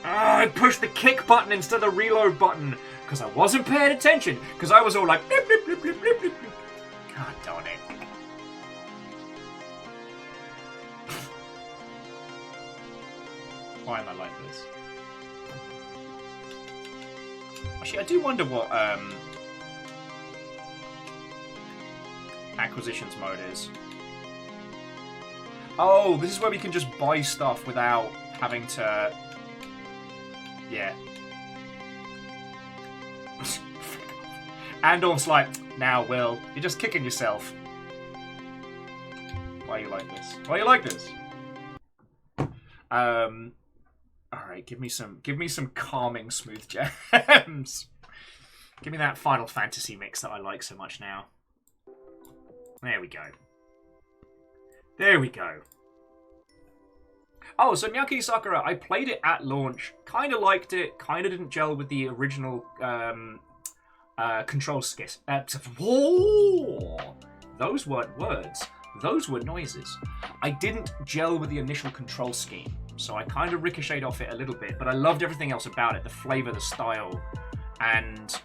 A: I pushed the kick button instead of the reload button because I wasn't paying attention, because I was all like blip, blip, blip, blip, blip, blip. God darn it. Why am I like this? Actually, I do wonder what acquisitions mode is. Oh, this is where we can just buy stuff without having to... Yeah. Andor's like, now, Will, you're just kicking yourself. Why are you like this? Why are you like this? Alright, give me some calming smooth jams. Give me that Final Fantasy mix that I like so much now. There we go. There we go. Oh, so Miyaki Sakura, I played it at launch. Kind of liked it. Kind of didn't gel with the original control skis. Whoa! Those weren't words. Those were noises. I didn't gel with the initial control scheme. So I kind of ricocheted off it a little bit. But I loved everything else about it. The flavor, the style. And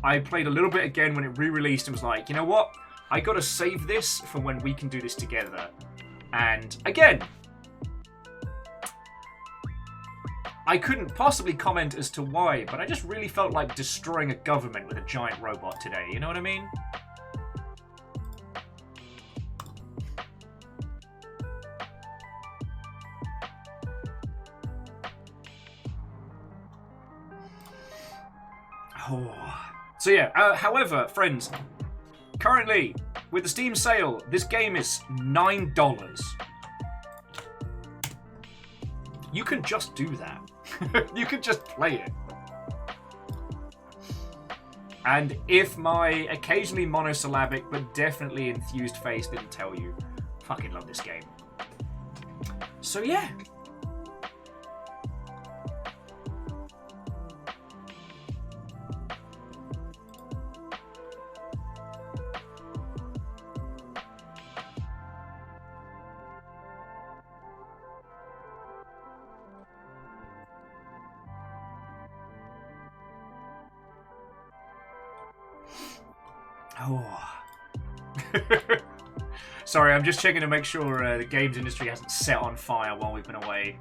A: I played a little bit again when it re-released and was like, you know what? I gotta save this for when we can do this together. And again, I couldn't possibly comment as to why, but I just really felt like destroying a government with a giant robot today. You know what I mean? Oh. So yeah, however, friends, currently, with the Steam sale, this game is $9. You can just do that. You can just play it. And if my occasionally monosyllabic but definitely enthused face didn't tell you, fucking love this game. So yeah. Oh. Sorry, I'm just checking to make sure the games industry hasn't set on fire while we've been away.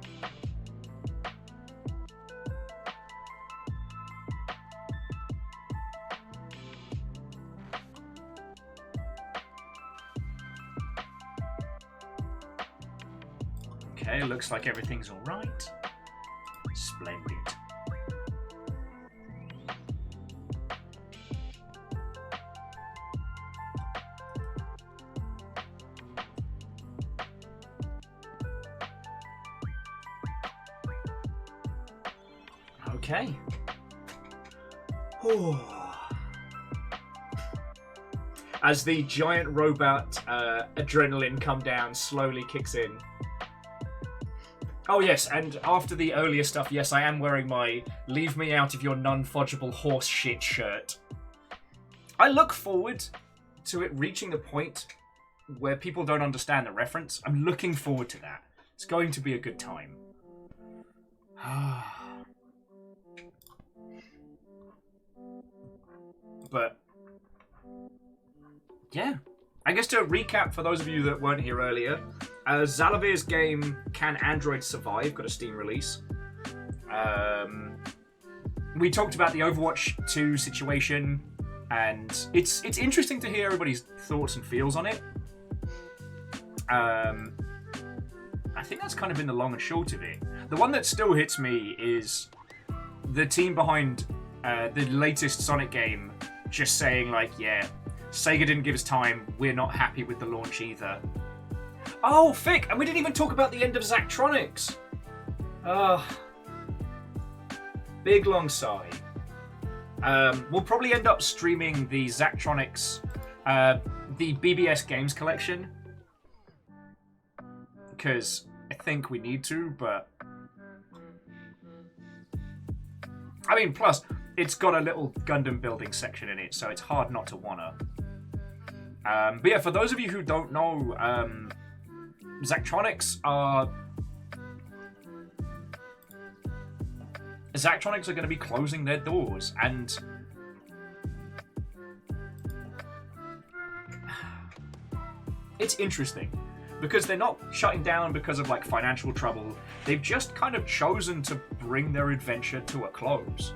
A: Okay, looks like everything's alright. Splendid. Okay. As the giant robot adrenaline come down slowly kicks in. Oh yes, and after the earlier stuff, yes, I am wearing my "Leave me out of your non-fudgeable horse shit" shirt. I look forward to it reaching the point where people don't understand the reference. I'm looking forward to that. It's going to be a good time. But yeah, I guess to recap for those of you that weren't here earlier, Zalavir's game Can Android Survive got a Steam release. We talked about the Overwatch 2 situation, and it's interesting to hear everybody's thoughts and feels on it. I think that's kind of been the long and short of it. The one that still hits me is the team behind the latest Sonic game just saying, like, yeah, Sega didn't give us time, we're not happy with the launch either. Oh, Fick, and we didn't even talk about the end of Zachtronics. Big long sigh. We'll probably end up streaming the Zachtronics, the BBS Games Collection, because I think we need to, but I mean, plus, it's got a little Gundam building section in it, so it's hard not to wanna. But yeah, for those of you who don't know, Zachtronics are going to be closing their doors, and it's interesting because they're not shutting down because of like financial trouble. They've just kind of chosen to bring their adventure to a close.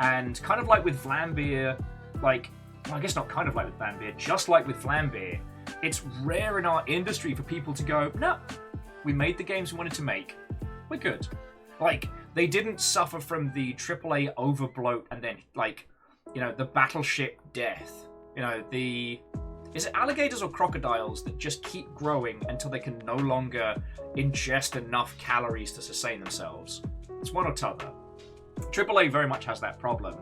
A: And kind of like with Vlambeer, like, well, I guess not kind of like with Vlambeer, just like with Vlambeer, it's rare in our industry for people to go, no, we made the games we wanted to make. We're good. Like, they didn't suffer from the AAA overbloat and then, like, you know, the battleship death. You know, is it alligators or crocodiles that just keep growing until they can no longer ingest enough calories to sustain themselves? It's one or t'other. AAA very much has that problem.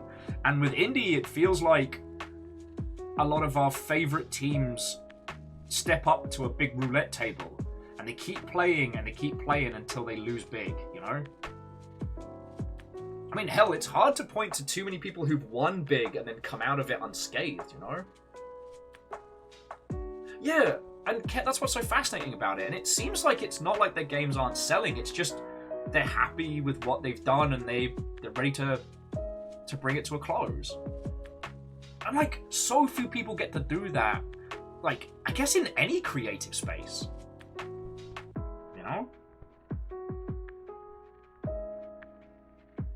A: And with indie, it feels like a lot of our favorite teams step up to a big roulette table and they keep playing and they keep playing until they lose big, you know? I mean, hell, it's hard to point to too many people who've won big and then come out of it unscathed, you know? Yeah, and that's what's so fascinating about it. And it seems like it's not like their games aren't selling, it's just they're happy with what they've done and they're ready to bring it to a close. And like, so few people get to do that, like, I guess in any creative space. You know?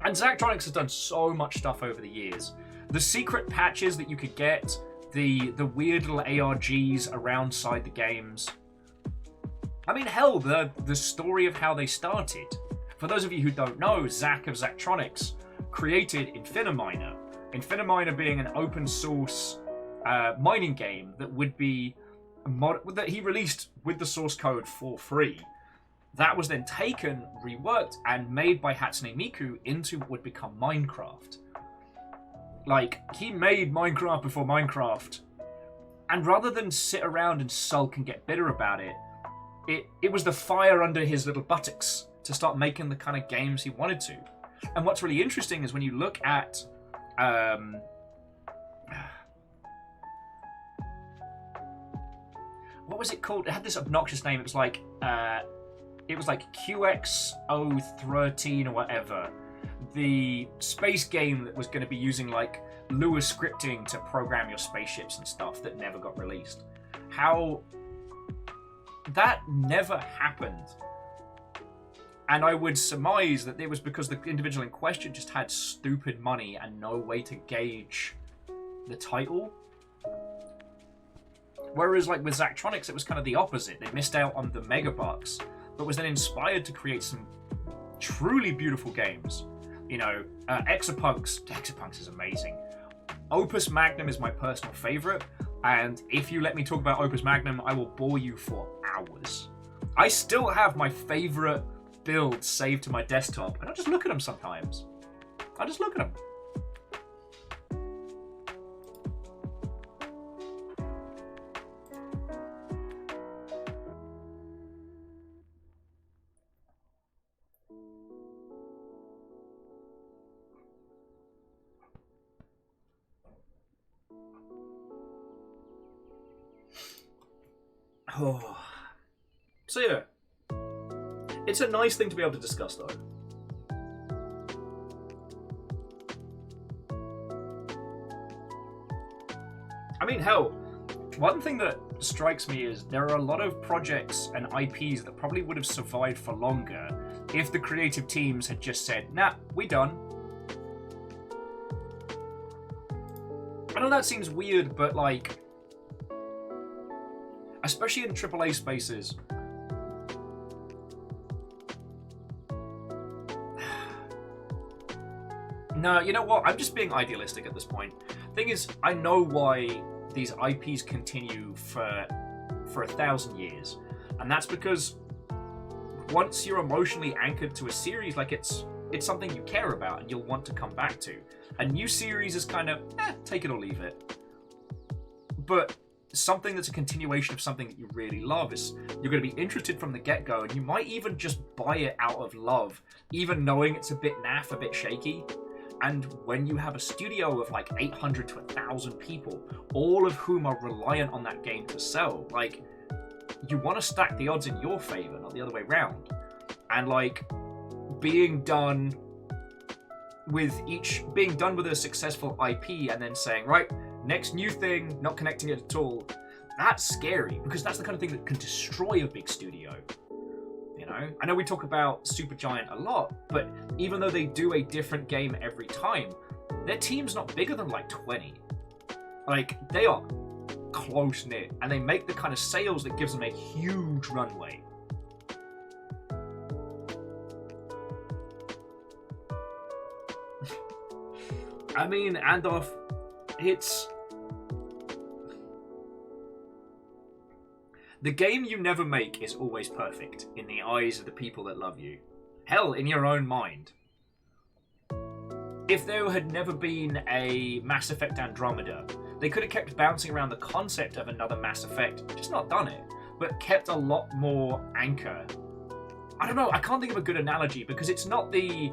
A: And Zachtronics has done so much stuff over the years. The secret patches that you could get, the weird little ARGs around side the games. I mean, hell, the story of how they started. For those of you who don't know, Zach of Zachtronics created Infiniminer. Infiniminer being an open source mining game that would be that he released with the source code for free. That was then taken, reworked, and made by Hatsune Miku into what would become Minecraft. Like, he made Minecraft before Minecraft, and rather than sit around and sulk and get bitter about it, it was the fire under his little buttocks to start making the kind of games he wanted to. And what's really interesting is when you look at what was it called? It had this obnoxious name. It was like QX013 or whatever. The space game that was going to be using like Lua scripting to program your spaceships and stuff that never got released. How that never happened. And I would surmise that it was because the individual in question just had stupid money and no way to gauge the title. Whereas, like, with Zachtronics, it was kind of the opposite. They missed out on the megabucks, but was then inspired to create some truly beautiful games. You know, Exapunks is amazing. Opus Magnum is my personal favorite, and if you let me talk about Opus Magnum, I will bore you for hours. I still have my favorite builds saved to my desktop, and I just look at them sometimes. I just look at them. Oh. So yeah, it's a nice thing to be able to discuss, though. I mean, hell, one thing that strikes me is there are a lot of projects and IPs that probably would have survived for longer if the creative teams had just said, nah, we done. I know that seems weird, but like, especially in AAA spaces. No, you know what? I'm just being idealistic at this point. Thing is, I know why these IPs continue for 1,000 years. And that's because once you're emotionally anchored to a series, like it's something you care about and you'll want to come back to. A new series is kind of, take it or leave it. But something that's a continuation of something that you really love is you're going to be interested from the get-go, and you might even just buy it out of love, even knowing it's a bit naff, a bit shaky. And when you have a studio of like 800 to 1,000 people, all of whom are reliant on that game to sell, like, you want to stack the odds in your favor, not the other way around. And like, being done with a successful IP and then saying, right, next new thing, not connecting it at all, that's scary, because that's the kind of thing that can destroy a big studio. You know? I know we talk about Supergiant a lot, but even though they do a different game every time, their team's not bigger than like 20. Like, they are close-knit, and they make the kind of sales that gives them a huge runway. I mean, Andorf, it's... The game you never make is always perfect in the eyes of the people that love you. Hell, in your own mind. If there had never been a Mass Effect Andromeda, they could have kept bouncing around the concept of another Mass Effect, just not done it, but kept a lot more anchor. I don't know, I can't think of a good analogy, because it's not the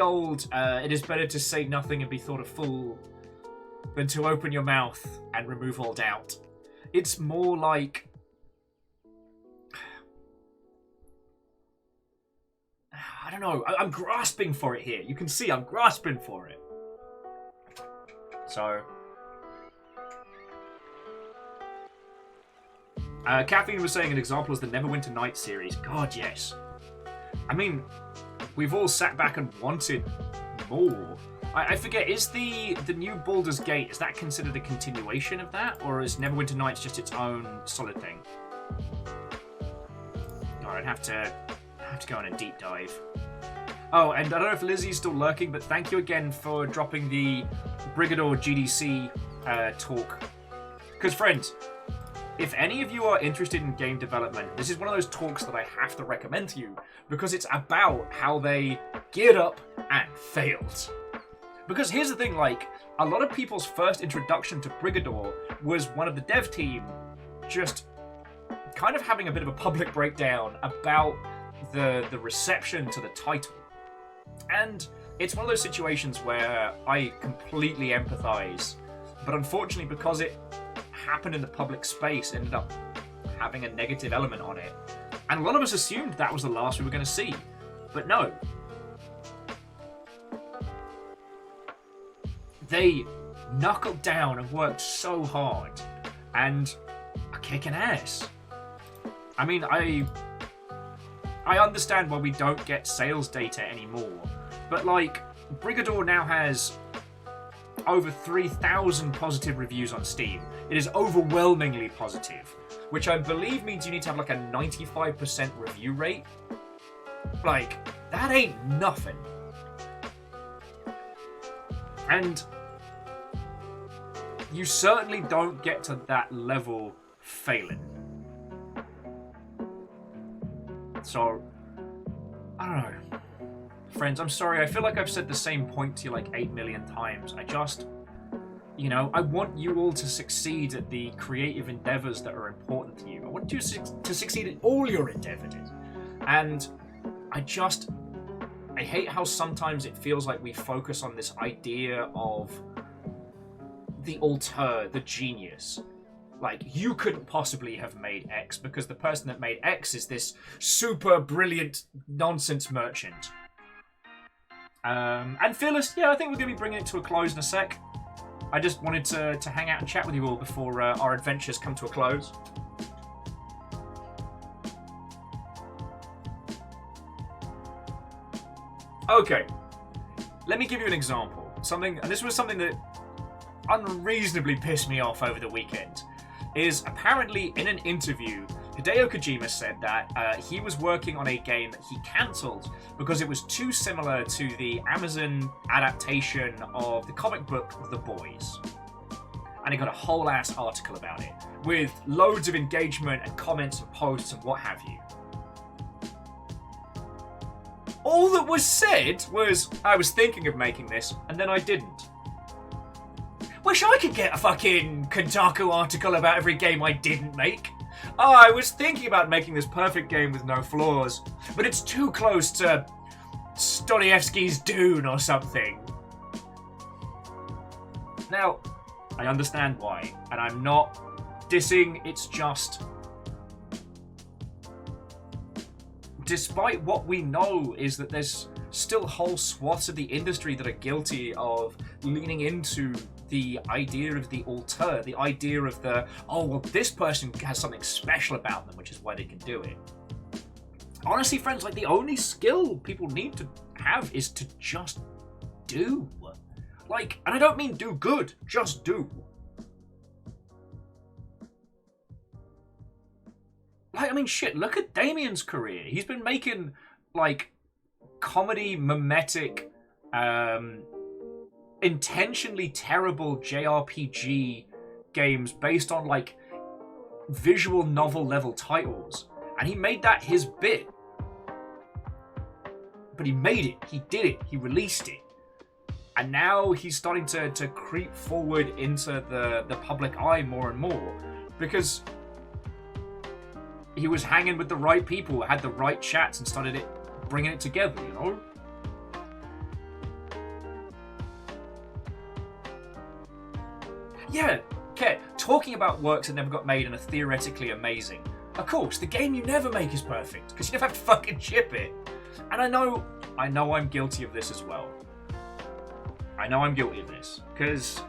A: old, it is better to say nothing and be thought a fool than to open your mouth and remove all doubt. It's more like... I don't know, I'm grasping for it here. You can see I'm grasping for it. So... Caffeine was saying an example is the Neverwinter Nights series. God, yes. I mean, we've all sat back and wanted more. I forget, is the new Baldur's Gate, is that considered a continuation of that? Or is Neverwinter Nights just its own solid thing? Oh, I'd have to go on a deep dive. Oh, and I don't know if Lizzie's still lurking, but thank you again for dropping the Brigador GDC talk. Because, friends, if any of you are interested in game development, this is one of those talks that I have to recommend to you, because it's about how they geared up and failed. Because here's the thing, like, a lot of people's first introduction to Brigador was one of the dev team just kind of having a bit of a public breakdown about the reception to the title. And it's one of those situations where I completely empathize, but unfortunately, because it happened in the public space, it ended up having a negative element on it. And a lot of us assumed that was the last we were going to see. But no. They knuckled down and worked so hard and are kicking ass. I mean, I understand why we don't get sales data anymore, but like, Brigador now has over 3,000 positive reviews on Steam. It is overwhelmingly positive, which I believe means you need to have like a 95% review rate. Like, that ain't nothing. And you certainly don't get to that level failing. So, I don't know. Friends, I'm sorry, I feel like I've said the same point to you like 8 million times. I just, you know, I want you all to succeed at the creative endeavors that are important to you. I want you to succeed at all your endeavors. And I hate how sometimes it feels like we focus on this idea of the auteur, the genius. Like, you couldn't possibly have made X because the person that made X is this super brilliant nonsense merchant. And Fearless, yeah, I think we're going to be bringing it to a close in a sec. I just wanted to hang out and chat with you all before our adventures come to a close. Okay, let me give you an example. And this was something that unreasonably pissed me off over the weekend. Is apparently in an interview, Hideo Kojima said that he was working on a game that he cancelled because it was too similar to the Amazon adaptation of the comic book The Boys. And he got a whole ass article about it, with loads of engagement and comments and posts and what have you. All that was said was, I was thinking of making this, and then I didn't. Wish I could get a fucking Kotaku article about every game I didn't make. Oh, I was thinking about making this perfect game with no flaws, but it's too close to Dostoevsky's Dune or something. Now, I understand why, and I'm not dissing, it's just... Despite what we know is that there's still whole swaths of the industry that are guilty of leaning into the idea of the auteur, the idea of the, oh, well, this person has something special about them, which is why they can do it. Honestly, friends, like, the only skill people need to have is to just do. Like, and I don't mean do good, just do. Like, I mean, shit, look at Damien's career. He's been making, like, comedy, mimetic, intentionally terrible JRPG games based on, like, visual novel level titles. And he made that his bit. But he made it. He did it. He released it. And now he's starting to creep forward into the public eye more and more. Because he was hanging with the right people, had the right chats, and started bringing it together, you know? Yeah, okay, talking about works that never got made and are theoretically amazing. Of course, the game you never make is perfect, because you never have to fucking ship it. And I know I'm guilty of this as well. I know I'm guilty of this, because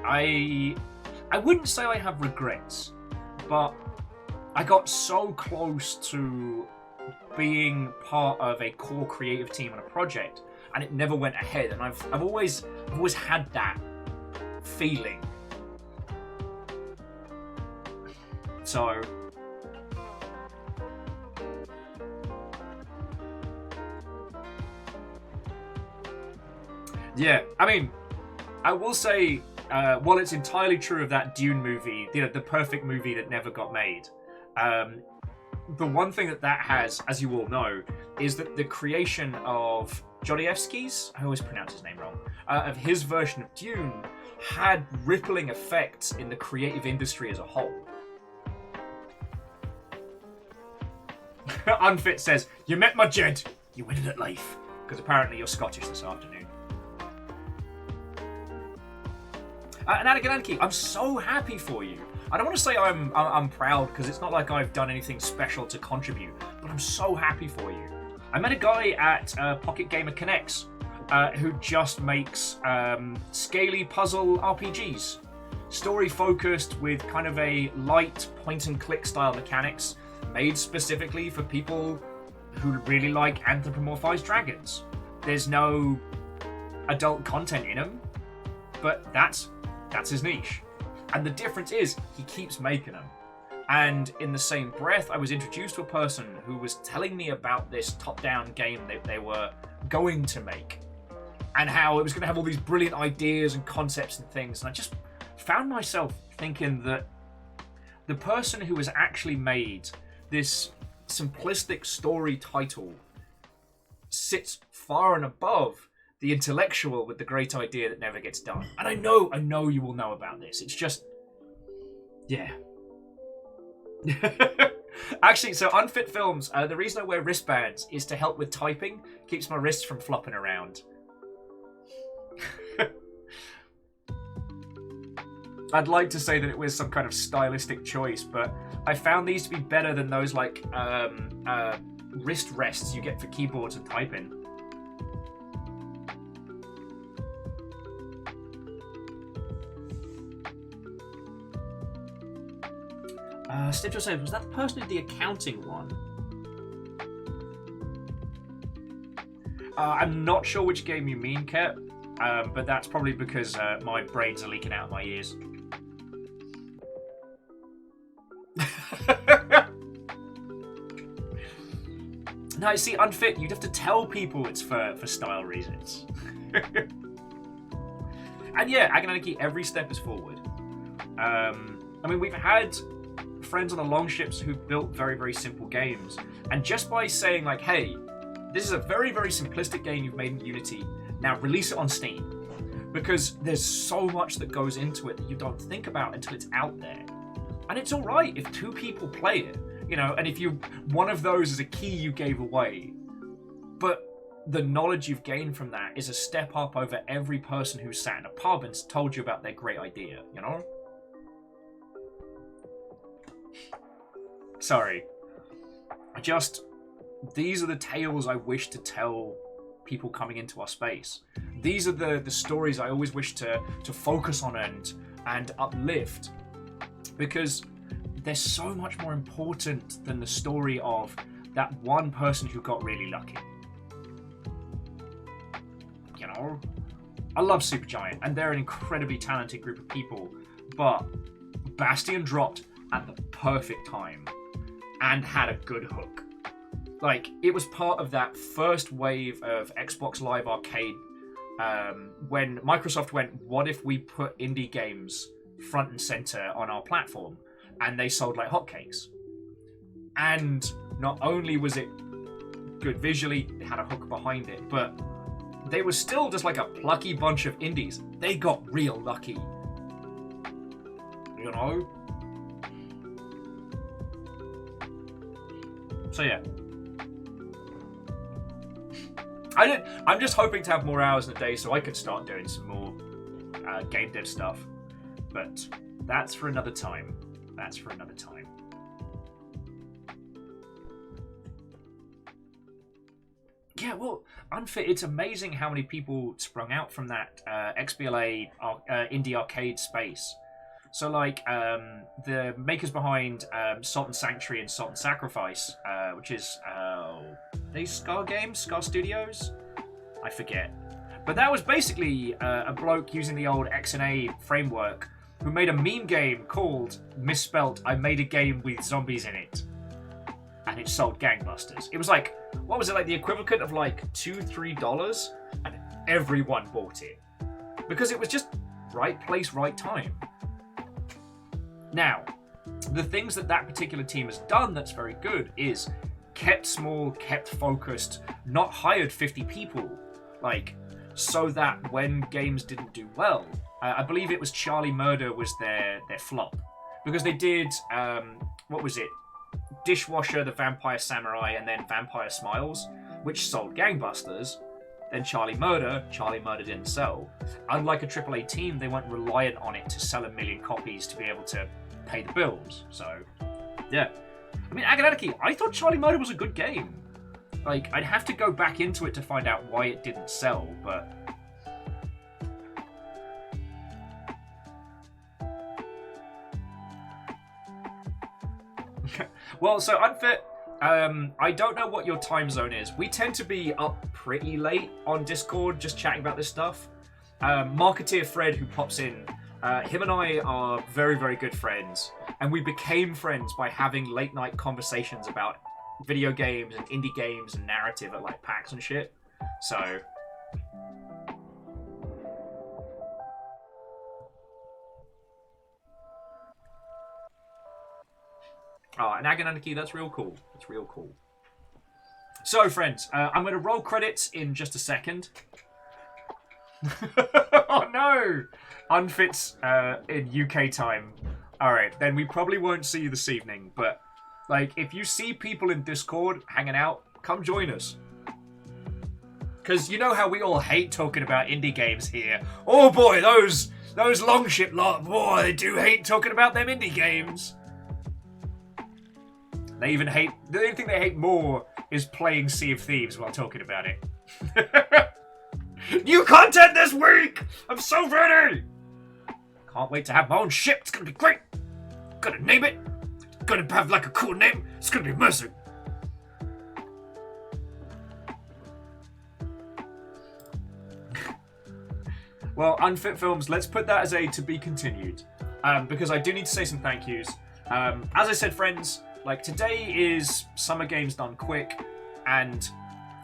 A: I wouldn't say I have regrets, but I got so close to being part of a core creative team on a project, and it never went ahead. And I've always had that feeling. So Yeah, I mean, I will say, while it's entirely true of that Dune movie, you know, the perfect movie that never got made, the one thing that has, as you all know, is that the creation of Jodorowsky's, I always pronounce his name wrong, of his version of Dune had rippling effects in the creative industry as a whole. Unfit says, "You met my Jed. You win it at life." Because apparently you're Scottish this afternoon. And Anakin, I'm so happy for you. I don't want to say I'm proud, because it's not like I've done anything special to contribute, but I'm so happy for you. I met a guy at Pocket Gamer Connects who just makes scaly puzzle RPGs. Story-focused with kind of a light point-and-click style mechanics, made specifically for people who really like anthropomorphized dragons. There's no adult content in them, but that's his niche. And the difference is, he keeps making them. And in the same breath, I was introduced to a person who was telling me about this top-down game that they were going to make, and how it was going to have all these brilliant ideas and concepts and things. And I just found myself thinking that the person who has actually made this simplistic story title sits far and above the intellectual with the great idea that never gets done. And I know you will know about this. It's just, yeah. Actually, so Unfit Films, the reason I wear wristbands is to help with typing. Keeps my wrists from flopping around. I'd like to say that it was some kind of stylistic choice, but I found these to be better than those like wrist rests you get for keyboards and typing. Stitcher says, was that the person who did the accounting one? I'm not sure which game you mean, Ket, but that's probably because my brains are leaking out of my ears. No, see, Unfit, you'd have to tell people it's for style reasons. And yeah, Agonaniki, every step is forward. I mean, we've had friends on the Longships who built very, very simple games. And just by saying, like, hey, this is a very, very simplistic game you've made in Unity, now release it on Steam. Because there's so much that goes into it that you don't think about until it's out there. And it's alright if 2 people play it, you know, and if one of those is a key you gave away. But the knowledge you've gained from that is a step up over every person who sat in a pub and told you about their great idea, you know? Sorry. These are the tales I wish to tell people coming into our space. These are the stories I always wish to focus on and uplift. Because they're so much more important than the story of that one person who got really lucky. You know? I love Supergiant, and they're an incredibly talented group of people, but Bastion dropped at the perfect time and had a good hook. Like, it was part of that first wave of Xbox Live Arcade when Microsoft went, what if we put indie games front and center on our platform? And they sold like hotcakes. And not only was it good visually, it had a hook behind it, but they were still just like a plucky bunch of indies. They got real lucky. You know? So yeah. I'm just hoping to have more hours in a day so I can start doing some more game dev stuff. But that's for another time. That's for another time. Yeah, well, Unfit, it's amazing how many people sprung out from that XBLA indie arcade space. So, like, the makers behind Salt and Sanctuary and Salt and Sacrifice, which is, they Scar Games? Scar Studios? I forget. But that was basically a bloke using the old XNA framework who made a meme game called, misspelt, I made a game with zombies in it. And it sold gangbusters. It was like, what was it, like the equivalent of like $2-3? And everyone bought it. Because it was just right place, right time. Now, the things that particular team has done that's very good is kept small, kept focused, not hired 50 people, like, so that when games didn't do well, I believe it was Charlie Murder was their flop. Because they did, what was it? Dishwasher, the Vampire Samurai, and then Vampire Smiles, which sold gangbusters. Then Charlie Murder didn't sell. Unlike a AAA team, they weren't reliant on it to sell 1 million copies to be able to pay the bills. So, yeah. I mean, Agonanarchy, I thought Charlie Murder was a good game. Like, I'd have to go back into it to find out why it didn't sell, but... Well, so Unfit, I don't know what your time zone is. We tend to be up pretty late on Discord just chatting about this stuff. Marketeer Fred, who pops in, him and I are very, very good friends. And we became friends by having late night conversations about video games and indie games and narrative at like PAX and shit. So... Oh, and Agonanarchy, that's real cool. That's real cool. So, friends, I'm going to roll credits in just a second. Oh, no! Unfits in UK time. Alright, then we probably won't see you this evening, but, like, if you see people in Discord hanging out, come join us. Because you know how we all hate talking about indie games here. Oh, boy, those Longship lot, boy, they do hate talking about them indie games. They even hate... The only thing they hate more is playing Sea of Thieves while talking about it. New content this week! I'm so ready! Can't wait to have my own ship. It's gonna be great. Gonna name it. Gonna have like a cool name. It's gonna be amazing. Well, Unfit Films, let's put that as a to be continued. Because I do need to say some thank yous. As I said, friends... Like, today is Summer Games done quick, and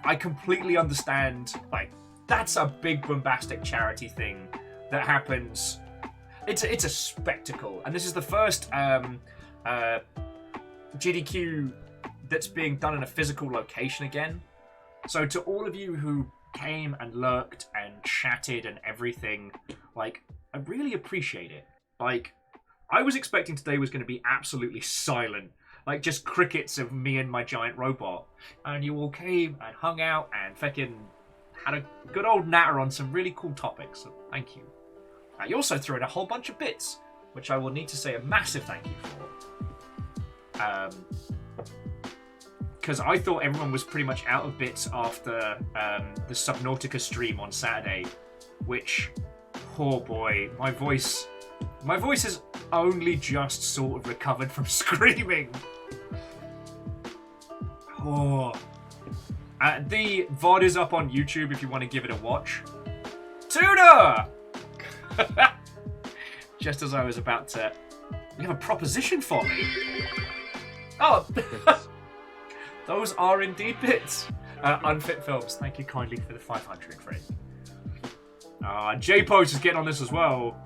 A: I completely understand, like, that's a big bombastic charity thing that happens. It's a spectacle, and this is the first GDQ that's being done in a physical location again. So to all of you who came and lurked and chatted and everything, like, I really appreciate it. Like, I was expecting today was going to be absolutely silent. Like, just crickets of me and my giant robot. And you all came and hung out and fucking had a good old natter on some really cool topics. So thank you. You also threw in a whole bunch of bits, which I will need to say a massive thank you for. Because I thought everyone was pretty much out of bits after the Subnautica stream on Saturday. Which, oh boy, my voice has only just sort of recovered from screaming. Oh. The VOD is up on YouTube if you want to give it a watch. Tuna! Just as I was about to... You have a proposition for me? Oh! Those are indeed bits. Unfit Films, thank you kindly for the 500, friend. J-Post is getting on this as well.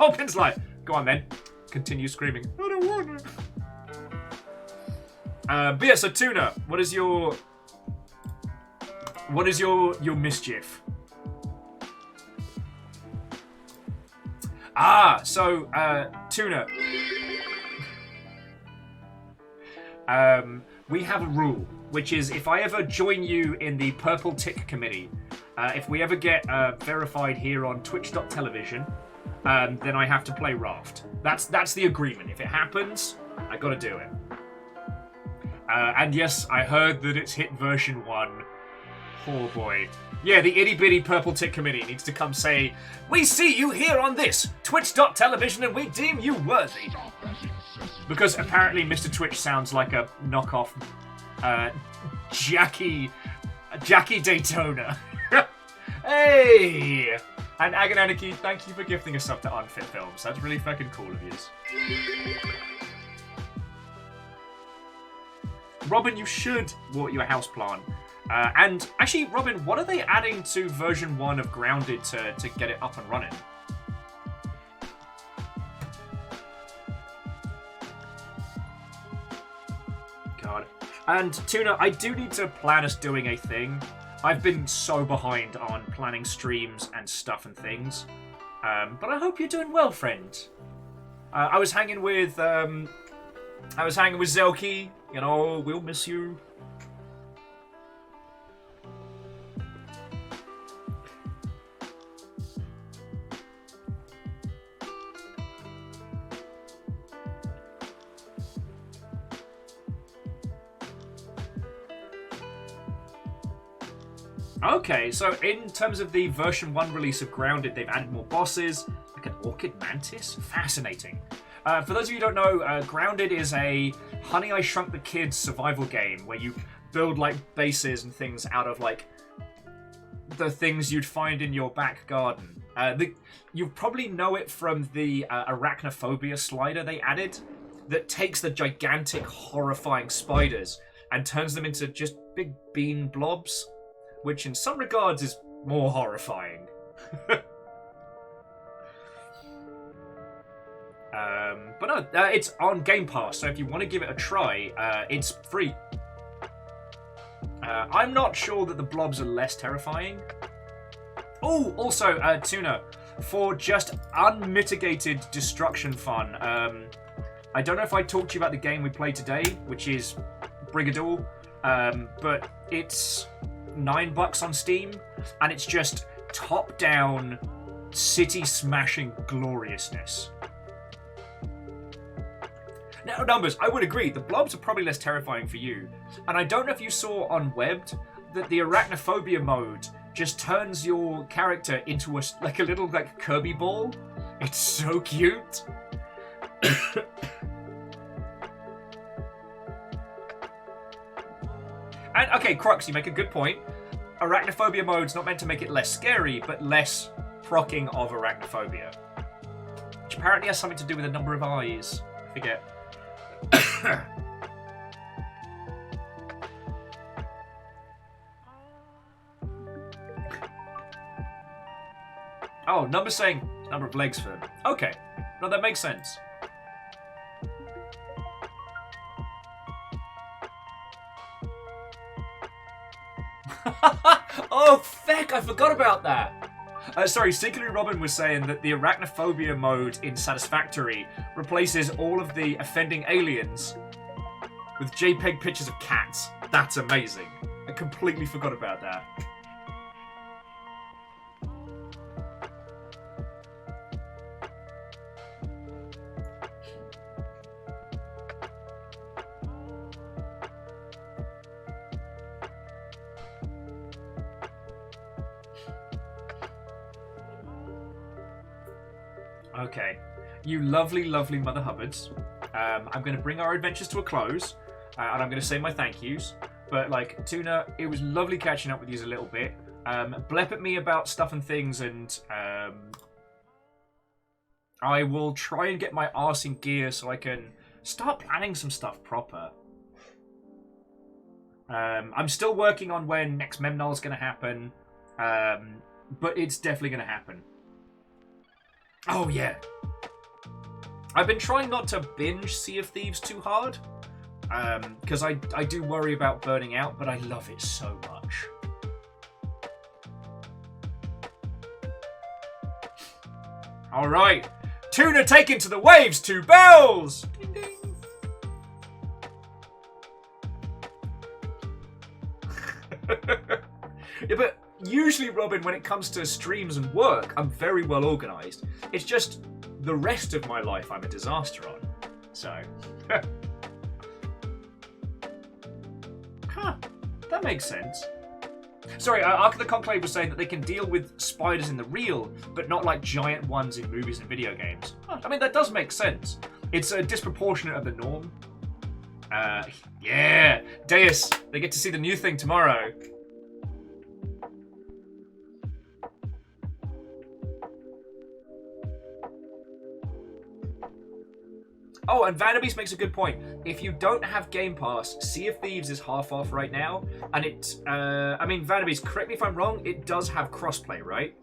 A: Robin's like, go on then. Continue screaming. I don't want it. But yeah, so Tuna, what is your mischief? Tuna. We have a rule, which is if I ever join you in the Purple Tick Committee, if we ever get verified here on twitch.television, then I have to play Raft. That's the agreement. If it happens, I gotta do it. And yes, I heard that it's hit version 1. Oh boy. Yeah, the itty bitty Purple Tick Committee needs to come say, we see you here on this twitch.television and we deem you worthy. Because apparently Mr. Twitch sounds like a knockoff Jackie Daytona. Hey! And Agonanarchy, thank you for gifting a sub to Unfit Films. That's really fucking cool of yous. Robin, you should water your houseplant. And actually, Robin, what are they adding to version 1 of Grounded to get it up and running? God. And Tuna, I do need to plan us doing a thing. I've been so behind on planning streams and stuff and things. But I hope you're doing well, friend. I was hanging with Zelky. You know, we'll miss you. Okay, so in terms of the version 1 release of Grounded, they've added more bosses, like an orchid mantis. Fascinating. For those of you who don't know, Grounded is a Honey, I Shrunk the Kids survival game where you build like bases and things out of like the things you'd find in your back garden. You probably know it from the arachnophobia slider they added that takes the gigantic, horrifying spiders and turns them into just big bean blobs, which in some regards is more horrifying. But no, it's on Game Pass, so if you want to give it a try, it's free. I'm not sure that the blobs are less terrifying. Oh, also, Tuna, for just unmitigated destruction fun, I don't know if I talked to you about the game we played today, which is Brigador, but it's $9 on Steam, and it's just top-down, city-smashing gloriousness. Now, Numbers, I would agree, the blobs are probably less terrifying for you, and I don't know if you saw on Webbed that the arachnophobia mode just turns your character into a little Kirby ball. It's so cute. And, okay, Crux, you make a good point. Arachnophobia mode's not meant to make it less scary, but less procking of arachnophobia. Which apparently has something to do with the number of eyes. I forget. Oh, number saying number of legs for... Okay. No, that makes sense. Oh, feck, I forgot about that. Sorry, Secretly Robin was saying that the arachnophobia mode in Satisfactory replaces all of the offending aliens with JPEG pictures of cats. That's amazing. I completely forgot about that. Okay, you lovely, lovely Mother Hubbards. I'm going to bring our adventures to a close, and I'm going to say my thank yous. But, like, Tuna, it was lovely catching up with you a little bit. Blep at me about stuff and things, and I will try and get my arse in gear so I can start planning some stuff proper. I'm still working on when next Memnol is going to happen, but it's definitely going to happen. Oh, yeah. I've been trying not to binge Sea of Thieves too hard, because I do worry about burning out, but I love it so much. All right. Tuna taken to the waves, 2 bells! Ding, ding. Yeah, but usually, Robin, when it comes to streams and work, I'm very well organised. It's just the rest of my life I'm a disaster on. So... Huh. That makes sense. Sorry, Ark of the Conclave was saying that they can deal with spiders in the real, but not like giant ones in movies and video games. Huh, I mean, that does make sense. It's disproportionate of the norm. Yeah! Deus, they get to see the new thing tomorrow. Oh, and Vanderbeest makes a good point. If you don't have Game Pass, Sea of Thieves is half off right now. And it, I mean, Vanderbeest, correct me if I'm wrong, it does have crossplay, right?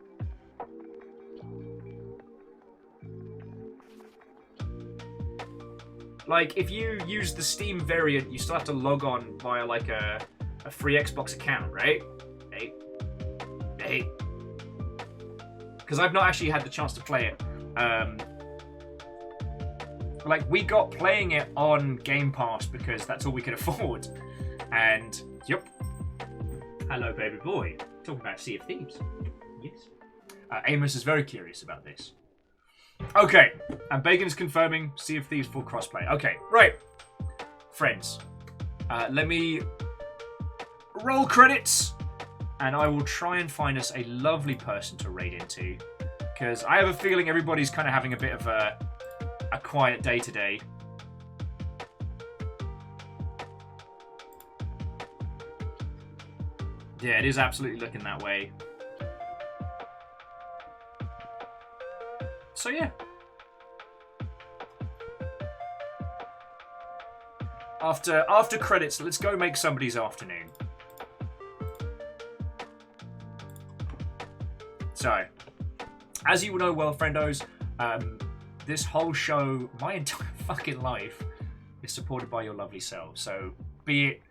A: Like, if you use the Steam variant, you still have to log on via, like, a free Xbox account, right? Hey. Because I've not actually had the chance to play it. Like, we got playing it on Game Pass because that's all we could afford. And, yep. Hello, baby boy. Talking about Sea of Thieves. Yes. Amos is very curious about this. Okay, and Bacon's confirming Sea of Thieves full crossplay. Okay, right. Friends, let me roll credits, and I will try and find us a lovely person to raid into, because I have a feeling everybody's kind of having a bit of a quiet day today. Yeah, it is absolutely looking that way. So yeah. After credits, let's go make somebody's afternoon. So, as you know well, friendos, this whole show, my entire fucking life, is supported by your lovely selves. So, be it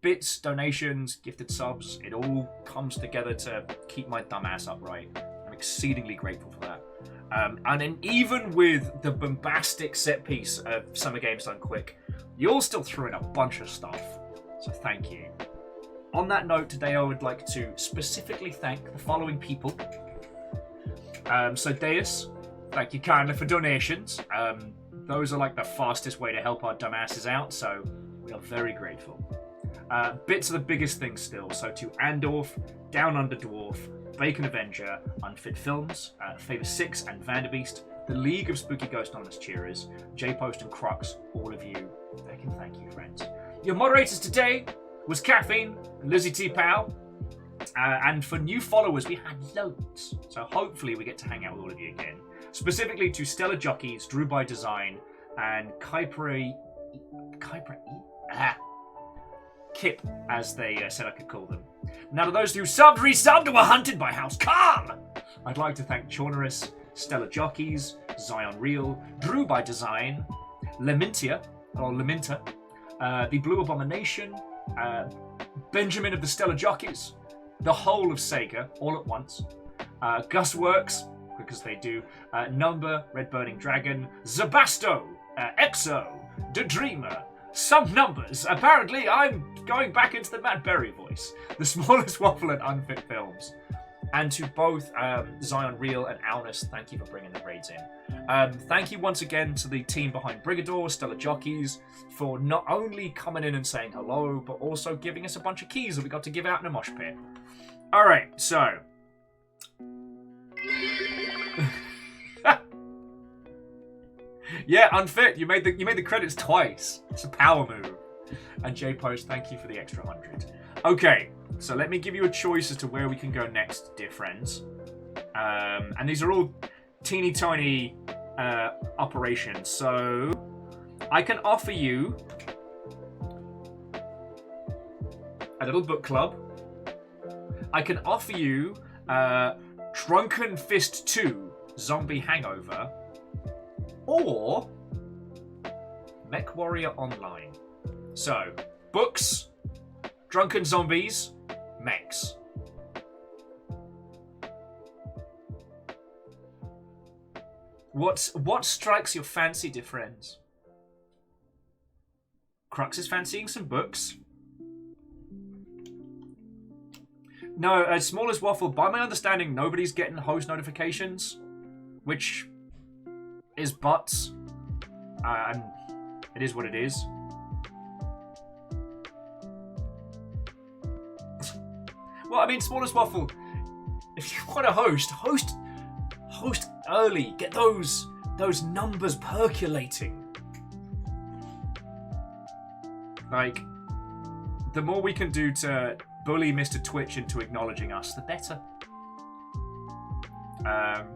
A: bits, donations, gifted subs, it all comes together to keep my dumb ass upright. I'm exceedingly grateful for that. And then even with the bombastic set piece of Summer Games Done Quick, you all still threw in a bunch of stuff. So thank you. On that note, today I would like to specifically thank the following people. So Deus, thank you kindly for donations. Those are like the fastest way to help our dumbasses out, so we are very grateful. Bits are the biggest thing still, so to Andorf, Down Under Dwarf, Bacon Avenger, Unfit Films, Favor 6 and Vanderbeest, the League of Spooky Ghost Anonymous Cheerers, J-Post and Crux, all of you, thank you, friends. Your moderators today was Caffeine and Lizzie T. Powell, and for new followers, we had loads, so hopefully we get to hang out with all of you again. Specifically to Stellar Jockeys, Drew by Design, and Kip, as they said I could call them. Now to those who subbed, resubbed, or were hunted by House Calm, I'd like to thank Chaunerus, Stellar Jockeys, Zion Real, Drew by Design, Lemintia, the Blue Abomination, Benjamin of the Stellar Jockeys, the whole of Sega, all at once, Gus Works, because they do, Number, Red Burning Dragon, Zabasto, Exo, The Dreamer, Some Numbers. Apparently, I'm going back into the Matt Berry voice. The Smallest Waffle and Unfit Films. And to both Zion Real and Alnus, thank you for bringing the raids in. Thank you once again to the team behind Brigador, Stellar Jockeys, for not only coming in and saying hello, but also giving us a bunch of keys that we got to give out in a mosh pit. Alright, so... Yeah, Unfit, you made the credits twice. It's a power move. And J-Post, thank you for the extra 100. Okay, so let me give you a choice as to where we can go next, dear friends. And these are all teeny tiny operations. So I can offer you a little book club. I can offer you Drunken Fist 2 Zombie Hangover, or Mech Warrior Online. So, books, Drunken Zombies, Mechs. What strikes your fancy, dear friends? Crux is fancying some books. No, Smallest Waffle, by my understanding, nobody's getting host notifications, which is butts. And it is what it is. Well, I mean, Smallest Waffle, if you want to host early. Get those numbers percolating. Like, the more we can do to bully Mr. Twitch into acknowledging us, the better.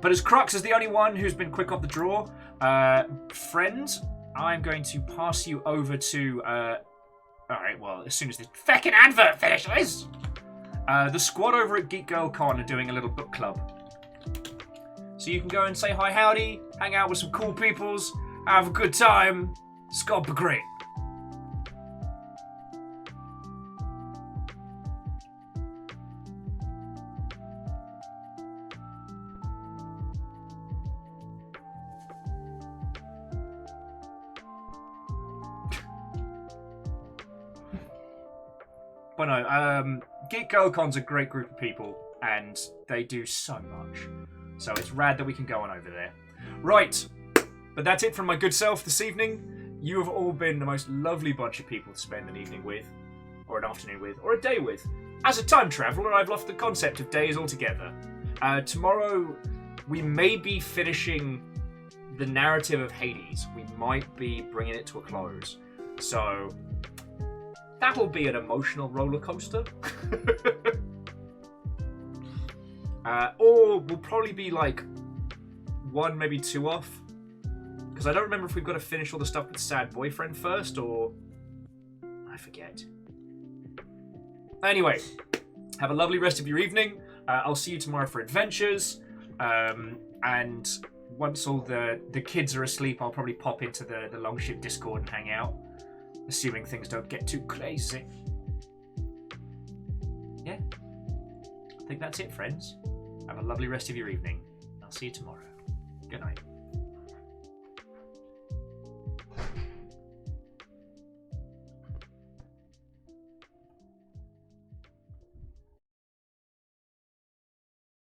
A: But as Crux is the only one who's been quick off the draw, friend, I'm going to pass you over to. Alright, well, as soon as the feckin' advert finishes, the squad over at Geek Girl Con are doing a little book club. So you can go and say hi, howdy, hang out with some cool peoples, have a good time. It's gotta be great. But no, Geek Girl Con's a great group of people, and they do so much. So it's rad that we can go on over there. Right, but that's it from my good self this evening. You have all been the most lovely bunch of people to spend an evening with, or an afternoon with, or a day with. As a time traveller, I've lost the concept of days altogether. Tomorrow, we may be finishing the narrative of Hades. We might be bringing it to a close. So that'll be an emotional roller coaster. Or we'll probably be like 1, maybe 2 off. Because I don't remember if we've got to finish all the stuff with Sad Boyfriend first, or I forget. Anyway, have a lovely rest of your evening. I'll see you tomorrow for adventures. And once all the kids are asleep, I'll probably pop into the Longship Discord and hang out. Assuming things don't get too crazy. Yeah. I think that's it, friends. Have a lovely rest of your evening. I'll see you tomorrow. Good night.